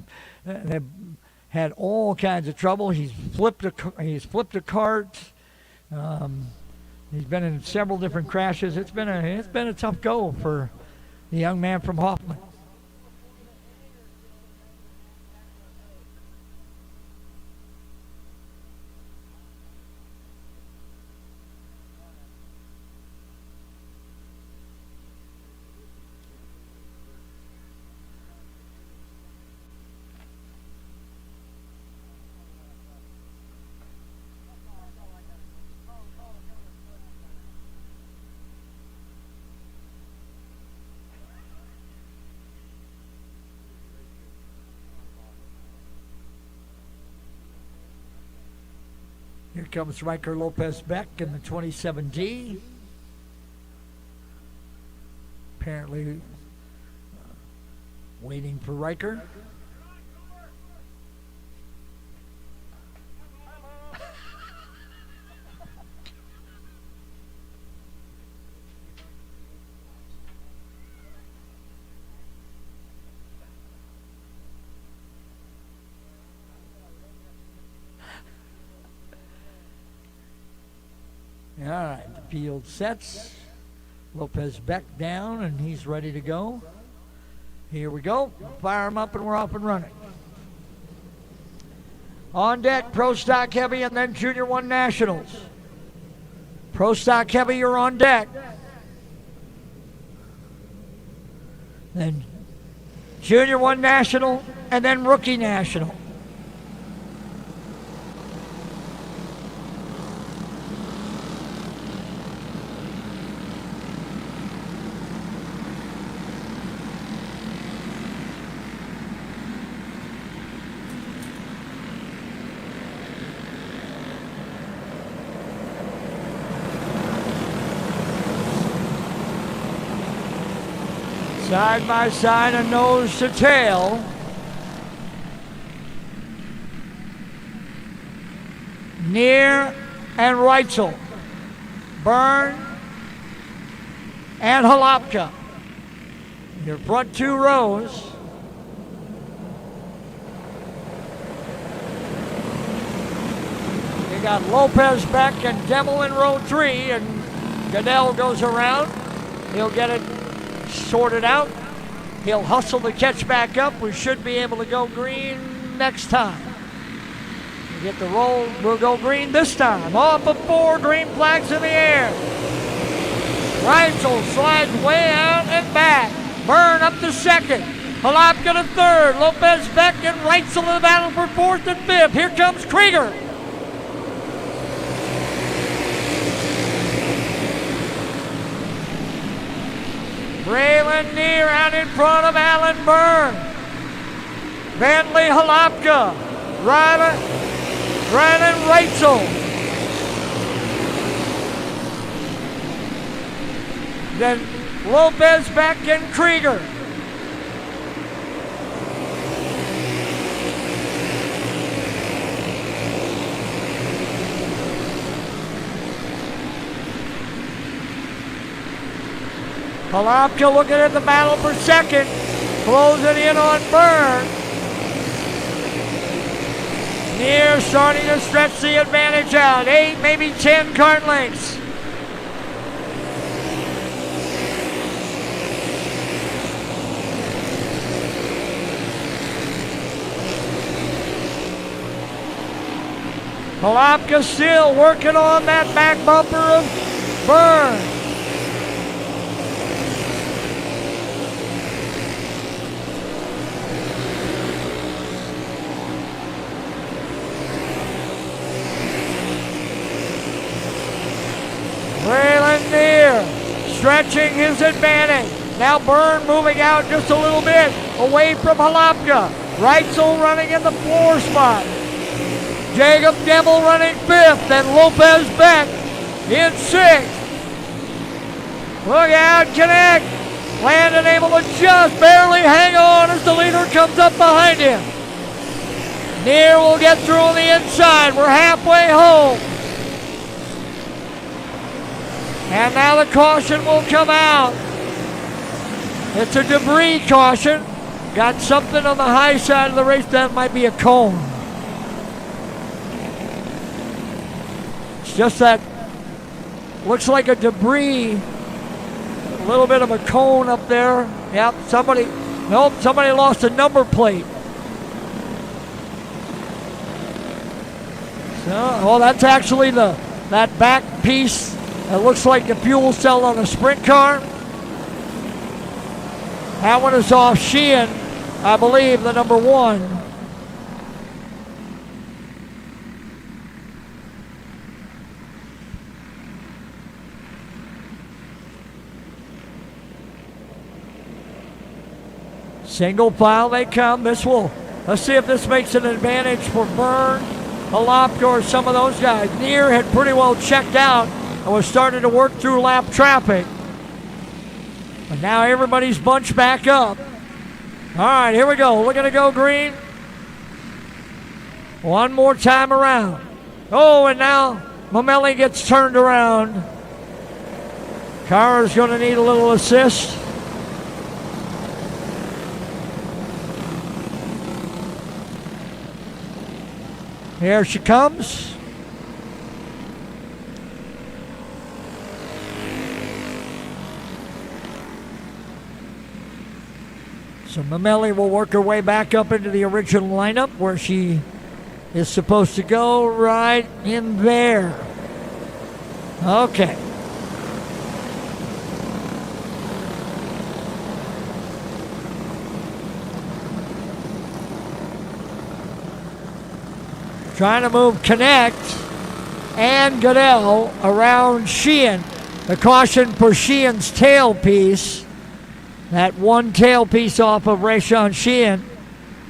Speaker 1: had all kinds of trouble. He's flipped a cart. He's been in several different crashes. It's been a tough go for the young man from Hoffman. Here comes Riker Lopez Beck in the 27D. Apparently waiting for Riker. All right, the field sets. Lopez Beck down, and he's ready to go. Here we go. Fire him up, and we're off and running. On deck, Pro Stock Heavy, and then Junior 1 Nationals. Pro Stock Heavy, you're on deck. Then Junior 1 National, and then Rookie National. Side by side and nose to tail. Near and Reitzel. Byrne and Halapka. Your front two rows. You got Lopez Beck and Devil in row 3, and Goodell goes around. He'll get it sorted out. He'll hustle the catch back up. We should be able to go green next time. We get the roll. We'll go green this time. Off of 4, green flags in the air. Reitzel slides way out and back. Byrne up to second. Halapka to third. Lopez Beck and Reitzel in the battle for 4th and 5th. Here comes Krieger. Braylon Neer out in front of Alan Byrne. Bentley Halapka. Rylan Reitzel. Then Lopez Beck and Krieger. Halapka looking at the battle for second. Closing in on Byrne. Near starting to stretch the advantage out. 8, maybe 10 kart lengths. Halapka still working on that back bumper of Byrne. Braylon Neer stretching his advantage. Now Byrne moving out just a little bit away from Halapka. Reitzel running in the 4 spot. Jacob Devil running 5th, and Lopez Beck in 6th. Look out, connect. Landon able to just barely hang on as the leader comes up behind him. Neer will get through on the inside. We're halfway home. And now the caution will come out. It's a debris caution. Got something on the high side of the race. That might be a cone. It's just that looks like a debris. A little bit of a cone up there. Yep, somebody lost a number plate. So, that's actually that back piece. It looks like the fuel cell on a sprint car. That one is off Sheehan, I believe, the number 1. Single file they come. Let's see if this makes an advantage for Byrne, Halapka, or some of those guys. Neer had pretty well checked out and was starting to work through lap traffic. But now everybody's bunched back up. All right, here we go. Looking to go green. One more time around. Oh, and now Mamelli gets turned around. Kara's going to need a little assist. Here she comes. So Mameli will work her way back up into the original lineup where she is supposed to go, right in there. Okay. Trying to move Connect and Goodell around Sheehan. The caution for Sheehan's tailpiece. That one tailpiece off of Rayshawn Sheehan,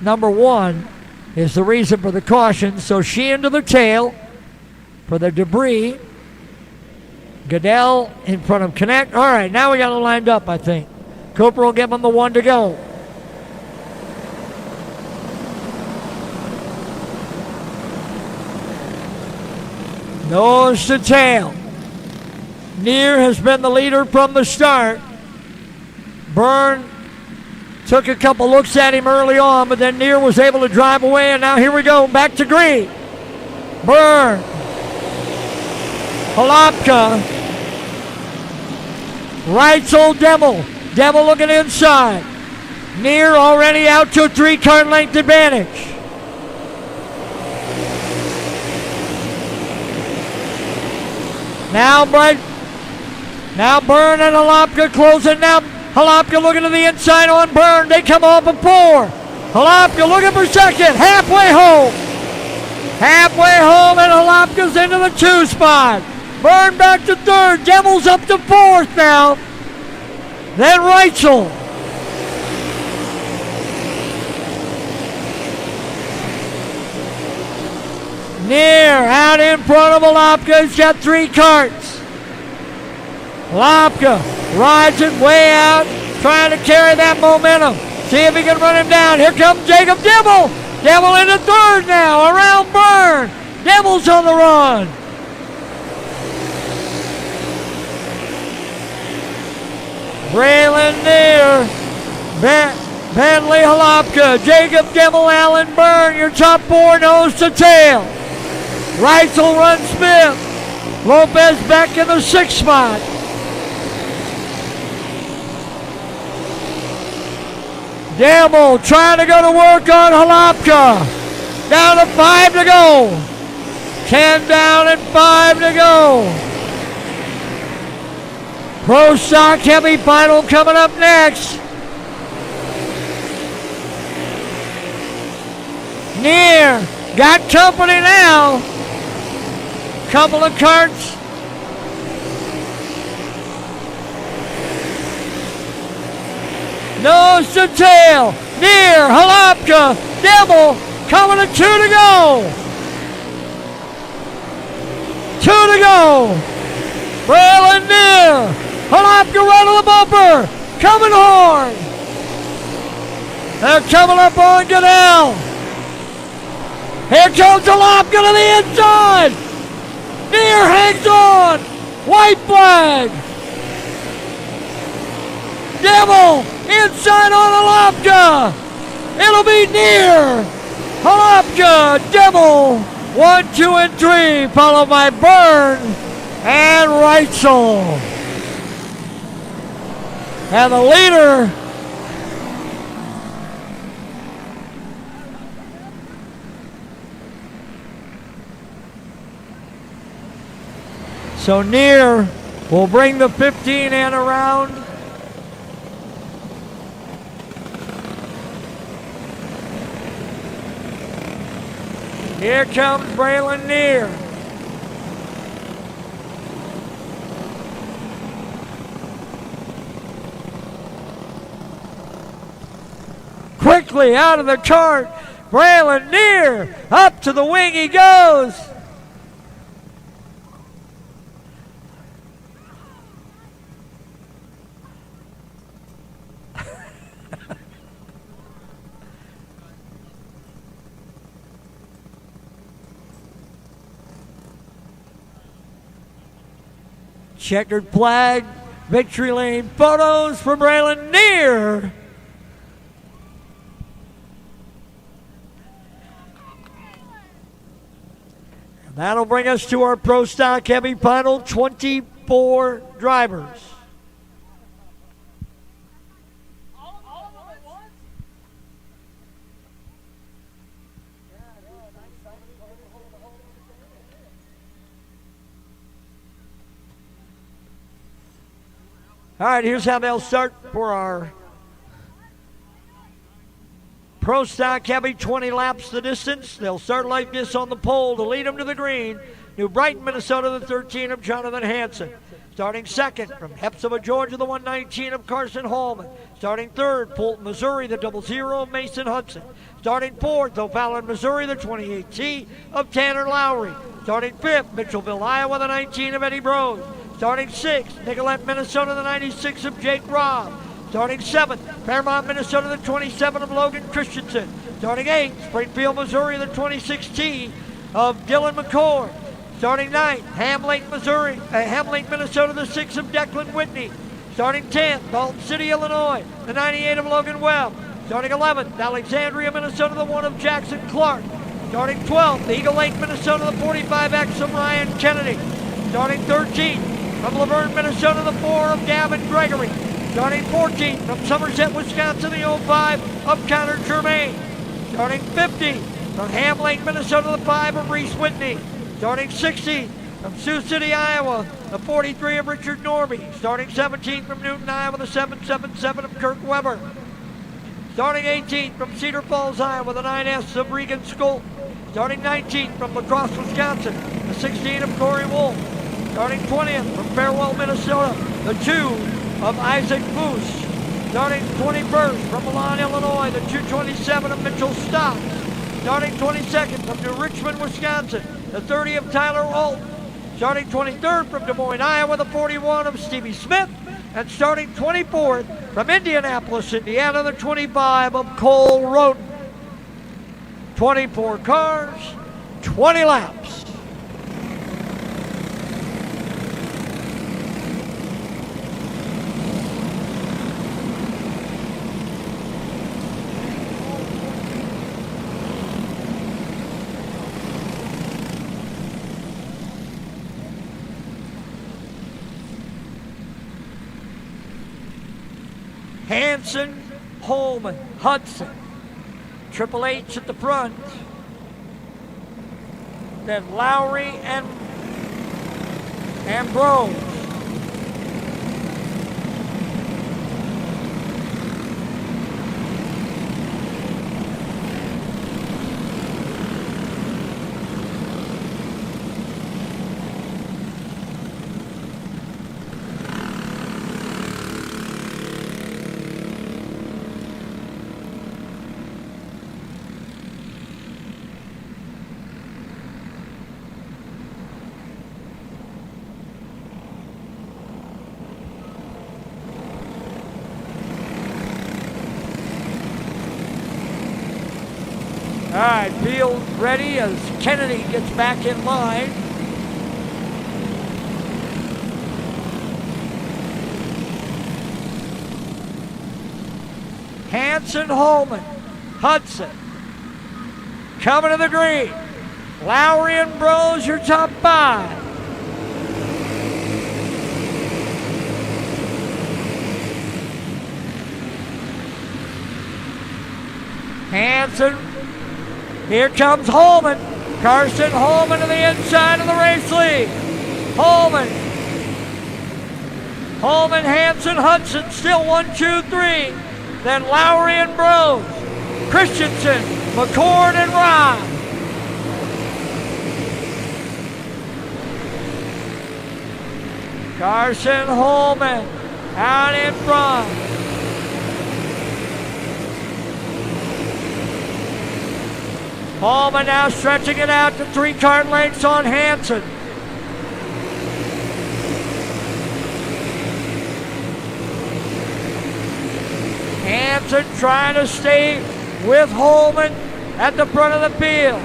Speaker 1: number 1, is the reason for the caution. So Sheehan to the tail for the debris. Goodell in front of Connect. All right, now we got it lined up, I think. Cooper will give him the 1 to go. Nose to tail. Near has been the leader from the start. Byrne took a couple looks at him early on, but then Near was able to drive away, and now here we go, back to green. Byrne. Holopka. Reitzel, Demel. Demel looking inside. Near already out to a 3-car length advantage. Now Byrne and Holopka closing now. Holopka looking to the inside on Byrne. They come off of 4. Holopka looking for second. Halfway home. Halfway home, and Holopka's into the 2 spot. Byrne back to 3rd. Demel's up to 4th now. Then Reitzel. Near out in front of Holopka. He's got 3 carts. Holopka rides it way out, trying to carry that momentum. See if he can run him down. Here comes Jacob Demel. Demel into 3rd now, around Byrne. Demel's on the run. Braylon Near. Bentley Holopka. Jacob Demel, Allen Byrne. Your top 4 nose to tail. Reitzel runs Smith. Lopez back in the 6th spot. Demel trying to go to work on Holopka. Down to 5 to go. 10 down and 5 to go. Pro Stock Heavy Final coming up next. Near got company now. Couple of carts. Nose to tail. Near. Holopka. Demel coming to 2 to go. 2 to go. Braylon Near. Holopka right on the bumper. Coming hard. They're coming up on Goodell. Here comes Holopka to the inside. Near hangs on. White flag. Demel inside on Holopka. It'll be Near. Holopka, Demel. 1, 2, and 3, followed by Byrne and Reitzel. And the leader so Near will bring the 15 in around. Here comes Braylon Near. Quickly out of the cart, Braylon Near, up to the wing he goes. Checkered flag, victory lane photos for Braylon Near. That'll bring us to our Pro Stock Heavy Final, 24 drivers. All right, here's how they'll start for our Pro Stock Heavy, 20 laps the distance. They'll start like this on the pole to lead them to the green. New Brighton, Minnesota, the 13 of Jonathan Hansen. Starting second from Hepzibah, Georgia, the 119 of Carson Hallman. Starting third, Fulton, Missouri, the 00 of Mason Hudson. Starting fourth, O'Fallon, Missouri, the 28T of Tanner Lowry. Starting fifth, Mitchellville, Iowa, the 19 of Eddie Brose. Starting sixth, Nicolette, Minnesota, the 96 of Jake Robb. Starting seventh, Fairmont, Minnesota, the 27 of Logan Christensen. Starting eighth, Springfield, Missouri, the 26T of Dylan McCord. Starting ninth, Hamlin, Minnesota, the 6 of Declan Whitney. Starting 10th, Dalton City, Illinois, the 98 of Logan Webb. Starting 11th, Alexandria, Minnesota, the 1 of Jackson Clark. Starting 12th, Eagle Lake, Minnesota, the 45X of Ryan Kennedy. Starting 13th, from Laverne, Minnesota, the 4 of Gavin Gregory. Starting 14th, from Somerset, Wisconsin, the 05 of Connor Germain. Starting 15th, from Ham Lake, Minnesota, the 5 of Reese Whitney. Starting 16th, from Sioux City, Iowa, the 43 of Richard Norby. Starting 17th, from Newton, Iowa, the 777 of Kirk Weber. Starting 18th, from Cedar Falls, Iowa, the 9S of Regan Skolt. Starting 19th, from La Crosse, Wisconsin, the 16 of Corey Wolf. Starting 20th, from Farewell, Minnesota, the 2 of Isaac Foose. Starting 21st, from Milan, Illinois, the 227 of Mitchell Stocks. Starting 22nd, from New Richmond, Wisconsin, the 30 of Tyler Alton. Starting 23rd, from Des Moines, Iowa, the 41 of Stevie Smith. And starting 24th, from Indianapolis, Indiana, the 25 of Cole Roden. 24 cars, 20 laps. Hansen, Holman, Hudson, Triple H at the front, then Lowry and Ambrose. All right, field ready as Kennedy gets back in line. Hansen, Holman, Hudson coming to the green. Lowry and Brose, your top 5. Hansen. Here comes Holman. Carson Holman to the inside of the race lead. Holman, Hansen, Hudson, still 1, 2, 3. Then Lowry and Brose. Christensen, McCord, and Rye. Carson Holman out in front. Holman now stretching it out to 3 car lengths on Hansen. Hansen trying to stay with Holman at the front of the field.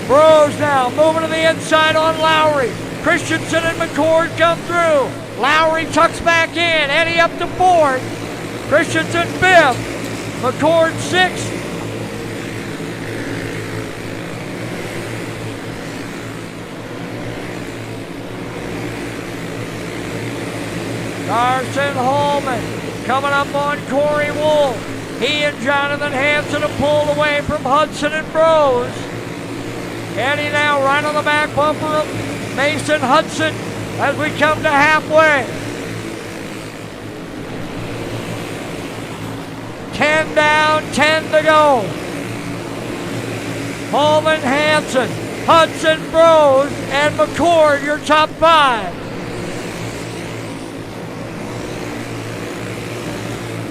Speaker 1: Brose now moving to the inside on Lowry. Christensen and McCord come through. Lowry tucks back in. Eddie up to 4th. Christensen 5th. McCord 6th. Carson Holman Coming up on Corey Wolf. He and Jonathan Hanson have pulled away from Hudson and Bros. Eddie now right on the back bumper of Mason Hudson as we come to halfway. 10 down, 10 to go. Holman, Hanson, Hudson, Bros, and McCord, your top 5.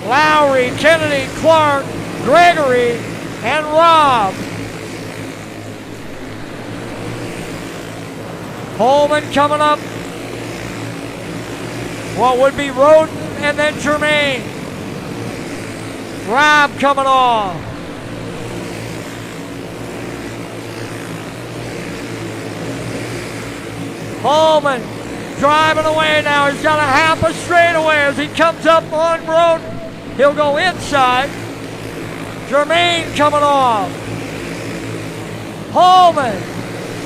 Speaker 1: Lowry, Kennedy, Clark, Gregory, and Rob. Holman coming up. What would be Roden and then Jermaine. Rob coming off. Holman driving away now. He's got a half a straightaway as he comes up on Roden. He'll go inside. Jermaine coming off. Holman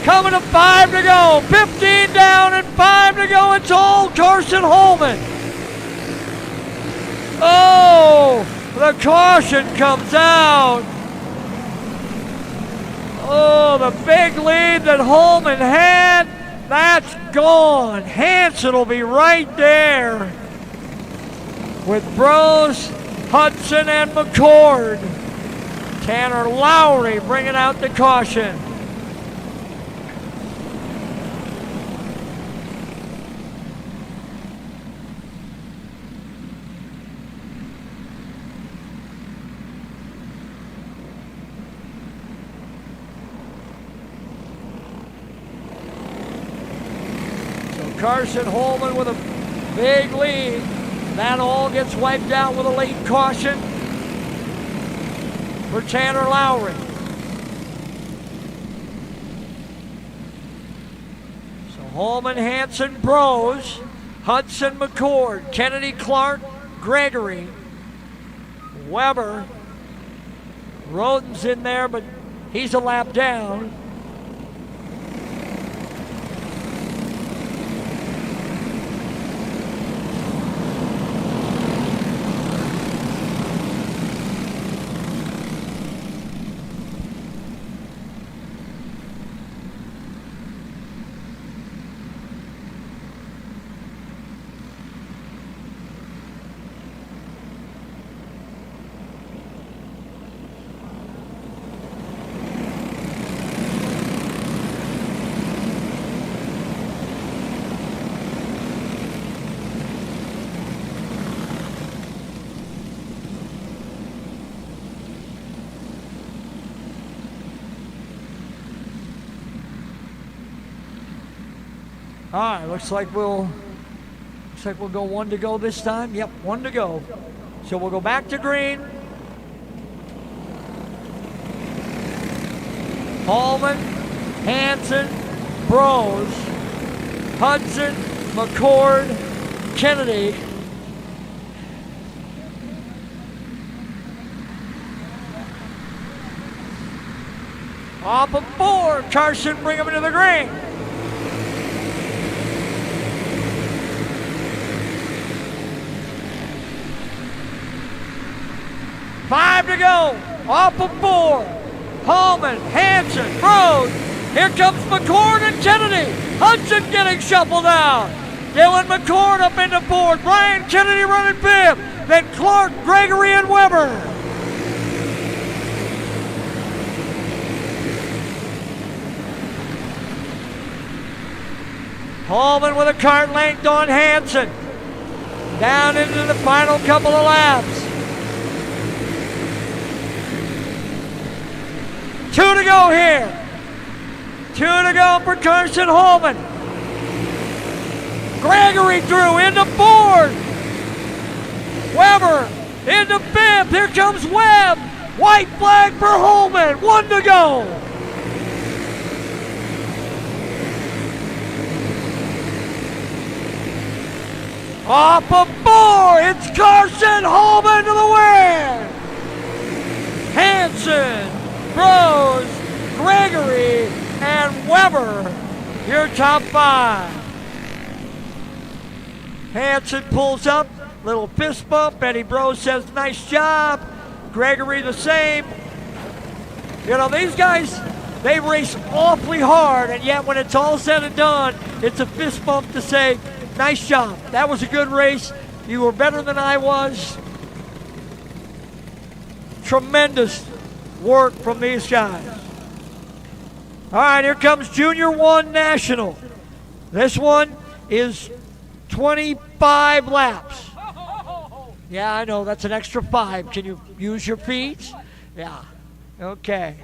Speaker 1: coming to 5 to go. 15 down and 5 to go. It's all Carson Holman. Oh, the caution comes out. Oh, the big lead that Holman had, that's gone. Hanson will be right there with Bros, Hudson, and McCord. Tanner Lowry bringing out the caution. Carson Holman with a big lead. That all gets wiped out with a late caution for Tanner Lowry. So Holman, Hanson, Bros, Hudson, McCord, Kennedy, Clark, Gregory, Weber. Roden's in there, but he's a lap down. All right, looks like we'll go 1 to go this time. Yep, 1 to go. So we'll go back to green. Holman, Hanson, Bros, Hudson, McCord, Kennedy. Off of 4, Carson bring him into the green. Five to go, off of 4. Holman, Hanson, Bros. Here comes McCord and Kennedy. Hudson getting shuffled out. Dylan McCord up into 4th. Brian Kennedy running 5th. Then Clark, Gregory, and Weber. Holman with a kart length on Hanson. Down into the final couple of laps. 2 to go here. 2 to go for Carson Holman. Gregory through into 4th. Weber into 5th. Here comes Webb. White flag for Holman. 1 to go. Off of 4. It's Carson Holman to the win. Hanson, Bros, Gregory, and Weber, your top 5. Hanson pulls up, Little fist bump. Eddie Bro says, nice job. Gregory the same. You know, these guys, they race awfully hard, and yet when it's all said and done, it's a fist bump to say, nice job. That was a good race. You were better than I was. Tremendous work from these guys. All right, here comes Junior 1 National. This one is 25 laps. Yeah, I know, that's an extra 5. Can you use your feet? Yeah, okay.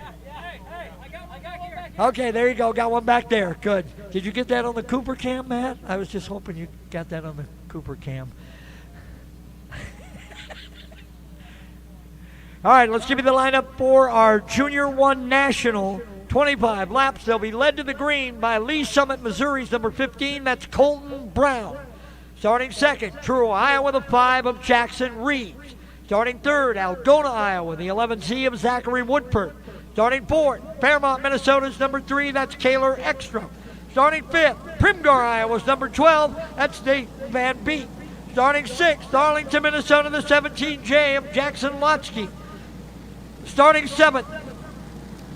Speaker 1: Okay, there you go, got one back there, good. Did you get that on the Cooper cam, Matt? I was just hoping you got that on the Cooper cam. All right, let's give you the lineup for our Junior 1 National. 25 laps. They'll be led to the green by Lee Summit, Missouri's number 15. That's Colton Brown. Starting second, Truro, Iowa, the 5 of Jackson Reeves. Starting third, Algona, Iowa, the 11Z of Zachary Woodford. Starting fourth, Fairmont, Minnesota's number 3. That's Kaylor Ekstrom. Starting fifth, Primgar, Iowa's number 12. That's Nate Van Beek. Starting sixth, Arlington, Minnesota, the 17J of Jackson Lotsky. Starting seventh,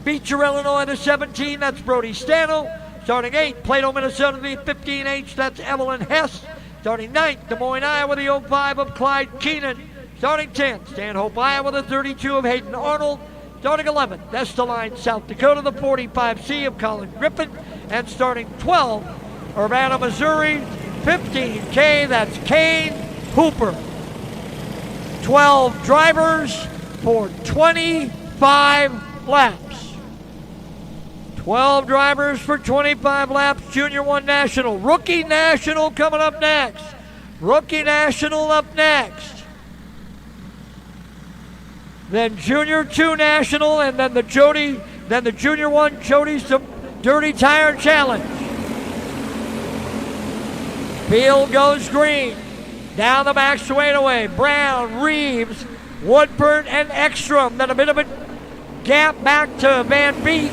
Speaker 1: Beecher, Illinois, the 17, that's Brody Stano. Starting 8th, Plato, Minnesota, the 15H, that's Evelyn Hess. Starting 9th, Des Moines, Iowa, the 05 of Clyde Keenan. Starting 10th, Stanhope, Iowa, the 32 of Hayden Arnold. Starting 11th, Esteline, South Dakota, the 45C of Colin Griffin. And starting 12th, Urbana, Missouri, 15K, that's Kane Hooper. 12 drivers for 25 laps. 12 drivers for 25 laps, Junior 1 National. Rookie National coming up next. Rookie National up next. Then Junior 2 National, and then the Jody, then the Junior 1 Jody's Dirty Tire Challenge. Field goes green. Down the back straightaway, Brown, Reeves, Woodford, and Ekstrom. Then a bit of a gap back to Van Beek.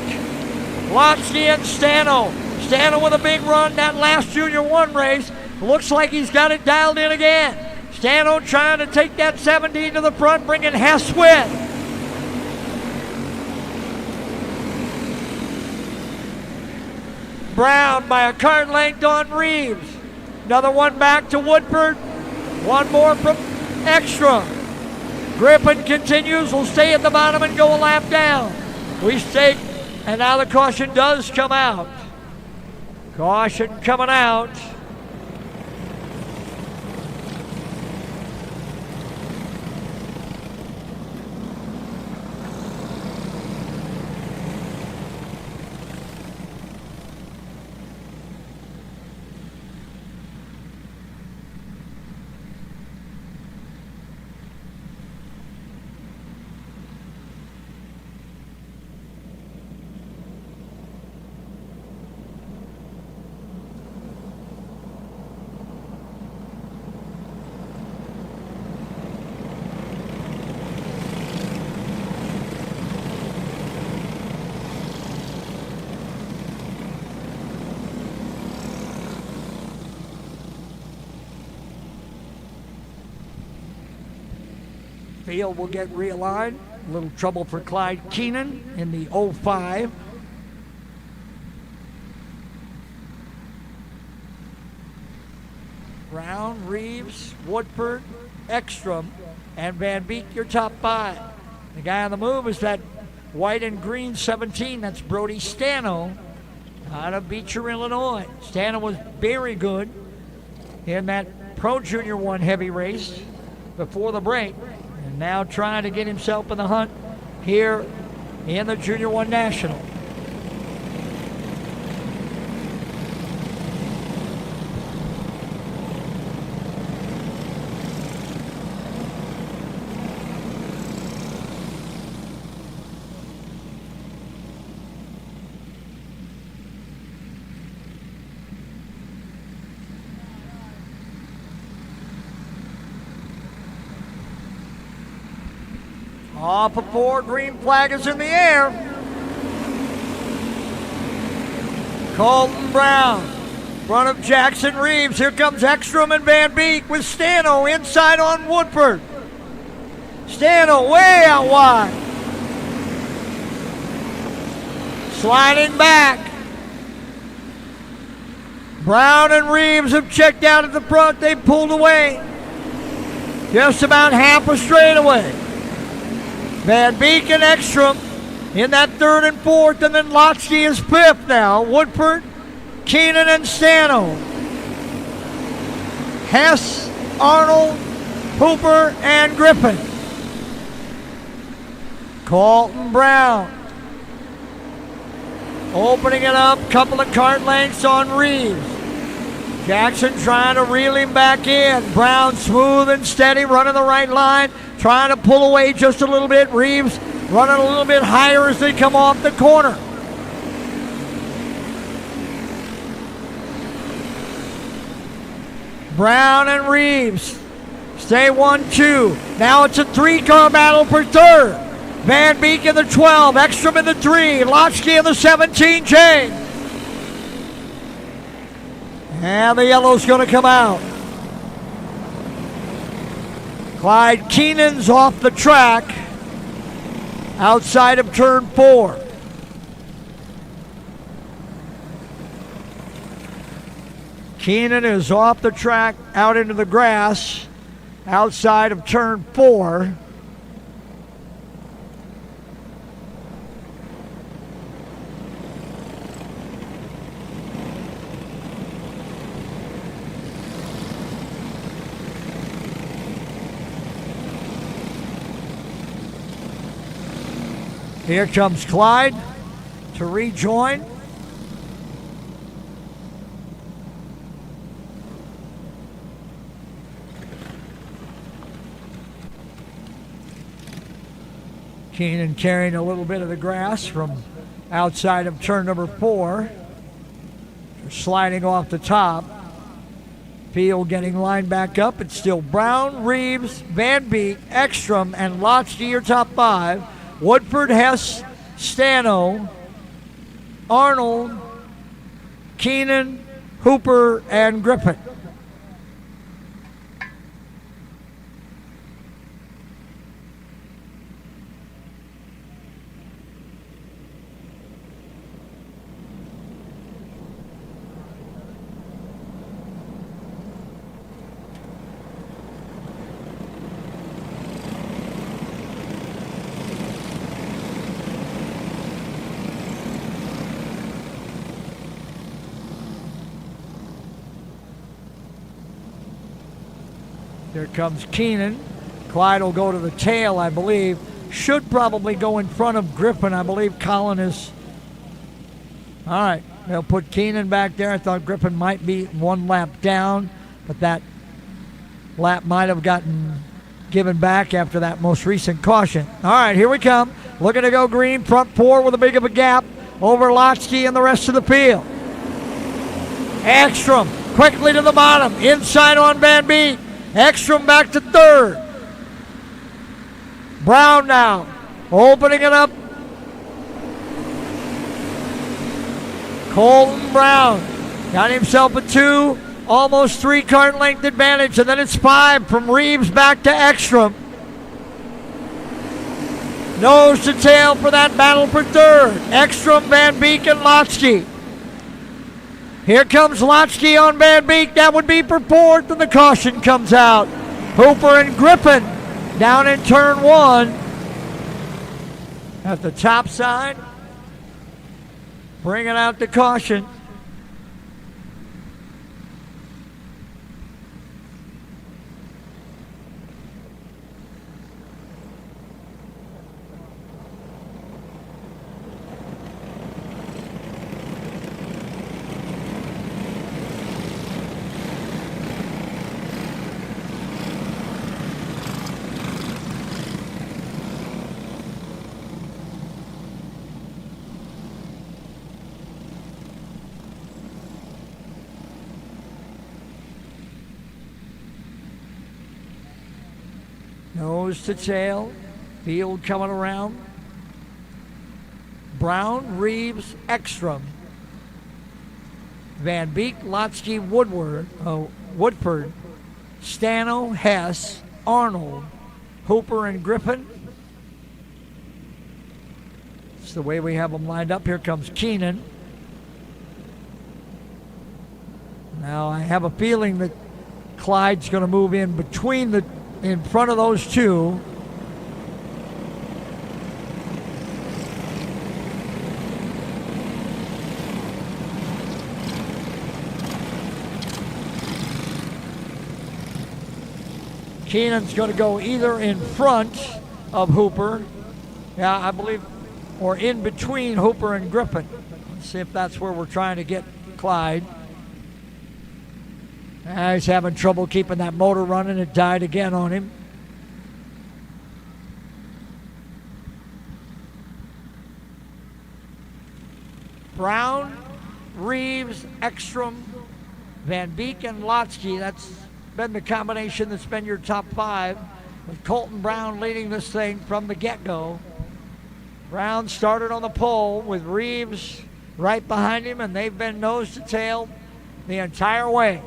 Speaker 1: Lotsky and Stano. Stano with a big run that last Junior 1 race. Looks like he's got it dialed in again. Stano trying to take that 17 to the front, bringing Hess with. Brown by a cart length on Reeves. Another one back to Woodford. One more from Ekstrom. Griffin continues, will stay at the bottom and go a lap down. We stay. And now the caution does come out. Caution coming out. Field will get realigned. A little trouble for Clyde Keenan in the 05. Brown, Reeves, Woodford, Ekstrom, and Van Beek, your top 5. The guy on the move is that white and green 17. That's Brody Stano out of Beecher, Illinois. Stano was very good in that Pro Junior 1 heavy race before the break. And now trying to get himself in the hunt here in the Junior 1 National. Off of 4, green flag is in the air. Colton Brown front of Jackson Reeves. Here comes Ekstrom and Van Beek with Stano inside on Woodford. Stano way out wide. Sliding back. Brown and Reeves have checked out at the front. They've pulled away. Just about half a straightaway. Van Beek and Ekstrom in that third and fourth, and then Lotsky is fifth now. Woodford, Keenan, and Stano. Hess, Arnold, Hooper, and Griffin. Colton Brown opening it up, couple of cart lengths on Reeves. Jackson trying to reel him back in. Brown smooth and steady, running the right line, trying to pull away just a little bit. Reeves running a little bit higher as they come off the corner. Brown and Reeves stay 1-2. Now it's a 3-car battle for third. Van Beek in the 12, Ekstrom in the 3, Lotsky in the 17 chain. And the yellow's going to come out. Clyde Keenan's off the track outside of turn 4. Keenan is off the track out into the grass outside of turn 4. Here comes Clyde to rejoin. Keenan carrying a little bit of the grass from outside of turn number 4. Sliding off the top. Field getting lined back up. It's still Brown, Reeves, Van Beek, Ekstrom, and Lotsky, your top 5. Woodford, Hess, Stano, Arnold, Keenan, Hooper, and Griffin. Here comes Keenan. Clyde will go to the tail, I believe. Should probably go in front of Griffin. I believe Colin is. All right, they'll put Keenan back there. I thought Griffin might be one lap down, but that lap might have gotten given back after that most recent caution. All right, here we come. Looking to go green, front 4 with a big of a gap over Lotsky and the rest of the field. Ekstrom quickly to the bottom, inside on Van Beek. Ekstrom back to third. Brown now opening it up. Colton Brown got himself a 2, almost 3 cart length advantage, and then it's 5 from Reeves back to Ekstrom. Nose to tail for that battle for third. Ekstrom, Van Beek, and Lotsky. Here comes Lotsky on Van Beek. That would be for fourth, and the caution comes out. Hooper and Griffin down in turn 1 at the top side. Bringing out the caution. Nose to tail. Field coming around. Brown, Reeves, Ekstrom. Van Beek, Lotsky, Woodford, Stano, Hess, Arnold, Hooper, and Griffin. It's the way we have them lined up. Here comes Keenan. Now I have a feeling that Clyde's going to move in in front of those two. Keenan's going to go either in front of Hooper, yeah, I believe, or in between Hooper and Griffin. Let's see if that's where we're trying to get Clyde. He's having trouble keeping that motor running. It died again on him. Brown, Reeves, Ekstrom, Van Beek, and Lotsky. That's been the combination that's been your top five, with Colton Brown leading this thing from the get-go. Brown started on the pole with Reeves right behind him, and they've been nose to tail the entire way.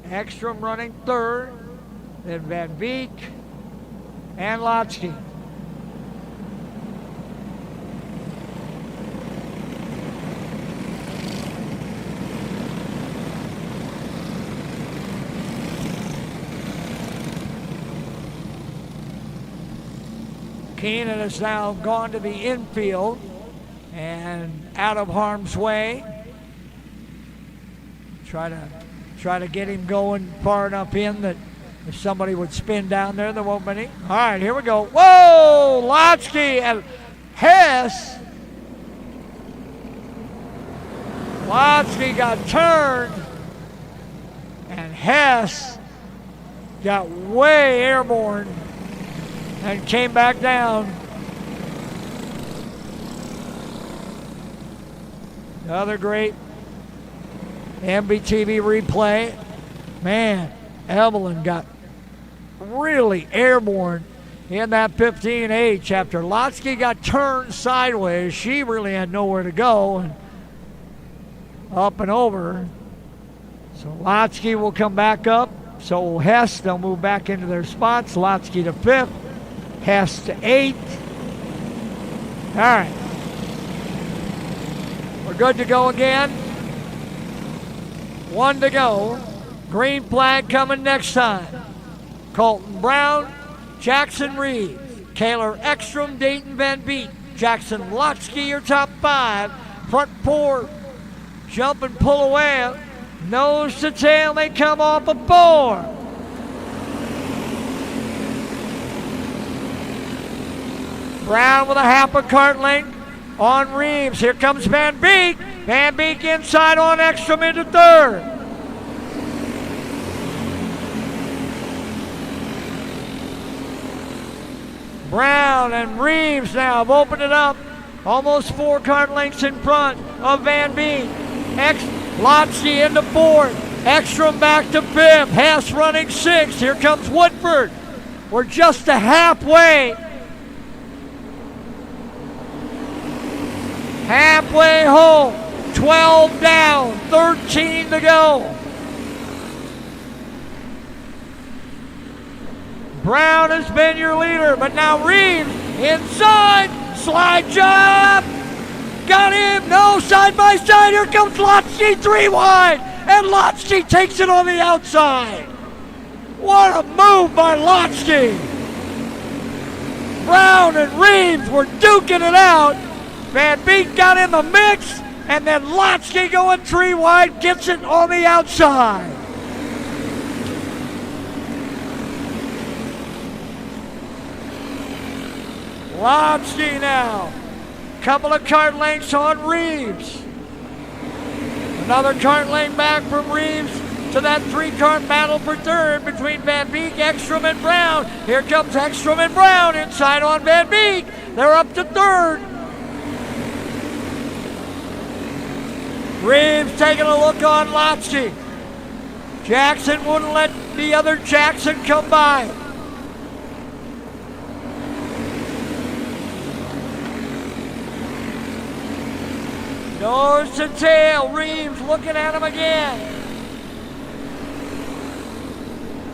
Speaker 1: Ekstrom running third, then Van Beek and Lotsky. Keenan has now gone to the infield and out of harm's way. Try to get him going far enough in that if somebody would spin down there won't be any. All right, here we go. Whoa! Lotsky and Hess. Lotsky got turned, and Hess got way airborne and came back down. Another great MBTV replay. Man, Evelyn got really airborne in that 15H after Lotsky got turned sideways. She really had nowhere to go, and up and over. So Lotsky will come back up. So will Hess. They'll move back into their spots. Lotsky to 5th. Hess to 8th. All right. We're good to go again. 1 to go. Green flag coming next time. Colton Brown, Jackson Reeves, Kaylor Ekstrom, Dayton Van Beek, Jackson Lotsky, your top 5. Front 4, jump and pull away. Nose to tail, they come off a 4. Brown with a half a cart length on Reeves. Here comes Van Beek. Van Beek inside on Ekstrom into 3rd. Brown and Reeves now have opened it up. Almost 4 cart lengths in front of Van Beek. Lotsky into 4th. Ekstrom back to 5th. Hess running 6th. Here comes Woodford. We're just a halfway. Halfway home. 12 down. 13 to go. Brown has been your leader, but now Reeves inside. Slide job. Got him. No, side by side. Here comes Lotsky 3 wide. And Lotsky takes it on the outside. What a move by Lotsky. Brown and Reeves were duking it out. Van Beek got in the mix, and then Lotsky going 3 wide, gets it on the outside. Lotsky now. Couple of cart lengths on Reeves. Another cart length back from Reeves to that 3-cart battle for 3rd between Van Beek, Ekstrom, and Brown. Here comes Ekstrom and Brown inside on Van Beek. They're up to 3rd. Reeves taking a look on Lotsky. Jackson wouldn't let the other Jackson come by. Nose to tail. Reeves looking at him again.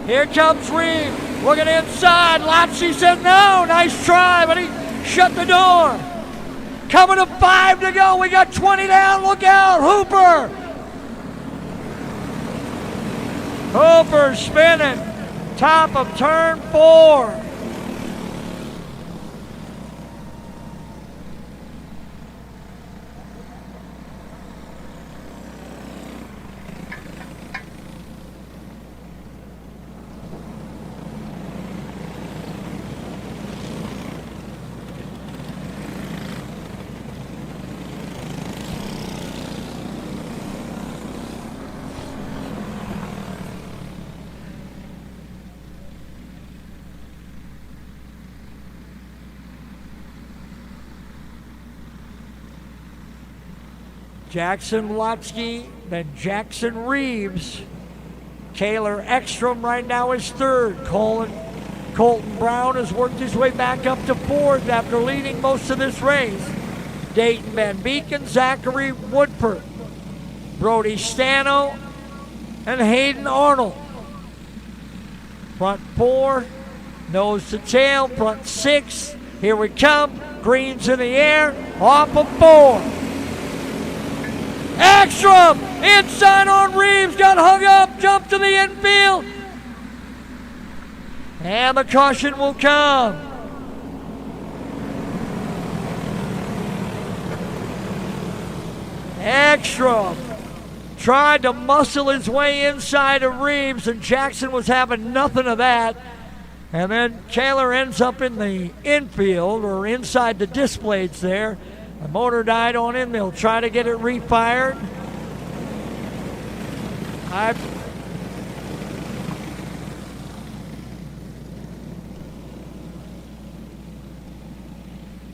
Speaker 1: Here comes Reeves. Looking inside. Lotzi said no. Nice try, but he shut the door. Coming to 5 to go. We got 20 down. Look out. Hooper. Hooper spinning. Top of turn 4. Jackson Lotsky, then Jackson Reeves. Taylor Ekstrom right now is 3rd. Colton Brown has worked his way back up to 4th after leading most of this race. Dayton Van Beek and Zachary Woodford. Brody Stano and Hayden Arnold. Front 4, nose to tail, front 6. Here we come. Green's in the air, off of 4. Ekstrom inside on Reeves, got hung up, jumped to the infield. And the caution will come. Ekstrom tried to muscle his way inside of Reeves, and Jackson was having nothing of that. And then Taylor ends up in the infield or inside the displays there. The motor died on him. They'll try to get it refired.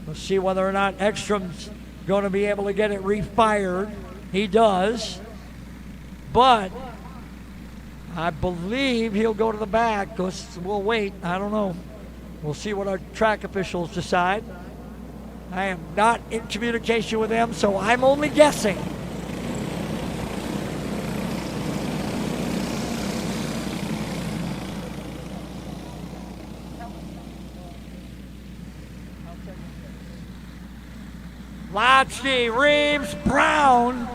Speaker 1: We'll see whether or not Ekstrom's going to be able to get it refired. He does. But I believe he'll go to the back. We'll wait. I don't know. We'll see what our track officials decide. I am not in communication with them, so I'm only guessing. Lotsky, Reeves, Brown,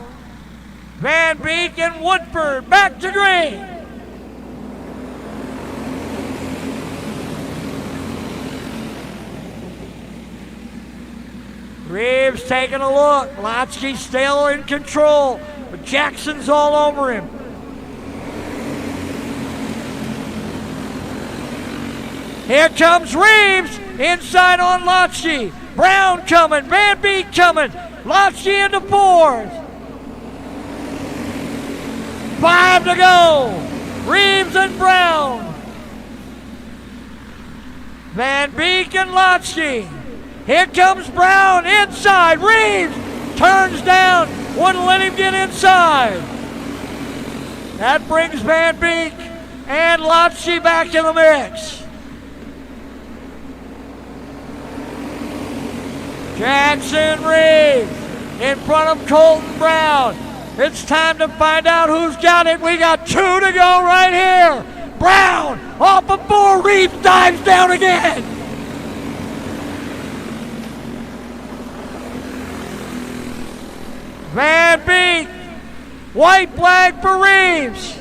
Speaker 1: Van Beek, and Woodford back to green. Reeves taking a look. Lotsky still in control, but Jackson's all over him. Here comes Reeves inside on Lotsky. Brown coming, Van Beek coming. Lotsky into 4th. 5 to go. Reeves and Brown. Van Beek and Lotsky. Here comes Brown inside. Reeves turns down. Wouldn't let him get inside. That brings Van Beek and Lotsky back in the mix. Jackson Reeves in front of Colton Brown. It's time to find out who's got it. We got 2 to go right here. Brown off of 4. Reeves dives down again. Van Beek, white flag for Reeves.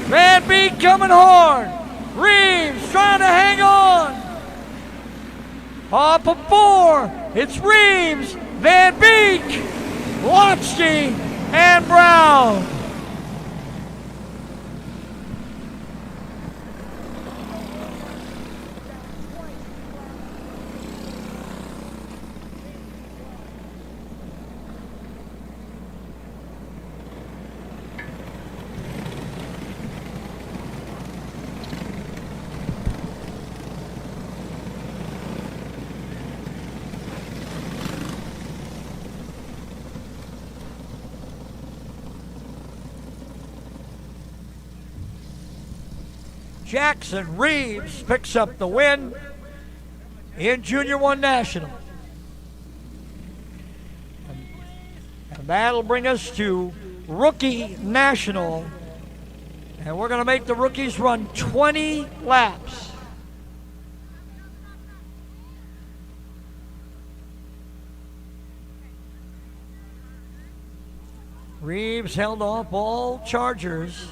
Speaker 1: Van Beek coming hard. Reeves trying to hang on. Off of 4, it's Reeves, Van Beek, Lotsky, and Brown. Jackson Reeves picks up the win in Junior 1 National. that'll bring us to Rookie National. And we're going to make the rookies run 20 laps. Reeves held off all chargers.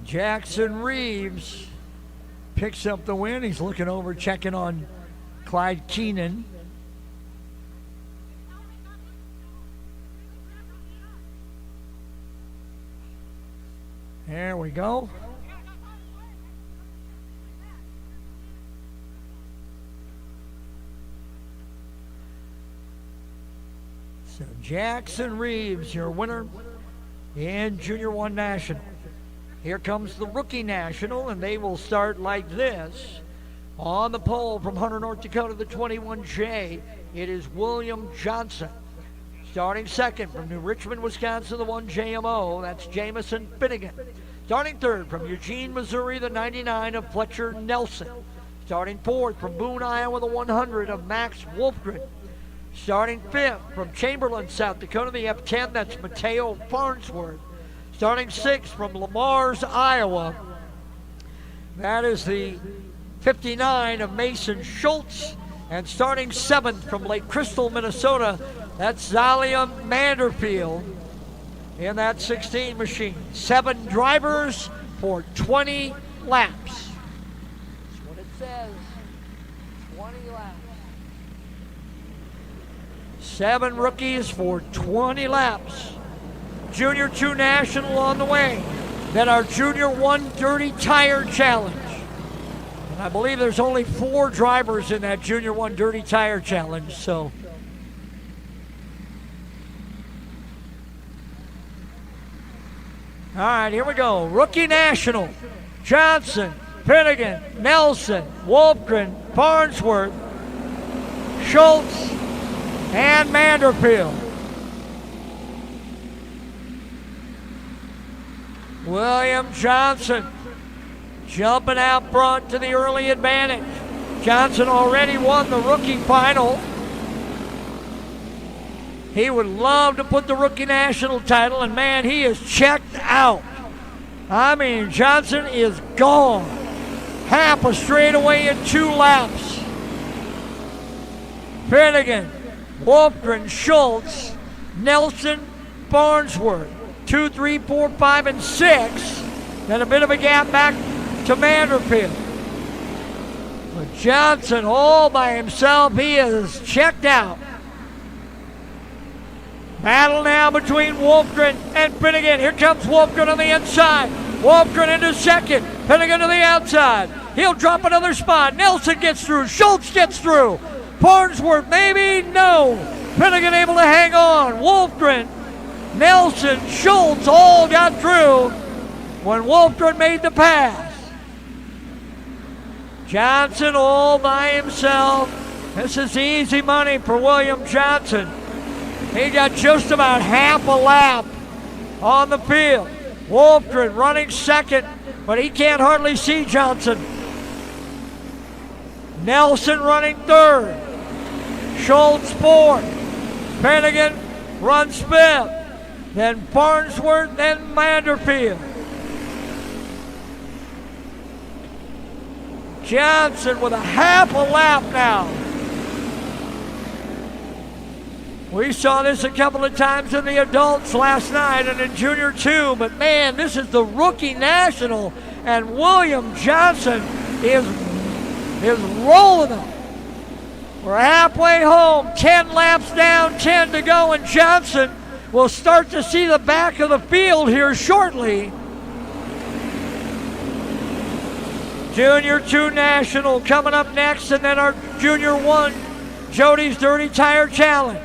Speaker 1: Jackson Reeves picks up the win. He's looking over, checking on Clyde Keenan. There we go. So Jackson Reeves, your winner in Junior 1 National. Here comes the Rookie National, and they will start like this. On the pole from Hunter, North Dakota, the 21J, it is William Johnson. Starting second from New Richmond, Wisconsin, the 1JMO, that's Jamison Finnegan. Starting third from Eugene, Missouri, the 99 of Fletcher Nelson. Starting fourth from Boone, Iowa, the 100 of Max Wolfgren. Starting fifth from Chamberlain, South Dakota, the F10, that's Mateo Farnsworth. Starting sixth from Lamar's, Iowa, that is the 59 of Mason Schultz. And starting seventh from Lake Crystal, Minnesota, that's Zalia Manderfield in that 16 machine. 7 drivers for 20 laps. That's what it says, 20 laps. 7 rookies for 20 laps. Junior 2 National on the way. Then our Junior 1 Dirty Tire Challenge. And I believe there's only 4 drivers in that Junior 1 Dirty Tire Challenge, so. All right, here we go. Rookie National. Johnson, Finnegan, Nelson, Wolfgren, Farnsworth, Schultz, and Manderfield. William Johnson jumping out front to the early advantage. Johnson already won the rookie final. He would love to put the Rookie National title, and man, he is checked out. I mean, Johnson is gone. Half a straightaway in 2 laps. Finnegan, Wolfgren, Schultz, Nelson, Farnsworth. 2, 3, 4, 5, and 6. Then a bit of a gap back to Manderfield. But Johnson all by himself, he is checked out. Battle now between Wolfgren and Finnegan. Here comes Wolfgren on the inside. Wolfgren into second. Finnegan to the outside. He'll drop another spot. Nelson gets through. Schultz gets through. Farnsworth maybe? No. Finnegan able to hang on. Wolfgren, Nelson, Schultz all got through when Wolfgren made the pass. Johnson all by himself. This is easy money for William Johnson. He got just about half a lap on the field. Wolfgren running second, but he can't hardly see Johnson. Nelson running third. Schultz fourth. Finnegan runs fifth. Then Farnsworth, then Manderfield. Johnson with a half a lap now. We saw this a couple of times in the adults last night and in Junior 2, but man, this is the Rookie National, and William Johnson is rolling them. We're halfway home, 10 laps down, 10 to go, and Johnson will start to see the back of the field here shortly. Junior 2 National coming up next, and then our Junior 1 Jody's Dirty Tire Challenge.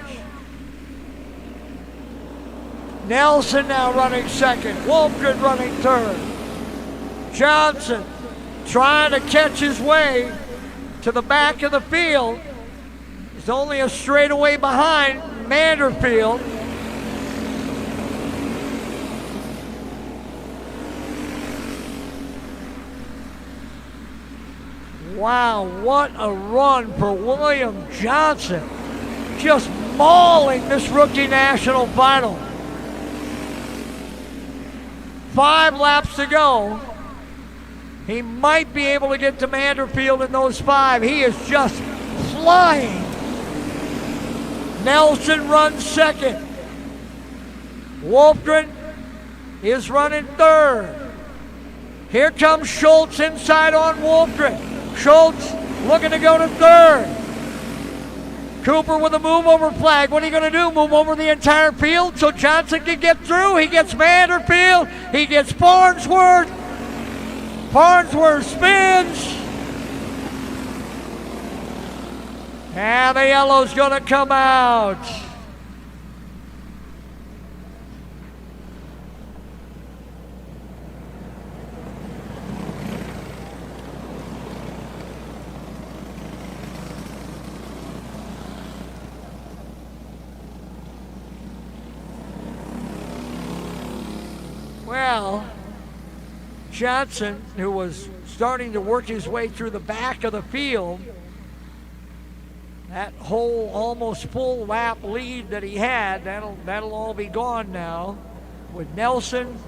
Speaker 1: Nelson now running second. Wolfgren running third. Johnson trying to catch his way to the back of the field. He's only a straightaway behind Manderfield. Wow, what a run for William Johnson. Just mauling this rookie national final. 5 laps to go. He might be able to get to Manderfield in those 5. He is just flying. Nelson runs second. Wolfgren is running third. Here comes Schultz inside on Wolfgren. Schultz looking to go to third. Cooper with a move over flag. What are you going to do? Move over the entire field so Johnson can get through? He gets Manderfield. He gets Farnsworth. Farnsworth spins. And the yellow's going to come out. Well, Johnson, who was starting to work his way through the back of the field, that whole almost full lap lead that he had, that'll all be gone now with Nelson,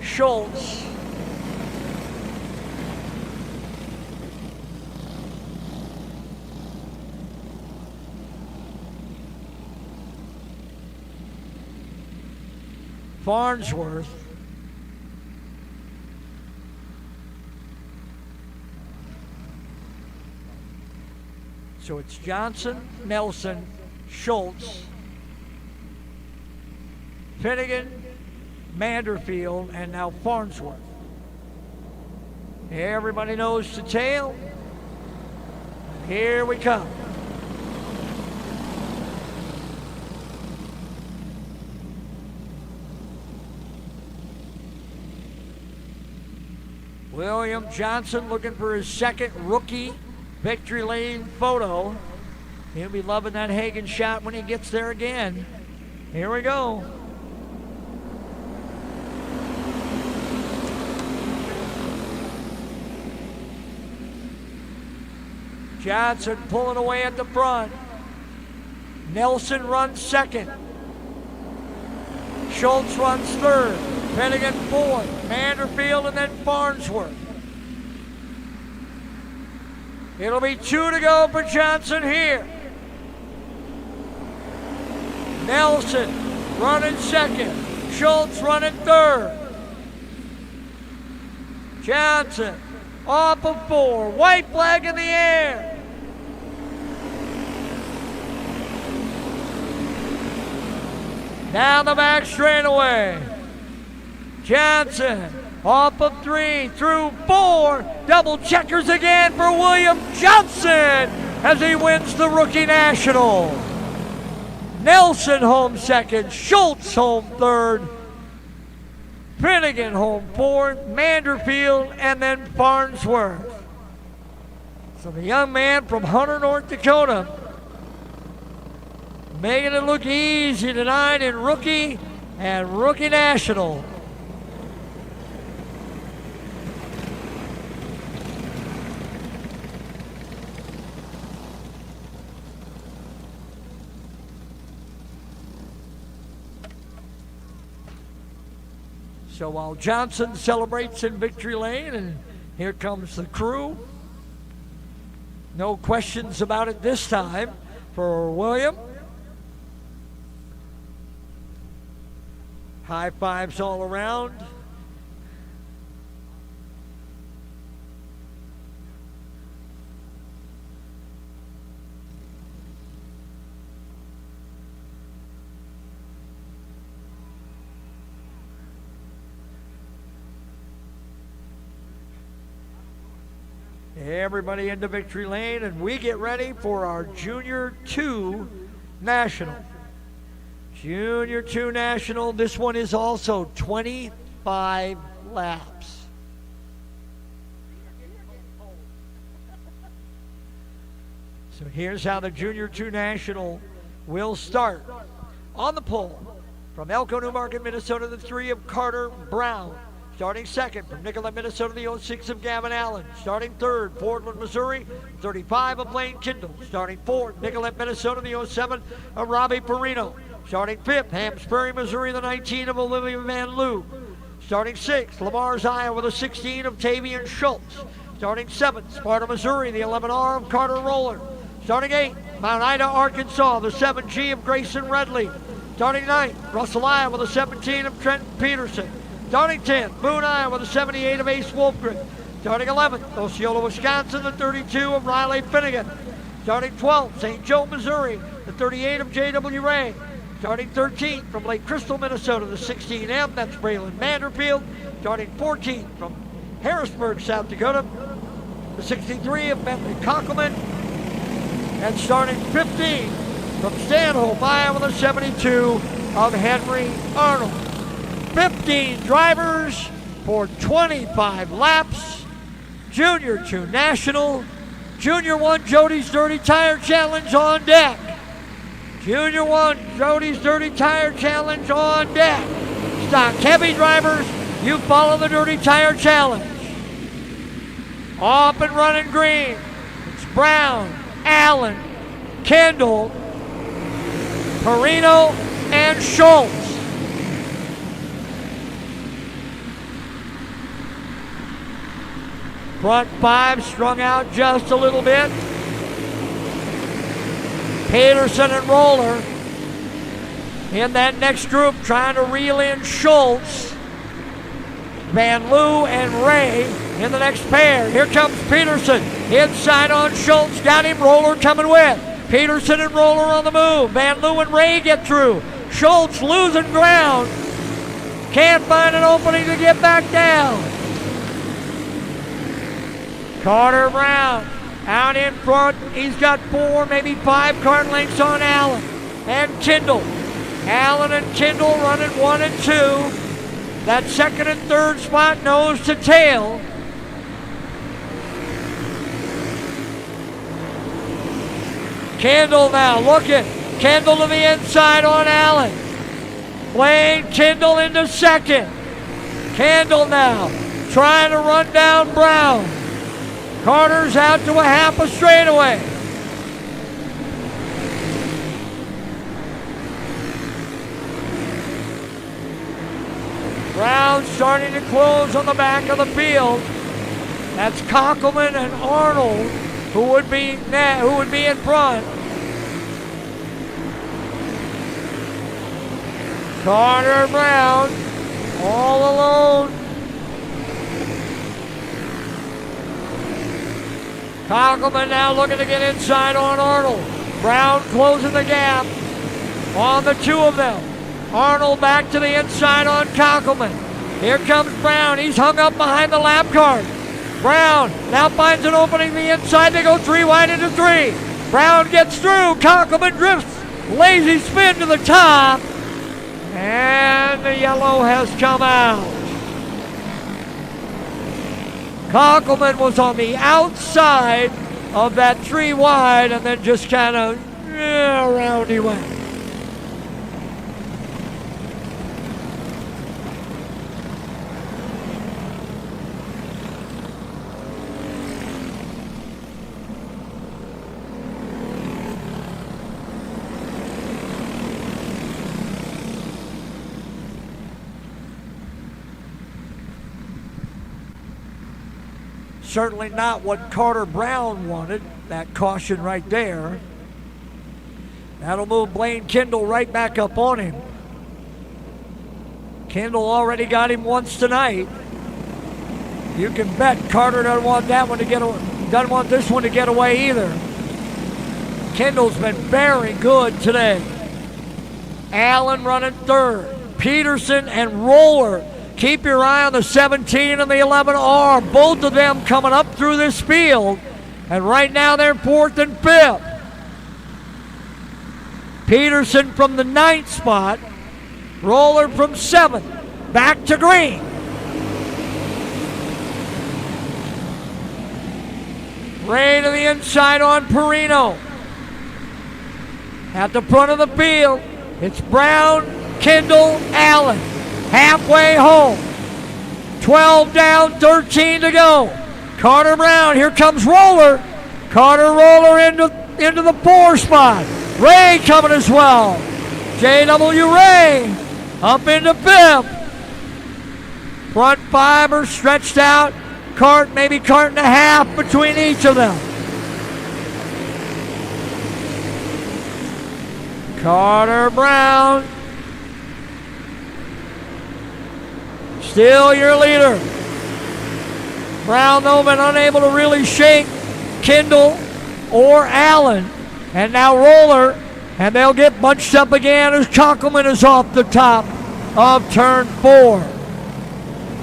Speaker 1: Schultz, Farnsworth, so it's Johnson, Nelson, Schultz, Finnegan, Manderfield, and now Farnsworth. Everybody knows the tail. Here we come. William Johnson looking for his second rookie victory lane photo. He'll be loving that Hagen shot when he gets there again. Here we go. Johnson pulling away at the front. Nelson runs second. Schultz runs third. Finnegan fourth. Manderfield and then Farnsworth. It'll be 2 to go for Johnson here. Nelson running second. Schultz running third. Johnson off of 4. White flag in the air. Down the back straightaway. Johnson off of 3, through 4, double checkers again for William Johnson as he wins the Rookie National. Nelson home second, Schultz home third, Finnegan home fourth, Manderfield, and then Farnsworth. So the young man from Hunter, North Dakota, making it look easy tonight in Rookie and Rookie National. So while Johnson celebrates in victory lane, and here comes the crew. No questions about it this time for William. High fives all around. Everybody into victory lane, and we get ready for our Junior 2 National. Junior 2 National, this one is also 25 laps. So here's how the Junior 2 National will start. On the pole, from Elko, New Market, Minnesota, the 3 of Carter Brown. Starting second, from Nicollet, Minnesota, the 06 of Gavin Allen. Starting third, Portland, Missouri, 35 of Blaine Kindle. Starting fourth, Nicollet, Minnesota, the 07 of Robbie Perino. Starting fifth, Hampsbury, Missouri, the 19 of Olivia Van Loo. Starting sixth, Lamar's, Iowa, the 16 of Tavian Schultz. Starting seventh, Sparta, Missouri, the 11R of Carter Roller. Starting eighth, Mount Ida, Arkansas, the 7G of Grayson Redley. Starting ninth, Russell, Iowa, the 17 of Trenton Peterson. Starting 10th, Boone, Iowa, the 78 of Ace Wolfgren. Starting 11th, Osceola, Wisconsin, the 32 of Riley Finnegan. Starting 12th, St. Joe, Missouri, the 38 of J.W. Ray. Starting 13th, from Lake Crystal, Minnesota, the 16M, that's Braylon Vanderfield. Starting 14th, from Harrisburg, South Dakota, the 63 of Bentley Kockelman. And starting 15th, from Stanhope, Iowa, the 72 of Henry Arnold. 15 drivers for 25 laps. Junior 2 National. Junior 1 Jody's Dirty Tire Challenge on deck. Junior 1 Jody's Dirty Tire Challenge on deck. Stock heavy drivers, you follow the Dirty Tire Challenge. Off and running green. It's Brown, Allen, Kendall, Perino, and Schultz. Front 5 strung out just a little bit. Peterson and Roller in that next group trying to reel in Schultz. Van Loo and Ray in the next pair. Here comes Peterson. Inside on Schultz. Got him. Roller coming with. Peterson and Roller on the move. Van Loo and Ray get through. Schultz losing ground. Can't find an opening to get back down. Carter Brown out in front. He's got 4, maybe 5 cart lengths on Allen and Kindle. Allen and Kindle running 1 and 2. That second and third spot nose to tail. Kendall now looking. Kendall to the inside on Allen. Blaine Kendall into second. Kendall now trying to run down Brown. Carter's out to a half a straightaway. Brown starting to close on the back of the field. That's Kockelman and Arnold who would be in front. Carter Brown all alone. Kockelman now looking to get inside on Arnold. Brown closing the gap on the two of them. Arnold back to the inside on Kockelman. Here comes Brown. He's hung up behind the lap cart. Brown now finds an opening to the inside. They go 3 wide into 3. Brown gets through. Kockelman drifts. Lazy spin to the top. And the yellow has come out. Kockelman was on the outside of that 3 wide and then just kind of around he went. Certainly not what Carter Brown wanted, that caution right there. That'll move Blaine Kendall right back up on him. Kendall already got him once tonight. You can bet Carter doesn't want this one to get away either. Kendall's been very good today. Allen running third. Peterson and Roller. Keep your eye on the 17 and the 11R. Both of them coming up through this field. And right now they're 4th and 5th. Peterson from the 9th spot. Roller from 7th. Back to green. Ray to the inside on Perino. At the front of the field. It's Brown, Kendall, Allen. Halfway home. 12 down, 13 to go. Carter Brown, here comes Roller. Carter Roller into the 4 spot. Ray coming as well. J.W. Ray up into 5th. Front 5 are stretched out. Maybe cart and a half between each of them. Carter Brown, still your leader. Brown, though, been unable to really shake Kendall or Allen. And now Roller, and they'll get bunched up again as Conkelman is off the top of turn 4.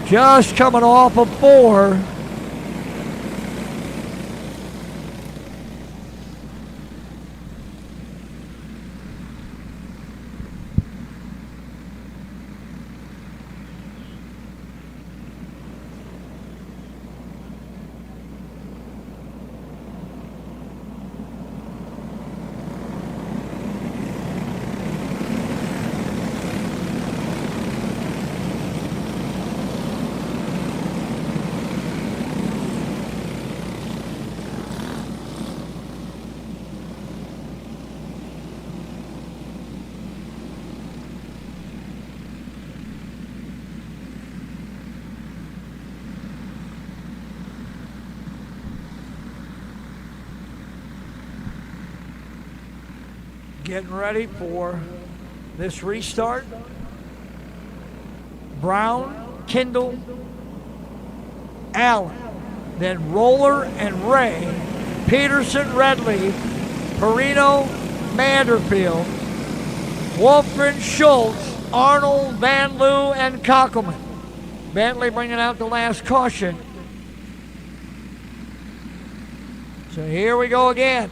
Speaker 1: Just coming off of 4. Getting ready for this restart. Brown, Kendall, Allen, then Roller and Ray, Peterson, Redleaf, Perino, Manderfield, Wolfgren, Schultz, Arnold, Van Loo, and Conkelman. Bentley bringing out the last caution. So here we go again.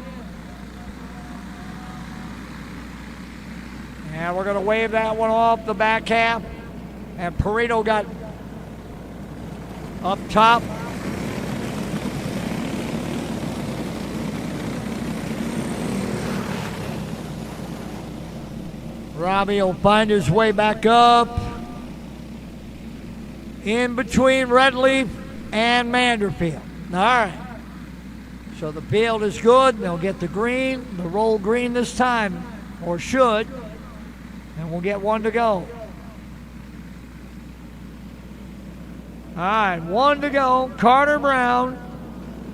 Speaker 1: And we're going to wave that one off the back half. And Perino got up top. Robbie will find his way back up. In between Redleaf and Manderfield. All right. So the field is good. They'll get the green, the roll green this time, or should. And we'll get one to go. All right, 1 to go. Carter Brown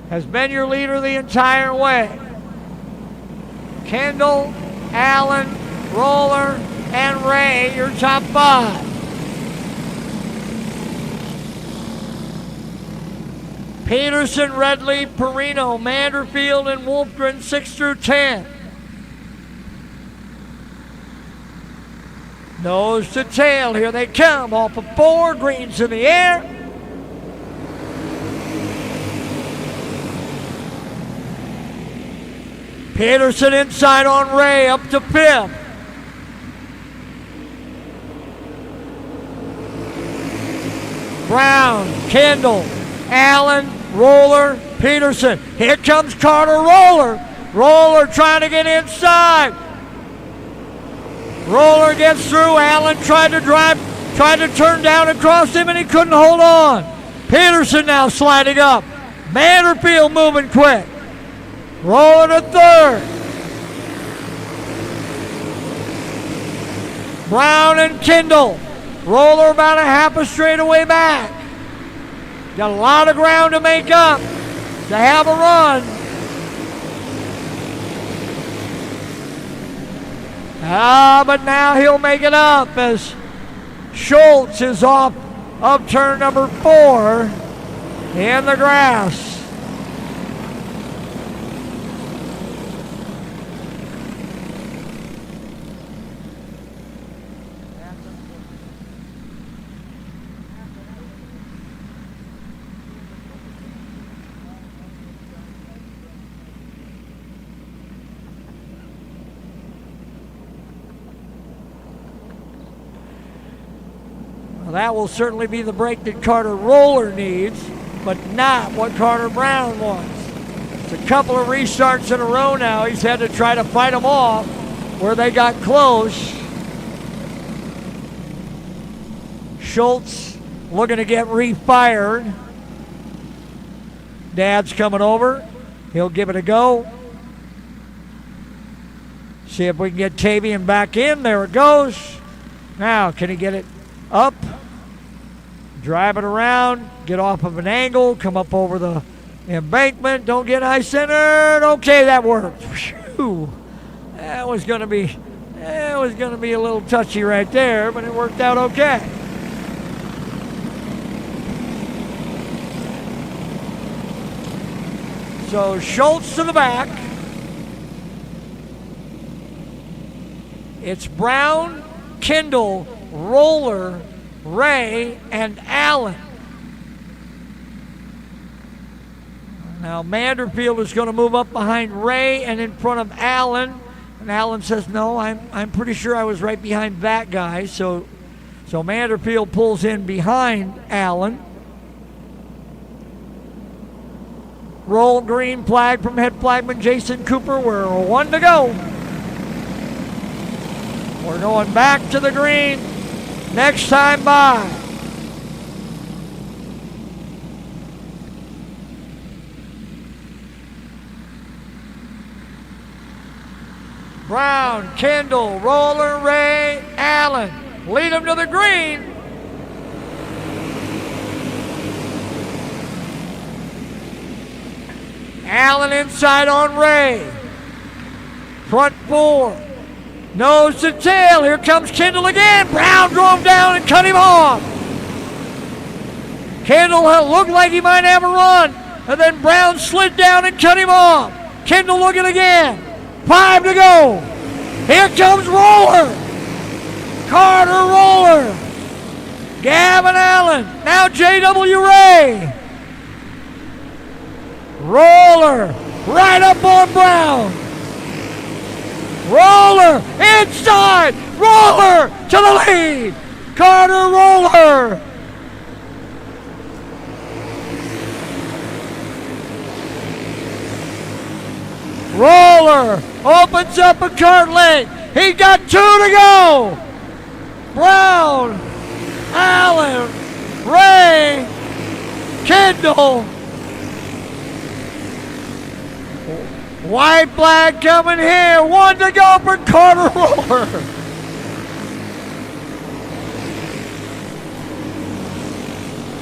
Speaker 1: has been your leader the entire way. Kendall, Allen, Roller, and Ray, your top 5. Peterson, Redleaf, Perino, Manderfield, and Wolfgren 6 through 10. Nose to tail, here they come, off of 4, greens in the air. Peterson inside on Ray, up to 5th. Brown, Kendall, Allen, Roller, Peterson. Here comes Carter Roller. Roller trying to get inside. Roller gets through. Allen tried to turn down across him, and he couldn't hold on. Peterson now sliding up. Manderfield moving quick. Roller to 3rd. Brown and Kendall. Roller about a half a straightaway back. Got a lot of ground to make up to have a run. But now he'll make it up as Schultz is off of turn number 4 in the grass. That will certainly be the break that Carter Roller needs, but not what Carter Brown wants. It's a couple of restarts in a row now. He's had to try to fight them off where they got close. Schultz looking to get refired. Dad's coming over. He'll give it a go. See if we can get Tavian back in. There it goes. Now, can he get it up? Drive it around. Get off of an angle. Come up over the embankment. Don't get high-centered. Okay, that worked. Whew. That was going to be a little touchy right there, but it worked out okay. So Schultz to the back. It's Brown, Kendall, Roller, Ray, and Allen. Now Manderfield is going to move up behind Ray and in front of Allen. And Allen says, no, I'm pretty sure I was right behind that guy. So Manderfield pulls in behind Allen. Roll green flag from head flagman Jason Cooper. We're 1 to go. We're going back to the green. Next time by. Brown, Kendall, Roller, Ray, Allen. Lead them to the green. Allen inside on Ray. Front four. Nose to tail. Here comes Kendall again. Brown drove down and cut him off. Kendall looked like he might have a run. And then Brown slid down and cut him off. Kendall looking again. 5 to go. Here comes Roller. Carter Roller. Gavin Allen. Now J.W. Ray. Roller. Right up on Brown. Roller inside. Roller to the lead. Carter Roller. Roller opens up a kart lane. He got 2 to go. Brown, Allen, Ray, Kendall. White flag coming here. 1 to go for Carter Roller.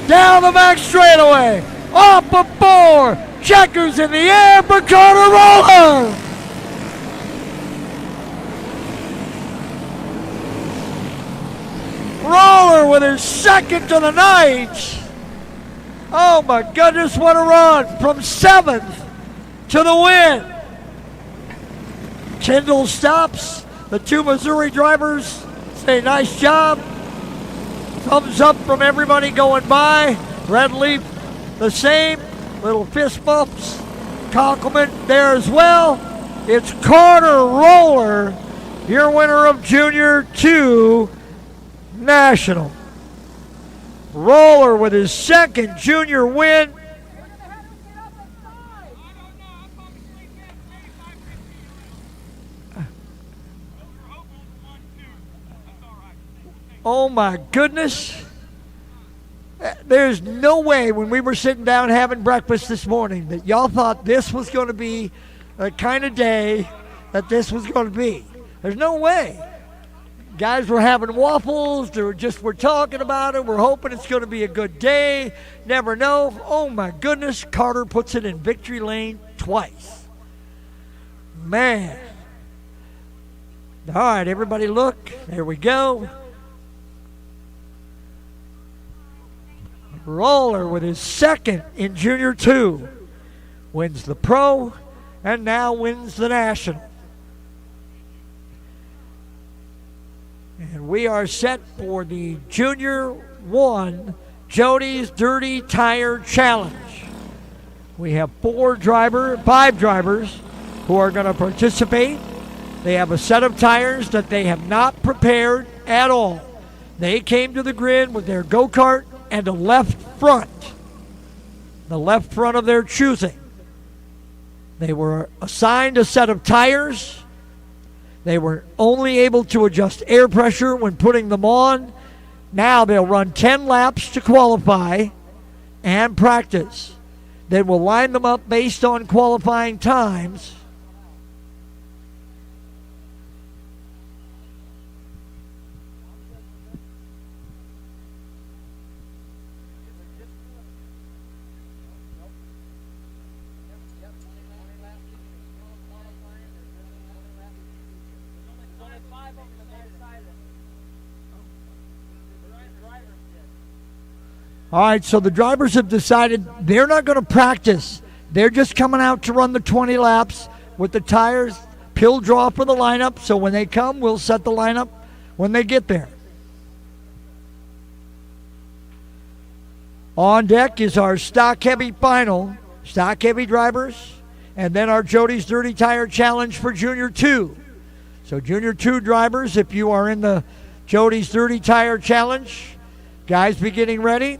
Speaker 1: Down the back straightaway. Off of 4. Checkers in the air for Carter Roller. Roller with his second to the night. Oh my goodness, what a run. From 7th to the win. Kendall stops. The 2 Missouri drivers say nice job. Thumbs up from everybody going by. Red Leaf the same. Little fist bumps. Compliment there as well. It's Carter Roller, your winner of Junior 2 National. Roller with his second junior win. Oh my goodness. There's no way when we were sitting down having breakfast this morning that y'all thought this was going to be the kind of day that this was going to be. There's no way. Guys were having waffles. We're talking about it. We're hoping it's going to be a good day. Never know. Oh my goodness. Carter puts it in victory lane twice. Man. All right, everybody look. There we go. Roller with his second in Junior 2 wins the Pro and now wins the National. And we are set for the Junior 1 Jody's Dirty Tire Challenge. We have 5 drivers who are going to participate. They have a set of tires that they have not prepared at all. They came to the grid with their go-kart and a left front. The left front of their choosing. They were assigned a set of tires. They were only able to adjust air pressure when putting them on. Now they'll run 10 laps to qualify and practice. Then we'll line them up based on qualifying times. All right, so the drivers have decided they're not going to practice. They're just coming out to run the 20 laps with the tires, pill draw for the lineup. So when they come, we'll set the lineup when they get there. On deck is our stock heavy final, stock heavy drivers, and then our Jody's Dirty Tire Challenge for Junior 2. So Junior 2 drivers, if you are in the Jody's Dirty Tire Challenge, guys be getting ready.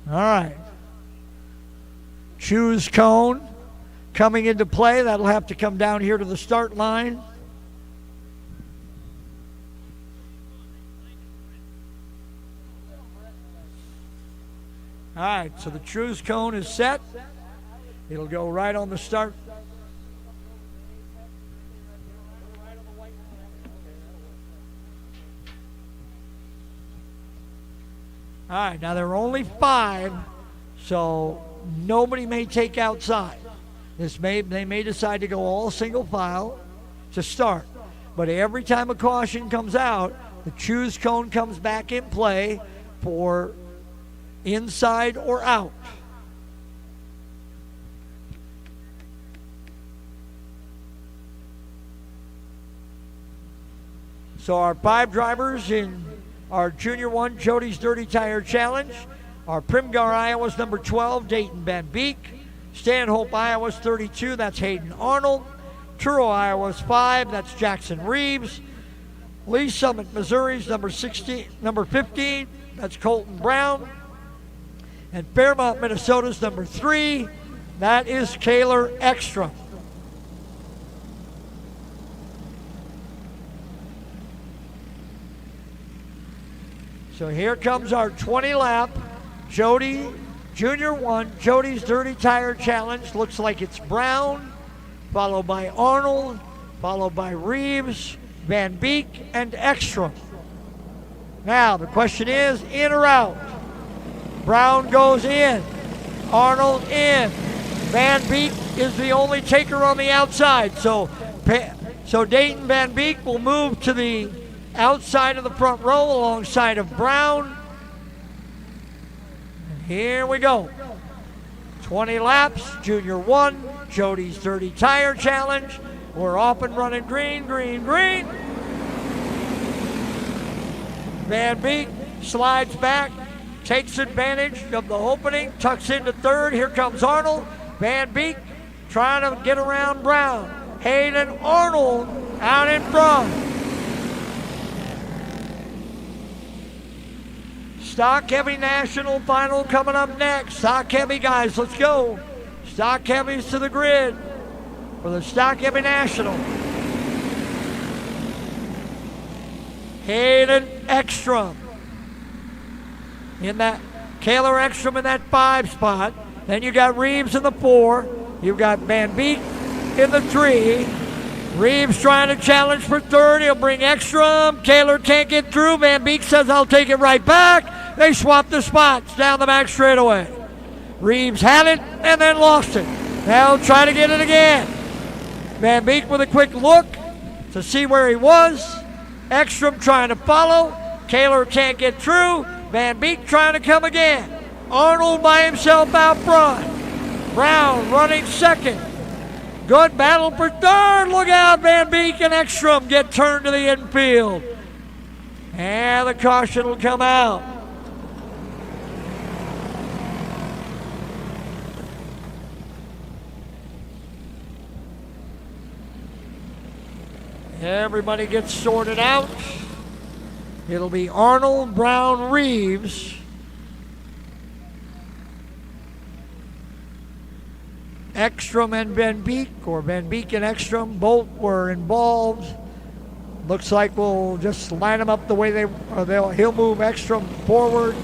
Speaker 1: All right. Choose cone coming into play. That'll have to come down here to the start line. All right, so the choose cone is set. It'll go right on the start. All right, now there are only 5, so nobody may take outside. They may decide to go all single file to start. But every time a caution comes out, the choose cone comes back in play for inside or out. So our 5 drivers in our Junior 1 Jody's Dirty Tire Challenge are Primgar, Iowa's number 12, Dayton Van Beek. Stanhope, Iowa's 32, that's Hayden Arnold. Truro, Iowa's 5, that's Jackson Reeves. Lee Summit, Missouri's number 15, that's Colton Brown. And Fairmont, Minnesota's number 3, that is Kaylor Ekstrom. So here comes our 20-lap Jody Junior 1 Jody's Dirty Tire Challenge. Looks like it's Brown, followed by Arnold, followed by Reeves, Van Beek, and Ekstrom. Now the question is, in or out? Brown goes in, Arnold in. Van Beek is the only taker on the outside. So Dayton Van Beek will move to the outside of the front row alongside of Brown. And here we go. 20 laps, Junior 1, Jody's Dirty Tire Challenge. We're off and running green, green, green. Van Beek slides back, takes advantage of the opening, tucks into third. Here comes Arnold. Van Beek trying to get around Brown. Hayden Arnold out in front. Stock Heavy National final coming up next. Stock Heavy guys, let's go. Stock Heavies to the grid for the Stock Heavy National. Hayden Ekstrom in that, Kaylor Ekstrom in that 5 spot. Then you got Reeves in the 4. You've got Van Beek in the 3. Reeves trying to challenge for third. He'll bring Ekstrom. Kaylor can't get through. Van Beek says, I'll take it right back. They swap the spots down the back straightaway. Reeves had it and then lost it. Now try to get it again. Van Beek with a quick look to see where he was. Ekstrom trying to follow. Kaylor can't get through. Van Beek trying to come again. Arnold by himself out front. Brown running second. Good battle for third. Look out, Van Beek and Ekstrom get turned to the infield. And the caution will come out. Everybody gets sorted out. It'll be Arnold, Brown, Reeves. Ekstrom and Van Beek, or Van Beek and Ekstrom, both were involved Looks like we'll just line them up the way he'll move Ekstrom forward.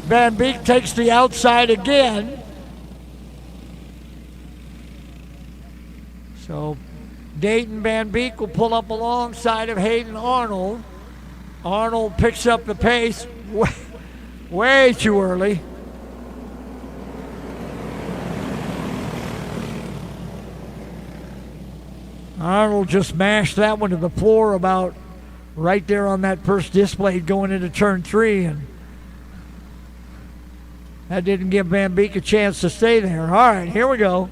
Speaker 1: Van Beek takes the outside again. So Dayton Van Beek will pull up alongside of Hayden Arnold. Arnold picks up the pace way too early. Arnold just mashed that one to the floor about right there on that first display going into turn 3, and that didn't give Van Beek a chance to stay there. All right, here we go.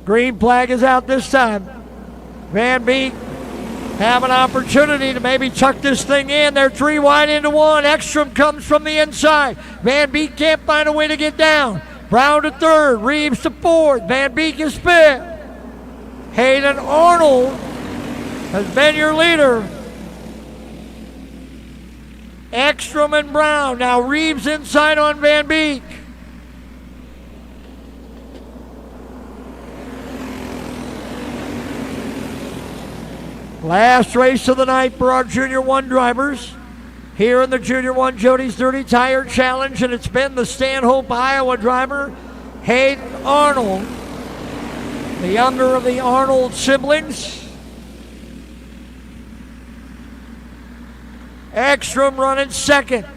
Speaker 1: Green flag is out this time. Van Beek have an opportunity to maybe tuck this thing in. They're 3 wide into 1. Ekstrom comes from the inside. Van Beek can't find a way to get down. Brown to 3rd. Reeves to 4th. Van Beek is 5th. Hayden Arnold has been your leader. Ekstrom and Brown. Now Reeves inside on Van Beek. Last race of the night for our Junior 1 drivers. Here in the Junior 1 Jody's Dirty Tire Challenge, and it's been the Stanhope, Iowa driver, Hayden Arnold, the younger of the Arnold siblings. Ekstrom running 2nd,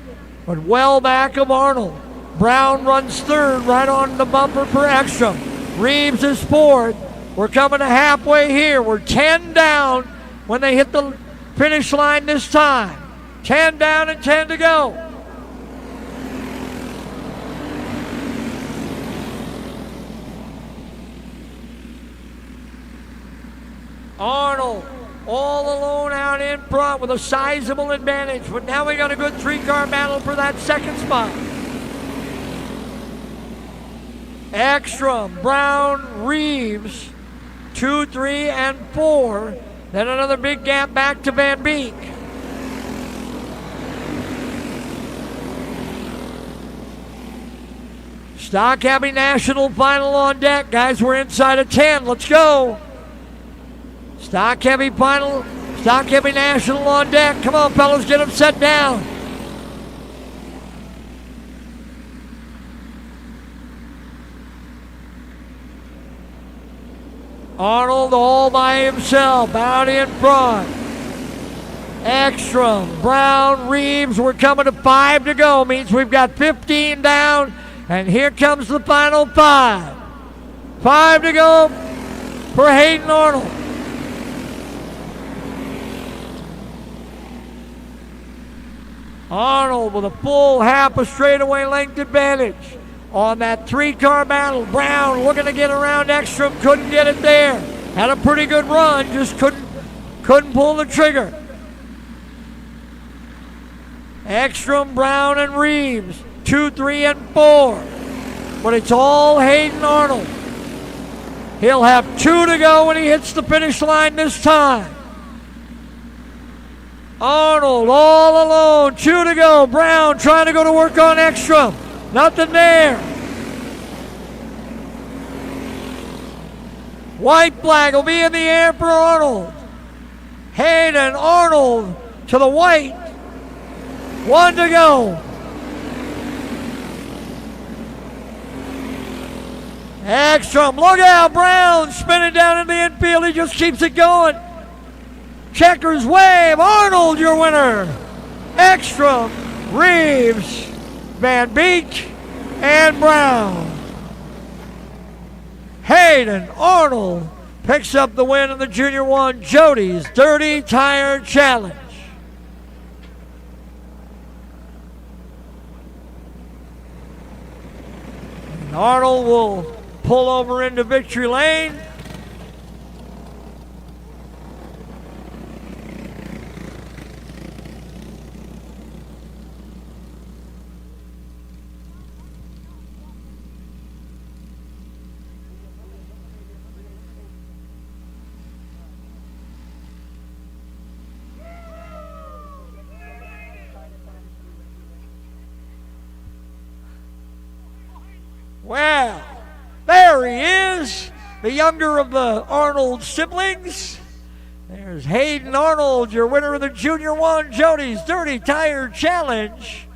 Speaker 1: but well back of Arnold. Brown runs 3rd, right on the bumper for Ekstrom. Reeves is 4th. We're coming to halfway here. We're 10 down when they hit the finish line this time. 10 down and 10 to go. Arnold all alone out in front with a sizable advantage, but now we got a good 3-car battle for that 2nd spot. Ekstrom, Brown, Reeves, 2, 3, and 4. Then another big gap back to Van Beek. Stock Abbey National final on deck. Guys, we're inside of 10. Let's go. Stock Abbey final. Stock Abbey National on deck. Come on, fellas, get them set down. Arnold all by himself, out in front. Ekstrom, Brown, Reeves, we're coming to 5 to go. Means we've got 15 down, and here comes the final 5. 5 to go for Hayden Arnold. Arnold with a full half a straightaway length advantage on that 3-car battle. Brown looking to get around Ekstrom, couldn't get it there. Had a pretty good run, just couldn't pull the trigger. Ekstrom, Brown, and Reeves, 2, 3, and 4. But it's all Hayden Arnold. He'll have 2 to go when he hits the finish line this time. Arnold all alone, 2 to go. Brown trying to go to work on Ekstrom. Nothing there. White flag will be in the air for Arnold. Hayden Arnold to the white. 1 to go. Ekstrom, look out, Brown spinning down in the infield. He just keeps it going. Checkers wave. Arnold, your winner. Ekstrom, Reeves, Van Beek, and Brown. Hayden Arnold picks up the win in the Junior 1 Jody's Dirty Tire Challenge. And Arnold will pull over into victory lane. Well, there he is. the younger of the Arnold siblings. There's Hayden Arnold, your winner of the Junior 1 Jody's Dirty Tire Challenge.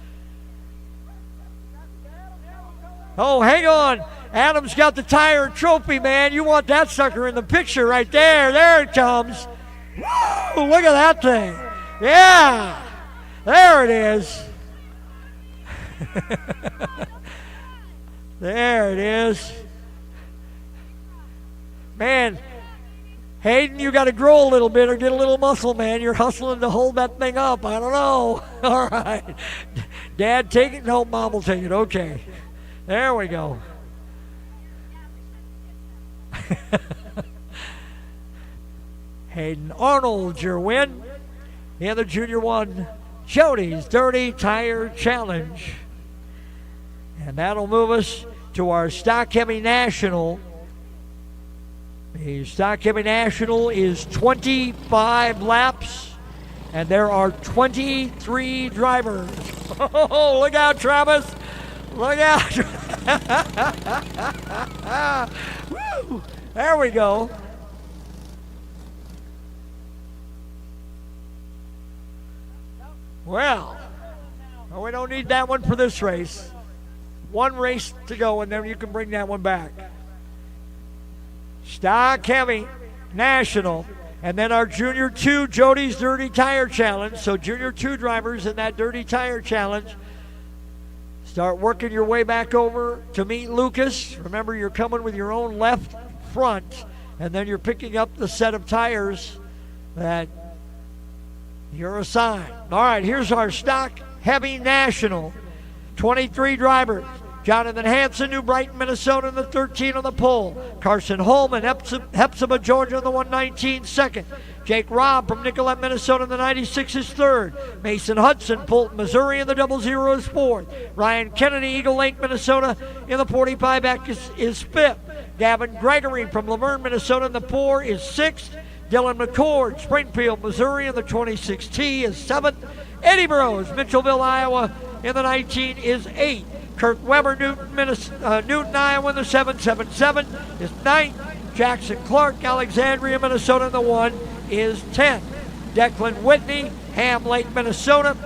Speaker 1: Oh, hang on. Adam's got the tire trophy, man. You want that sucker in the picture right there. There it comes. Woo, look at that thing. Yeah. There it is. There it is. Man, Hayden, you got to grow a little bit or get a little muscle, man. You're hustling to hold that thing up. I don't know. All right. Dad, take it. No, Mom will take it. Okay. There we go. Hayden Arnold, your win in the Junior 1 Jody's Dirty Tire Challenge. And that'll move us to our Stock Heavy National. The Stock Heavy National is 25 laps, and there are 23 drivers. Oh, look out, Travis. Look out. Woo. There we go. Well, we don't need that one for this race. One race to go, and then you can bring that one back. Stock Heavy National, and then our Junior 2 Jody's Dirty Tire Challenge. So Junior 2 drivers in that Dirty Tire Challenge, start working your way back over to meet Lucas. Remember, you're coming with your own left front, and then you're picking up the set of tires that you're assigned. All right, here's our Stock Heavy National. 23 drivers. Jonathan Hansen, New Brighton, Minnesota, in the 13 on the pole. Carson Holman, Hepzibah, Georgia, in the 119 second. Jake Robb from Nicollet, Minnesota, in the 96 is third. Mason Hudson, Polton, Missouri, in the 00 is fourth. Ryan Kennedy, Eagle Lake, Minnesota, in the 45 back is fifth. Gavin Gregory from Laverne, Minnesota, in the 4 is sixth. Dylan McCord, Springfield, Missouri, in the 26T is seventh. Eddie Burrows, Mitchellville, Iowa, in the 19 is eighth. Kirk Weber, Newton, Iowa, in the 777 is ninth. Jackson Clark, Alexandria, Minnesota, in the 1 is 10th. Declan Whitney, Ham Lake, Minnesota,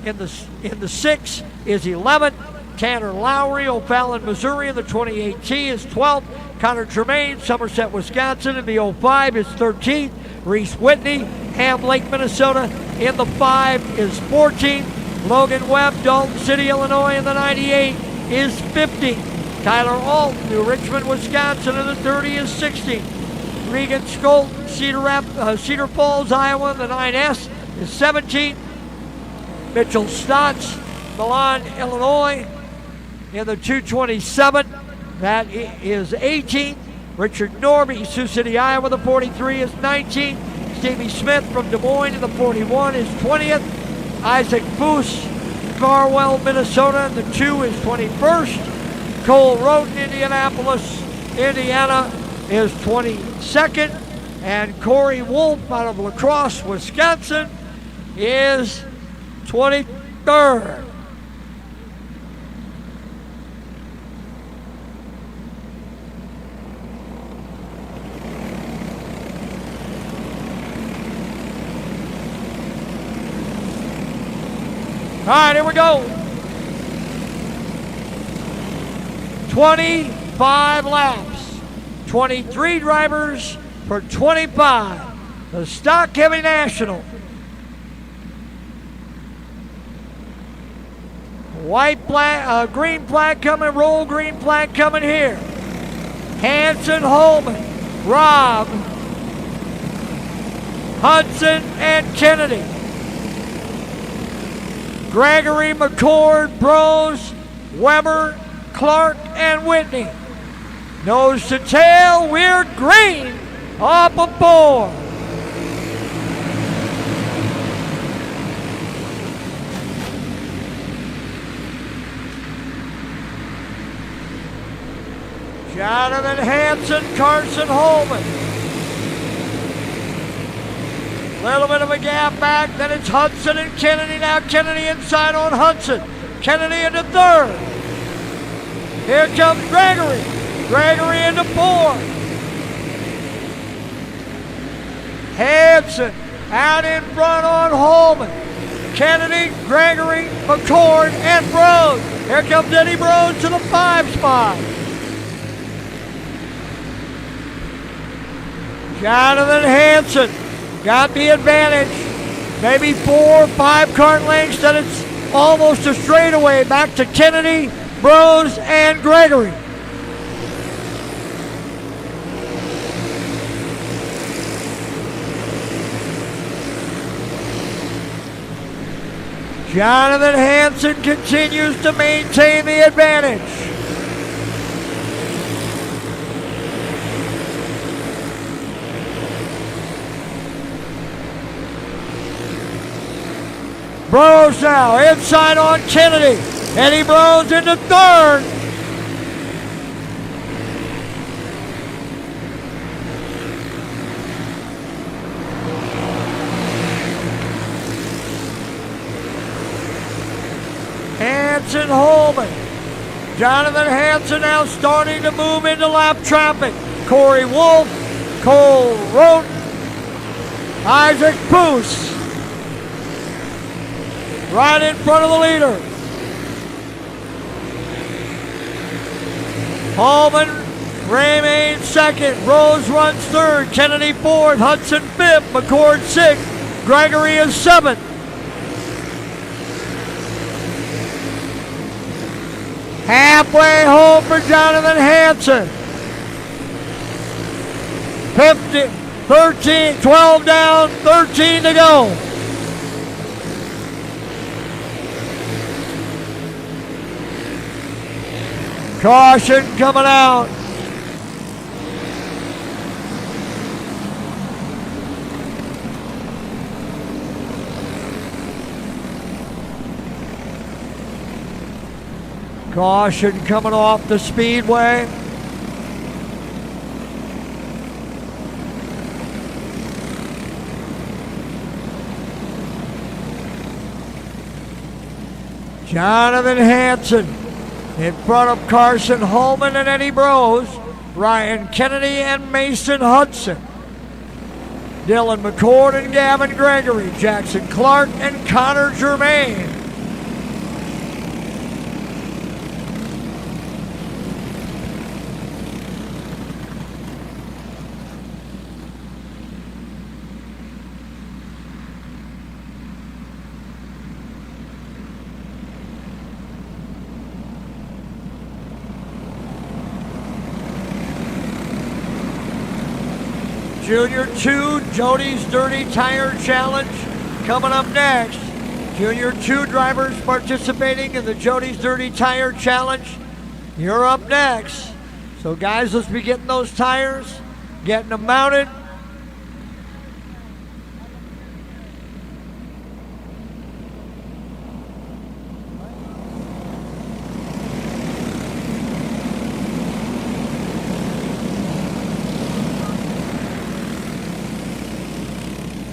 Speaker 1: in the 6 is 11th. Tanner Lowry, O'Fallon, Missouri, in the 28T is 12th. Connor Tremaine, Somerset, Wisconsin, in the 05 is 13th. Reese Whitney, Ham Lake, Minnesota, in the 5 is 14th. Logan Webb, Dalton City, Illinois, in the 98 is 15th. Tyler Alton, New Richmond, Wisconsin, in the 30 is 16th. Regan Skolton, Cedar Falls, Iowa, in the 9S is 17th. Mitchell Stotts, Milan, Illinois, in the 227, that is 18th. Richard Norby, Sioux City, Iowa, the 43 is 19th. Stevie Smith from Des Moines in the 41 is 20th. Isaac Foose, Carwell, Minnesota, in the 2 is 21st. Cole Roden, Indianapolis, Indiana, is 22nd. And Corey Wolf out of La Crosse, Wisconsin, is 23rd. All right, here we go. 25 laps. 23 drivers for 25. The Stock Heavy National. White flag, green flag coming, roll green flag coming here. Hanson, Holman, Robb, Hudson, and Kennedy. Gregory, McCord, Bros, Weber, Clark, and Whitney. Nose to tail, we're green off of 4. Jonathan Hansen, Carson Holman. Little bit of a gap back, then it's Hudson and Kennedy. Now Kennedy inside on Hudson. Kennedy into third. Here comes Gregory. Gregory into 4. Hanson out in front on Holman. Kennedy, Gregory, McCord, and Brose. Here comes Eddie Brose to the 5 spot. Jonathan Hanson got the advantage. Maybe 4 or 5 cart lengths, then it's almost a straightaway back to Kennedy, Brose, and Gregory. Jonathan Hanson continues to maintain the advantage. Brose now inside on Kennedy. Eddie Brose into 3rd. Hanson, Holman. Jonathan Hanson now starting to move into lap traffic. Corey Wolf, Cole Roten, Isaac Poose. Right in front of the leader. Holman remains 2nd. Rose runs 3rd. Kennedy 4th. Hudson 5th. McCord 6th. Gregory is 7th. Halfway home for Jonathan Hanson. 15, 13, 12 down, 13 to go. Caution coming out. Caution coming off the speedway. Jonathan Hanson in front of Carson Holman and Eddie Brose, Ryan Kennedy and Mason Hudson, Dylan McCord and Gavin Gregory, Jackson Clark and Connor Germain. Junior 2, Jody's Dirty Tire Challenge coming up next. Junior 2 drivers participating in the Jody's Dirty Tire Challenge. You're up next. So guys, let's be getting those tires, getting them mounted.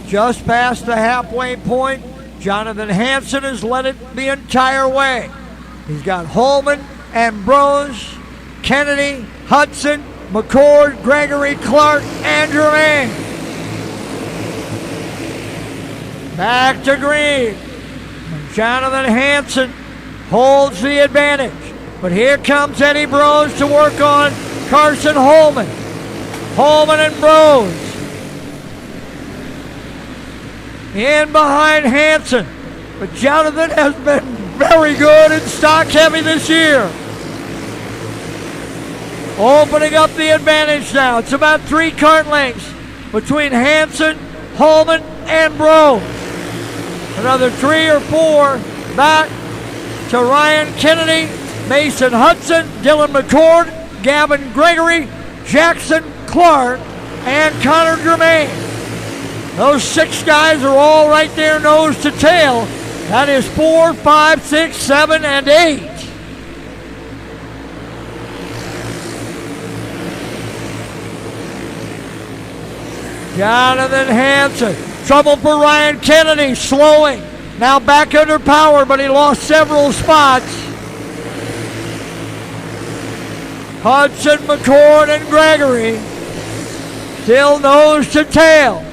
Speaker 1: Just past the halfway point, Jonathan Hanson has led it the entire way. He's got Holman and Brose, Kennedy, Hudson, McCord, Gregory, Clark, and Germain. Back to green. Jonathan Hanson holds the advantage. But here comes Eddie Brose to work on Carson Holman. Holman and Brose. In behind Hanson. But Jonathan has been very good in stock heavy this year. Opening up the advantage now. It's about 3 cart lengths between Hanson, Holman, and Brose. Another 3 or 4 back to Ryan Kennedy, Mason Hudson, Dylan McCord, Gavin Gregory, Jackson Clark, and Connor Germain. Those 6 guys are all right there nose to tail. That is 4, 5, 6, 7, and 8. Jonathan Hanson. Trouble for Ryan Kennedy, slowing. Now back under power, but he lost several spots. Hudson, McCord, and Gregory still nose to tail.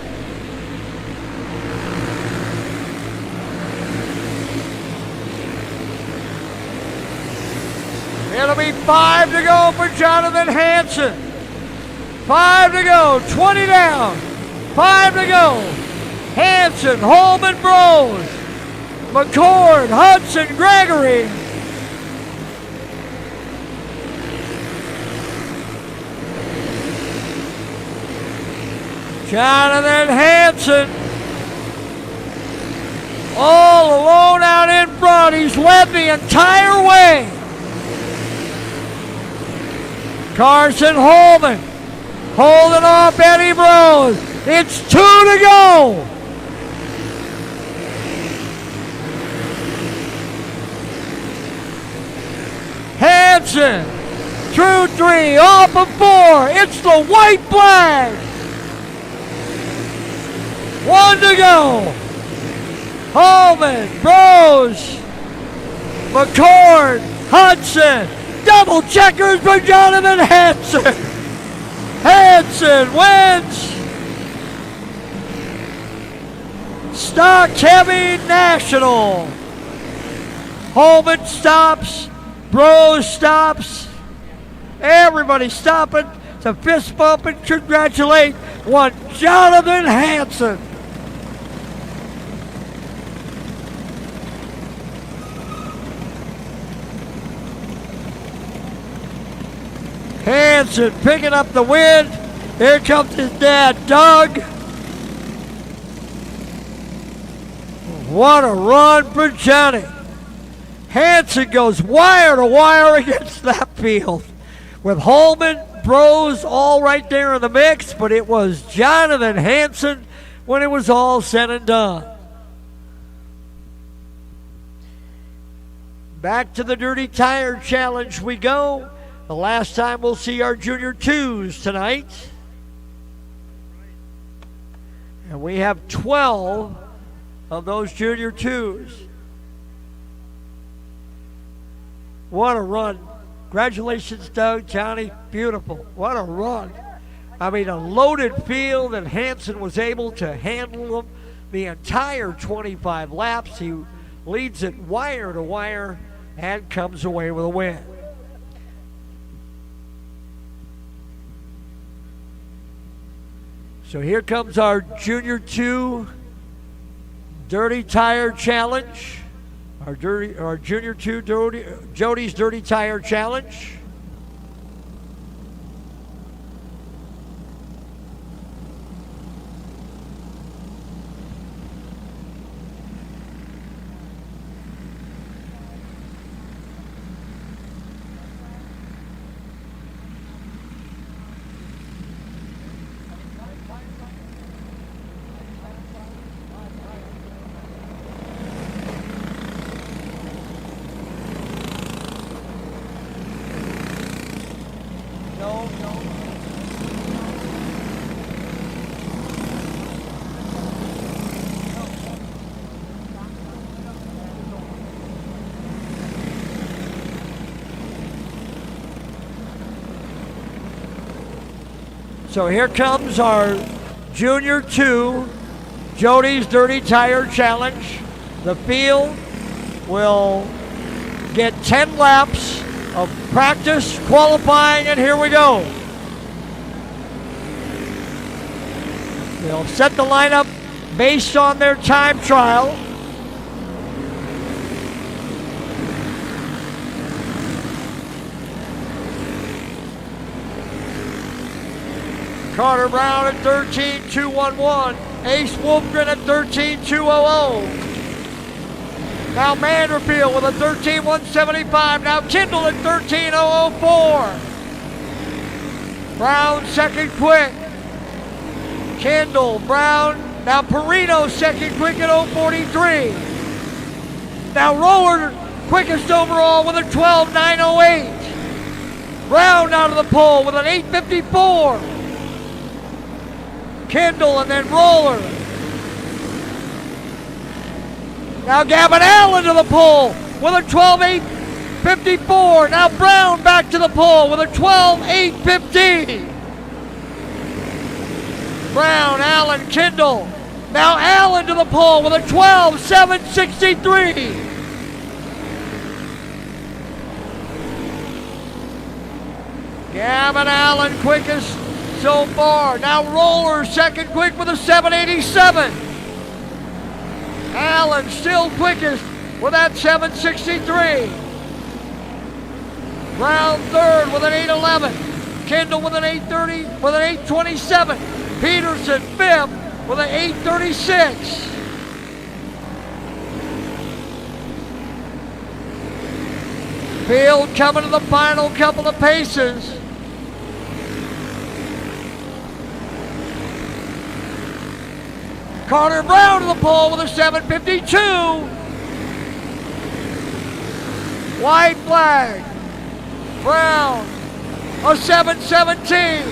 Speaker 1: It'll be 5 to go for Jonathan Hanson. 5 to go, 20 down. 5 to go. Hanson, Holman, Bros, McCord, Hudson, Gregory. Jonathan Hanson all alone out in front. He's led the entire way. Carson Holman holding off Eddie Bros. It's 2 to go. Hanson through 3, off of 4. It's the white flag. 1 to go. Holman, Bros, McCord, Hudson. Double checkers for Jonathan Hanson. Hanson wins Stock Heavy National. Holman stops. Bros stops. Everybody stopping to fist bump and congratulate one Jonathan Hanson. Hanson picking up the win. Here comes his dad, Doug. What a run for Johnny. Hanson goes wire to wire against that field with Holman, Bros all right there in the mix, but it was Jonathan Hanson when it was all said and done. Back to the Dirty Tire Challenge we go. The last time we'll see our Junior 2s tonight. And we have 12 of those Junior 2s. What a run. Congratulations, Doug, Johnny. Beautiful. What a run. I mean, a loaded field, and Hanson was able to handle them the entire 25 laps. He leads it wire to wire and comes away with a win. So here comes our Junior 2 Dirty Tire Challenge. Our Junior 2 Jody's Dirty Tire Challenge. So here comes our Junior 2 Jody's Dirty Tire Challenge. The field will get 10 laps of practice, qualifying, and here we go. They'll set the lineup based on their time trial. Carter Brown at 13.211. Ace Wolfgren at 13.200. Now Manderfield with a 13.175. Now Kendall at 13.004. Brown second quick. Kendall, Brown. Now Perino second quick at 0.43. Now Roller quickest overall with a 12.908. Brown out of the pole with an 8.54. Kendall and then Roller. Now Gavin Allen to the pole with a 12.854. Now Brown back to the pole with a 12.815. Brown, Allen, Kendall. Now Allen to the pole with a 12.763. Gavin Allen quickest so far. Now Roller second quick with a 787. Allen still quickest with that 763. Brown third with an 811. Kendall with an 830, with an 827. Peterson fifth with an 836. Field coming to the final couple of paces. Carter Brown to the pole with a 752. White flag. Brown, a 717.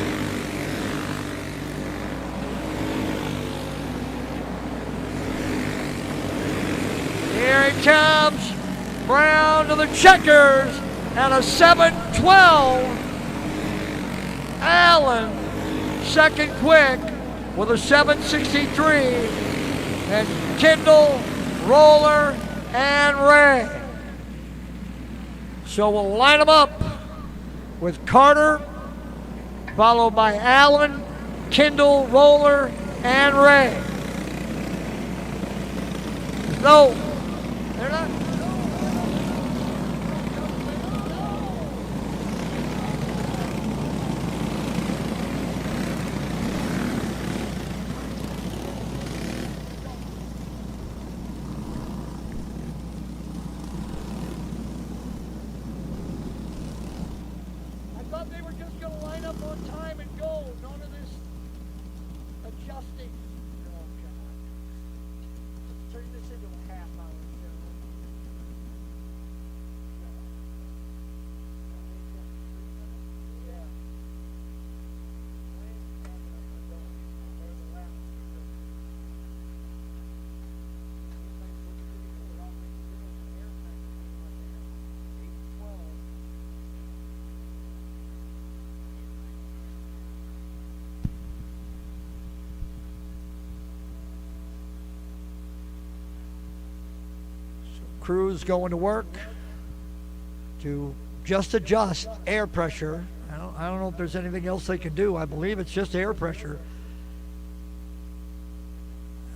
Speaker 1: Here he comes. Brown to the checkers and a 712. Allen, second quick with a 763. And Kendall, Roller, and Ray. So we'll line them up with Carter, followed by Allen, Kendall, Roller, and Ray. No, they're not. They were just going to line up on time and go. None of this adjusting. Oh, God. Let's turn this into a half hour, gentlemen. Yeah. Crews going to work to just adjust air pressure. I don't know if there's anything else they can do. I believe it's just air pressure.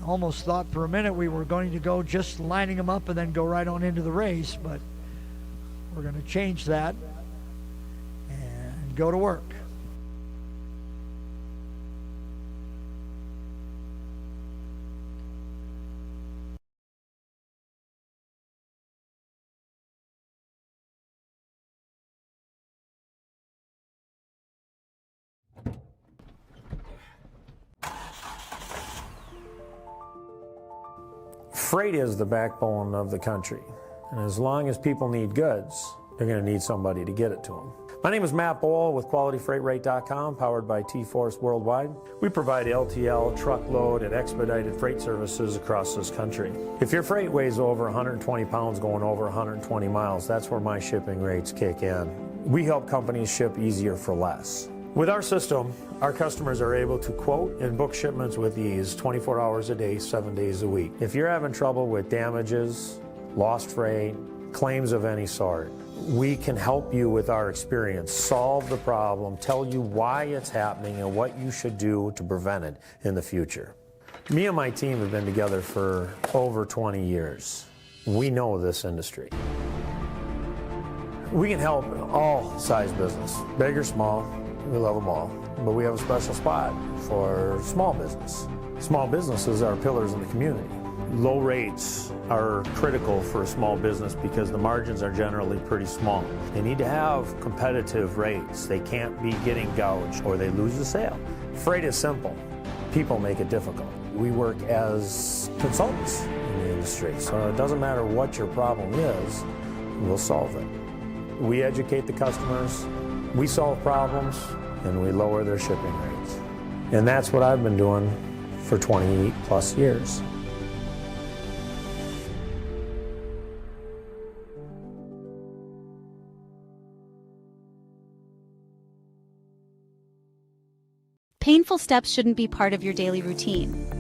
Speaker 1: I almost thought for a minute we were going to go just lining them up and then go right on into the race, but we're going to change that and go to work.
Speaker 15: Freight is the backbone of the country, and as long as people need goods, they're going to need somebody to get it to them. My name is Matt Bohl with QualityFreightRate.com, powered by T-Force Worldwide. We provide LTL, truckload, and expedited freight services across this country. If your freight weighs over 120 pounds going over 120 miles, that's where my shipping rates kick in. We help companies ship easier for less. With our system, our customers are able to quote and book shipments with ease 24 hours a day, 7 days a week. If you're having trouble with damages, lost freight, claims of any sort, we can help you with our experience, solve the problem, tell you why it's happening and what you should do to prevent it in the future. Me and my team have been together for over 20 years. We know this industry. We can help all size business, big or small. We love them all, but we have a special spot for small business. Small businesses are pillars in the community. Low rates are critical for a small business because the margins are generally pretty small. They need to have competitive rates. They can't be getting gouged or they lose the sale. Freight is simple. People make it difficult. We work as consultants in the industry, so it doesn't matter what your problem is, we'll solve it. We educate the customers, we solve problems, and we lower their shipping rates. And that's what I've been doing for 20 plus years.
Speaker 6: Painful steps shouldn't be part of your daily routine.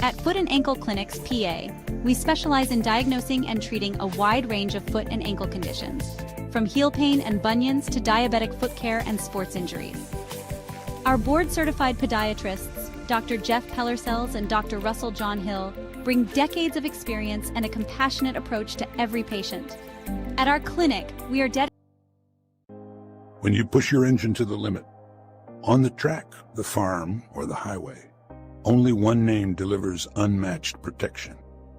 Speaker 6: At Foot and Ankle Clinics, PA, we specialize in diagnosing and treating a wide range of foot and ankle conditions. from heel pain and bunions to diabetic foot care and sports injuries. Our board-certified podiatrists, Dr. Jeff Pellercells and Dr. Russell John Hill, bring decades of experience and a compassionate approach to every patient. At our clinic, we are dedicated.
Speaker 5: When you push your engine to the limit, on the track, the farm, or the highway, only one name delivers unmatched protection.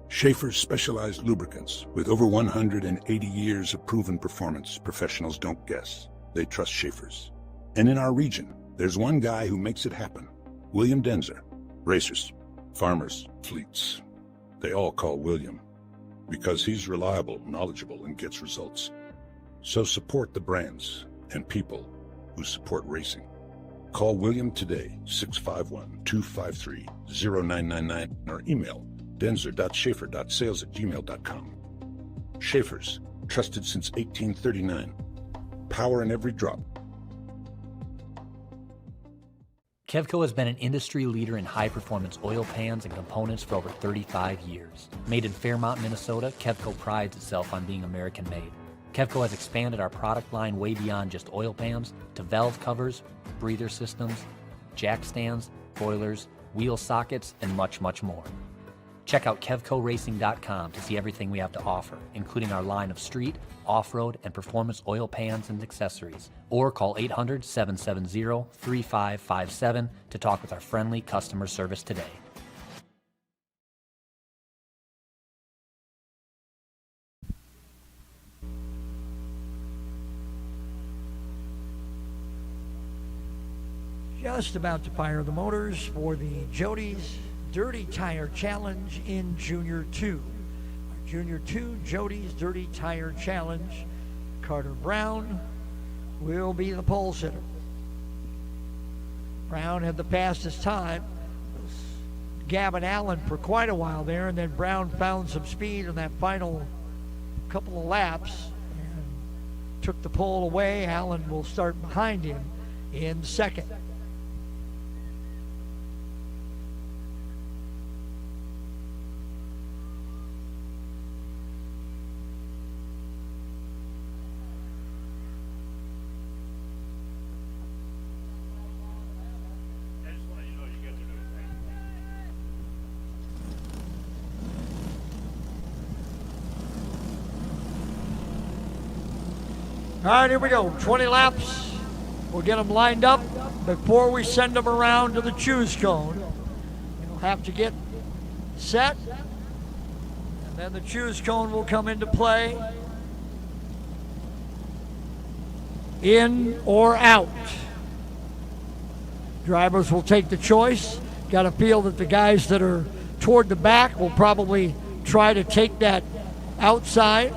Speaker 5: Schaefer's specialized lubricants. With over 180 years of proven performance, professionals don't guess. They trust Schaefer's. And in our region, there's one guy who makes it happen. William Denzer. Racers, farmers, fleets. They all call William because he's reliable, knowledgeable, and gets results. So support the brands and people who support racing. Call William today, 651-253-0999, or email denzer.schaefer.sales@gmail.com. Schaefer's, trusted since 1839. Power in every drop.
Speaker 7: Kevco has been an industry leader in high-performance oil pans and components for over 35 years. Made in Fairmont, Minnesota, Kevco prides itself on being American-made. Kevco has expanded our product line way beyond just oil pans to valve covers, breather systems, jack stands, boilers, wheel sockets, and much, much more. Check out KevcoRacing.com to see everything we have to offer, including our line of street, off-road, and performance oil pans and accessories. Or call 800-770-3557 to talk with our friendly customer service today.
Speaker 1: Just about to fire the motors for the Jody's Dirty Tire Challenge in Junior 2. Junior 2, Jody's Dirty Tire Challenge. Carter Brown will be the pole sitter. Brown had the fastest time. It was Gavin Allen for quite a while there, and then Brown found some speed in that final couple of laps and took the pole away. Allen will start behind him in second. All right, here we go. 20 laps. We'll get them lined up before we send them around to the choose cone. You'll have to get set, and then the choose cone will come into play. In or out. Drivers will take the choice. Got to feel that the guys that are toward the back will probably try to take that outside.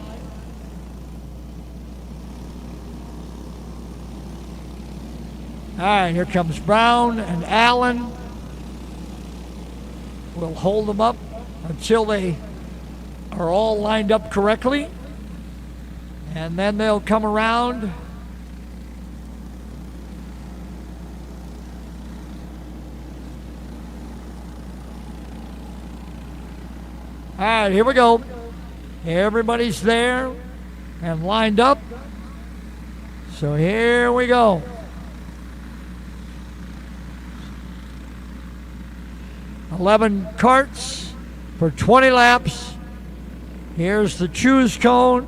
Speaker 1: All right, here comes Brown and Allen. We'll hold them up until they are all lined up correctly. And then they'll come around. All right, here we go. Everybody's there and lined up. So here we go. 11 carts for 20 laps. Here's the choose cone.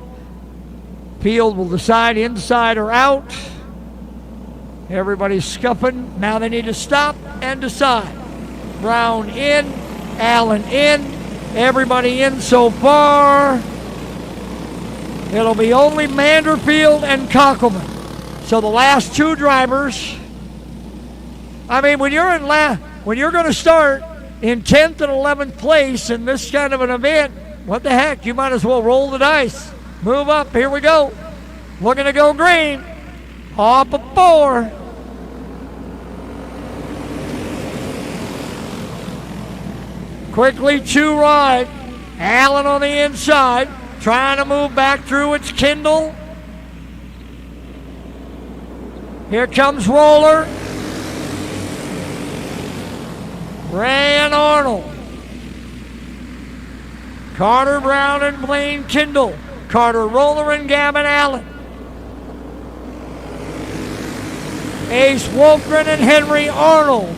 Speaker 1: Field will decide inside or out. Everybody's scuffing. Now they need to stop and decide. Brown in, Allen in, everybody in so far. It'll be only Manderfield and Kockelman. So the last two drivers. I mean, when you're going to start in 10th and 11th place in this kind of an event, what the heck? You might as well roll the dice. Move up. Here we go. Looking to go green. Off of 4. Quickly 2 right. Allen on the inside. Trying to move back through. It's Kindle. Here comes Roller. Ray and Arnold. Carter Brown and Blaine Kindle. Carter Roller and Gavin Allen. Ace Wolfgren and Henry Arnold.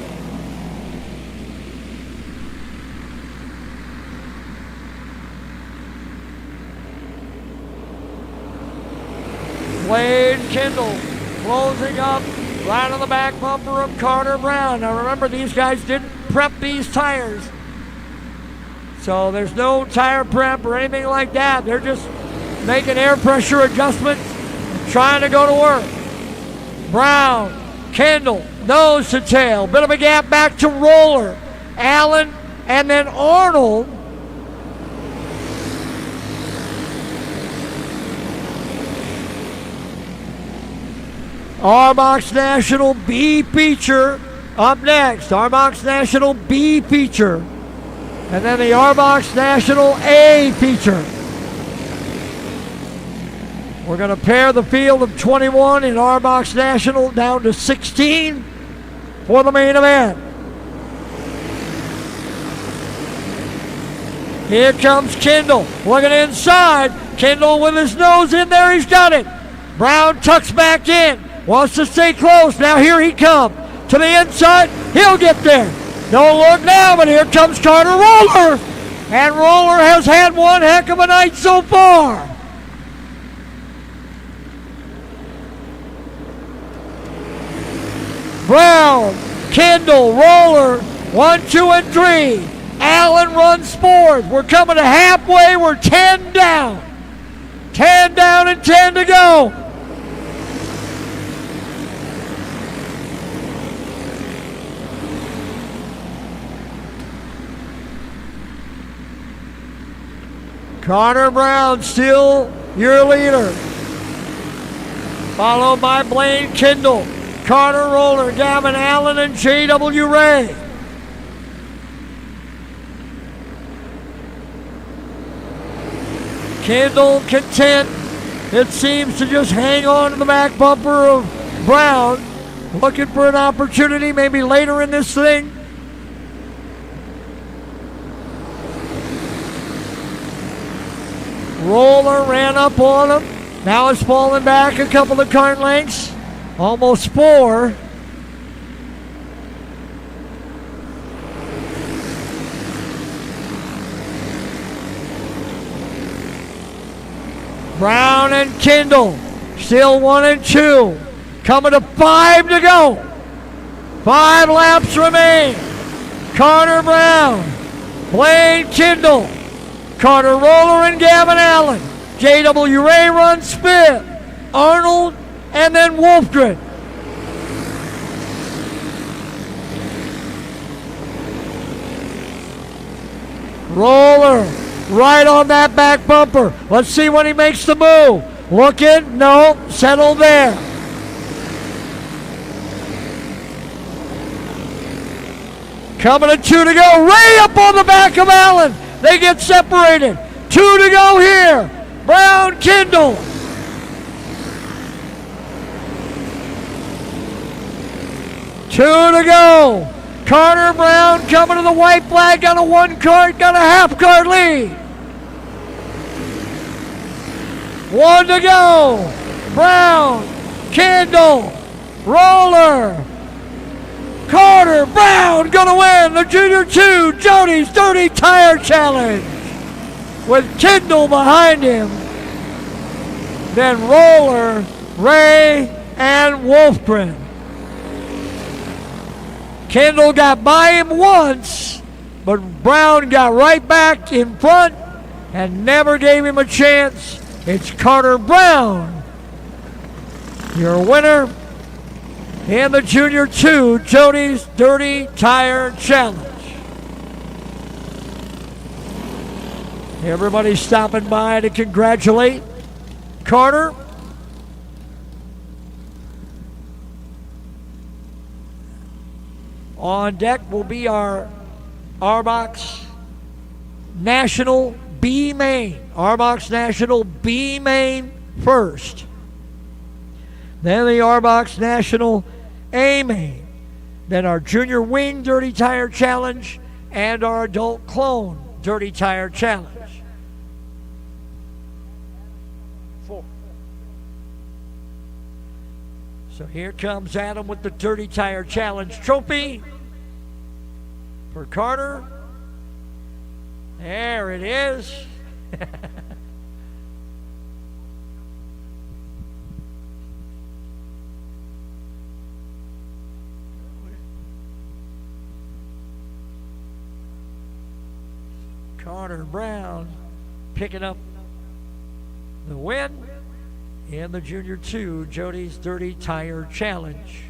Speaker 1: Wade Kendall closing up right on the back bumper of Carter Brown. Now remember, these guys didn't prep these tires. So there's no tire prep or anything like that. They're just making air pressure adjustments and trying to go to work. Brown, Kendall, nose to tail. Bit of a gap back to Roller. Allen, and then Arnold. Arbox National B feature up next. Arbox National B feature. And then the Arbox National A feature. We're going to pair the field of 21 in Arbox National down to 16 for the main event. Here comes Kendall. Looking inside. Kendall with his nose in there. He's done it. Brown tucks back in. Wants to stay close. Now here he comes. To the inside. He'll get there. Don't look now, but here comes Carter Roller. And Roller has had one heck of a night so far. Brown, Kendall, Roller, 1, 2, and 3. Allen runs fourth. We're coming to halfway. We're 10 down. 10 down and 10 to go. Carter Brown still your leader. Followed by Blaine Kendall, Carter Roller, Gavin Allen, and J.W. Ray. Kendall content, it seems, to just hang on to the back bumper of Brown. Looking for an opportunity maybe later in this thing. Roller ran up on him. Now it's falling back a couple of kart lengths. Almost 4. Brown and Kendall still 1 and 2. Coming to 5 to go. 5 laps remain. Carter Brown, Blaine Kendall, Carter Roller, and Gavin Allen. J.W. Ray runs 5th. Arnold, and then Wolfgren. Roller right on that back bumper. Let's see when he makes the move. Looking, no, settle there. Coming to 2 to go. Ray up on the back of Allen. They get separated. 2 to go here. Brown, Kendall. Two to go. Carter Brown coming to the white flag. Got a 1 kart, got a half kart lead. 1 to go. Brown, Kendall, Roller, Carter Brown gonna win the Junior 2 Jody's Dirty Tire Challenge with Kendall behind him. Then Roller, Ray, and Wolfgren. Kendall got by him once, but Brown got right back in front and never gave him a chance. It's Carter Brown, your winner in the Junior 2 Jody's Dirty Tire Challenge. Everybody stopping by to congratulate Carter. On deck will be our Arbox National B main. Arbox National B main first. Then the Arbox National A main. Then our Junior Wing Dirty Tire Challenge and our Adult Clone Dirty Tire Challenge. 4. So here comes Adam with the Dirty Tire Challenge trophy for Carter. There it is. Carter Brown picking up the win in the Junior 2 Jody's Dirty Tire Challenge.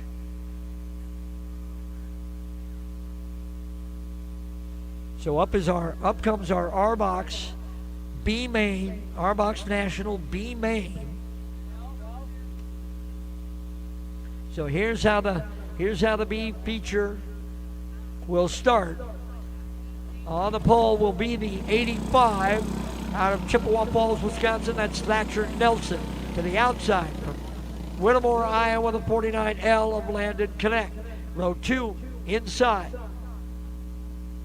Speaker 1: So up comes our Arbox B main, Arbox National B main. So here's how the B feature will start. On the pole will be the 85 out of Chippewa Falls, Wisconsin. That's Thatcher Nelson. To the outside from Whittemore, Iowa, the 49L of Landon Connect. Row 2 inside.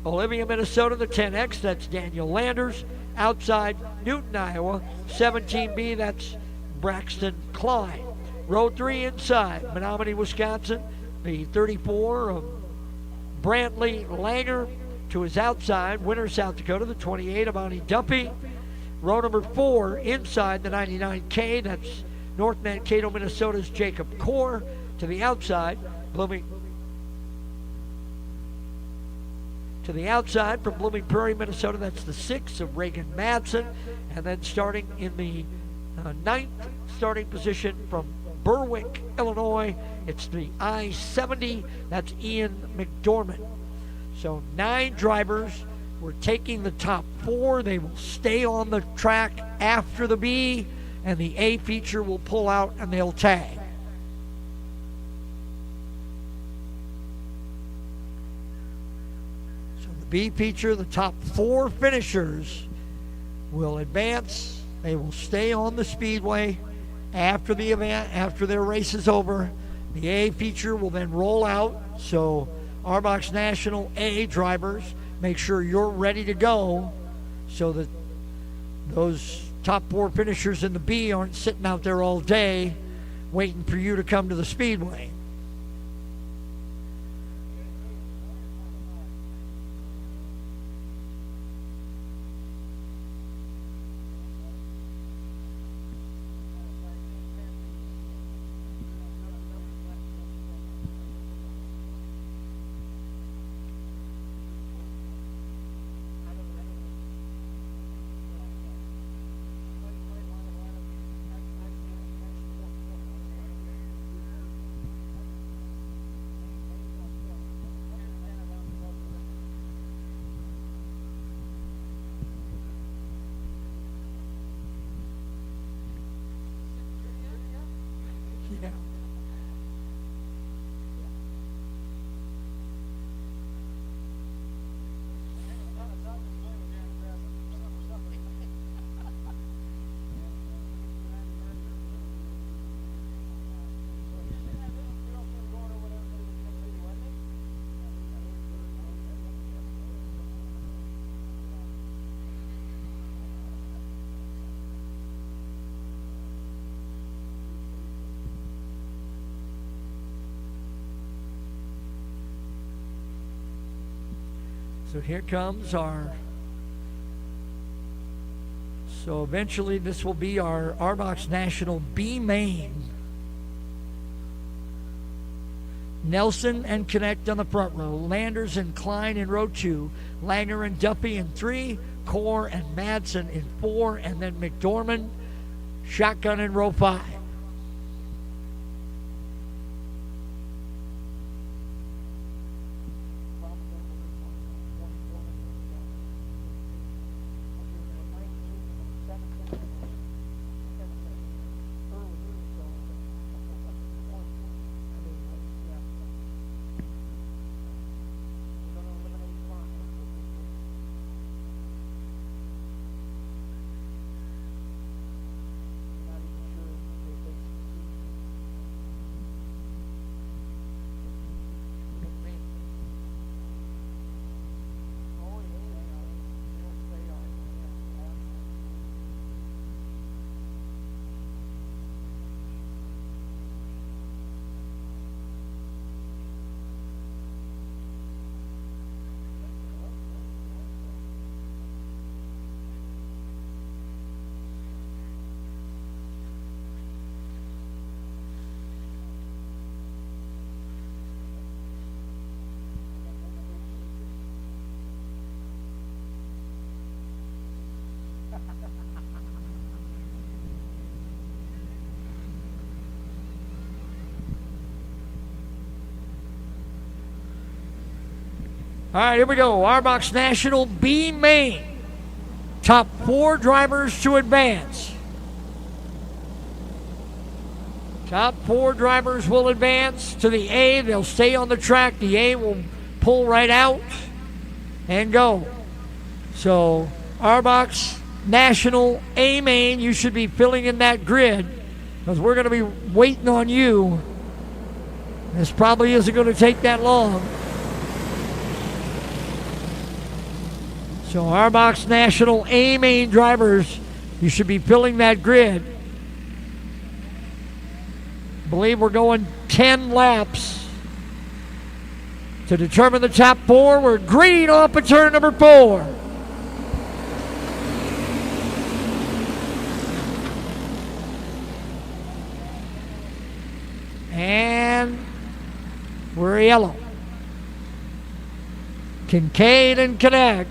Speaker 1: Olivia, Minnesota, the 10X. That's Daniel Landers. Outside Newton, Iowa. 17B, that's Braxton Klein. Row 3 inside. Menominee, Wisconsin. The 34 of Brantley Langer. To his outside, Winter, South Dakota, the 28 of Ani Dumpy. Row number 4 inside the 99K, that's North Mankato, Minnesota's Jacob Core. To the outside, from Blooming Prairie, Minnesota, that's the 6 of Reagan Madsen. And then starting in the 9th starting position from Berwick, Illinois, it's the I-70, that's Ian McDormand. So 9 drivers. We're taking the top 4. They will stay on the track after the B, and the A feature will pull out and they'll tag. So the B feature, the top 4 finishers will advance. They will stay on the speedway after the event, after their race is over. The A feature will then roll out. So Arbox National A drivers, make sure you're ready to go so that those top 4 finishers in the B aren't sitting out there all day waiting for you to come to the speedway. Yeah. So here comes our, so eventually this will be our Arbox National B main. Nelson and Connect on the front row, Landers and Klein in row 2, Langer and Duffy in 3, Core and Madsen in 4, and then McDormand, shotgun in row 5. All right, here we go. Arbox National B main. Top 4 drivers to advance. Top 4 drivers will advance to the A. They'll stay on the track. The A will pull right out and go. So, Arbox National A main, you should be filling in that grid because we're going to be waiting on you. This probably isn't going to take that long. So Arbox National A main drivers, you should be filling that grid. I believe we're going 10 laps to determine the top 4. We're green off of turn number 4. And we're yellow. Kincaid and Connect.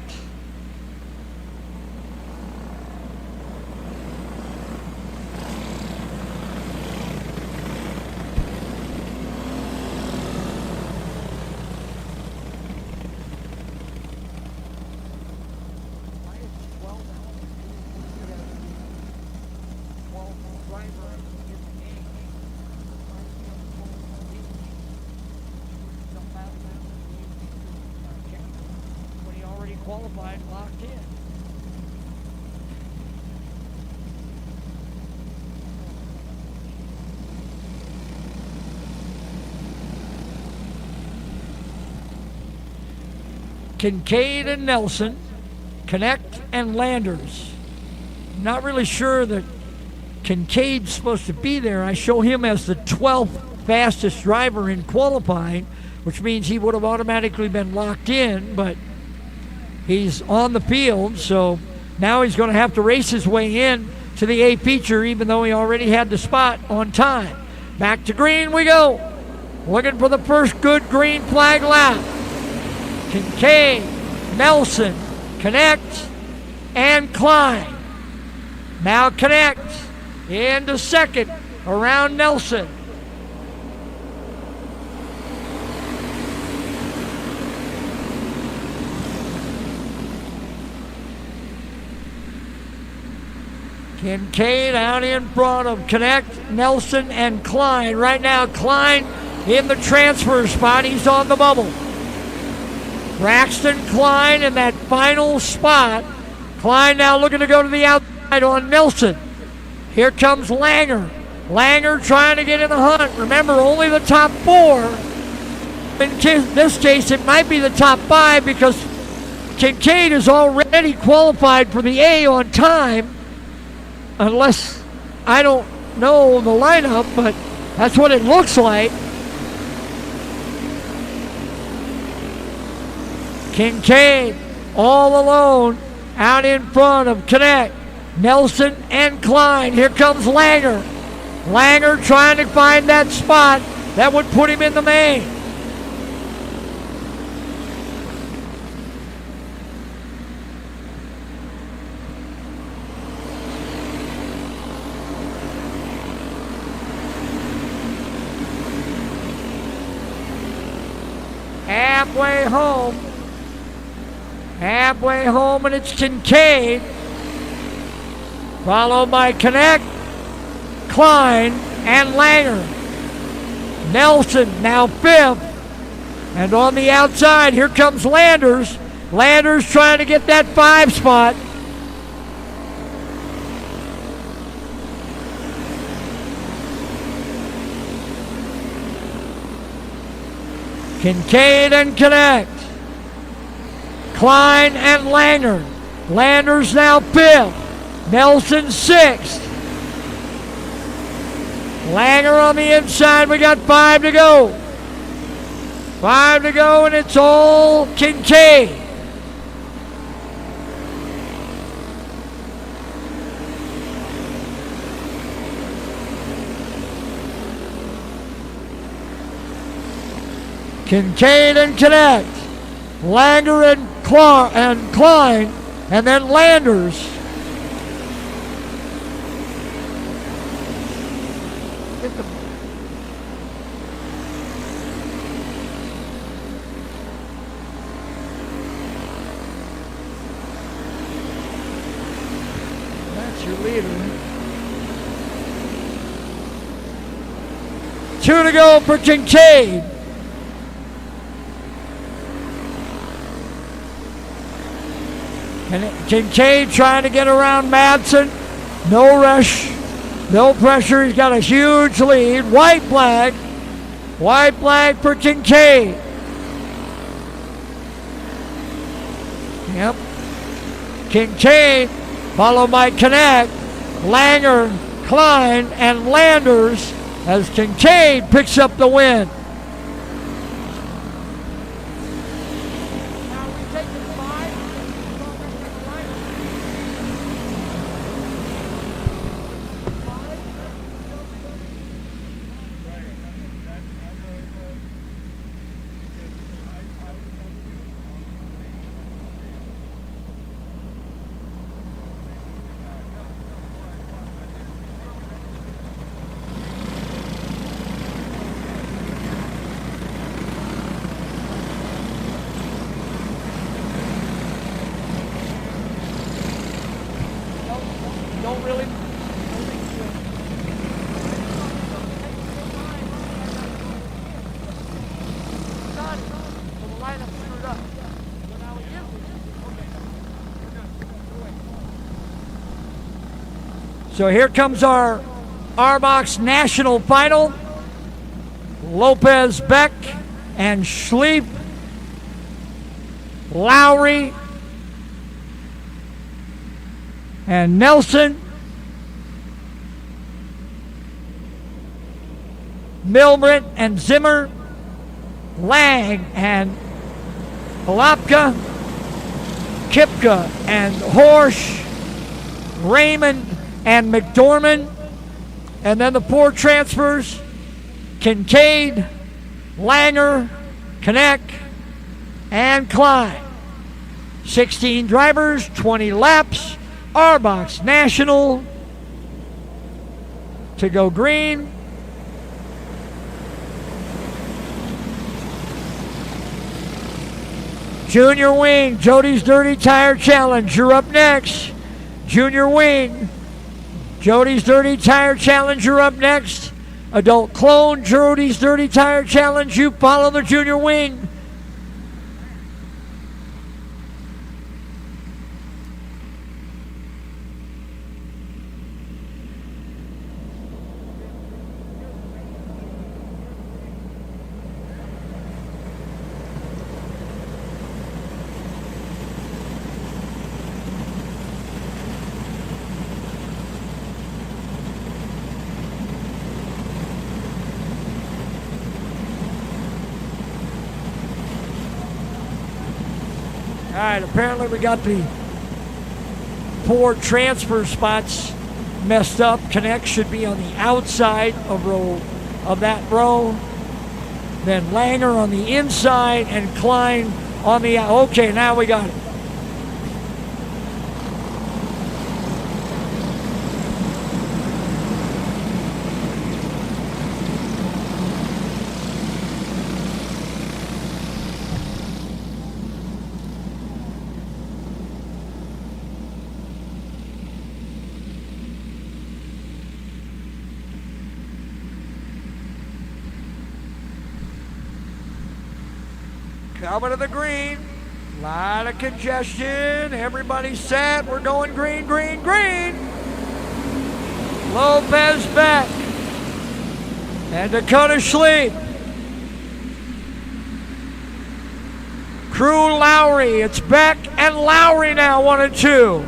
Speaker 1: Qualified, locked in. Kincaid and Nelson, Connect and Landers. Not really sure that Kincaid's supposed to be there. I show him as the 12th fastest driver in qualifying, which means he would have automatically been locked in, but he's on the field, so now he's going to have to race his way in to the A feature, even though he already had the spot on time. Back to green we go. Looking for the first good green flag lap. Kincaid, Nelson, Connect, and Klein. Now Connect into second around Nelson. Kincaid out in front of Connect, Nelson, and Klein. Right now, Klein in the transfer spot. He's on the bubble. Braxton Klein in that final spot. Klein now looking to go to the outside on Nelson. Here comes Langer. Langer trying to get in the hunt. Remember, only the top 4. In this case, it might be the top 5 because Kincaid is already qualified for the A on time. Unless, I don't know the lineup, but that's what it looks like. Kincaid all alone out in front of Connect, Nelson, and Klein. Here comes Langer. Langer trying to find that spot that would put him in the main. Halfway home, and it's Kincaid, followed by Connect, Klein, and Langer. Nelson now 5th, and on the outside, here comes Landers. Landers trying to get that 5 spot. Kincaid and Connect. Klein and Langer. Landers now 5th. Nelson 6th. Langer on the inside. We got 5 to go. 5 to go, and it's all Kincaid. Kincaid and Connect. Langer and Klein, and then Landers. 2 to go for Kincaid. And Kincaid trying to get around Madsen. No rush, no pressure. He's got a huge lead. White flag. White flag for Kincaid. Yep. Kincaid, followed by Connect, Langer, Klein, and Landers as Kincaid picks up the win. So here comes our Arbox National Final. Lopez, Beck, and Schleep, Lowry, and Nelson, Milbrit and Zimmer, Lang and Palapka, Kipka and Horsch, Raymond and McDormand, and then the 4 transfers, Kincaid, Langer, Connect, and Klein. 16 drivers, 20 laps, Arbox National to go green. Junior Wing, Jody's Dirty Tire Challenge, you're up next. Junior Wing, Jody's Dirty Tire Challenge, you're up next. Adult Clone, Jody's Dirty Tire Challenge, you follow the Junior Wing. All right, apparently we got the 4 transfer spots messed up. Connect should be on the outside of that row. Then Langer on the inside and Klein on the out. Okay, now we got it. Coming to the green. Lot of congestion. Everybody's set. We're going green, green, green. Lopez back. And Dakota Schleep. Crew Lowry. It's Beck and Lowry now, 1 and 2.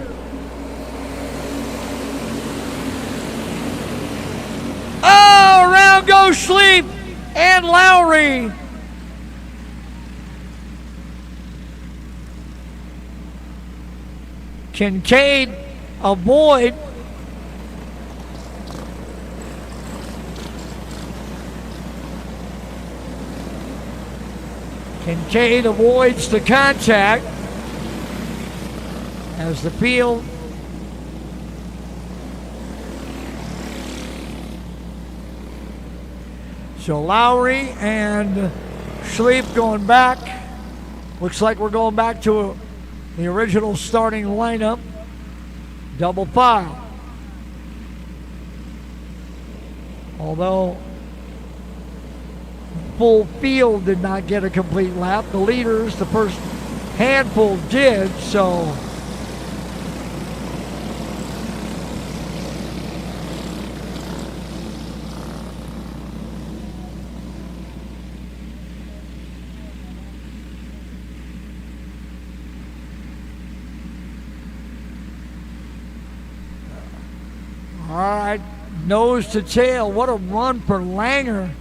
Speaker 1: Oh, around goes Schleep and Lowry. Kincaid avoid. Kincaid avoids the contact as the field so Lowry and Schleep going back. Looks like we're going back to the original starting lineup, double file. Although full field did not get a complete lap. The leaders, the first handful did, so all right, nose to tail. What a run for Langer.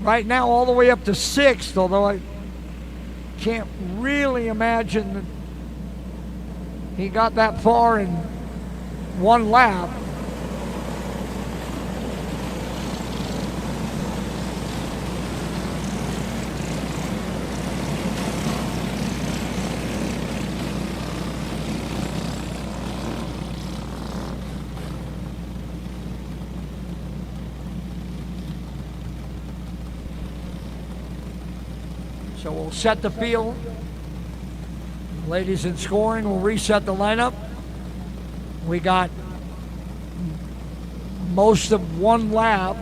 Speaker 1: Right now all the way up to 6th, although I can't really imagine that he got that far in one lap. So we'll set the field. Ladies in scoring, we'll reset the lineup. We got most of one lap.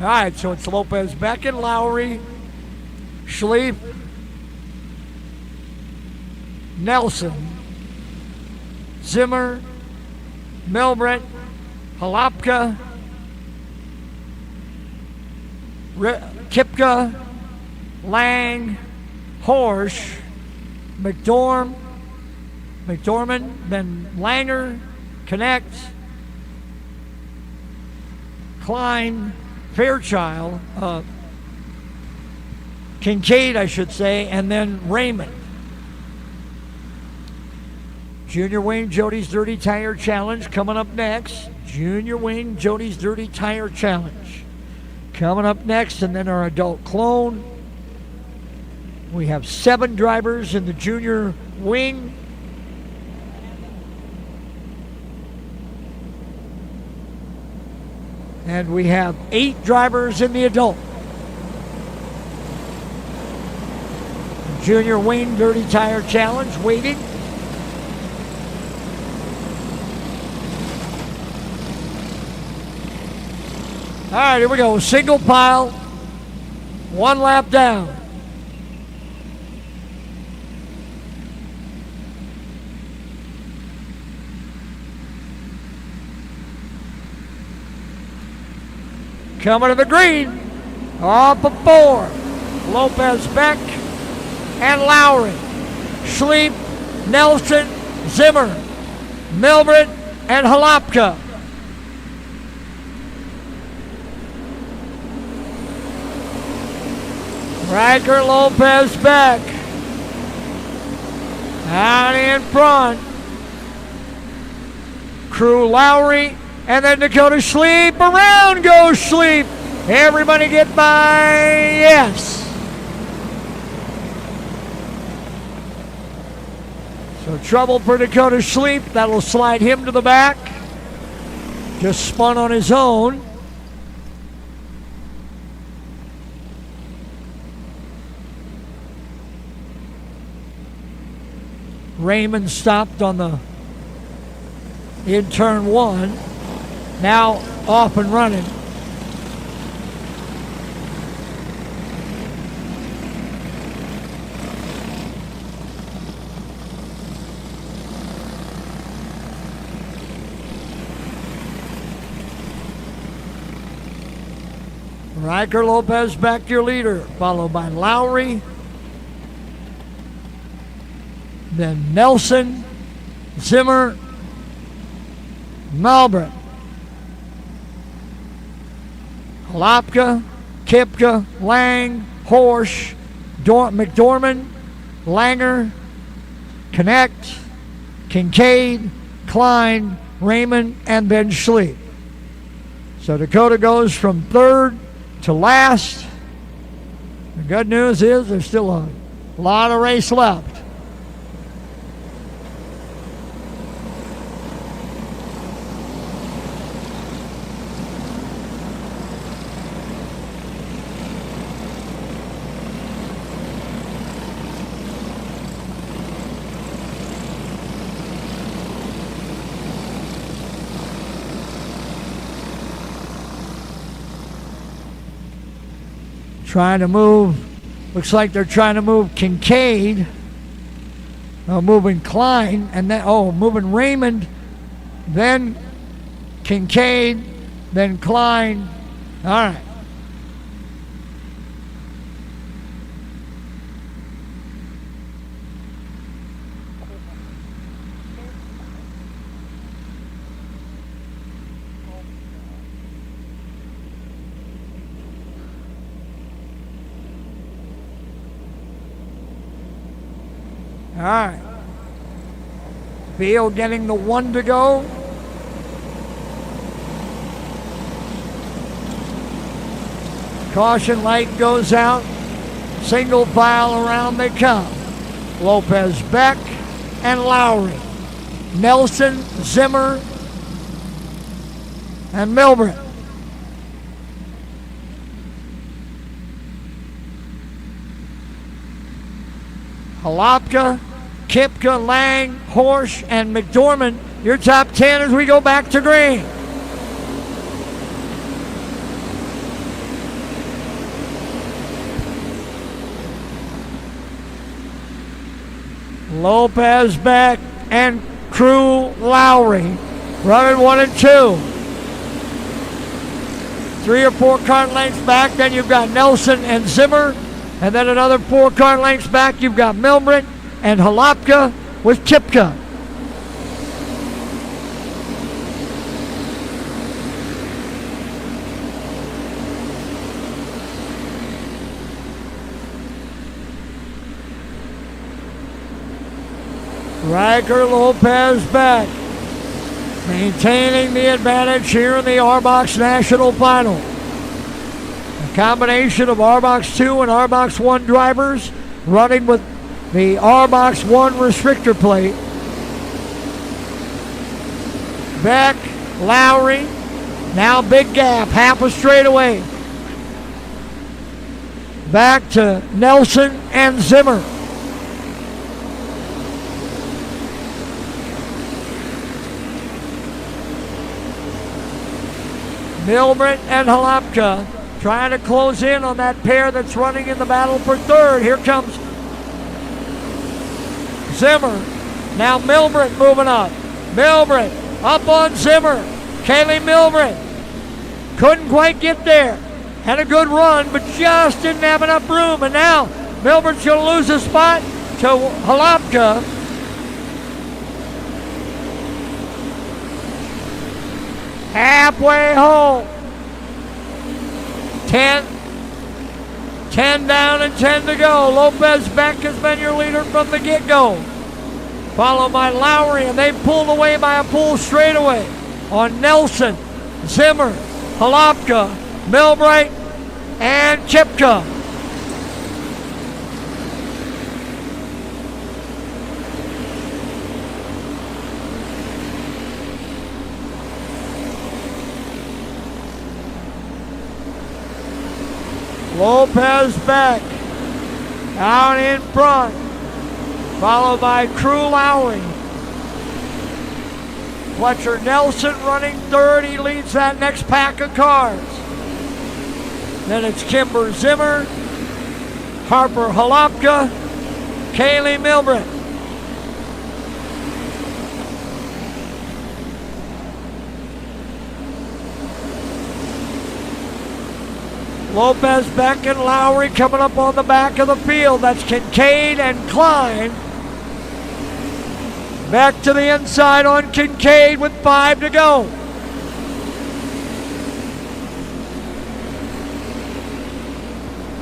Speaker 1: All right, so it's Lopez, Beckett, Lowry, Schleif, Nelson, Zimmer, Milbrandt, Halapka, Kipka, Lang, Horsch, McDormand, then Langer, Connect, Klein, Fairchild, Kincaid, I should say, and then Raymond. Junior Wayne Jody's Dirty Tire Challenge coming up next. Junior Wayne Jody's Dirty Tire Challenge coming up next, and then our adult clone. We have 7 drivers in the junior wing. And we have 8 drivers in the adult. Junior Wayne Dirty Tire Challenge waiting. All right, here we go. Single pile, 1 lap down. Coming to the green, off of 4, Lopez, Beck, and Lowry, Schleif, Nelson, Zimmer, Milbrandt, and Halapka. Riker, Lopez, Beck, out in front. Crew, Lowry, and then Dakota Schleif. Around goes Schleif. Everybody get by. Yes. So trouble for Dakota Schleif. That'll slide him to the back. Just spun on his own. Raymond stopped on the in turn 1. Now off and running. Riker, Lopez, back to your leader, followed by Lowry, then Nelson, Zimmer, Milbrandt, Halapka, Kipka, Lang, Horsch, McDormand, Langer, Connect, Kincaid, Klein, Raymond, and then Schleif. So Dakota goes from 3rd to last. The good news is there's still a lot of race left. Trying to move, looks like they're trying to move Kincaid, moving Klein, and then, moving Raymond, then Kincaid, then Klein. All right. All right. Field getting the 1 to go. Caution light goes out. Single file around they come. Lopez, Beck, and Lowry. Nelson, Zimmer, and Milbert. Halopka, Kipka, Lang, Horsch, and McDormand, your top 10 as we go back to green. Lopez, Beck, and Crew Lowry running 1 and 2. 3 or 4 car lengths back, then you've got Nelson and Zimmer, and then another 4 car lengths back, you've got Milbert and Halopka with Kipka. Riker, Lopez, Beck, maintaining the advantage here in the Arbox National Final. A combination of Arbox 2 and Arbox 1 drivers running with the Arbox 1 restrictor plate. Beck, Lowry, now big gap, half a straightaway. Back to Nelson and Zimmer. Milbert and Halopka trying to close in on that pair that's running in the battle for third. Here comes Zimmer. Now Milbert moving up. Milbert up on Zimmer. Kaylee Milbert couldn't quite get there. Had a good run, but just didn't have enough room. And now Milbert's going to lose a spot to Halopka. Halfway home. 10 down and 10 to go. Lopez Beck has been your leader from the get-go. Followed by Lowry, and they pulled away by a pull straightaway on Nelson, Zimmer, Halopka, Milbright, and Kipka. Lopez Beck out in front, followed by Crew Lowry. Fletcher Nelson running third. He leads that next pack of cars. Then it's Kimber Zimmer, Harper Halopka, Kaylee Milbert. Lopez, Beck, and Lowry coming up on the back of the field. That's Kincaid and Klein. Back to the inside on Kincaid with 5 to go.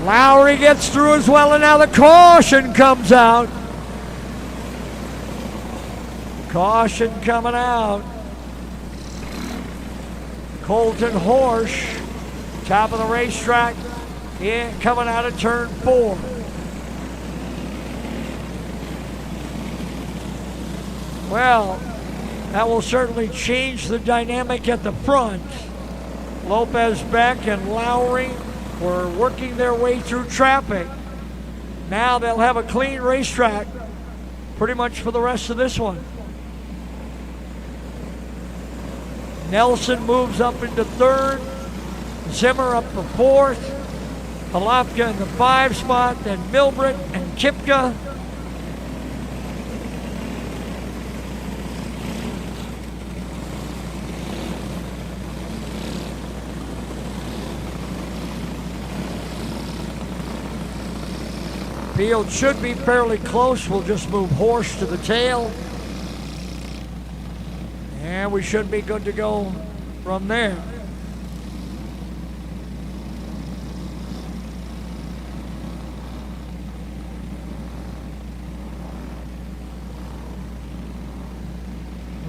Speaker 1: Lowry gets through as well, and now the caution comes out. Caution coming out. Colton Horsch, top of the racetrack, coming out of turn 4. Well, that will certainly change the dynamic at the front. Lopez Beck and Lowry were working their way through traffic. Now they'll have a clean racetrack pretty much for the rest of this one. Nelson moves up into 3rd. Zimmer up for 4th. Halapka in the 5 spot. Then Milbrick and Kipka. Field should be fairly close. We'll just move horse to the tail. And we should be good to go from there.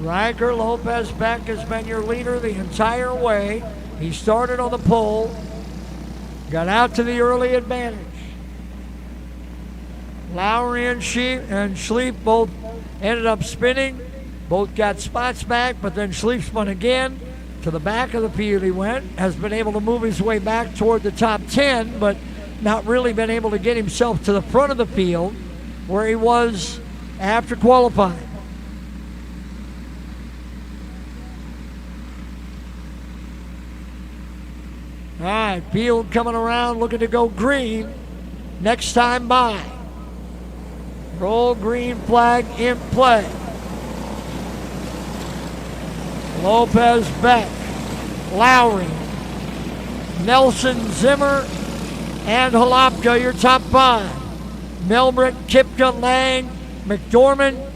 Speaker 1: Riker Lopez Beck has been your leader the entire way. He started on the pole, got out to the early advantage. Lowry and Schleep both ended up spinning. Both got spots back, but then Schleep spun again. To the back of the field he went. Has been able to move his way back toward the top 10, but not really been able to get himself to the front of the field where he was after qualifying. All right, field coming around looking to go green next time by. Roll green flag in play. Lopez Beck, Lowry, Nelson, Zimmer, and Halapka, your top 5. Milbrick, Kipka, Lang, McDormand,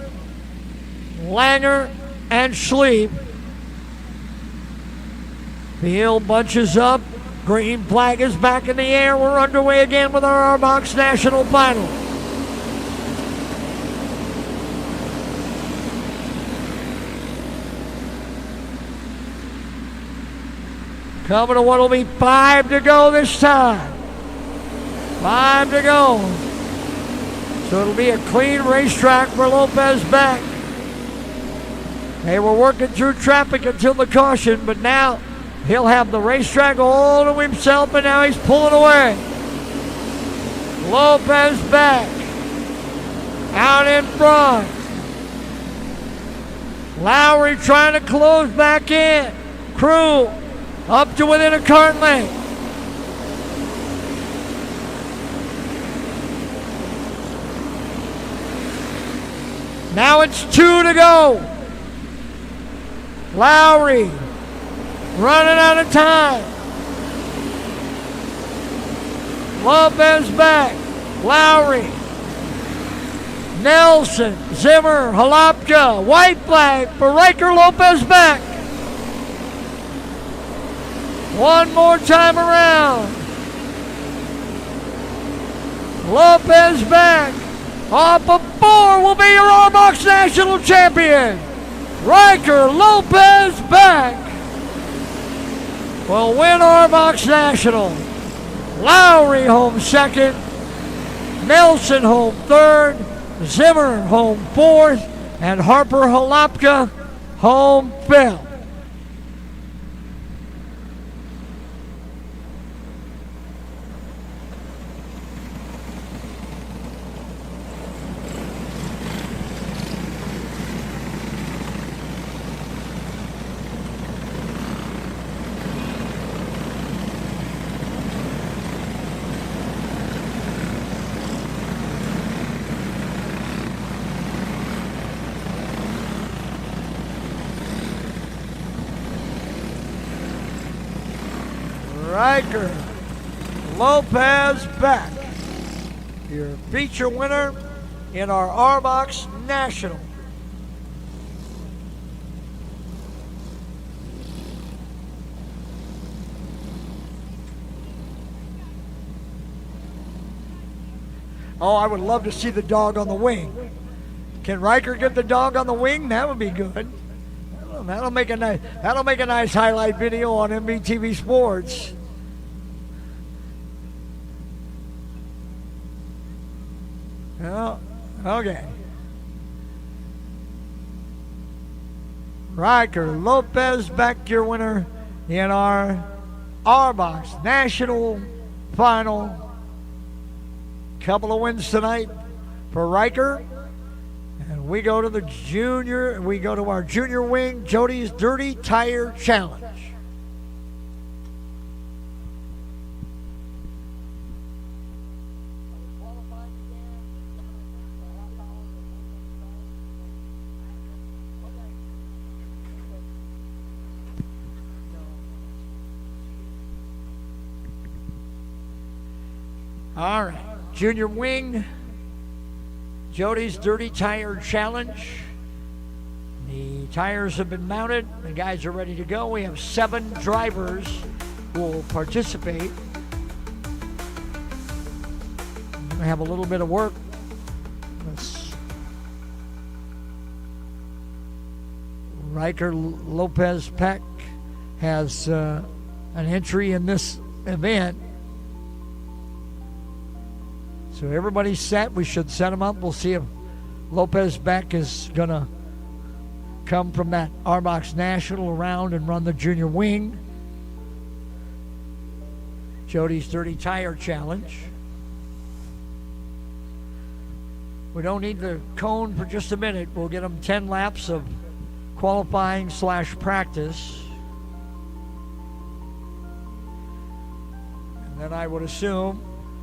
Speaker 1: Langer, and Schleep. Field bunches up. Green flag is back in the air. We're underway again with our Arbox National Final. Coming to what will be 5 to go this time. 5 to go. So it'll be a clean racetrack for Lopez Beck. They were working through traffic until the caution, but now he'll have the racetrack all to himself, and now he's pulling away. Lopez Beck out in front. Lowry trying to close back in. Crew up to within a kart length. Now it's 2 to go. Lowry running out of time. Lopez Beck, Lowry, Nelson, Zimmer, Halapka, white flag for Riker Lopez Beck. One more time around. Lopez Beck off of 4 will be your Arbox National Champion. Riker Lopez Beck will win Arbox National. Lowry home 2nd, Nelson home 3rd, Zimmer home 4th, and Harper Halapka home 5th. Riker Lopez Beck, your feature winner in our Arbox National. Oh, I would love to see the dog on the wing. Can Riker get the dog on the wing? That would be good. That'll make a nice highlight video on MBTV Sports. Oh, okay. Riker Lopez back your winner in our RBox National Final. Couple of wins tonight for Riker. And we go to the junior, we go to our junior wing, Jody's Dirty Tire Challenge. All right, junior wing, Jody's Dirty Tire Challenge. The tires have been mounted. The guys are ready to go. We have 7 drivers who will participate. I'm going to have a little bit of work. Riker Lopez Peck has an entry in this event. So everybody's set. We should set them up. We'll see if Lopez Beck is going to come from that Arbox National around and run the junior wing. Jody's Dirty Tire Challenge. We don't need the cone for just a minute. We'll get them 10 laps of qualifying / practice. And then I would assume,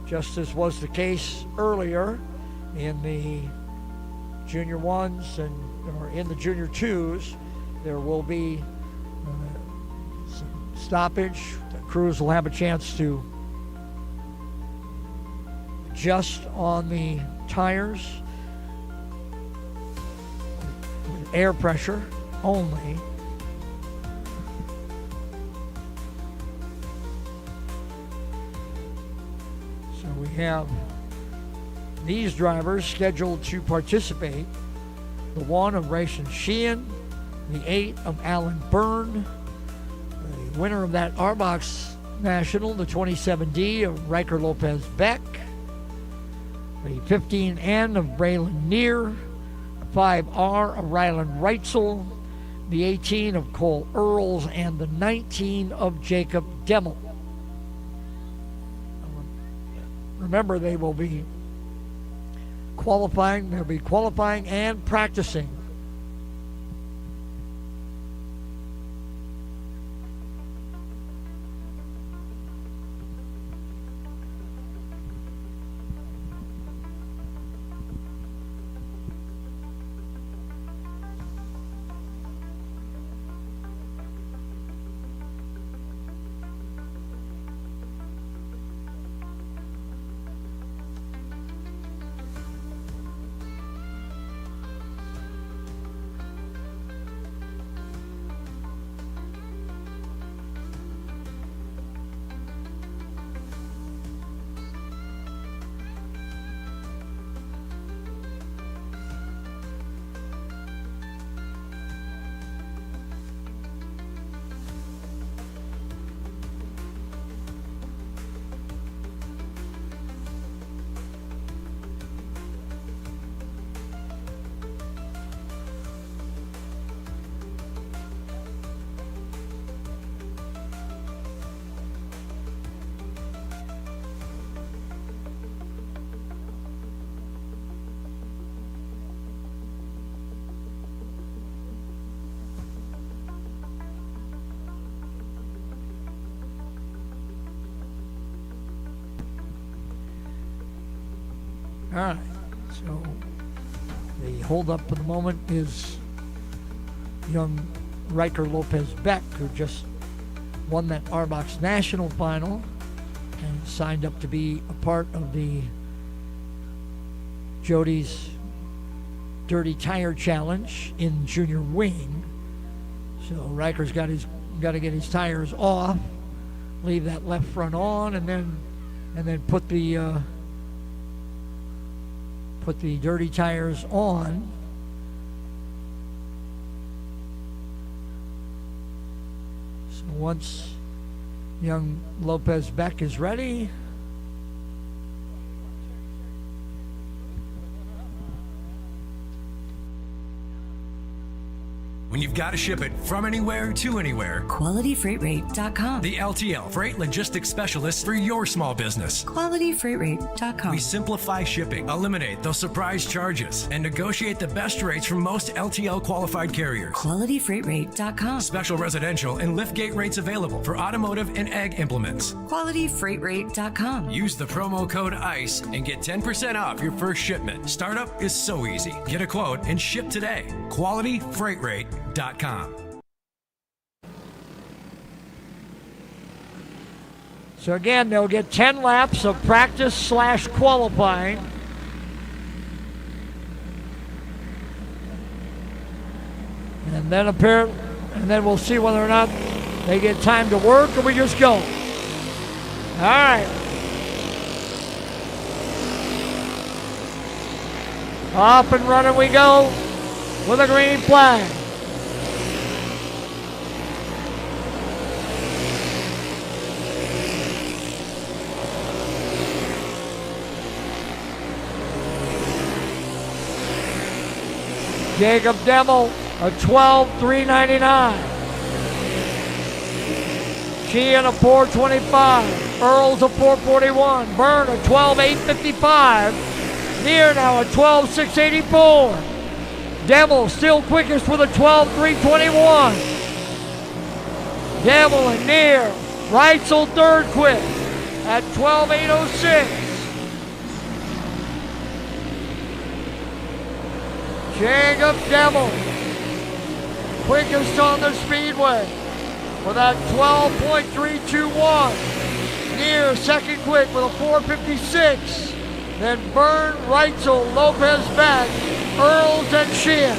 Speaker 1: just as was the case earlier in the junior ones or in the junior twos, there will be some stoppage. The crews will have a chance to adjust on the tires with air pressure only. We have these drivers scheduled to participate. The 1 of Rayson Sheehan, the 8 of Alan Byrne, the winner of that Arbox National, the 27D of Riker Lopez Beck, the 15N of Braylon Neer, 5R of Rylan Reitzel, the 18 of Cole Earls, and the 19 of Jacob Demmel. Remember, they will be qualifying. They'll be qualifying and practicing. All right, so the holdup for the moment is young Riker Lopez Beck, who just won that Arbox National Final and signed up to be a part of the Jody's Dirty Tire Challenge in junior wing. So Riker's got to get his tires off, leave that left front on, and then put the dirty tires on. So once young Lopez Beck is ready,
Speaker 12: when you've got to ship it from anywhere to anywhere.
Speaker 13: QualityFreightRate.com.
Speaker 12: The LTL Freight Logistics Specialist for your small business.
Speaker 13: QualityFreightRate.com.
Speaker 12: We simplify shipping, eliminate those surprise charges, and negotiate the best rates from most LTL qualified carriers.
Speaker 13: QualityFreightRate.com.
Speaker 12: Special residential and liftgate rates available for automotive and ag implements.
Speaker 13: QualityFreightRate.com.
Speaker 12: Use the promo code ICE and get 10% off your first shipment. Startup is so easy. Get a quote and ship today. QualityFreightRate.com.
Speaker 1: So again, they'll get 10 laps of practice / qualifying. And then we'll see whether or not they get time to work or we just go. All right. Up and running we go with a green flag. Jacob Demmel, a 12,399. Sheehan, a 425. Earls, a 441. Byrne, a 12,855. Near now, a 12,684. Demmel still quickest with a 12,321. Demmel and Near. Reitzel third quick at 12,806. Jacob Demmel, quickest on the speedway with that 12.321. Near second quick with a 456. Then Byrne, Reitzel, Lopez back, Earls and Sheehan.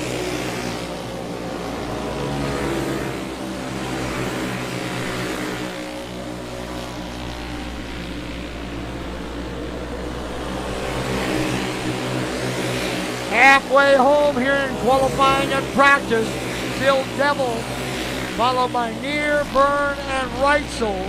Speaker 1: Halfway home here in qualifying and practice, Bill Demmel, followed by Near, Byrne, and Reitzel.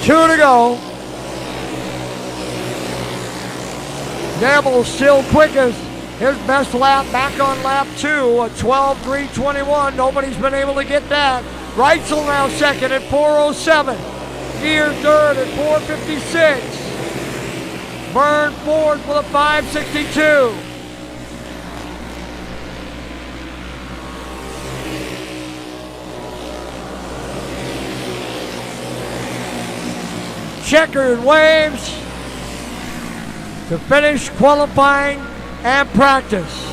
Speaker 1: Two to go. Demmel still quickest. His best lap back on lap 2, a 12.321. Nobody's been able to get that. Reitzel now second at 4:07. Near third at 4:56. Byrne fourth with a 5:62. Checkered waves to finish qualifying and practice.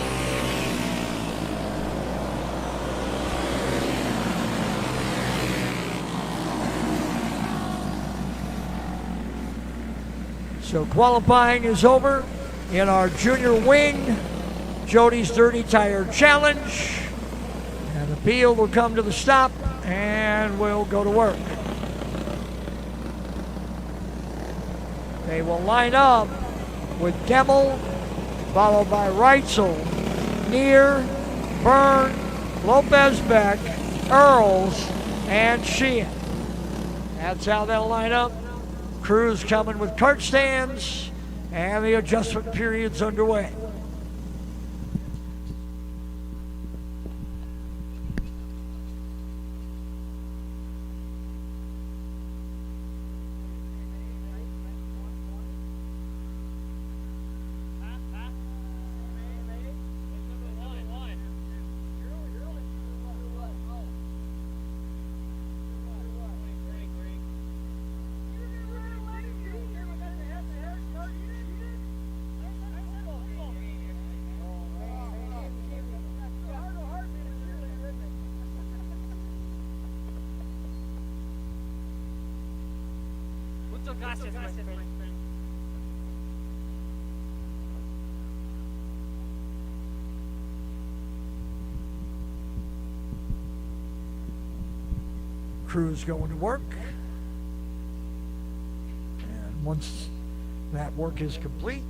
Speaker 1: So qualifying is over in our junior wing, Jody's Dirty Tire Challenge. And the field will come to the stop and we'll go to work. They will line up with Demmel, followed by Reitzel, Near, Byrne, Lopez Beck, Earls, and Sheehan. That's how they'll line up. Crews coming with cart stands, and the adjustment period's underway. Crew's going to work. And once that work is complete,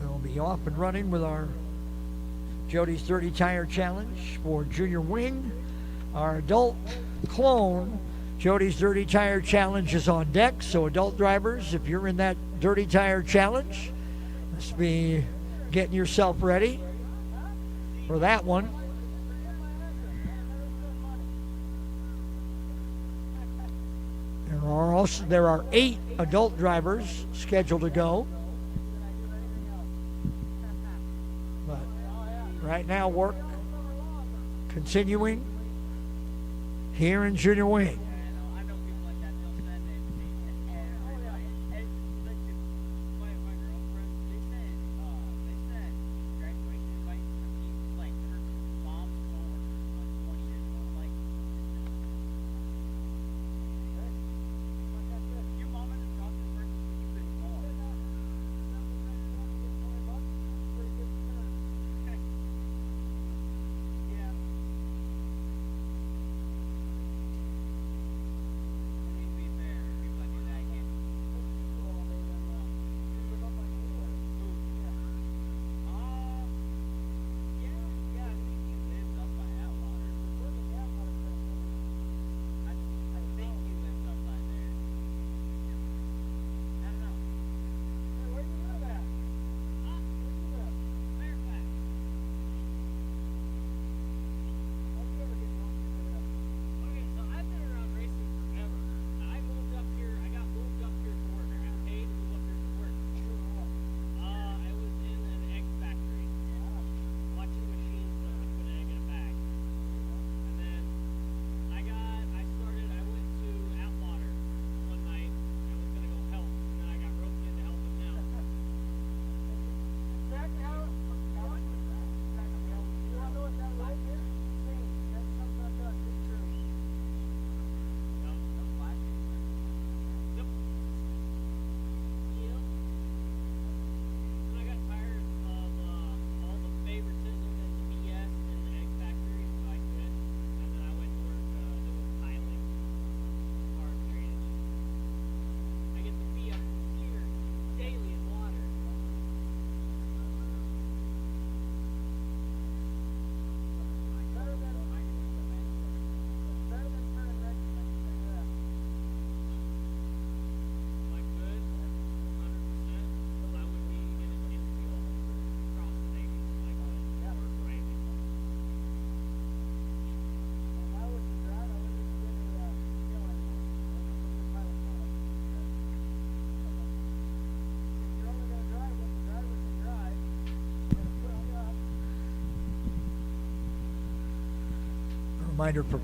Speaker 1: we'll be off and running with our Jody's Dirty Tire Challenge for Junior Wing. Our adult clone, Jody's Dirty Tire Challenge, is on deck. So adult drivers, if you're in that Dirty Tire Challenge, let's be getting yourself ready for that one. There are 8 adult drivers scheduled to go. But right now, work continuing here in Junior Wing. Reminder for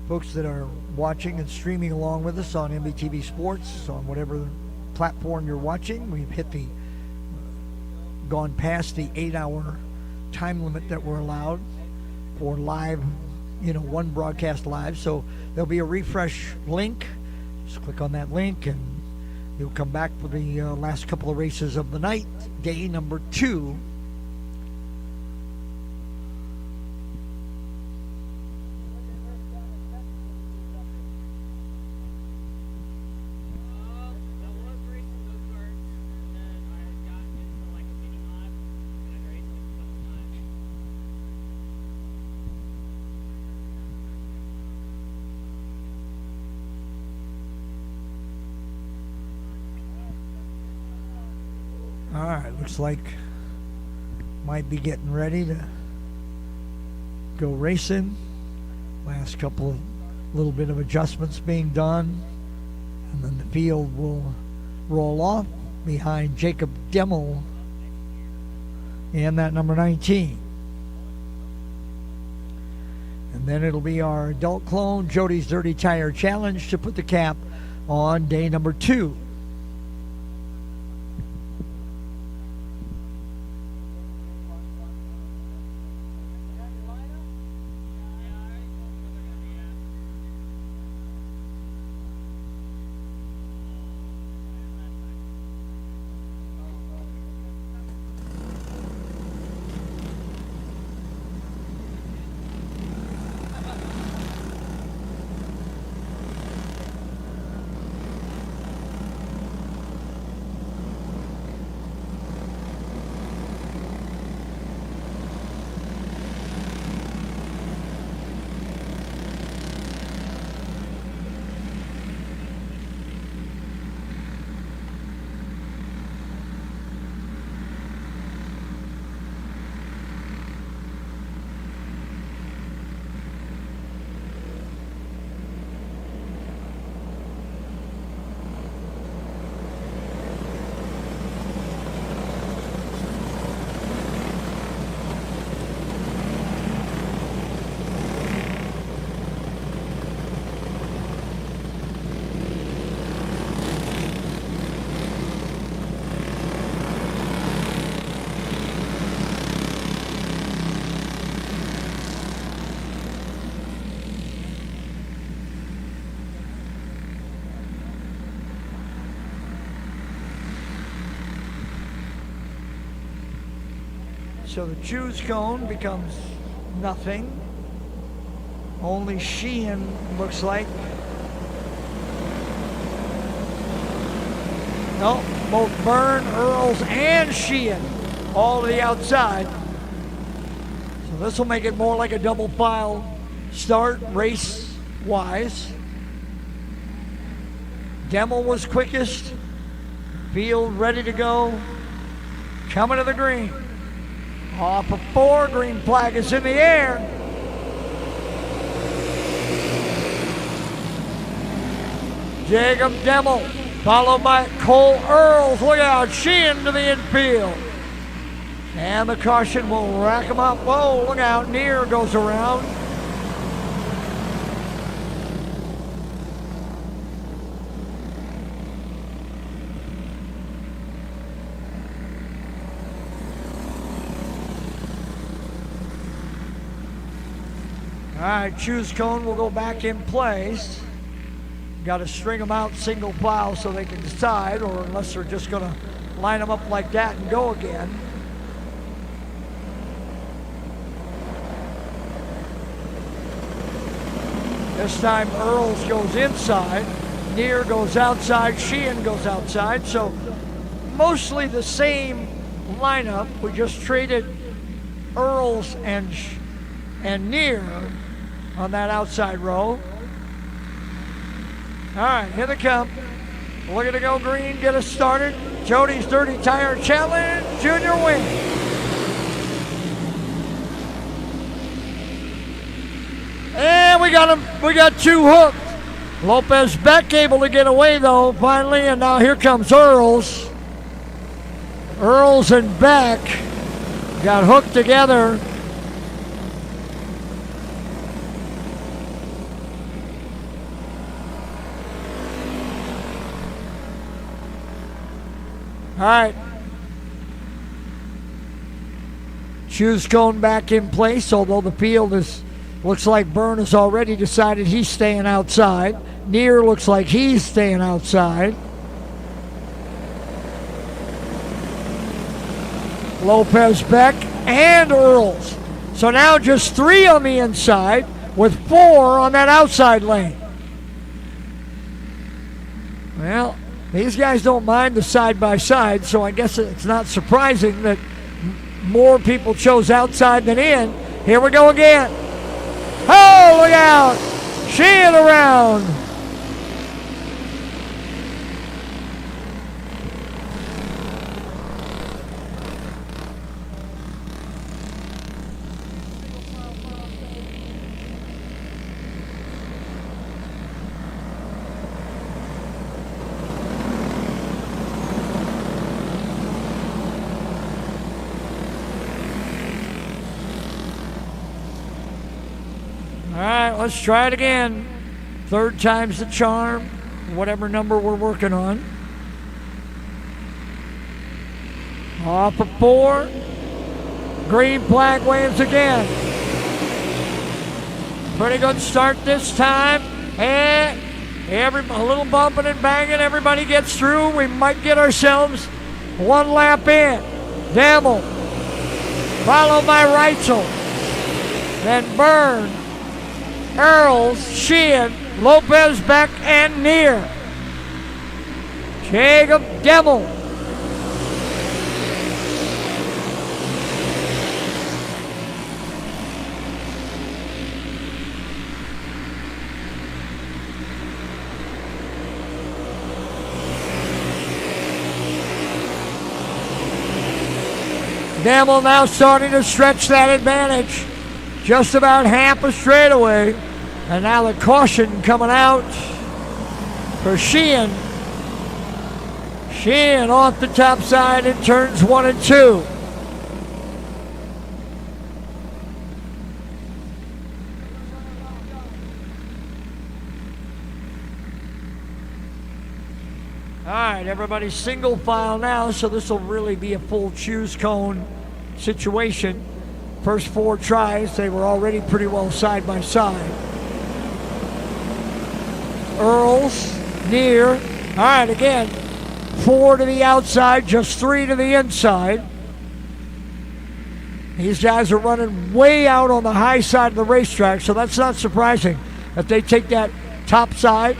Speaker 1: folks that are watching and streaming along with us on MBTV Sports, on whatever platform you're watching, we've gone past the 8-hour time limit that we're allowed for live, one broadcast live. So there'll be a refresh link. Just click on that link and you'll come back for the last couple of races of the night, day number 2. All right, looks like might be getting ready to go racing. Last couple of little bit of adjustments being done, and then the field will roll off behind Jacob Demmel and that number 19. And then it'll be our adult clone, Jody's Dirty Tire Challenge, to put the cap on day number 2. So the choose cone becomes nothing. Only Sheehan looks like. No, both Byrne, Earls, and Sheehan all to the outside. So this will make it more like a double file start race-wise. Demmel was quickest. Field ready to go. Coming to the green. Off of 4, green flag is in the air. Jacob Demmel, followed by Cole Earls. Look out, Sheehan to the infield. And the caution will rack him up. Whoa, look out, Neer goes around. All right, choose cone will go back in place. Got to string them out single file so they can decide, or unless they're just going to line them up like that and go again. This time Earls goes inside, Neer goes outside, Sheehan goes outside. So mostly the same lineup. We just traded Earls and Neer on that outside row. All right, here they come. Looking to go green, get us started. Jody's Dirty Tire Challenge, junior win. And we got him. We got 2 hooked. Lopez Beck able to get away though, finally, and now here comes Earls. Earls and Beck got hooked together. All right. Choose cone back in place, although the field looks like Byrne has already decided he's staying outside. Neer looks like he's staying outside. Lopez, Beck, and Earls. So now just 3 on the inside with 4 on that outside lane. Well, these guys don't mind the side-by-side, so I guess it's not surprising that more people chose outside than in. Here we go again. Oh, look out! Sheehan around. All right, let's try it again. 3rd time's the charm, whatever number we're working on. Off of 4. Green flag waves again. Pretty good start this time. And a little bumping and banging. Everybody gets through. We might get ourselves 1 lap in. Demmel, followed by Reitzel. Then Byrne, Earls, Sheehan, Lopez, Beck, and Neer. Jacob Demmel. Demmel now starting to stretch that advantage. Just about half a straightaway. And now the caution coming out for Sheehan. Sheehan off the top side in turns 1 and 2. All right, everybody single file now, so this will really be a full choose cone situation. First 4 tries, they were already pretty well side by side. Earls, Neer. All right, again, 4 to the outside, just 3 to the inside. These guys are running way out on the high side of the racetrack, so that's not surprising if they take that top side.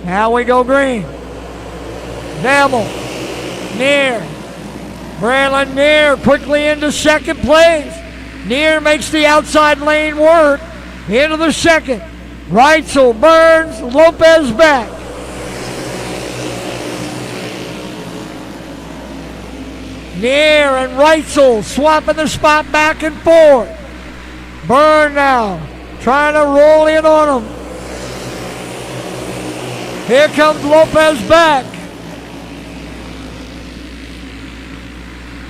Speaker 1: Now we go green. Devil, Near. Braylon Near quickly into second place. Near makes the outside lane work. Into the second. Reitzel, Burns, Lopez back. Near and Reitzel swapping the spot back and forth. Burn now, trying to roll in on him. Here comes Lopez back.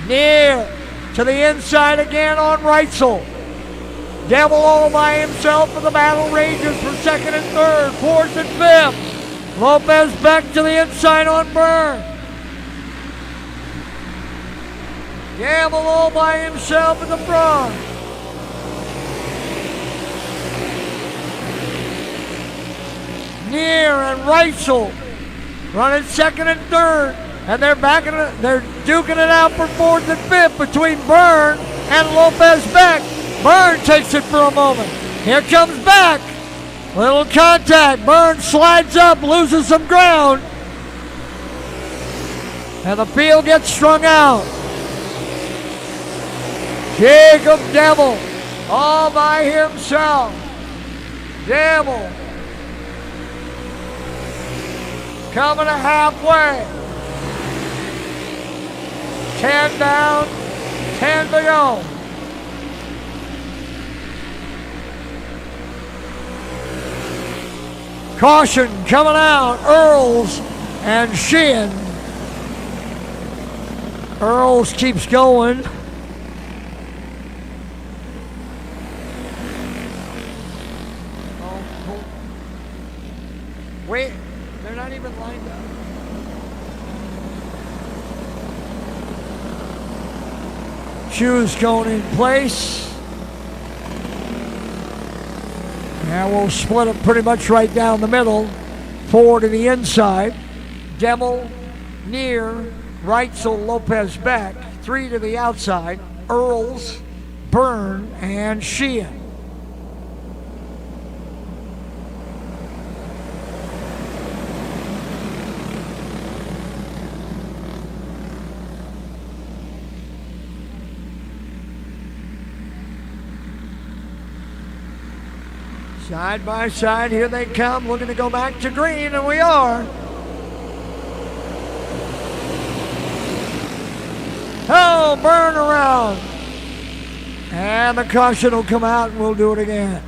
Speaker 1: Near to the inside again on Reitzel. Devil all by himself, and the battle rages for second and third, fourth and fifth. Lopez back to the inside on Burn. Gamble all by himself in the front. Near and Reitzel running second and third, and they're duking it out for fourth and fifth between Burn and Lopez Beck. Burn takes it for a moment. Here comes Beck. Little contact. Burn slides up, loses some ground, and the field gets strung out. Jacob Devil all by himself. Devil coming to halfway. 10 down, 10 to go. Caution coming out. Earls and Sheehan. Earls keeps going. Wait, they're not even lined up. Shoes going in place. And we'll split it pretty much right down the middle. 4 to the inside. Devil, Near, Reitzel, Lopez back. 3 to the outside. Earls, Burn, and Sheehan. Side by side, here they come, looking to go back to green, and we are. Oh, Burn around. And the caution will come out, and we'll do it again.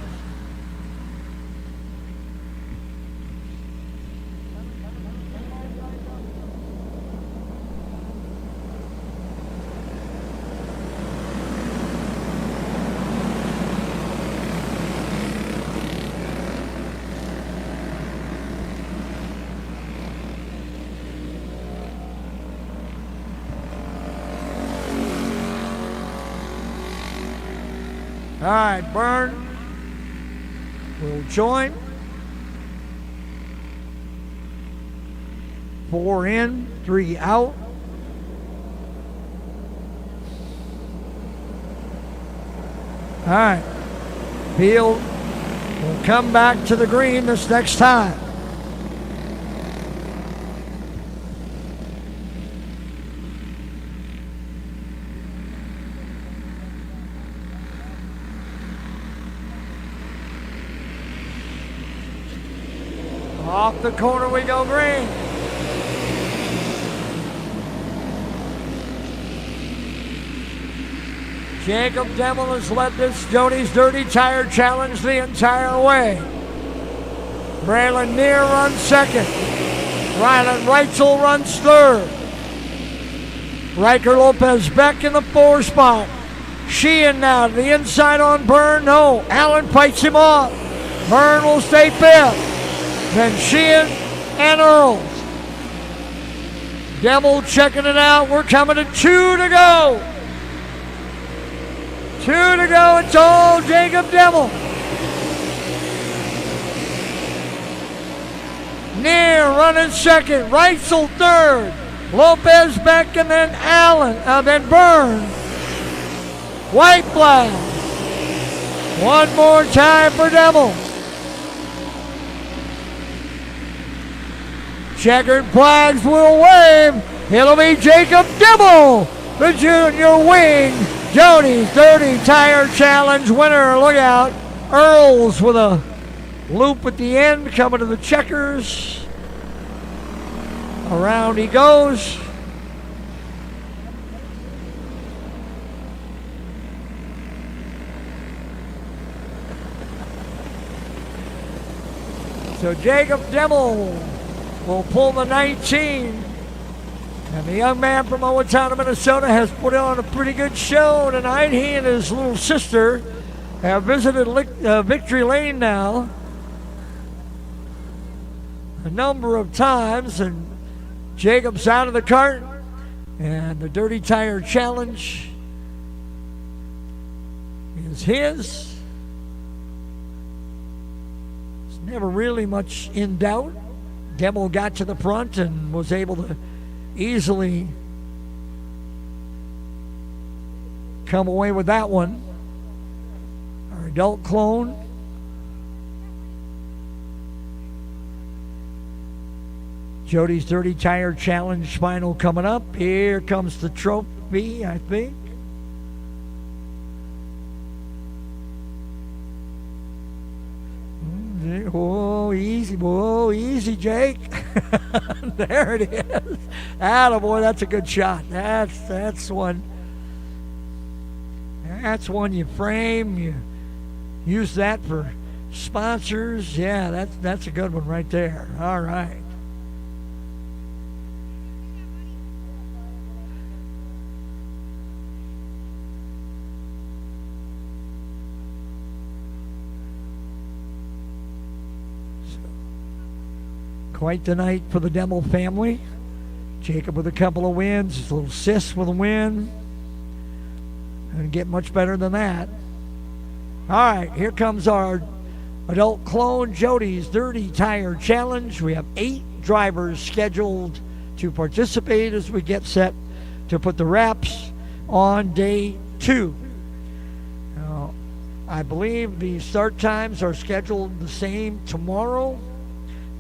Speaker 1: All right, Burn will join. 4 in, 3 out. All right, Field will come back to the green this next time. Off the corner we go green. Jacob Devil has led this Jody's Dirty Tire Challenge the entire way. Braylon Near runs second. Rylan Reitzel runs third. Riker Lopez Beck in the 4 spot. Sheehan now to the inside on Burn. No, Allen fights him off. Burn will stay 5th. Then Sheehan and Earls. Devil checking it out. We're coming to 2 to go. 2 to go. It's all Jacob Devil. Near running second. Reitzel third. Lopez Beck and then Allen. Then Burn. white flag. One more time for Demmel. Checkered flags will wave. It'll be Jacob Demmel, the junior wing Jody's Dirty Tire Challenge winner. Look out. Earls with a loop at the end coming to the checkers. Around he goes. So Jacob Demmel will pull the 19. And the young man from Owatonna, Minnesota has put on a pretty good show tonight. He and his little sister have visited Victory Lane now a number of times. And Jacob's out of the cart. And the Dirty Tire Challenge is his. Never really much in doubt. Demmel got to the front and was able to easily come away with that one. Our adult clone. Jody's Dirty Tire Challenge final coming up. Here comes the trophy, I think. Whoa, easy, Jake. There it is. Attaboy, that's a good shot. That's one. That's one you frame. You use that for sponsors. Yeah, that's a good one right there. All right. Quite the night for the Demmel family. Jacob with a couple of wins, his little sis with a win. And get much better than that. All right, here comes our adult clone, Jody's Dirty Tire Challenge. We have 8 drivers scheduled to participate as we get set to put the wraps on day 2. Now, I believe the start times are scheduled the same tomorrow.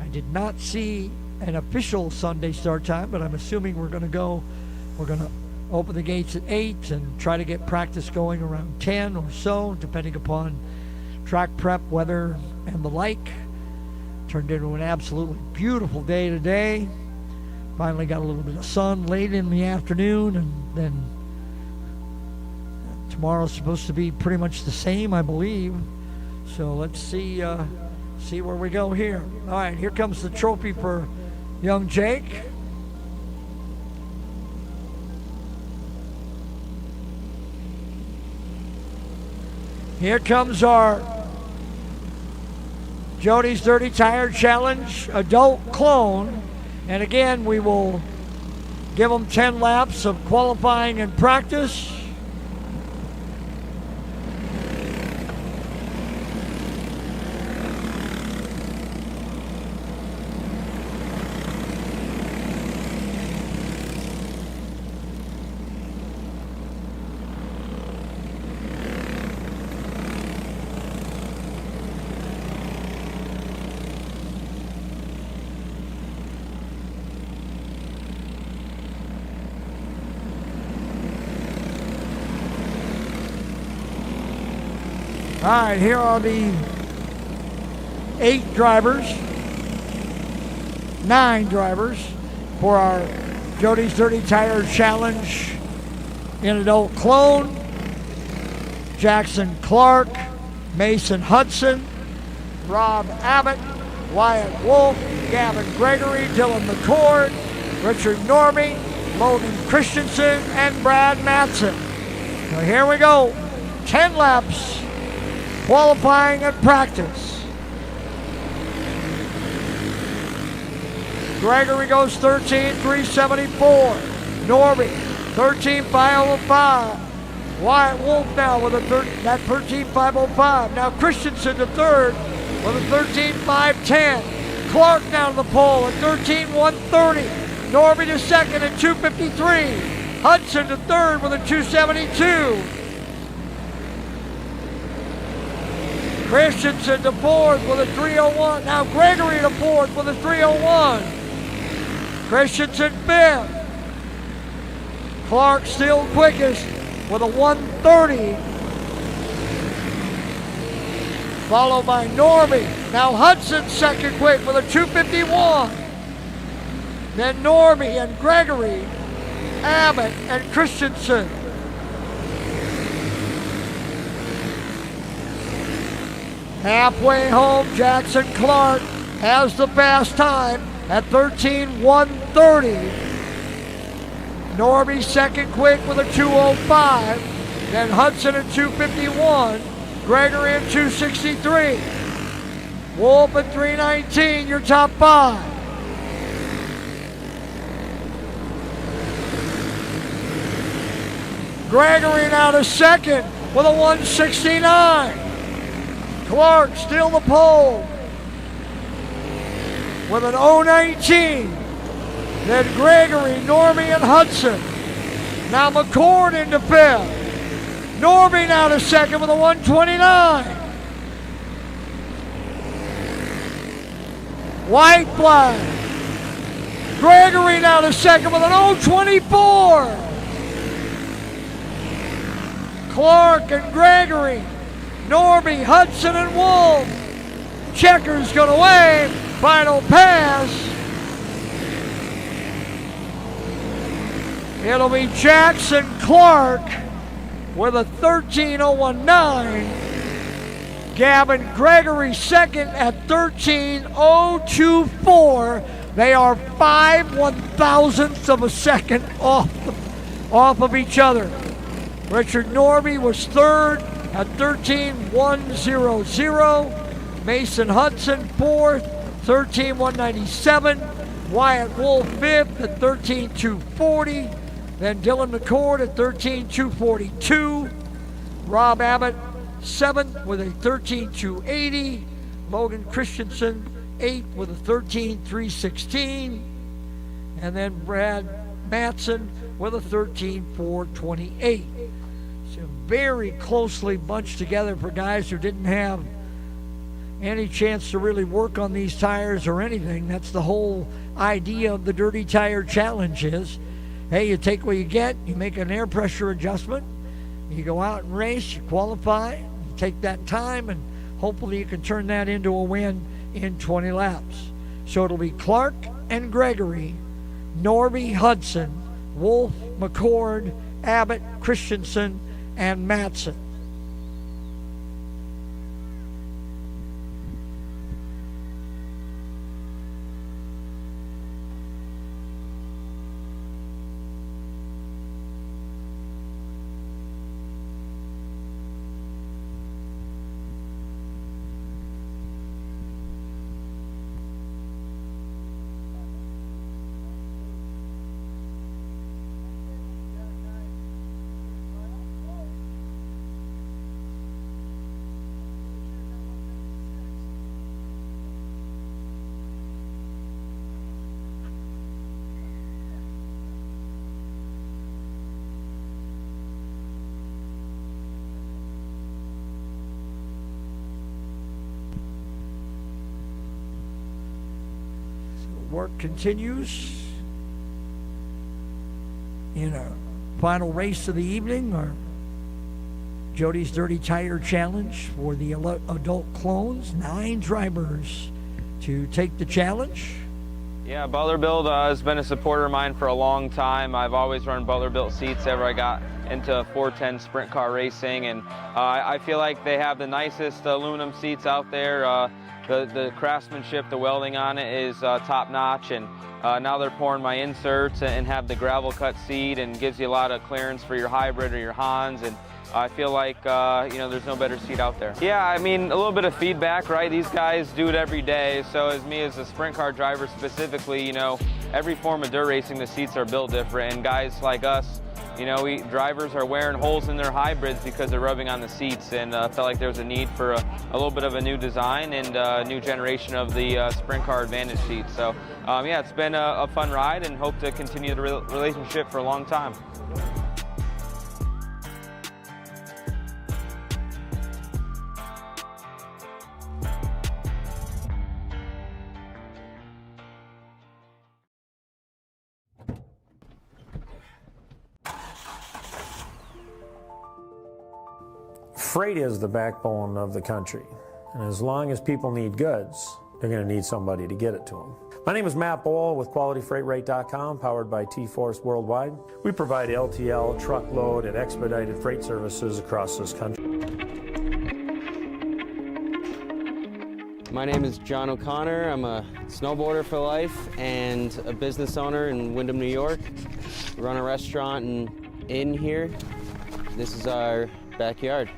Speaker 1: I did not see an official Sunday start time, but I'm assuming we're going to open the gates at 8 and try to get practice going around 10 or so, depending upon track prep, weather, and the like. Turned into an absolutely beautiful day today. Finally got a little bit of sun late in the afternoon, and then tomorrow's supposed to be pretty much the same, I believe. So let's see where we go here. All right, here comes the trophy for young Jake. Here comes our Jody's Dirty Tire Challenge adult clone. And again, we will give them 10 laps of qualifying and practice. All right, here are the 9 drivers for our Jody's Dirty Tire Challenge in adult clone. Jackson Clark, Mason Hudson, Rob Abbott, Wyatt Wolf, Gavin Gregory, Dylan McCord, Richard Normie, Logan Christensen, and Brad Matson. So here we go, 10 laps. Qualifying and practice. Gregory goes 13.374. Norby 13.505. Wyatt Wolf now with that 13.505. Now Christensen to third with a 13.510. Clark down the pole at 13.130. Norby to second at 2.53. Hudson to third with a 2.72. Christensen to fourth with a 3:01. Now Gregory to fourth with a 3:01. Christensen fifth. Clark still quickest with a 1:30. Followed by Norby. Now Hudson second quick with a 2:51. Then Norby and Gregory, Abbott and Christensen. Halfway home, Jackson Clark has the fast time at 13:1:30. Norby second quick with a 2:05. Then Hudson at 2:51. Gregory at 2:63. Wolf at 3:19, your top five. Gregory now to second with a 1:69. Clark still the pole with an 0:19. Then Gregory, Norby, and Hudson. Now McCord into fifth. Norby now to second with a 1:29. White flag. Gregory now to second with an 0:24. Clark and Gregory, Norby, Hudson, and Wolf. Checker's gonna wave. Final pass. It'll be Jackson Clark with a 13:019. Gavin Gregory second at 13:024. They are 5/1000ths of a second off of each other. Richard Norby was third at 13:100. Mason Hudson fourth, 13:197. Wyatt Wolf fifth at 13:240. Then Dylan McCord at 13:242. Rob Abbott seventh with a 13:280. Logan Christensen eighth with a 13:316. And then Brad Matson with a 13:428. So very closely bunched together for guys who didn't have any chance to really work on these tires or anything. That's the whole idea of the Dirty Tire Challenge is, hey, you take what you get, you make an air pressure adjustment, you go out and race, you qualify, you take that time, and hopefully you can turn that into a win in 20 laps. So it'll be Clark and Gregory, Norby, Hudson, Wolf, McCord, Abbott, Christensen, and Matson. Work continues in a final race of the evening, or Jody's Dirty Tire Challenge for the adult clones. 9 drivers to take the challenge.
Speaker 4: Yeah, Butler-Built has been a supporter of mine for a long time. I've always run Butler-Built seats ever I got into 410 sprint car racing, and I feel like they have the nicest aluminum seats out there. The craftsmanship, the welding on it is top notch, and now they're pouring my inserts and have the gravel cut seat, and gives you a lot of clearance for your hybrid or your Hans, and I feel like you know, there's no better seat out there. Yeah, I mean, a little bit of feedback, right? These guys do it every day, so as me as a sprint car driver specifically, you know, every form of dirt racing, the seats are built different, and guys like us, you know, drivers are wearing holes in their hybrids because they're rubbing on the seats, and felt like there was a need for a little bit of a new design and a new generation of the sprint car advantage seat. So yeah, it's been a fun ride, and hope to continue the relationship for a long time.
Speaker 15: Freight is the backbone of the country. And as long as people need goods, they're going to need somebody to get it to them. My name is Matt Bohl with QualityFreightRate.com, powered by T-Force Worldwide. We provide LTL, truckload, and expedited freight services across this country.
Speaker 8: My name is John O'Connor. I'm a snowboarder for life and a business owner in Windham, New York. We run a restaurant and inn here. This is our backyard.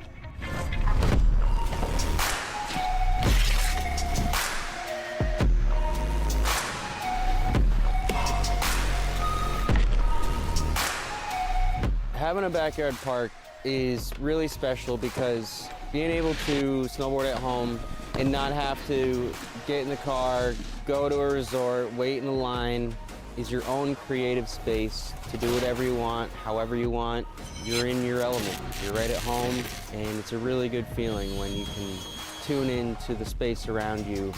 Speaker 8: Having a backyard park is really special because being able to snowboard at home and not have to get in the car, go to a resort, wait in a line, is your own creative space to do whatever you want, however you want. You're in your element. You're right at home, and it's a really good feeling when you can tune into the space around you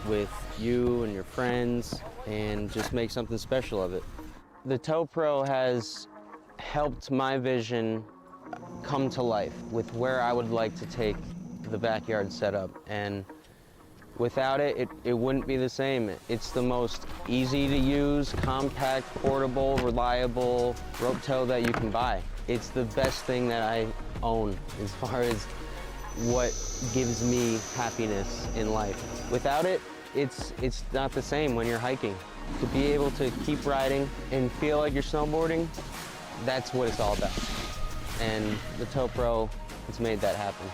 Speaker 8: with you and your friends and just make something special of it. The Tow Pro has helped my vision come to life with where I would like to take the backyard setup, and without it, it wouldn't be the same. It's the most easy to use, compact, portable, reliable rope tow that you can buy. It's the best thing that I own as far as what gives me happiness in life. Without it, it's not the same when you're hiking. To be able to keep riding and feel like you're snowboarding, that's what it's all about. And the Tow Pro has made that happen.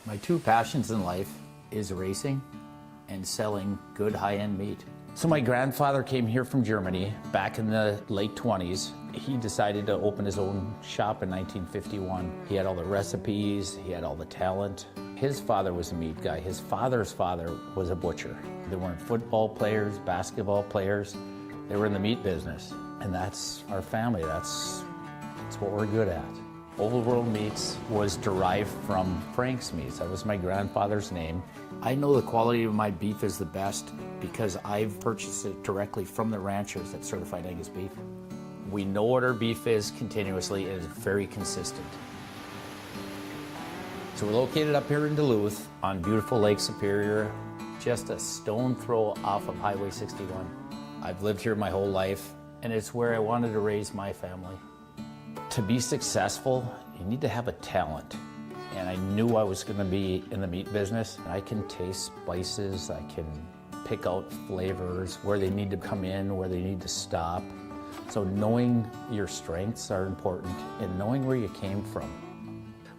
Speaker 9: My two passions in life is racing and selling good high-end meat. So my grandfather came here from Germany back in the late 20s. He decided to open his own shop in 1951. He had all the recipes, he had all the talent. His father was a meat guy. His father's father was a butcher. They weren't football players, basketball players. They were in the meat business. And that's our family. That's what we're good at. Old World Meats was derived from Frank's Meats. That was my grandfather's name. I know the quality of my beef is the best because I've purchased it directly from the ranchers that certified Angus beef. We know what our beef is continuously, and it's very consistent. So we're located up here in Duluth on beautiful Lake Superior, just a stone throw off of Highway 61. I've lived here my whole life, and it's where I wanted to raise my family. To be successful, you need to have a talent. And I knew I was going to be in the meat business. I can taste spices, I can pick out flavors, where they need to come in, where they need to stop. So knowing your strengths are important and knowing where you came from.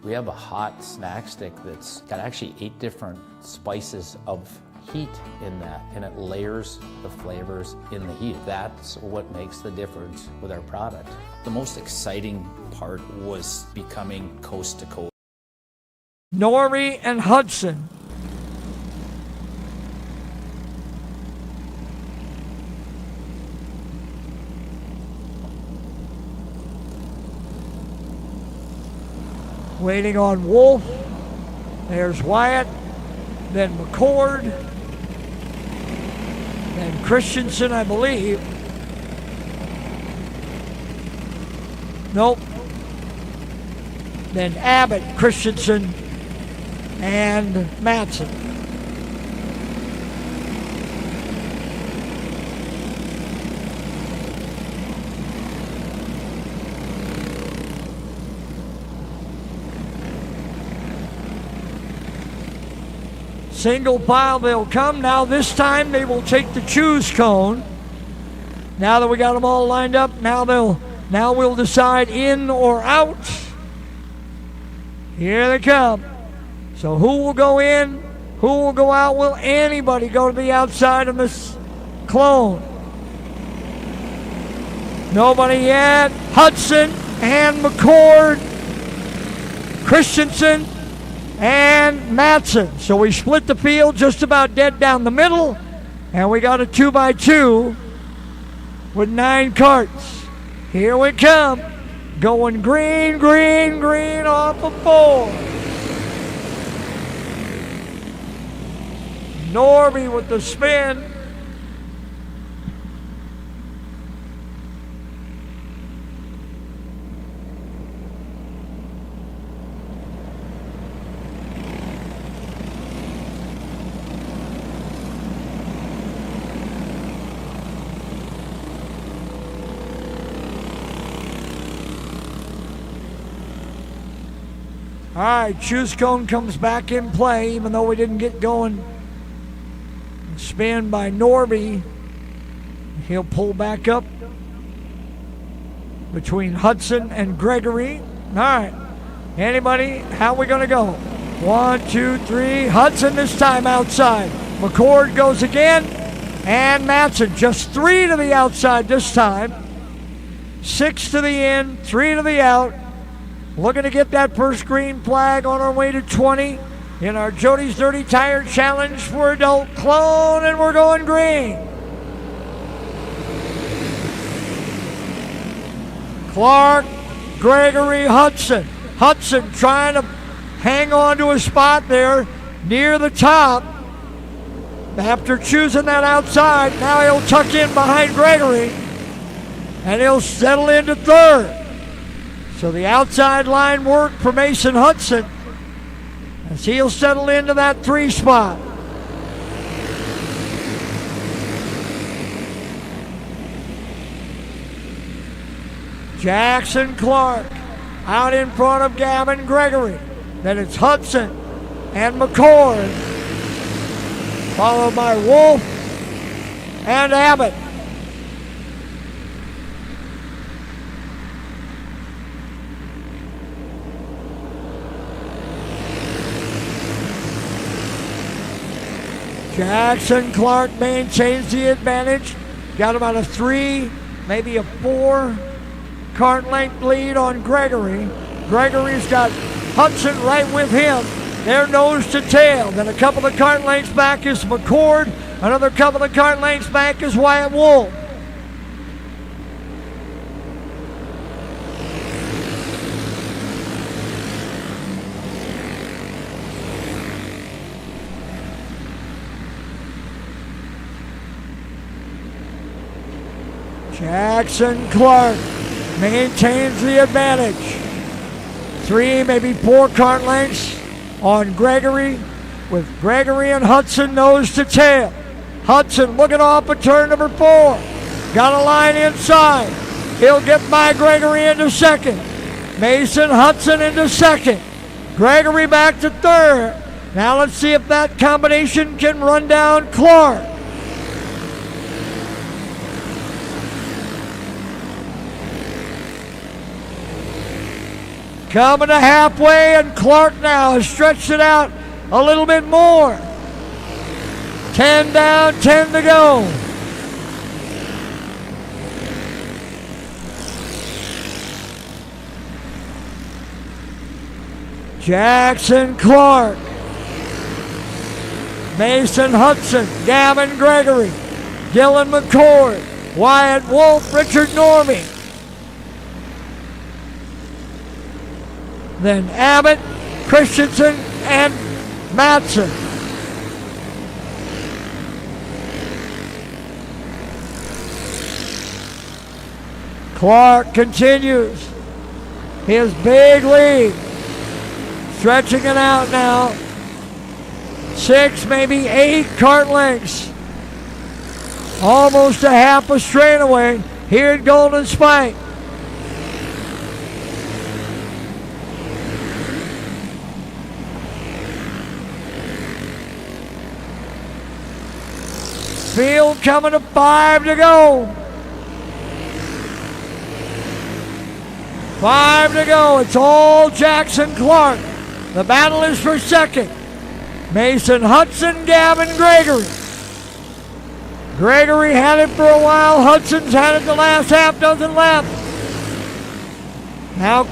Speaker 9: We have a hot snack stick that's got actually 8 different spices of heat in that, and it layers the flavors in the heat. That's what makes the difference with our product. The most exciting part was becoming coast to coast.
Speaker 1: Norrie and Hudson. Waiting on Wolf. There's Wyatt. Then McCord. Then Christensen, I believe. Nope. Then Abbott, Christensen, and Matson. Single file they'll come. Now this time they will take the choose cone. Now that we got them all lined up, now we'll decide in or out. Here they come. So who will go in? Who will go out? Will anybody go to the outside of this clone? Nobody yet. Hudson and McCord, Christensen, and Matson. So we split the field just about dead down the middle, and we got a 2x2 with 9 carts. Here we come. Going green, green, green off of 4. Norby with the spin. All right, choose cone comes back in play, even though we didn't get going. Spin by Norby. He'll pull back up between Hudson and Gregory. All right, anybody, how are we going to go? 1, 2, 3. Hudson this time outside. McCord goes again. And Matson, just 3 to the outside this time. 6 to the in, 3 to the out. Looking to get that first green flag on our way to 20 in our Jody's Dirty Tire Challenge for Adult Clone, and we're going green. Clark, Gregory, Hudson. Hudson trying to hang on to a spot there near the top. After choosing that outside, now he'll tuck in behind Gregory, and he'll settle into third. So the outside line work for Mason Hudson as he'll settle into that 3 spot. Jackson Clark out in front of Gavin Gregory. Then it's Hudson and McCord, followed by Wolf and Abbott. Jackson Clark maintains the advantage. Got about a 3, maybe a 4 cart length lead on Gregory. Gregory's got Hudson right with him. They're nose to tail. Then a couple of cart lengths back is McCord. Another couple of cart lengths back is Wyatt Wolf. Jackson Clark maintains the advantage. 3, maybe 4 cart lengths on Gregory, with Gregory and Hudson nose to tail. Hudson looking off at turn number 4. Got a line inside. He'll get by Gregory into second. Mason Hudson into second. Gregory back to third. Now let's see if that combination can run down Clark. Coming to halfway, and Clark now has stretched it out a little bit more. 10 down, 10 to go. Jackson Clark, Mason Hudson, Gavin Gregory, Dylan McCord, Wyatt Wolf, Richard Normey. Then Abbott, Christensen, and Matson. Clark continues his big lead. Stretching it out now. 6, maybe 8 cart lengths. Almost a half a straightaway here at Golden Spike. Field coming to 5 to go. 5 to go. It's all Jackson Clark. The battle is for second. Mason Hudson, Gavin Gregory. Gregory had it for a while. Hudson's had it the last half dozen laps. Now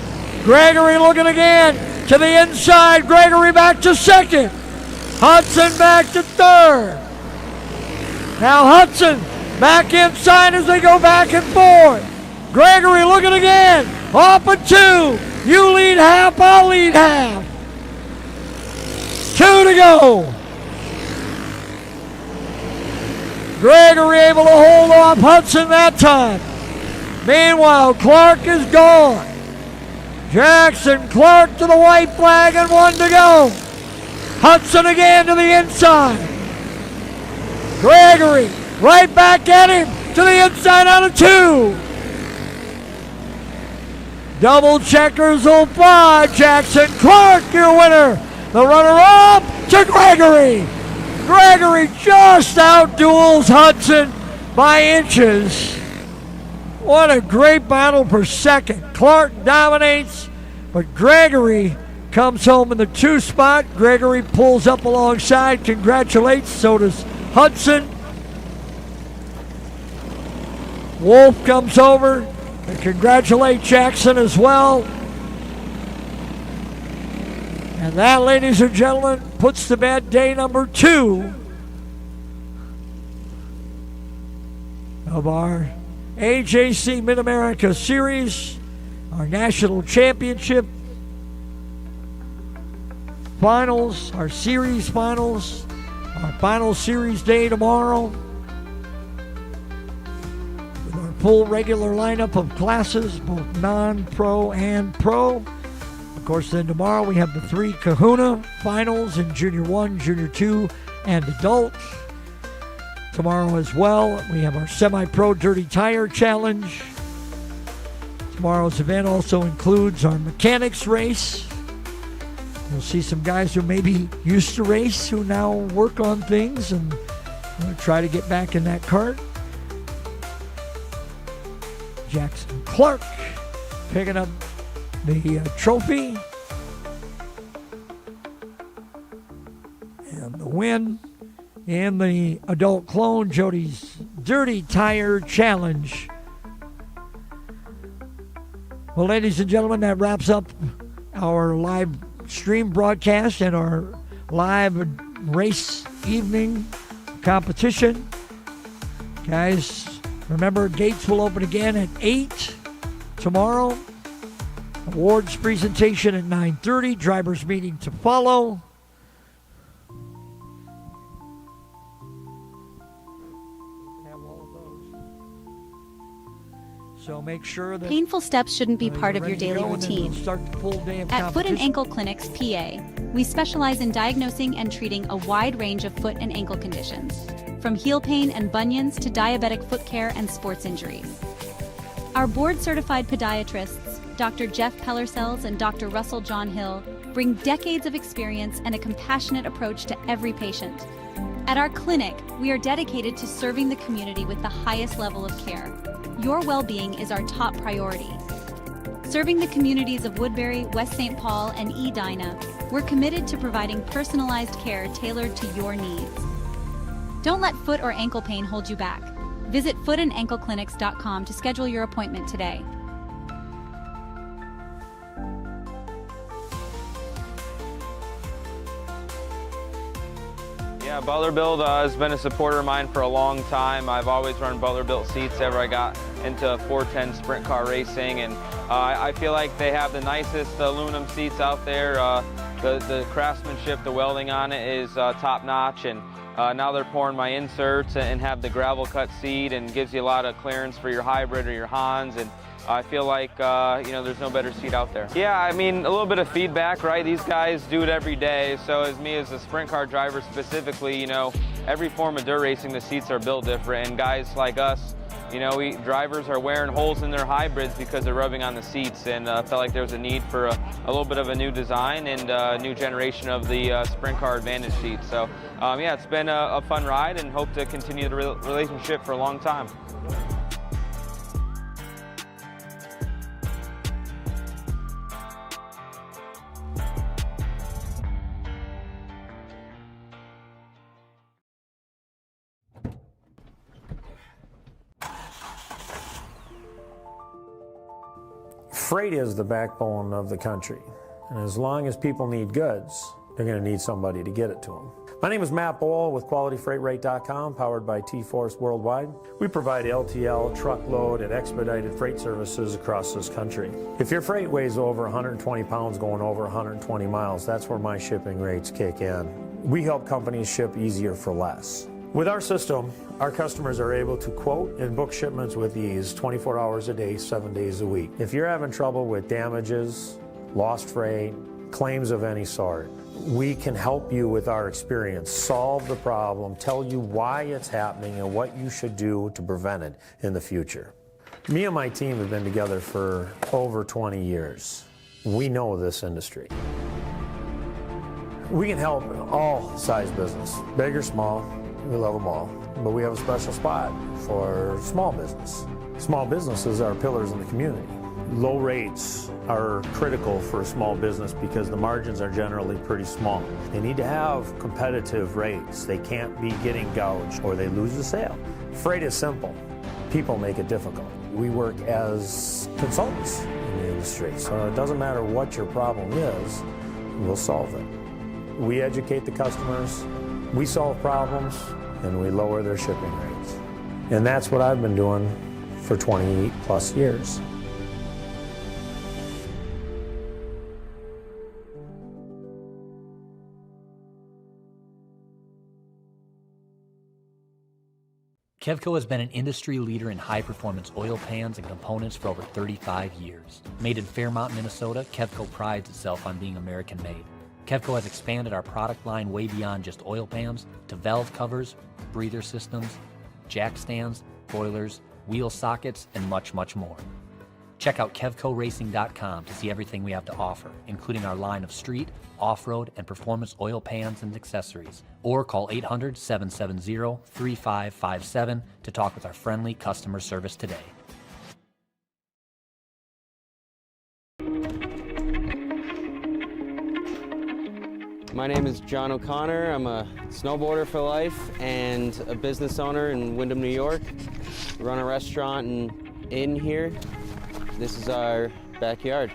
Speaker 1: Gregory looking again to the inside. Gregory back to second. Hudson back to third. Now Hudson back inside as they go back and forth. Gregory looking again. Off at 2. You lead half, I'll lead half. 2 to go. Gregory able to hold off Hudson that time. Meanwhile, Clark is gone. Jackson Clark to the white flag and 1 to go. Hudson again to the inside. Gregory right back at him to the inside out of 2. Double checkers will fly. Jackson Clark, your winner. The runner-up to Gregory. Gregory just outduels Hudson by inches. What a great battle per second. Clark dominates, but Gregory comes home in the 2 spot. Gregory pulls up alongside, congratulates, so does Hudson. Wolf comes over and congratulates Jackson as well. And that, ladies and gentlemen, puts to bed day number 2 of our AJC Mid-America Series, our national championship finals, our series finals, our final series day tomorrow, with our full regular lineup of classes, both non-pro and pro. Of course, then tomorrow we have the 3 Kahuna finals in Junior 1, Junior 2, and adults. Tomorrow as well, we have our semi-pro Dirty Tire Challenge. Tomorrow's event also includes our mechanics race. You'll see some guys who maybe used to race who now work on things and try to get back in that cart. Jackson Clark picking up the trophy and the win in the adult clone Jody's Dirty Tire Challenge. Well, ladies and gentlemen, that wraps up our live stream broadcast and our live race evening competition. Guys, remember, gates will open again at 8 tomorrow. Awards presentation at 9:30. Drivers meeting to follow. So make sure that
Speaker 6: painful steps shouldn't be part of your daily routine. At Foot and Ankle Clinics, PA, we specialize in diagnosing and treating a wide range of foot and ankle conditions, from heel pain and bunions to diabetic foot care and sports injuries. Our board-certified podiatrists, Dr. Jeff Pellersells and Dr. Russell John Hill, bring decades of experience and a compassionate approach to every patient. At our clinic, we are dedicated to serving the community with the highest level of care. Your well-being is our top priority. Serving the communities of Woodbury, West St. Paul, and Edina, we're committed to providing personalized care tailored to your needs. Don't let foot or ankle pain hold you back. Visit footandankleclinics.com to schedule your appointment today.
Speaker 4: Yeah, Butler Build has been a supporter of mine for a long time. I've always run Butler Built seats ever I got into 410 sprint car racing, and I feel like they have the nicest aluminum seats out there. The craftsmanship, the welding on it is top notch, and now they're pouring my inserts and have the gravel cut seat and gives you a lot of clearance for your hybrid or your Hans, and I feel like, you know, there's no better seat out there. Yeah, I mean, a little bit of feedback, right? These guys do it every day, so as me as a sprint car driver specifically, you know, every form of dirt racing, the seats are built different, and guys like us, you know, drivers are wearing holes in their hybrids because they're rubbing on the seats, and felt like there was a need for a little bit of a new design and a new generation of the sprint car advantage seat. So, yeah, it's been a fun ride, and hope to continue the relationship for a long time.
Speaker 15: Freight is the backbone of the country, and as long as people need goods, they're going to need somebody to get it to them. My name is Matt Bohl with QualityFreightRate.com, powered by T-Force Worldwide. We provide LTL, truckload, and expedited freight services across this country. If your freight weighs over 120 pounds going over 120 miles, that's where my shipping rates kick in. We help companies ship easier for less. With our system, our customers are able to quote and book shipments with ease 24 hours a day, 7 days a week. If you're having trouble with damages, lost freight, claims of any sort, we can help you with our experience, solve the problem, tell you why it's happening and what you should do to prevent it in the future. Me and my team have been together for over 20 years. We know this industry. We can help all size business, big or small. We love them all, but we have a special spot for small business. Small businesses are pillars in the community. Low rates are critical for a small business because the margins are generally pretty small. They need to have competitive rates. They can't be getting gouged or they lose the sale. Freight is simple. People make it difficult. We work as consultants in the industry, so it doesn't matter what your problem is, we'll solve it. We educate the customers, we solve problems, and we lower their shipping rates. And that's what I've been doing for 28 plus years.
Speaker 7: Kevco has been an industry leader in high-performance oil pans and components for over 35 years. Made in Fairmont, Minnesota, Kevco prides itself on being American-made. Kevco has expanded our product line way beyond just oil pans to valve covers, breather systems, jack stands, boilers, wheel sockets, and much, much more. Check out KevcoRacing.com to see everything we have to offer, including our line of street, off-road, and performance oil pans and accessories. Or call 800-770-3557 to talk with our friendly customer service today.
Speaker 8: My name is John O'Connor. I'm a snowboarder for life and a business owner in Windham, New York. We run a restaurant and inn here. This is our backyard.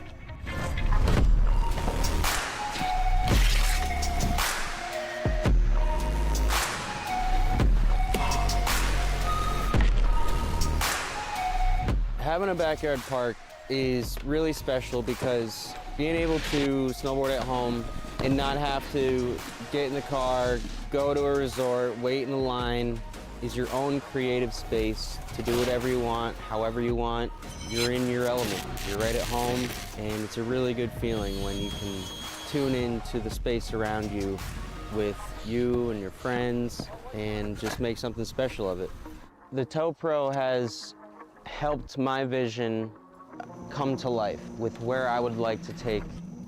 Speaker 8: Having a backyard park is really special because being able to snowboard at home and not have to get in the car, go to a resort, wait in a line, is your own creative space to do whatever you want, however you want. You're in your element. You're right at home, and it's a really good feeling when you can tune into the space around you with you and your friends and just make something special of it. The Tow Pro has helped my vision come to life with where I would like to take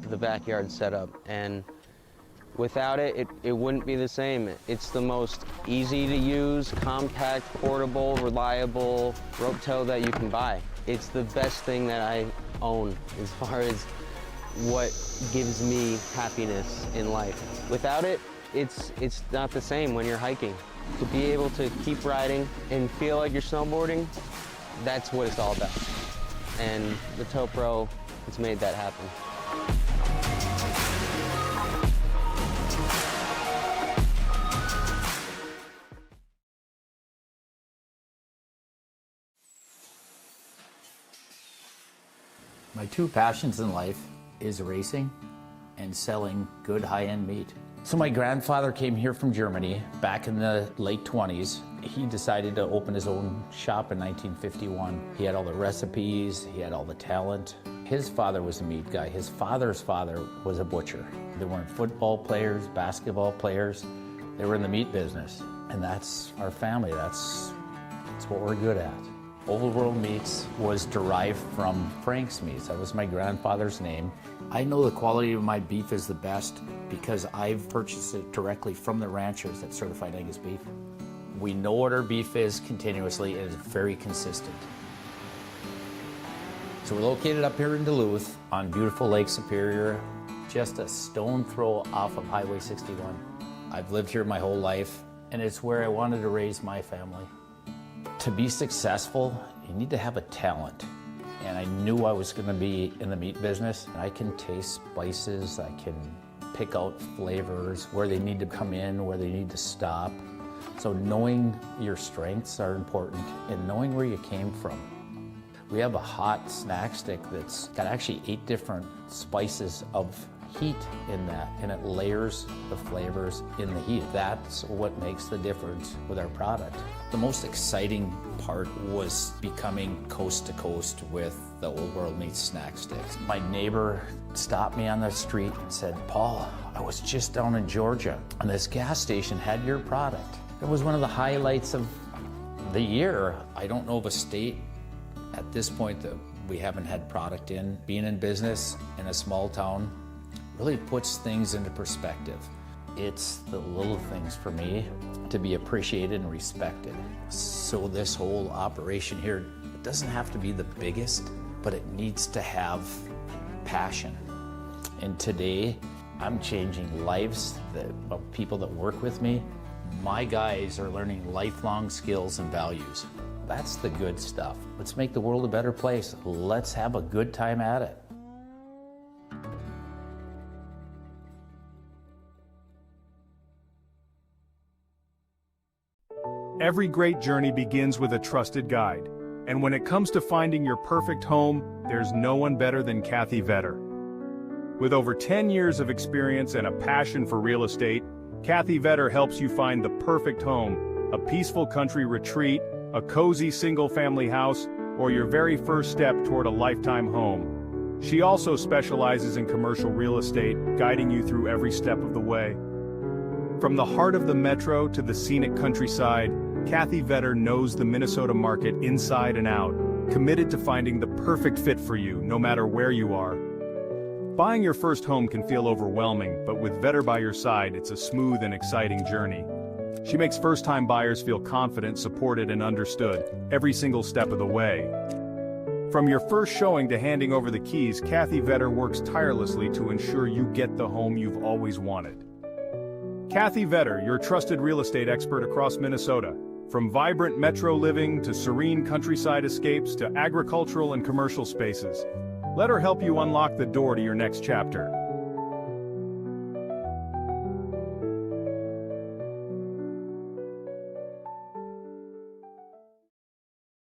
Speaker 8: the backyard setup, and without it, it wouldn't be the same. It's the most easy to use, compact, portable, reliable rope tow that you can buy. It's the best thing that I own as far as what gives me happiness in life. Without it, it's not the same when you're hiking. To be able to keep riding and feel like you're snowboarding, that's what it's all about. And the Tow Pro has made that happen.
Speaker 9: My two passions in life is racing and selling good high-end meat. So my grandfather came here from Germany back in the late 20s. He decided to open his own shop in 1951. He had all the recipes, he had all the talent. His father was a meat guy. His father's father was a butcher. They weren't football players, basketball players. They were in the meat business. And that's our family. That's what we're good at. Old World Meats was derived from Frank's Meats. That was my grandfather's name. I know the quality of my beef is the best because I've purchased it directly from the ranchers that certified Angus beef. We know what our beef is continuously, and it's very consistent. So we're located up here in Duluth on beautiful Lake Superior, just a stone throw off of Highway 61. I've lived here my whole life, and it's where I wanted to raise my family. To be successful, you need to have a talent. And I knew I was going to be in the meat business. I can taste spices, I can pick out flavors, where they need to come in, where they need to stop. So knowing your strengths are important and knowing where you came from. We have a hot snack stick that's got actually 8 different spices of heat in that, and it layers the flavors in the heat. That's what makes the difference with our product. The most exciting part was becoming coast to coast with the Old World Meats snack sticks. My neighbor stopped me on the street and said, "Paul, I was just down in Georgia and this gas station had your product." It was one of the highlights of the year. I don't know of a state at this point that we haven't had product in. Being in business in a small town really puts things into perspective. It's the little things for me to be appreciated and respected. So this whole operation here, it doesn't have to be the biggest, but it needs to have passion. And today, I'm changing lives of people that work with me. My guys are learning lifelong skills and values. That's the good stuff. Let's make the world a better place. Let's have a good time at it.
Speaker 10: Every great journey begins with a trusted guide. And when it comes to finding your perfect home, there's no one better than Kathy Vetter. With over 10 years of experience and a passion for real estate, Kathy Vetter helps you find the perfect home, a peaceful country retreat, a cozy single-family house, or your very first step toward a lifetime home. She also specializes in commercial real estate, guiding you through every step of the way. From the heart of the metro to the scenic countryside, Kathy Vetter knows the Minnesota market inside and out, committed to finding the perfect fit for you, no matter where you are. Buying your first home can feel overwhelming, but with Vetter by your side, it's a smooth and exciting journey. She makes first-time buyers feel confident, supported, and understood every single step of the way. From your first showing to handing over the keys, Kathy Vetter works tirelessly to ensure you get the home you've always wanted. Kathy Vetter, your trusted real estate expert across Minnesota. From vibrant metro living to serene countryside escapes to agricultural and commercial spaces. Let her help you unlock the door to your next chapter.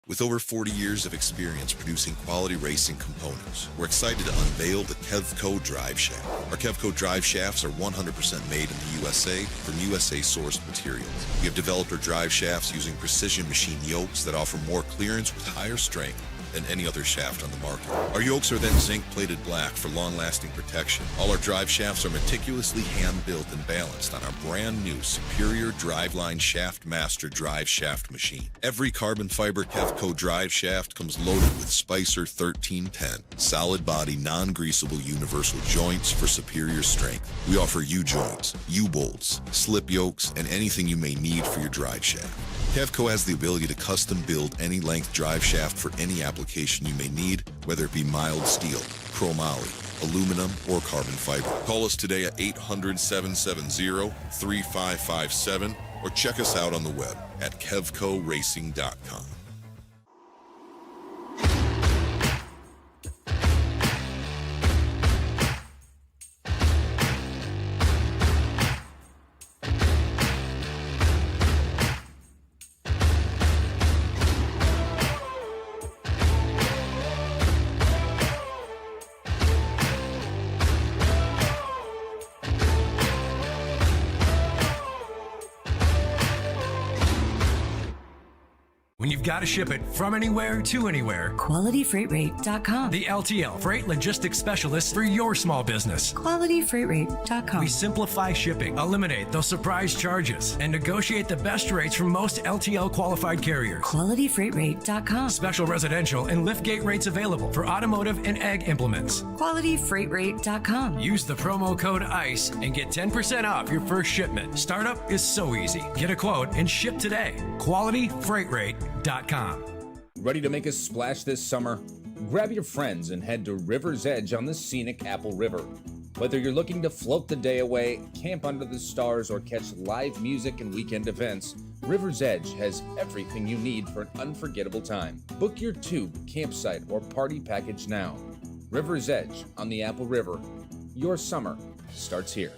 Speaker 11: With over 40 years of experience producing quality racing components, we're excited to unveil the Kevco Drive Shaft. Our Kevco Drive Shafts are 100% made in the USA from USA-sourced materials. We have developed our drive shafts using precision machine yokes that offer more clearance with higher strength than any other shaft on the market. Our yokes are then zinc-plated black for long-lasting protection. All our drive shafts are meticulously hand-built and balanced on our brand-new superior Driveline Shaft Master drive shaft machine. Every carbon fiber Kevco drive shaft comes loaded with Spicer 1310, solid-body, non-greasable universal joints for superior strength. We offer U-joints, U-bolts, slip yokes, and anything you may need for your drive shaft. Kevco has the ability to custom build any length drive shaft for any application you may need, whether it be mild steel, chromoly, aluminum, or carbon fiber. Call us today at 800-770-3557 or check us out on the web at kevcoracing.com.
Speaker 12: When you've got to ship it from anywhere to anywhere,
Speaker 13: QualityFreightRate.com.
Speaker 12: The LTL Freight Logistics Specialist for your small business.
Speaker 13: QualityFreightRate.com.
Speaker 12: We simplify shipping, eliminate those surprise charges, and negotiate the best rates from most LTL qualified carriers.
Speaker 13: QualityFreightRate.com.
Speaker 12: Special residential and liftgate rates available for automotive and ag implements.
Speaker 13: QualityFreightRate.com.
Speaker 12: Use the promo code ICE and get 10% off your first shipment. Startup is so easy. Get a quote and ship today. QualityFreightRate.com.
Speaker 14: Ready to make a splash this summer? Grab your friends and head to River's Edge on the scenic Apple River. Whether you're looking to float the day away, camp under the stars, or catch live music and weekend events, River's Edge has everything you need for an unforgettable time. Book your tube, campsite, or party package now. River's Edge on the Apple River. Your summer starts here.